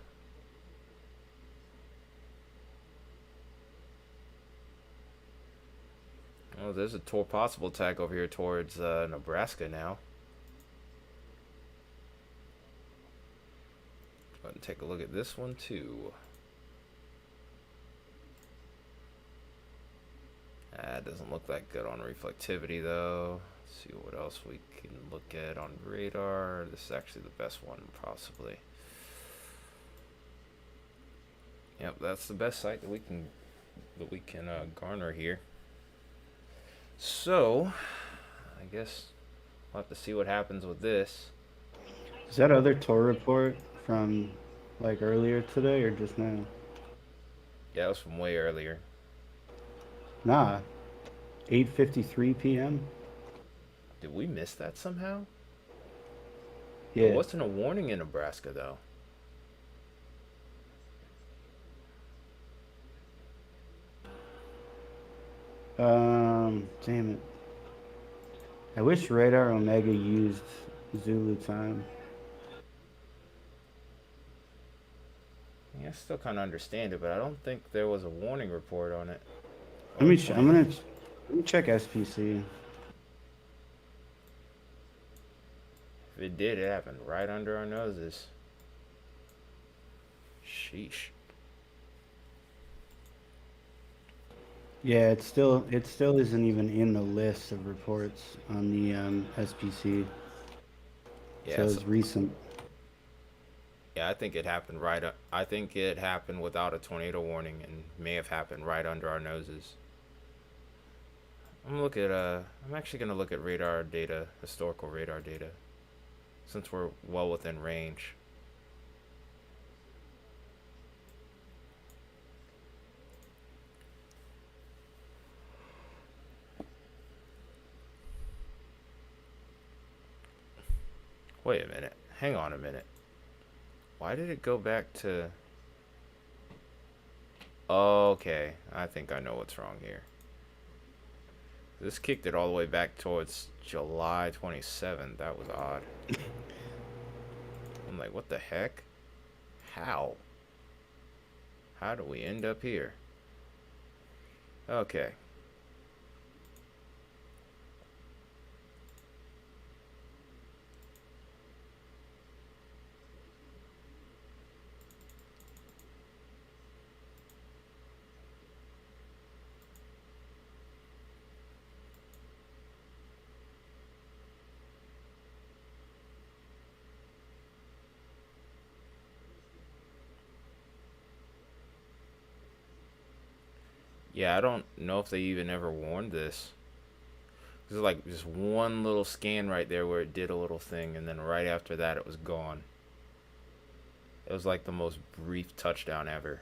Oh, there's a possible attack over here towards Nebraska now. Go ahead and take a look at this one too. It doesn't look that good on reflectivity though. Let's see what else we can look at on radar. This is actually the best one possibly. Yep, that's the best site that we can garner here. So, I guess we'll have to see what happens with this. Is that other tour report from like earlier today or just now? Yeah, it was from way earlier. Nah, 8:53 p.m. Did we miss that somehow? Yeah. There wasn't a warning in Nebraska though. Damn it. I wish Radar Omega used Zulu time. Yeah, I still kind of understand it, but I don't think there was a warning report on it. Let me check SPC. If it did, it happened right under our noses. Sheesh. Yeah, it still isn't even in the list of reports on the SPC. Yeah, So it's recent. yeah, I think it happened I think it happened without a tornado warning and may have happened right under our noses. I'm actually gonna look at radar data, historical radar data, since we're well within range. Wait a minute. Hang on a minute. Why did it go back to... Okay, I think I know what's wrong here. This kicked it all the way back towards July 27th. That was odd. I'm like, what the heck? How? How do we end up here? Okay. Yeah, I don't know if they even ever warned this. There's like just one little scan right there where it did a little thing, and then right after that it was gone. It was like the most brief touchdown ever.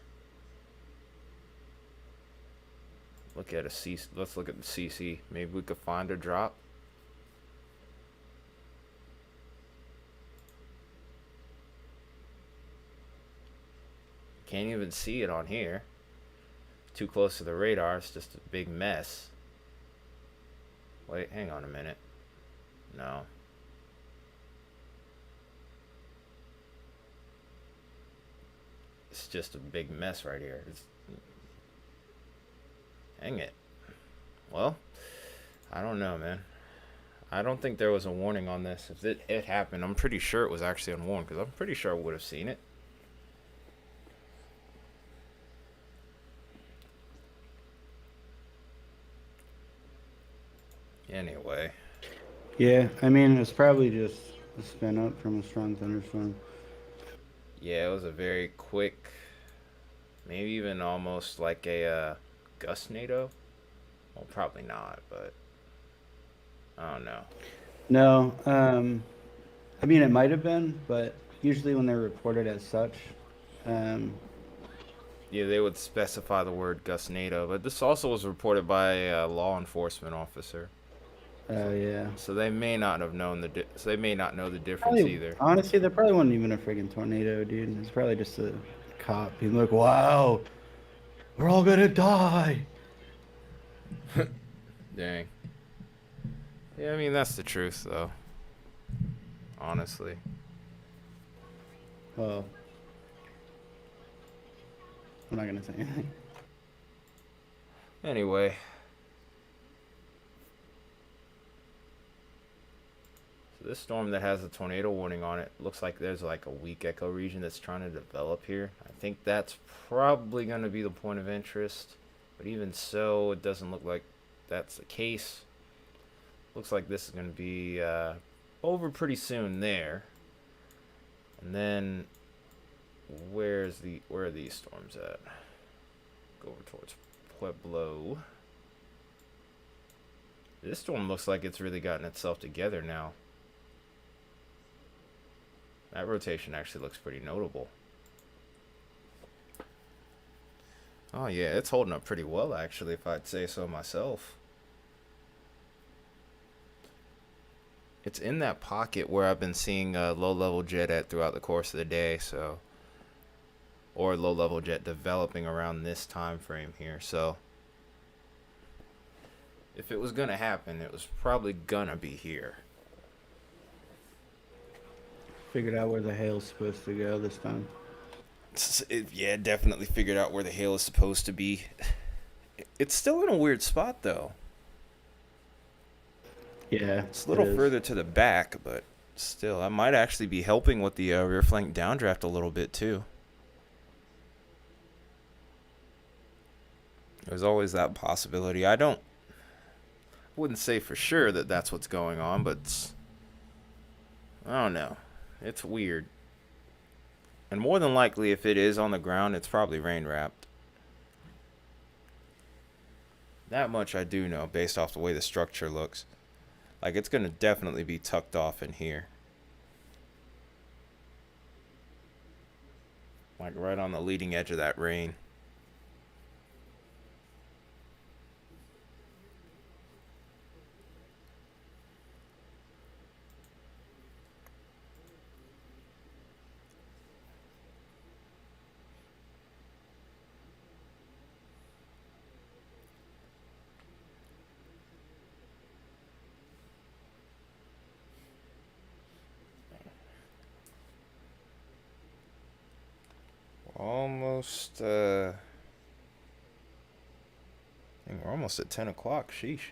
Let's look at the CC. Maybe we could find a drop. Can't even see it on here. Too close to the radar. It's just a big mess. Wait, hang on a minute. No. It's just a big mess right here. Hang it. Well, I don't know, man. I don't think there was a warning on this. If it happened, I'm pretty sure it was actually unwarned, because I'm pretty sure I would have seen it. Anyway. Yeah, I mean, it's probably just a spin up from a strong thunderstorm. Yeah, it was a very quick, maybe even almost like a gustnado. Well, probably not, but I don't know. No, I mean, it might have been, but usually when they're reported as such, um, Yeah, they would specify the word gustnado, but this also was reported by a law enforcement officer. Oh yeah. So they may not have known so they may not know the difference Probably, either. honestly, there probably wasn't even a friggin' tornado, dude. It's probably just a cop being like, "Wow, we're all gonna die." Dang. Yeah, I mean that's the truth though. Honestly. Well, I'm not gonna say anything. Anyway, so this storm that has a tornado warning on it looks like there's like a weak echo region that's trying to develop here. I think that's probably going to be the point of interest, but even so, it doesn't look like that's the case. Looks like this is going to be over pretty soon there. And then where are these storms at? Go over towards Pueblo. This storm looks like it's really gotten itself together now. That rotation actually looks pretty notable. Oh yeah, it's holding up pretty well actually, if I'd say so myself. It's in that pocket where I've been seeing a low-level jet at throughout the course of the day, so, or low-level jet developing around this time frame here. So if it was gonna happen, it was probably gonna be here. Figured out where the hail's supposed to go this time. Yeah, definitely figured out where the hail is supposed to be. It's still in a weird spot though. Yeah, It's a little further to the back, but still, I might actually be helping with the rear flank downdraft a little bit too. There's always that possibility. Wouldn't say for sure that that's what's going on, but I don't know. It's weird. And more than likely, if it is on the ground, it's probably rain wrapped. That much I do know based off the way the structure looks. Like, it's going to definitely be tucked off in here. Like, right on the leading edge of that rain. Almost, I think we're almost at 10 o'clock. Sheesh.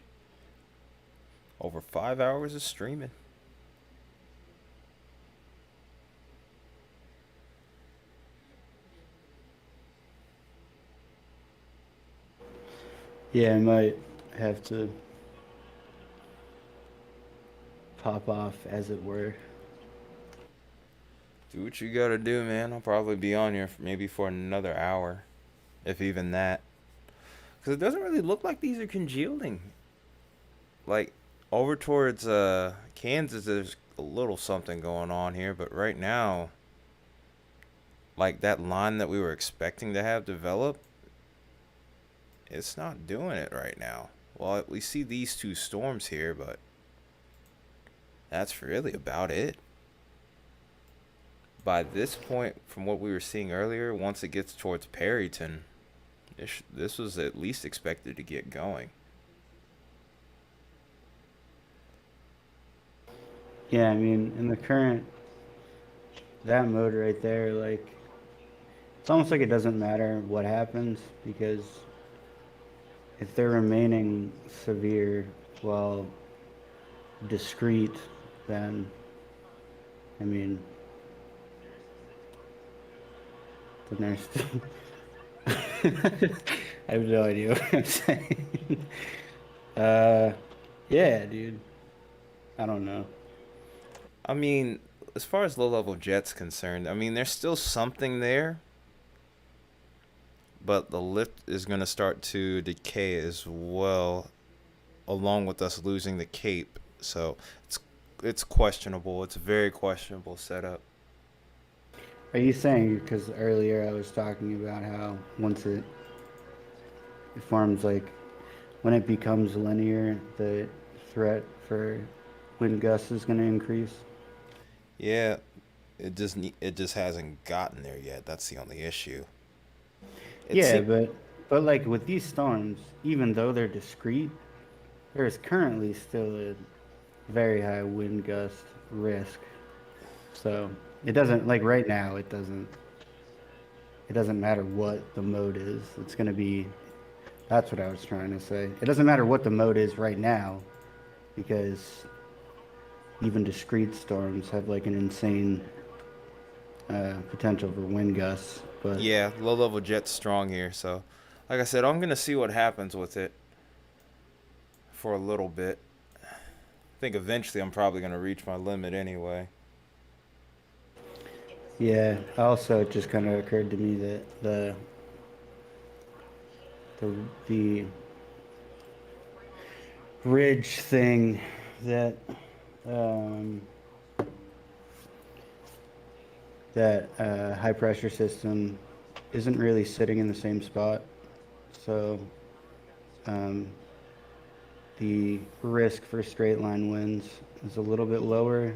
Over 5 hours of streaming. Yeah, I might have to pop off, as it were. Do what you gotta do, man. I'll probably be on here maybe for another hour, if even that. Because it doesn't really look like these are congealing. Like, over towards Kansas, there's a little something going on here, but right now, like that line that we were expecting to have develop, it's not doing it right now. Well, we see these two storms here, but that's really about it. By this point, from what we were seeing earlier, once it gets towards Perryton, this was at least expected to get going. Yeah, I mean, in the current, that mode right there, like, it's almost like it doesn't matter what happens, because if they're remaining severe while discrete, then, I mean, then there's still... I have no idea what I'm saying. Yeah, dude. I don't know. I mean, as far as low-level jet's concerned, I mean, there's still something there, but the lift is going to start to decay as well, along with us losing the cape. So it's questionable. It's a very questionable setup. Are you saying because earlier I was talking about how once it forms like when it becomes linear, the threat for wind gusts is going to increase? Yeah, it just hasn't gotten there yet. That's the only issue. It Yeah, seems. but like with these storms, even though they're discrete, there is currently still a very high wind gust risk. So it doesn't like right now. It doesn't matter what the mode is. It's going to be. That's what I was trying to say. It doesn't matter what the mode is right now because even discrete storms have like an insane potential for wind gusts. But Yeah, low level jet's strong here. So, like I said, I'm gonna see what happens with it for a little bit. I think eventually I'm probably gonna reach my limit anyway. yeah, also it just kind of occurred to me that the ridge thing that um, high pressure system isn't really sitting in the same spot. So um, the risk for straight line winds is a little bit lower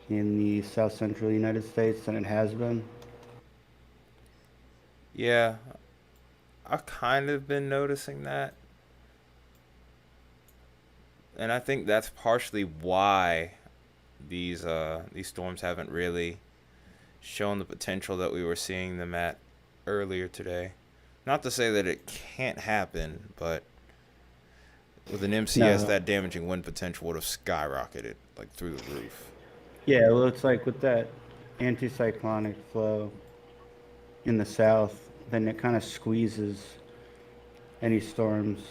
in the south central United States than it has been. Yeah, I've kind of been noticing that, and I think that's partially why these storms haven't really shown the potential that we were seeing them at earlier today. Not to say that it can't happen, but with an MCS, No, that damaging wind potential would have skyrocketed like through the roof. yeah, well, it's like with that anticyclonic flow in the south, then it kind of squeezes any storms,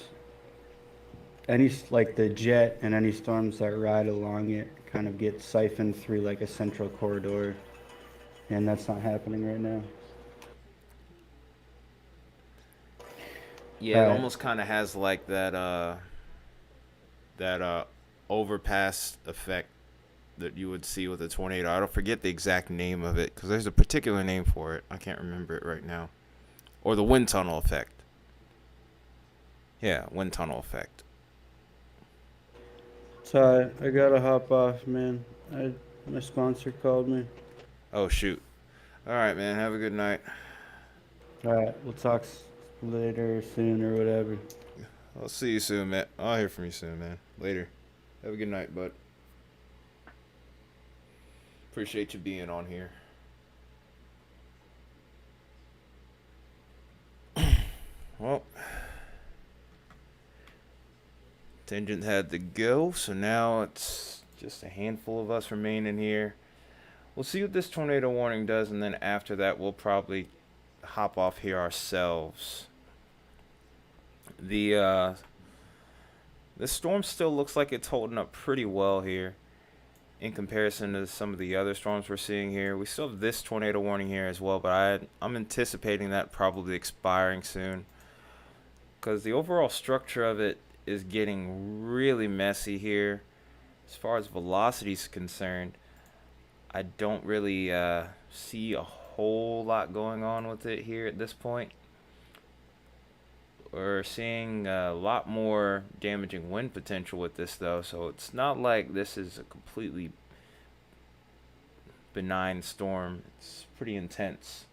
like the jet and any storms that ride along it kind of get siphoned through like a central corridor, and that's not happening right now. Yeah, All it right. almost kind of has like that overpass effect that you would see with a tornado. I don't forget the exact name of it because there's a particular name for it. I can't remember it right now. Or the wind tunnel effect. Yeah, wind tunnel effect. Ty, I gotta hop off, man. My sponsor called me. Oh shoot. All right, man. Have a good night. All right, we'll talk later, soon, or whatever. I'll see you soon, man. I'll hear from you soon, man. Later. Have a good night, bud. Appreciate you being on here. Well, Tangent had to go, so now it's just a handful of us remaining here. We'll see what this tornado warning does, and then after that, we'll probably hop off here ourselves. The this storm still looks like it's holding up pretty well here in comparison to some of the other storms we're seeing here. We still have this tornado warning here as well, but I'm anticipating that probably expiring soon because the overall structure of it is getting really messy here. As far as velocity is concerned, I don't really see a whole lot going on with it here at this point. We're seeing a lot more damaging wind potential with this, though, so it's not like this is a completely benign storm. It's pretty intense.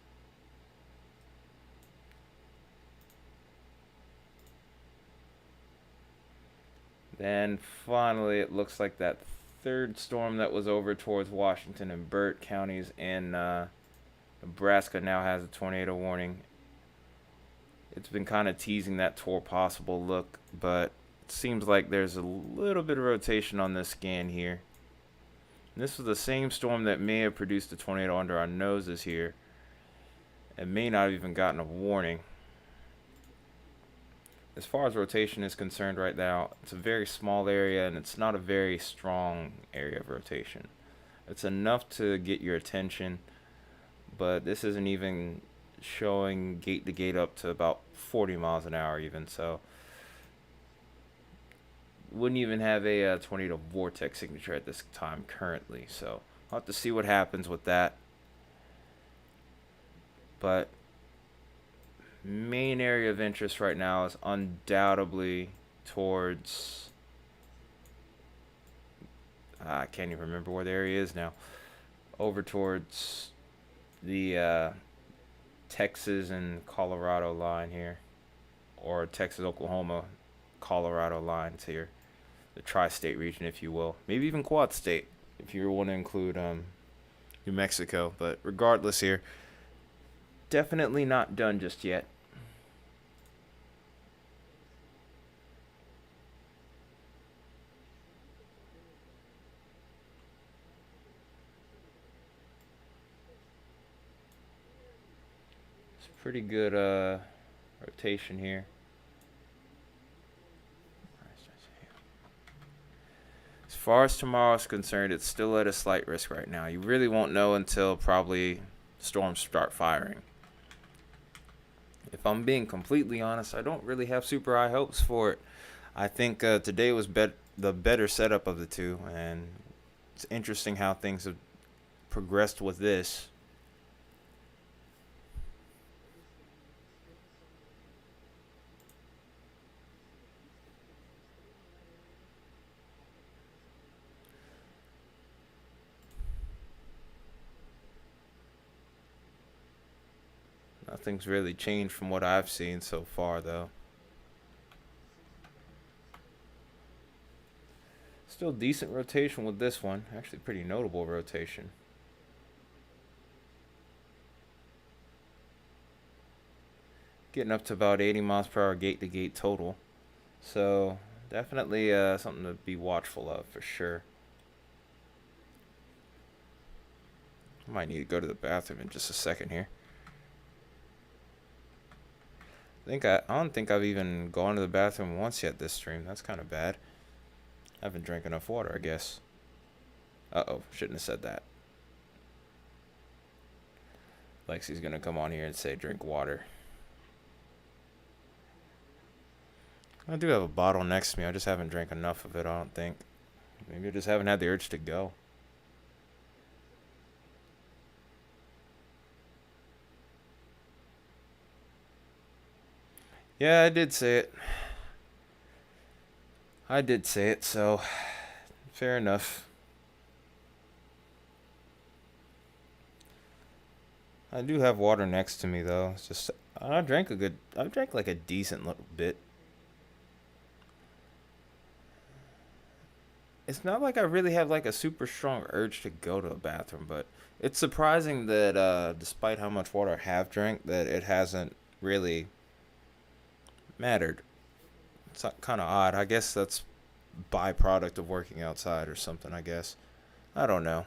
Then finally, it looks like that third storm that was over towards Washington and Burt counties in Nebraska now has a tornado warning. It's been kind of teasing that tour possible look, but it seems like there's a little bit of rotation on this scan here. And this was the same storm that may have produced a tornado under our noses here and may not have even gotten a warning. As far as rotation is concerned right now, it's a very small area and it's not a very strong area of rotation. It's enough to get your attention, but this isn't even showing gate to gate up to about 40 miles an hour even, so wouldn't even have a tornado vortex signature at this time currently, so I'll have to see what happens with that. but main area of interest right now is undoubtedly towards I can't even remember where the area is now. Over towards the Texas and Colorado line here, or Texas, Oklahoma, Colorado lines here, the tri-state region, if you will, maybe even quad state, if you want to include New Mexico. But regardless, here, definitely not done just yet. It's pretty good rotation here. As far as tomorrow is concerned, it's still at a slight risk right now. You really won't know until probably storms start firing. If I'm being completely honest, I don't really have super high hopes for it. I think today was the better setup of the two, and it's interesting how things have progressed with this. Nothing's really changed from what I've seen so far, though. Still decent rotation with this one. Actually, pretty notable rotation. Getting up to about 80 miles per hour gate to gate total. So, definitely something to be watchful of for sure. I might need to go to the bathroom in just a second here. I don't think I've even gone to the bathroom once yet this stream. That's kind of bad. I haven't drank enough water, I guess. Uh-oh, shouldn't have said that. Lexi's gonna come on here and say drink water. I do have a bottle next to me. I just haven't drank enough of it, I don't think. Maybe I just haven't had the urge to go. Yeah, I did say it. I did say it, so fair enough. I do have water next to me though. It's just I drank like a decent little bit. It's not like I really have like a super strong urge to go to the bathroom, but it's surprising that despite how much water I have drank, that it hasn't really mattered. It's kind of odd. I guess that's byproduct of working outside or something, I guess. I don't know.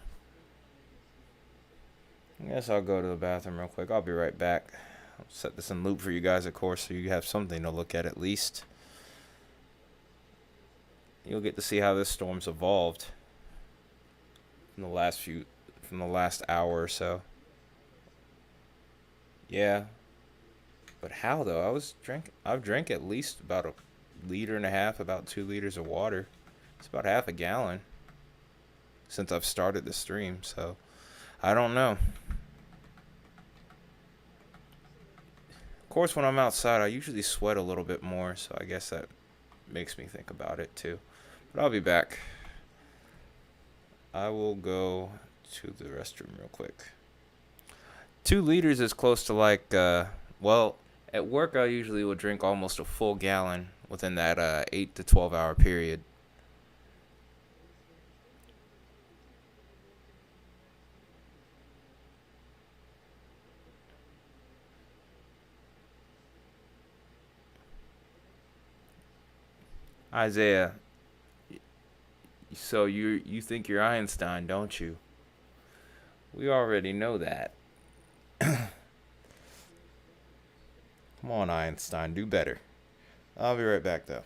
I guess I'll go to the bathroom real quick. I'll be right back. I'll set this in loop for you guys, of course, so you have something to look at least. You'll get to see how this storm's evolved from the last hour or so. Yeah. But how though? I've drank at least about a liter and a half, about 2 liters of water. It's about half a gallon since I've started the stream, so I don't know. Of course, when I'm outside, I usually sweat a little bit more, so I guess that makes me think about it too. But I'll be back. I will go to the restroom real quick. 2 liters is close to like, well, at work I usually would drink almost a full gallon within that 8 to 12 hour period. Isaiah, so you think you're Einstein, don't you? We already know that. Come on, Einstein, do better. I'll be right back though.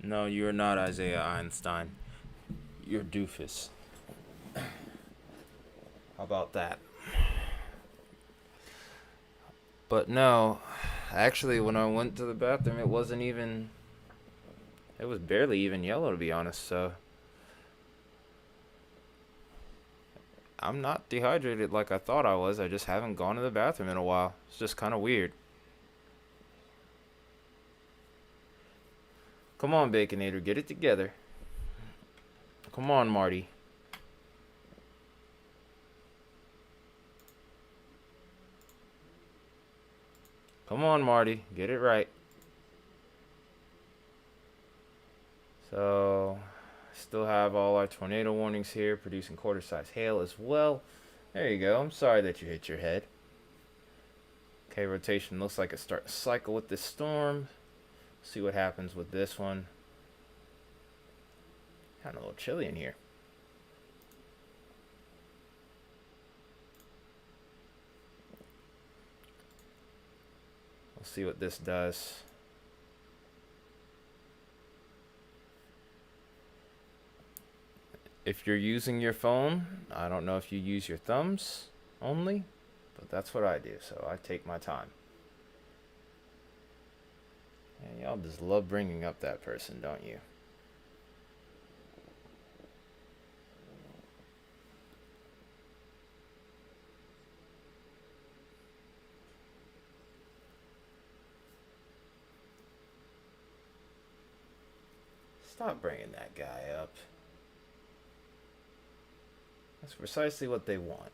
No, you're not Isaiah Einstein. You're Doofus. How about that? But no, actually, when I went to the bathroom, it wasn't even. It was barely even yellow, to be honest, so. I'm not dehydrated like I thought I was. I just haven't gone to the bathroom in a while. It's just kind of weird. Come on, Baconator, get it together. Come on, Marty. Come on, Marty, get it right. So, still have all our tornado warnings here, producing quarter-size hail as well. There you go. I'm sorry that you hit your head. Okay, rotation looks like it's starting to cycle with this storm. See what happens with this one. Kind of a little chilly in here. We'll see what this does. If you're using your phone, I don't know if you use your thumbs only, but that's what I do, so I take my time. And y'all just love bringing up that person, don't you? Stop bringing that guy up. That's precisely what they want.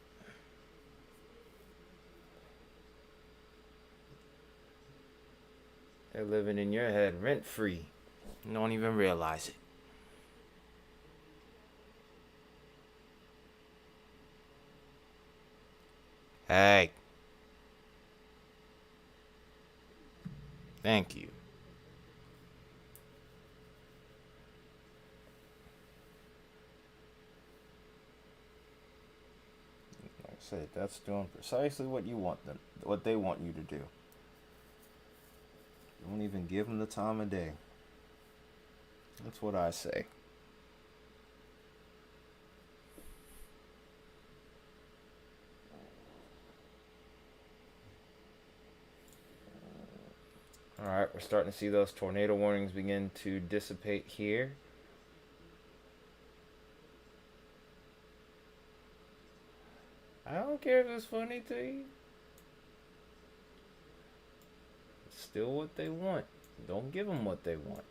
They're living in your head rent-free. You don't even realize it. Hey. Thank you. Like I said, that's doing precisely what you want them, what they want you to do. Don't even give them the time of day. That's what I say. Alright, we're starting to see those tornado warnings begin to dissipate here. I don't care if it's funny to you. It's still what they want. Don't give them what they want.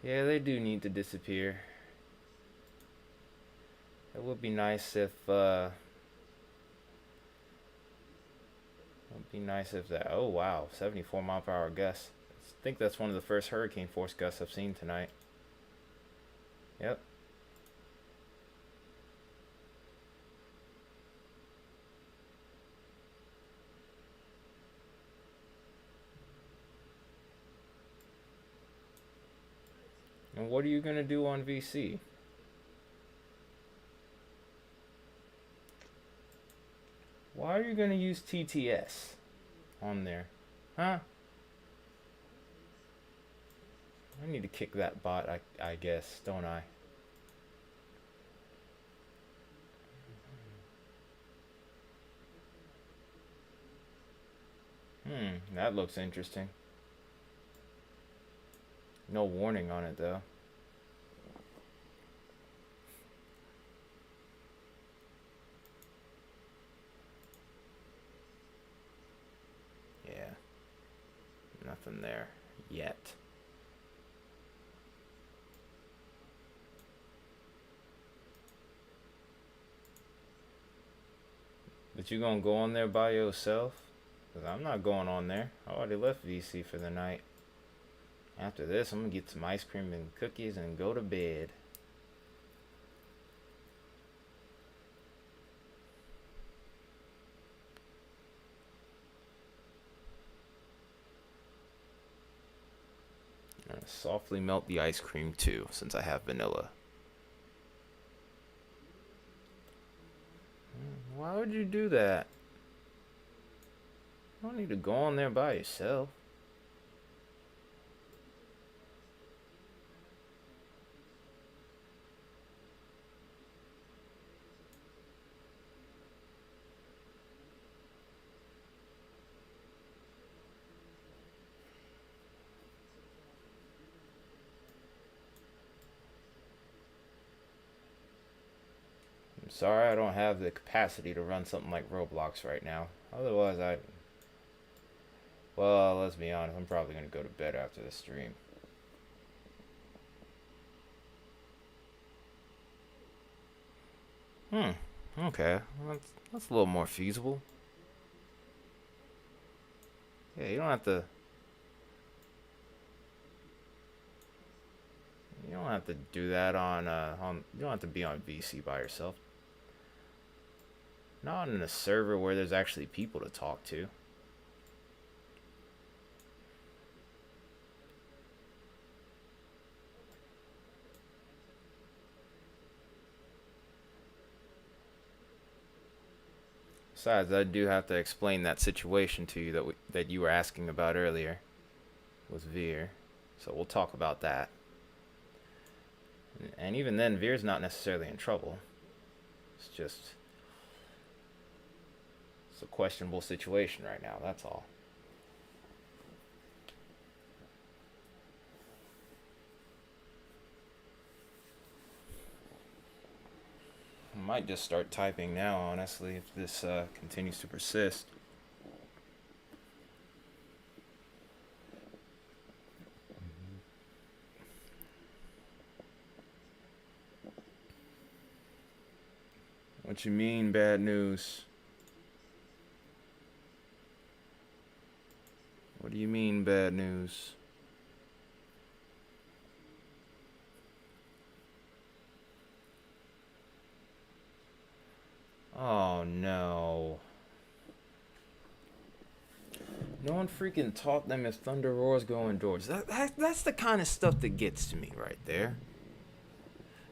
Yeah, they do need to disappear. It would be nice if, that. Oh wow, 74 mile per hour gusts. I think that's one of the first hurricane force gusts I've seen tonight. Yep. And what are you going to do on VC? Why are you going to use TTS on there? Huh? I need to kick that bot, I guess, don't I? That looks interesting. No warning on it, though. Yeah. Nothing there yet. But you gonna go on there by yourself? Because I'm not going on there. I already left VC for the night. After this, I'm gonna get some ice cream and cookies and go to bed. I'm gonna softly melt the ice cream too, since I have vanilla. Why would you do that? don't need to go on there by yourself. I'm sorry I don't have the capacity to run something like Roblox right now. Otherwise, well, let's be honest, I'm probably going to go to bed after the stream. Okay. That's a little more feasible. Yeah, you don't have to... You don't have to do that on... You don't have to be on VC by yourself. Not in a server where there's actually people to talk to. Besides, I do have to explain that situation to you that you were asking about earlier with Veer. So we'll talk about that. And even then, Veer's not necessarily in trouble. It's just... It's a questionable situation right now, that's all. I might just start typing now, honestly, if this continues to persist. What you mean, bad news? What do you mean, bad news? Oh, no. No one freaking taught them if thunder roars, go indoors. That's the kind of stuff that gets to me right there.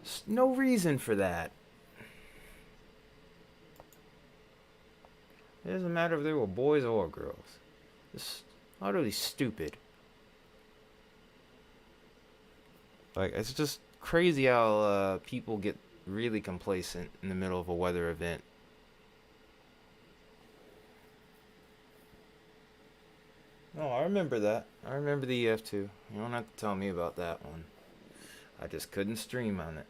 There's no reason for that. It doesn't matter if they were boys or girls. It's utterly stupid. Like, it's just crazy how people get really complacent in the middle of a weather event. No, I remember that. I remember the EF2. You don't have to tell me about that one. I just couldn't stream on it.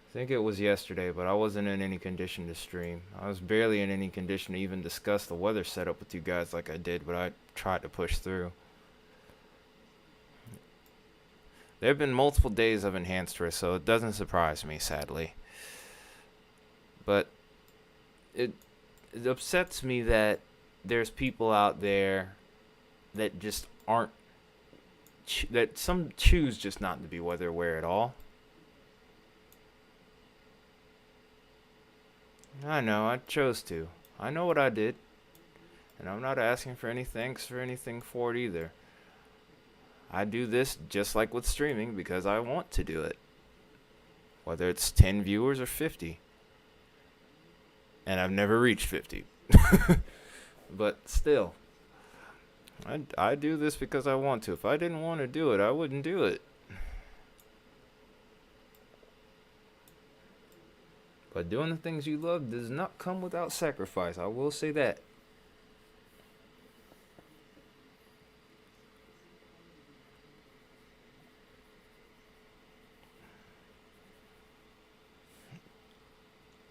I think it was yesterday, but I wasn't in any condition to stream. I was barely in any condition to even discuss the weather setup with you guys like I did, but I tried to push through. There have been multiple days of enhanced risk, so it doesn't surprise me, sadly. But it upsets me that there's people out there that just aren't... that some choose just not to be weather aware at all. I know, I chose to. I know what I did. And I'm not asking for any thanks or anything for it either. I do this just like with streaming because I want to do it. Whether it's 10 viewers or 50. And I've never reached 50. But still. I do this because I want to. If I didn't want to do it, I wouldn't do it. But doing the things you love does not come without sacrifice. I will say that.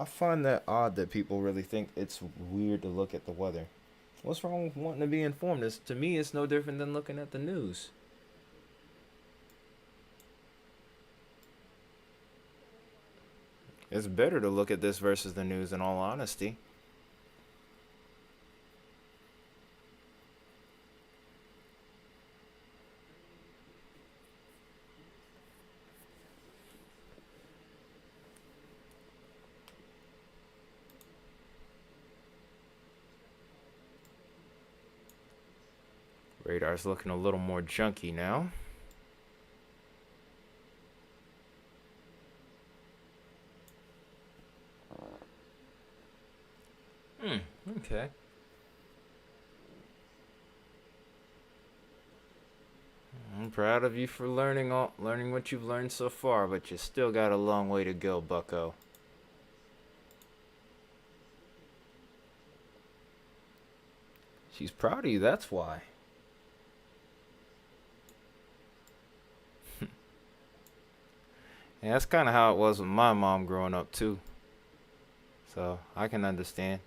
I find that odd that people really think it's weird to look at the weather. What's wrong with wanting to be informed? To me, it's no different than looking at the news. It's better to look at this versus the news, in all honesty. Radar's looking a little more junky now. Okay. I'm proud of you for learning what you've learned so far, but you still got a long way to go, bucko. She's proud of you, that's why. Yeah, that's kind of how it was with my mom growing up too. So I can understand.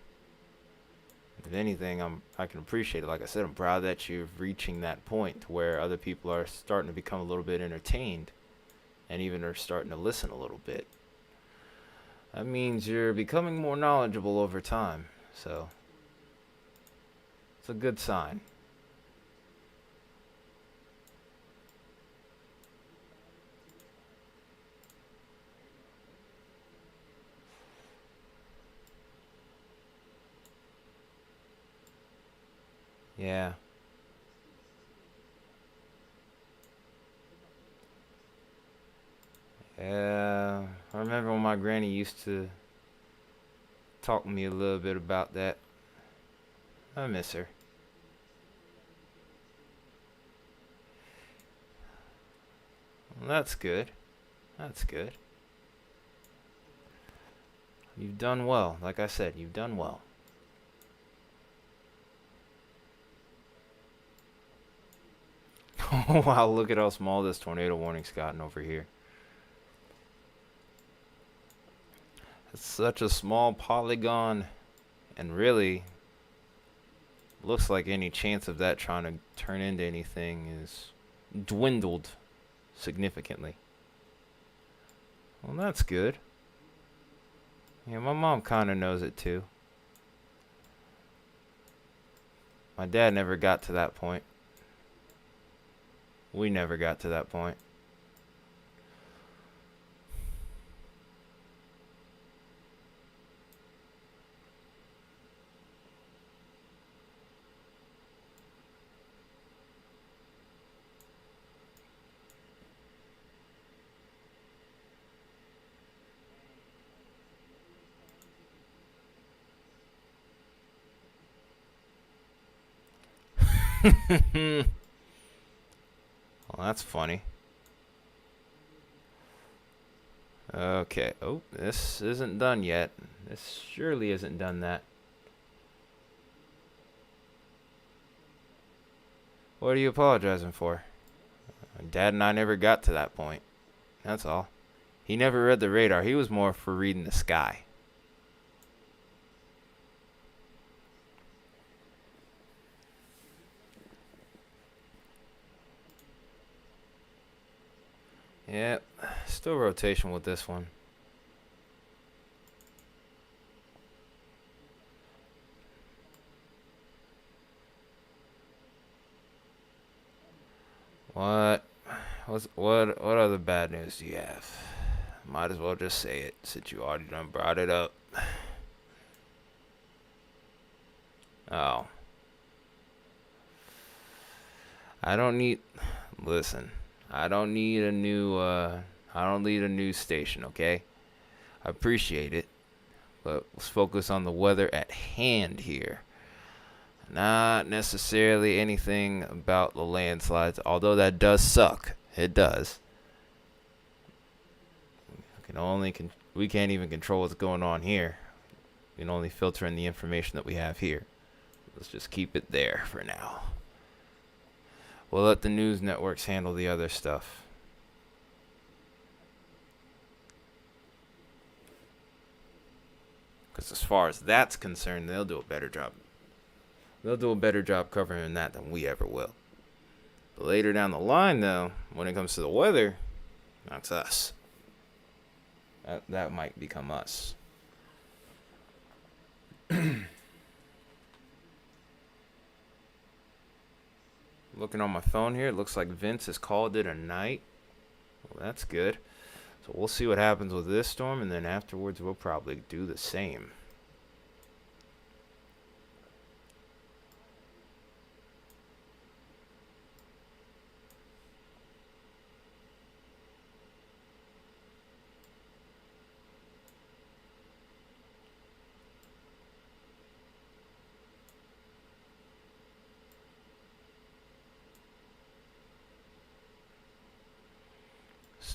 If anything, I can appreciate it. Like I said, I'm proud that you're reaching that point to where other people are starting to become a little bit entertained, and even are starting to listen a little bit. That means you're becoming more knowledgeable over time. So it's a good sign. Yeah. Yeah. I remember when my granny used to talk to me a little bit about that. I miss her. Well, that's good. That's good. You've done well. Like I said, you've done well. Oh, wow, look at how small this tornado warning's gotten over here. It's such a small polygon, and really looks like any chance of that trying to turn into anything is dwindled significantly. Well, that's good. Yeah, my mom kind of knows it too. My dad never got to that point. We never got to that point. Well, that's funny. Okay. Oh, this isn't done yet. This surely isn't done that. What are you apologizing for? Dad and I never got to that point. That's all. He never read the radar. He was more for reading the sky. Yep. Still rotation with this one. What? What other bad news do you have? Might as well just say it since you already done brought it up. Oh. I don't need listen. I don't need a new news station, okay? I appreciate it. But let's focus on the weather at hand here. Not necessarily anything about the landslides, although that does suck. It does. We can't even control what's going on here. We can only filter in the information that we have here. Let's just keep it there for now. We'll let the news networks handle the other stuff. Because as far as that's concerned, they'll do a better job. They'll do a better job covering that than we ever will. But later down the line, though, when it comes to the weather, that's us. That might become us. Looking on my phone here, it looks like Vince has called it a night. Well, that's good. So we'll see what happens with this storm, and then afterwards we'll probably do the same.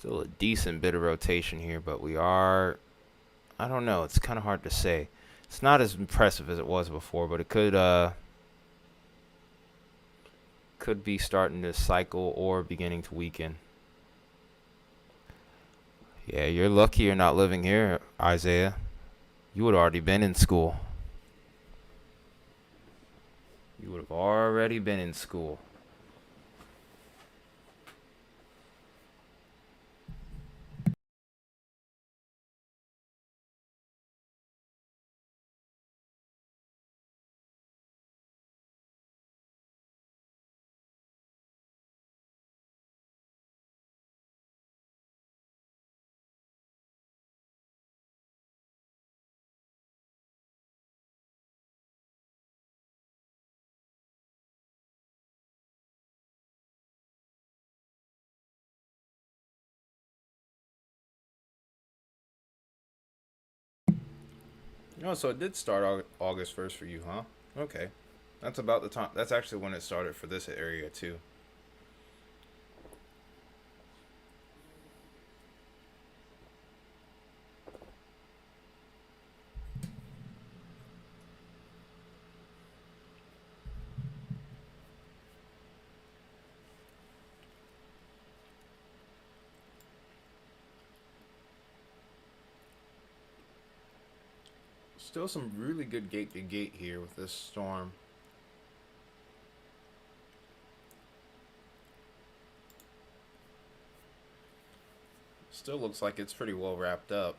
Still a decent bit of rotation here, but we are, I don't know, it's kind of hard to say. It's not as impressive as it was before, but it could be starting to cycle or beginning to weaken. Yeah, you're lucky you're not living here, Isaiah. You would have already been in school. You would have already been in school. Oh, so it did start August 1st for you, huh? Okay. That's about the time. That's actually when it started for this area, too. Still some really good gate to gate here with this storm. Still looks like it's pretty well wrapped up.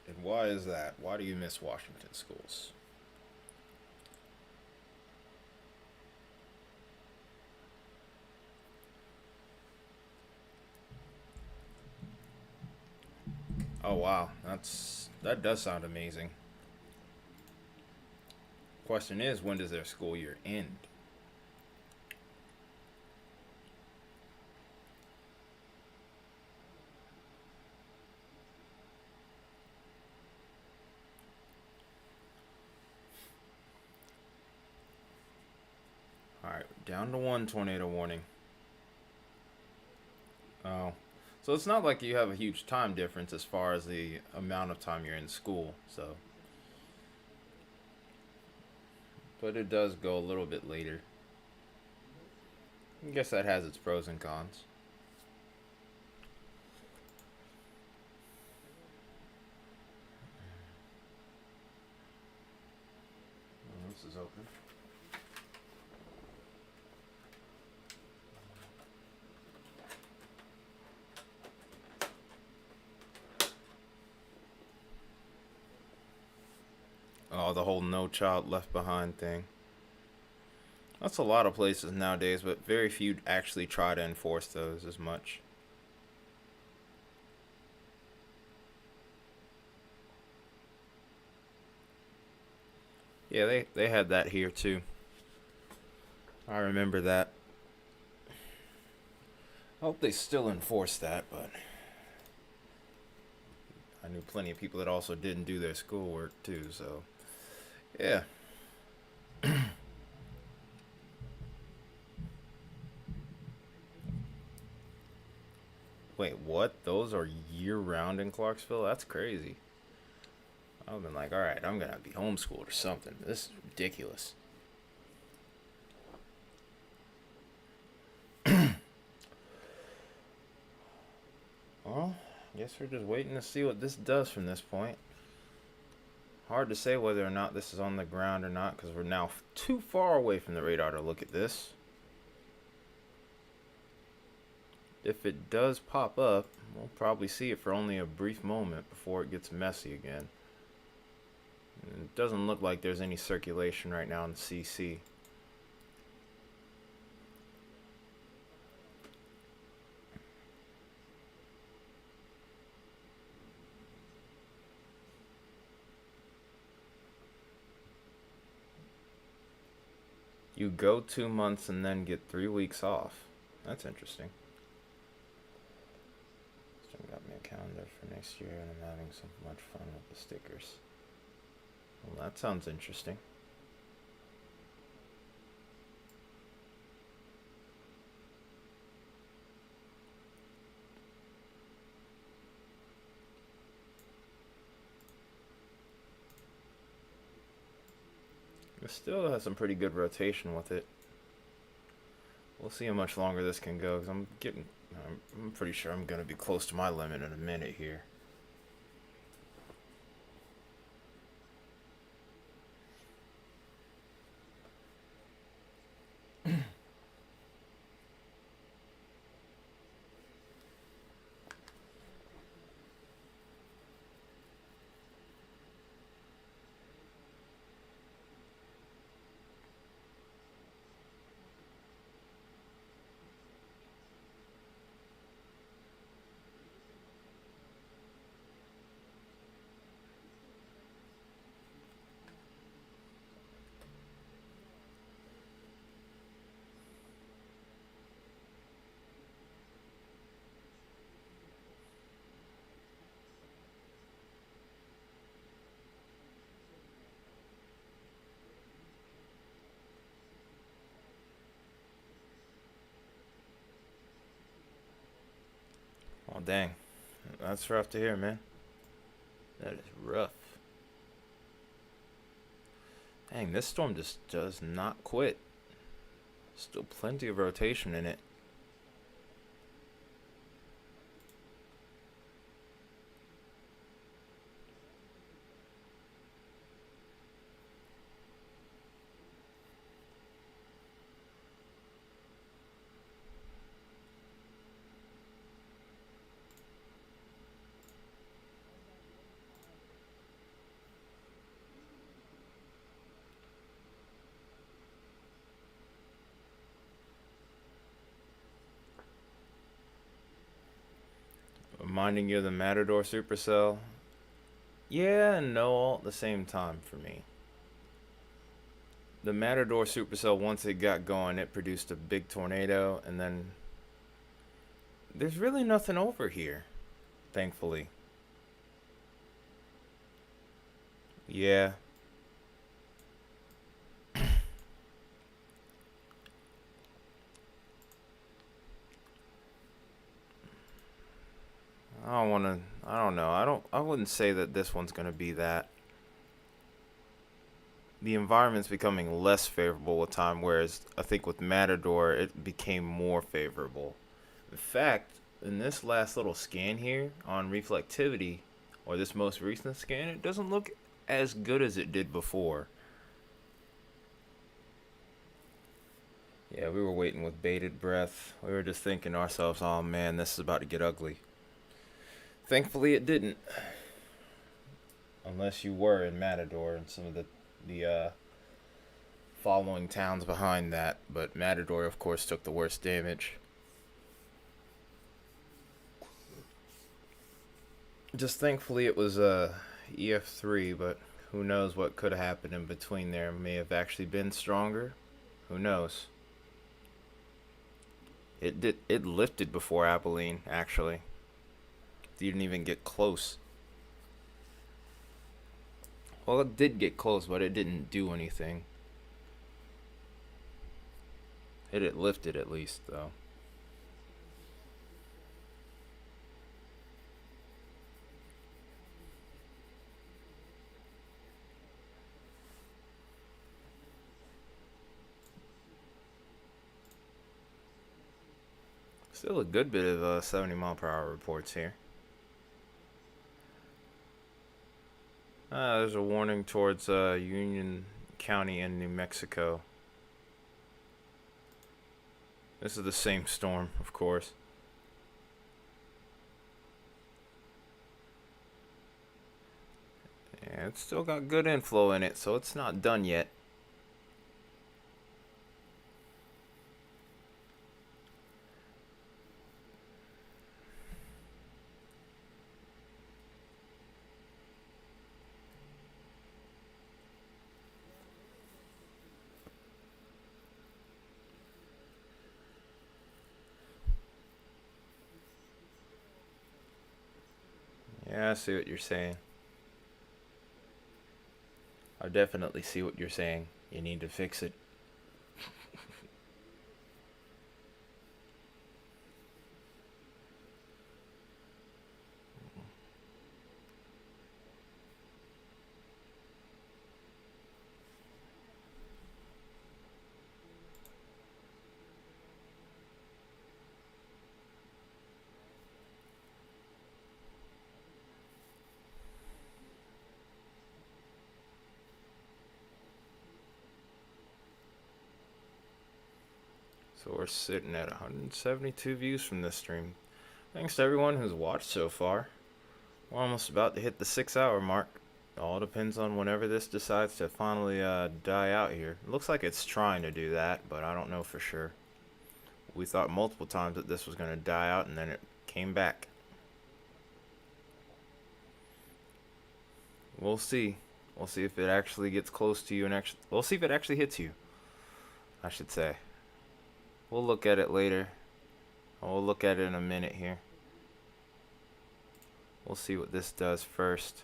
And why is that? Why do you miss Washington schools? Oh wow, that does sound amazing. Question is, when does their school year end? Alright, down to one tornado warning. Oh. So it's not like you have a huge time difference as far as the amount of time you're in school, so. But it does go a little bit later. I guess that has its pros and cons. This is open. Oh, the whole no child left behind thing. That's a lot of places nowadays, but very few actually try to enforce those as much. Yeah, they had that here too. I remember that. I hope they still enforce that, but I knew plenty of people that also didn't do their schoolwork too, so yeah. Wait, what? Those are year-round in Clarksville? That's crazy. I've been like, all right, I'm gonna be homeschooled or something. This is ridiculous. Well, I guess we're just waiting to see what this does from this point. Hard to say whether or not this is on the ground or not because we're now too far away from the radar to look at this. If it does pop up, we'll probably see it for only a brief moment before it gets messy again. And it doesn't look like there's any circulation right now in the CC. You go 2 months and then get 3 weeks off. That's interesting. Got me a calendar for next year and I'm having so much fun with the stickers. Well, that sounds interesting. It still has some pretty good rotation with it. We'll see how much longer this can go, because I'm pretty sure I'm going to be close to my limit in a minute here. Oh, dang. That's rough to hear, man. That is rough. Dang, this storm just does not quit. Still plenty of rotation in it. Reminding you of the Matador supercell. Yeah and no all at the same time for me. The Matador supercell, once it got going, it produced a big tornado, and then there's really nothing over here, thankfully. Yeah. I don't know. I wouldn't say that this one's going to be that. The environment's becoming less favorable with time, whereas I think with Matador, it became more favorable. In fact, in this last little scan here on reflectivity, or this most recent scan, it doesn't look as good as it did before. Yeah, we were waiting with bated breath. We were just thinking to ourselves, oh man, this is about to get ugly. Thankfully, it didn't. Unless you were in Matador and some of the following towns behind that. But Matador, of course, took the worst damage. Just thankfully it was EF3, but who knows what could have happened in between there. May have actually been stronger. Who knows? It lifted before Abilene, actually. Didn't even get close. Well, it did get close, but it didn't do anything. It lifted at least, though. Still a good bit of 70 mile per hour reports here. There's a warning towards Union County in New Mexico. This is the same storm, of course. Yeah, it's still got good inflow in it, so it's not done yet. Yeah, I see what you're saying. I definitely see what you're saying. You need to fix it. So we're sitting at 172 views from this stream. Thanks to everyone who's watched so far. We're almost about to hit the 6-hour mark. All depends on whenever this decides to finally die out here. It looks like it's trying to do that, but I don't know for sure. We thought multiple times that this was going to die out, and then it came back. We'll see. We'll see if it actually gets close to you, and we'll see if it actually hits you, I should say. We'll look at it later. We'll look at it in a minute here. We'll see what this does first.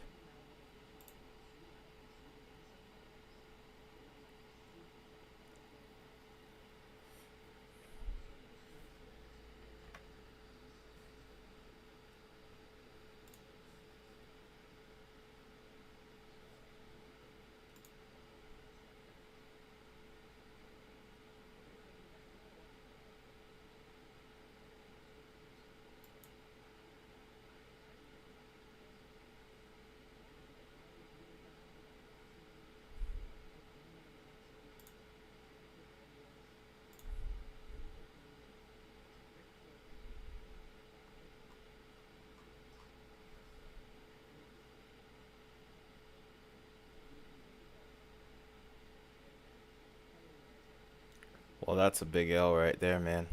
Well, that's a big L right there, man.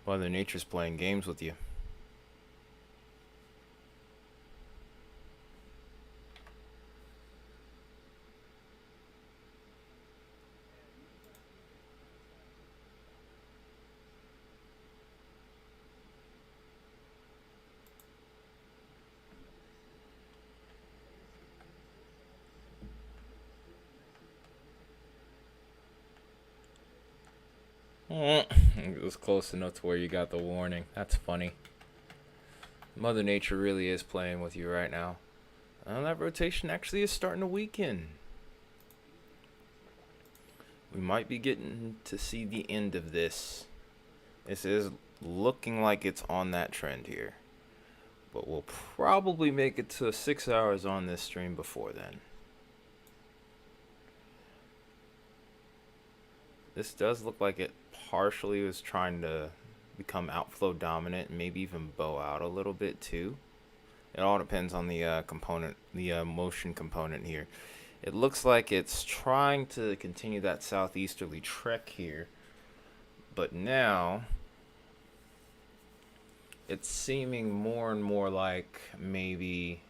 Mother Nature's playing games with you. It was close enough to where you got the warning. That's funny. Mother Nature really is playing with you right now. And that rotation actually is starting to weaken. We might be getting to see the end of this. This is looking like it's on that trend here. But we'll probably make it to 6 hours on this stream before then. This does look like it partially was trying to become outflow dominant and maybe even bow out a little bit too. It all depends on the component, the motion component here. It looks like it's trying to continue that southeasterly trek here, but now it's seeming more and more like maybe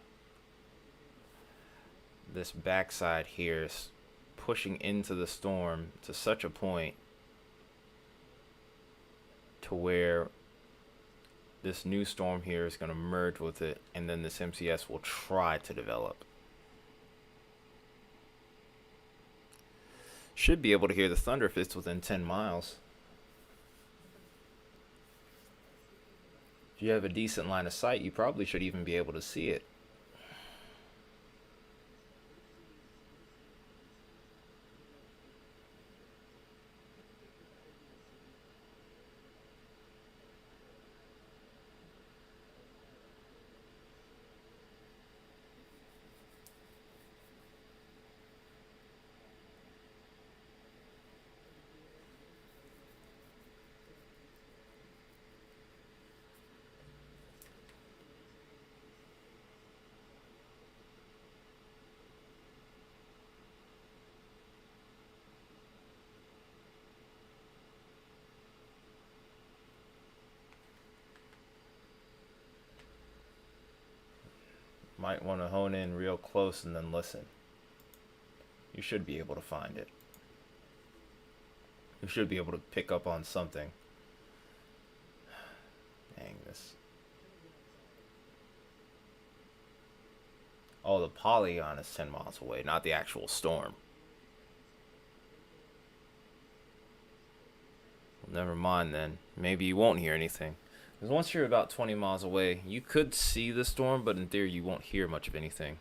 this backside here is pushing into the storm to such a point to where this new storm here is going to merge with it, and then this MCS will try to develop. Should be able to hear the thunder if it's within 10 miles. If you have a decent line of sight, you probably should even be able to see it. Might want to hone in real close and then listen. You should be able to find it. You should be able to pick up on something. Dang this. Oh, the polygon is 10 miles away, not the actual storm. Well, never mind then. Maybe you won't hear anything. Because once you're about 20 miles away, you could see the storm, but in theory you won't hear much of anything.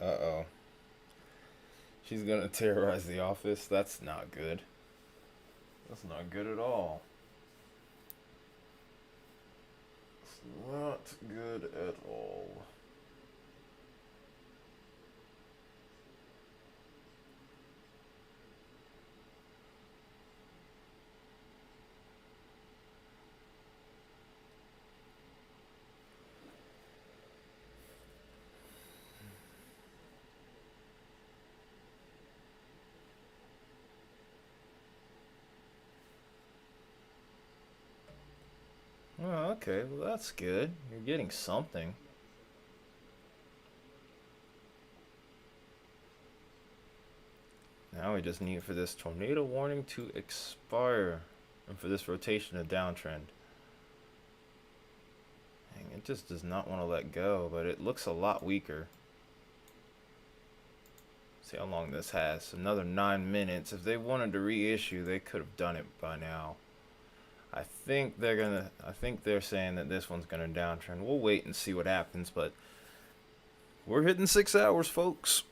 Uh-oh. She's gonna terrorize the office. That's not good. That's not good at all. It's not good at all. Oh, okay. Well, that's good. You're getting something. Now we just need for this tornado warning to expire and for this rotation to downtrend. Dang, it just does not want to let go, but it looks a lot weaker. See how long this has. Another 9 minutes. If they wanted to reissue, they could have done it by now. I think they're saying that this one's gonna downtrend. We'll wait and see what happens, but we're hitting 6 hours, folks.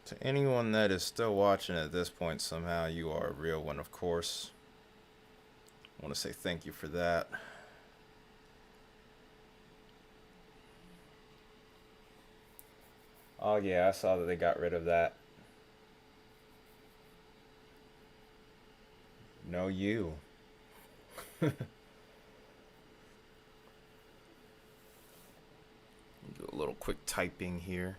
To anyone that is still watching at this point, somehow you are a real one, of course. I want to say thank you for that. Oh yeah, I saw that they got rid of that. No, you. Do a little quick typing here.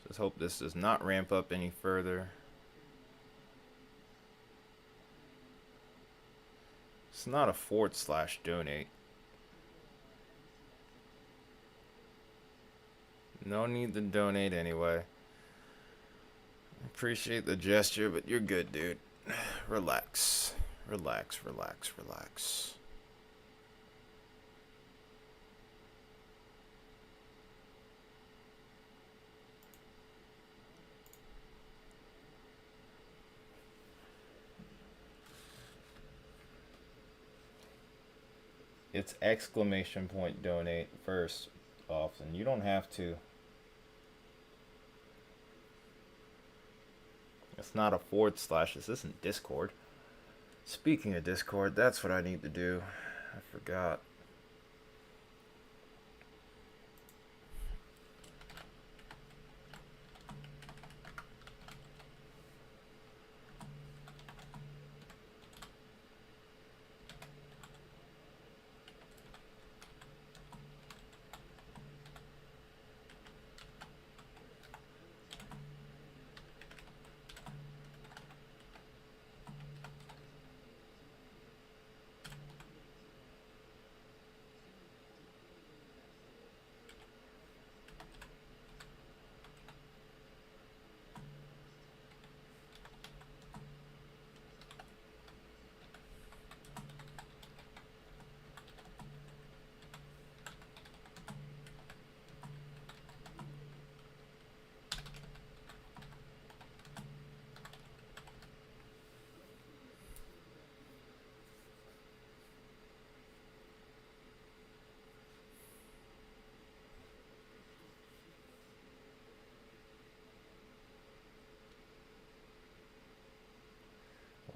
Just hope this does not ramp up any further. It's not a / donate. No need to donate anyway. Appreciate the gesture, but you're good, dude. Relax. Relax, relax, relax. It's ! donate first often. You don't have to. It's not a / This isn't Discord. Speaking of Discord, that's what I need to do. I forgot.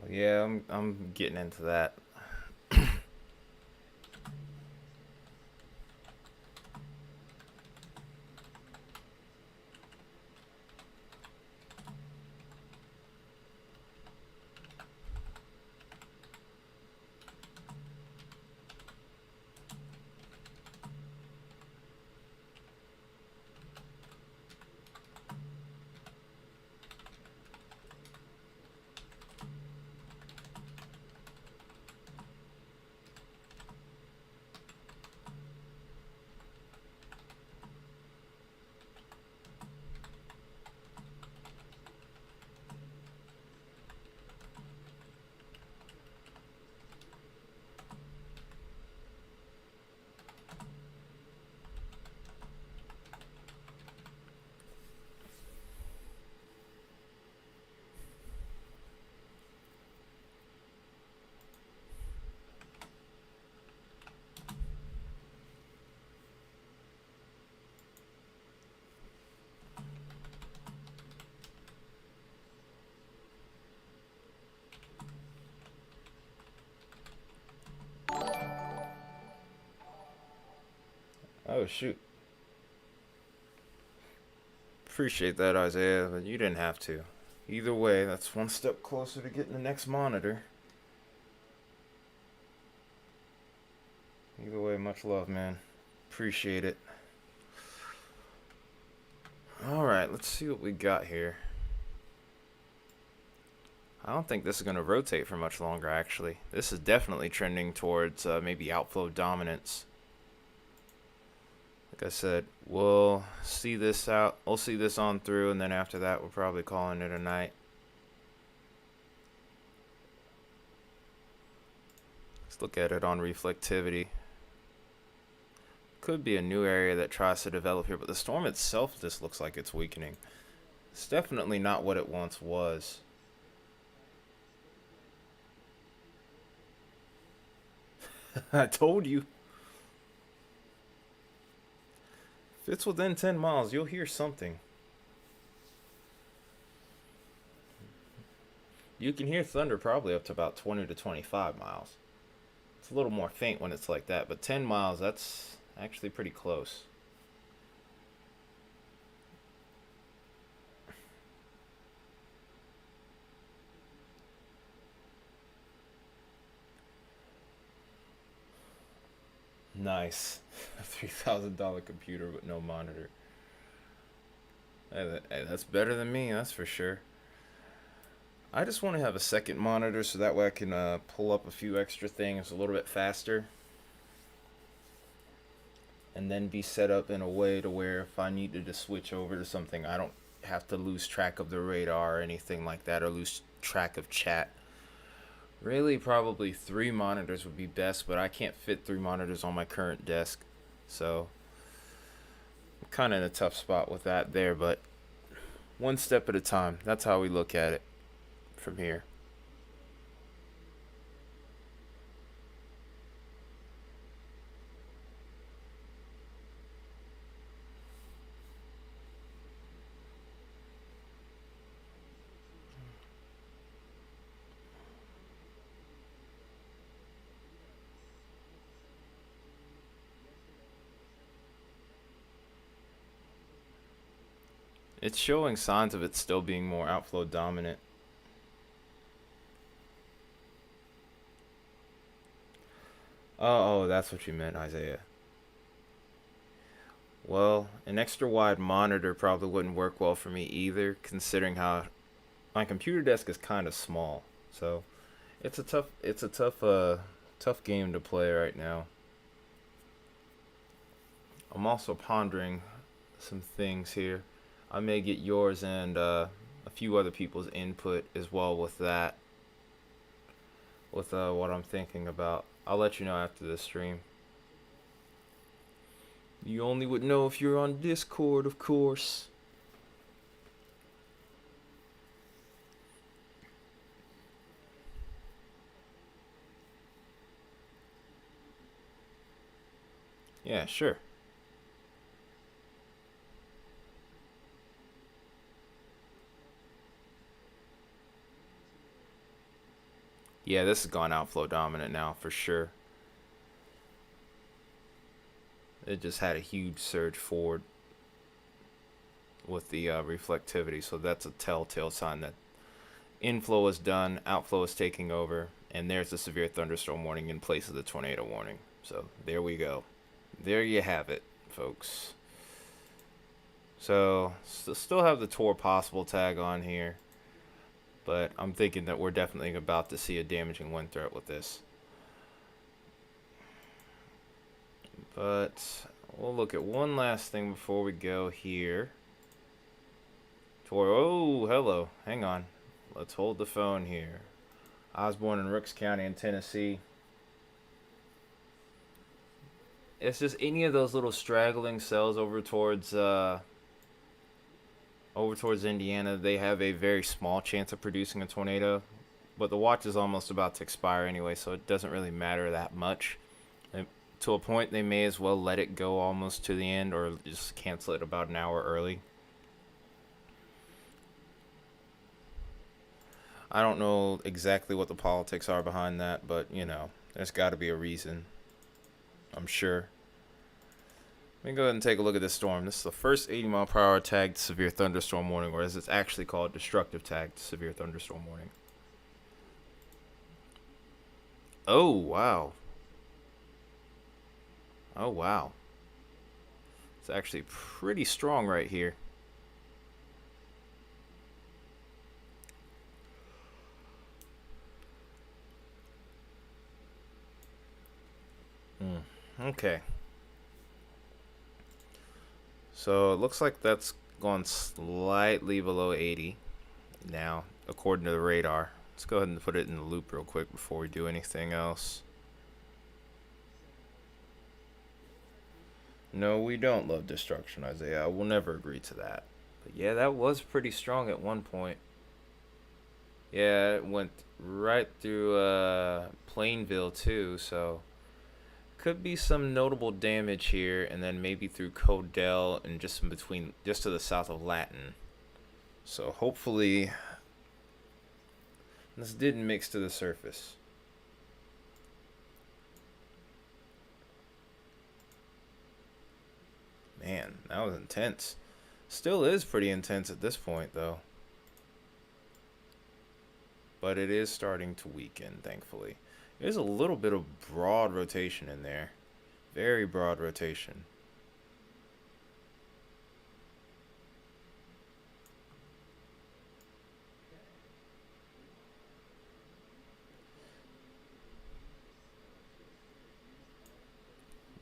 Well, yeah, I'm getting into that. Oh, shoot. Appreciate that, Isaiah, but you didn't have to. Either way, that's one step closer to getting the next monitor. Either way, much love, man. Appreciate it. Alright, let's see what we got here. I don't think this is going to rotate for much longer, actually. This is definitely trending towards maybe outflow dominance. Like I said, we'll see this out. We'll see this on through, and then after that, we're probably calling it a night. Let's look at it on reflectivity. Could be a new area that tries to develop here, but the storm itself just looks like it's weakening. It's definitely not what it once was. I told you. If it's within 10 miles, you'll hear something. You can hear thunder probably up to about 20 to 25 miles. It's a little more faint when it's like that, but 10 miles, that's actually pretty close. Nice. A $3,000 computer with no monitor. Hey, that's better than me, that's for sure. I just want to have a second monitor so that way I can pull up a few extra things a little bit faster. And then be set up in a way to where if I needed to switch over to something, I don't have to lose track of the radar or anything like that, or lose track of chat. Really, probably 3 monitors would be best, but I can't fit 3 monitors on my current desk. So, I'm kind of in a tough spot with that there, but one step at a time. That's how we look at it from here. It's showing signs of it still being more outflow dominant. Oh, that's what you meant, Isaiah. Well, an extra wide monitor probably wouldn't work well for me either, considering how my computer desk is kind of small. So, it's a tough game to play right now. I'm also pondering some things here. I may get yours and a few other people's input as well with that. With what I'm thinking about. I'll let you know after this stream. You only would know if you're on Discord, of course. Yeah, sure. Yeah, this has gone outflow dominant now for sure. It just had a huge surge forward with the reflectivity, so that's a telltale sign that inflow is done, outflow is taking over, and there's the severe thunderstorm warning in place of the tornado warning. So there we go. There you have it, folks. So still have the Tor possible tag on here, but I'm thinking that we're definitely about to see a damaging wind threat with this. But we'll look at one last thing before we go here. Oh, hello. Hang on. Let's hold the phone here. I was born in Rooks County in Tennessee. It's just any of those little straggling cells over towards Indiana. They have a very small chance of producing a tornado, but the watch is almost about to expire anyway, so it doesn't really matter that much. To a point, they may as well let it go almost to the end or just cancel it about an hour early. I don't know exactly what the politics are behind that, but, you know, there's got to be a reason. I'm sure. Let me go ahead and take a look at this storm. This is the first 80-mile-per-hour tagged severe thunderstorm warning, or as it's actually called, destructive tagged severe thunderstorm warning. Oh, wow. Oh, wow. It's actually pretty strong right here. Okay. So it looks like that's gone slightly below 80 now, according to the radar. Let's go ahead and put it in the loop real quick before we do anything else. No, we don't love destruction, Isaiah. I will never agree to that. But yeah, that was pretty strong at one point. Yeah, it went right through Plainville too, so could be some notable damage here, and then maybe through Codell and just in between, just to the south of Latin. So hopefully this didn't mix to the surface. Man, that was intense. Still is pretty intense at this point, though. But it is starting to weaken, thankfully. There's a little bit of broad rotation in there. Very broad rotation.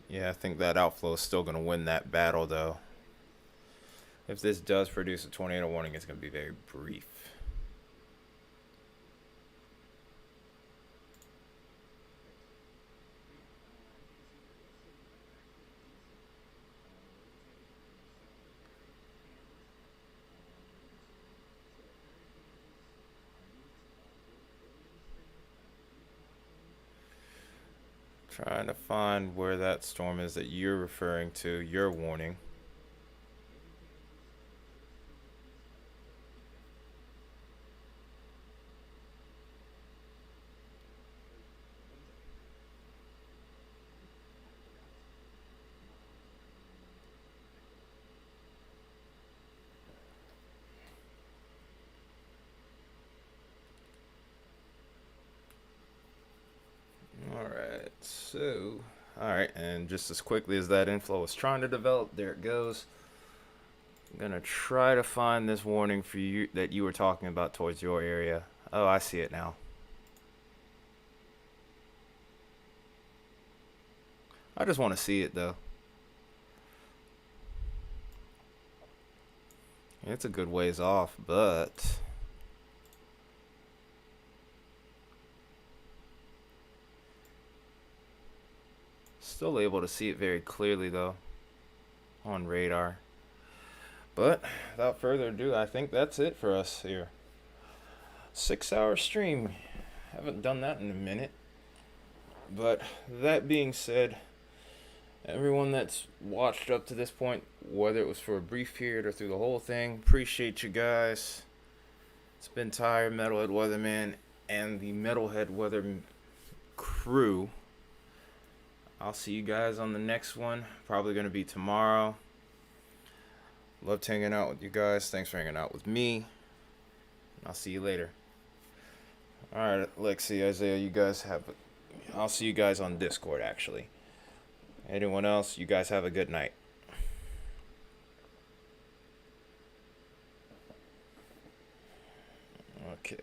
Yeah, I think that outflow is still going to win that battle, though. If this does produce a tornado warning, it's going to be very brief. Trying to find where that storm is that you're referring to, your warning. Alright, so, alright, and just as quickly as that inflow is trying to develop, there it goes. I'm gonna try to find this warning for you that you were talking about towards your area. Oh, I see it now. I just want to see it though. It's a good ways off, but still able to see it very clearly though on radar. But without further ado, I think that's it for us here. 6-hour stream. Haven't done that in a minute. But that being said, everyone that's watched up to this point, whether it was for a brief period or through the whole thing, appreciate you guys. It's been Tyre, Metalhead Weatherman, and the Metalhead Weather crew. I'll see you guys on the next one. Probably going to be tomorrow. Loved hanging out with you guys. Thanks for hanging out with me. I'll see you later. Alright, Lexi, Isaiah, you guys have... I'll see you guys on Discord, actually. Anyone else, you guys have a good night. Okay.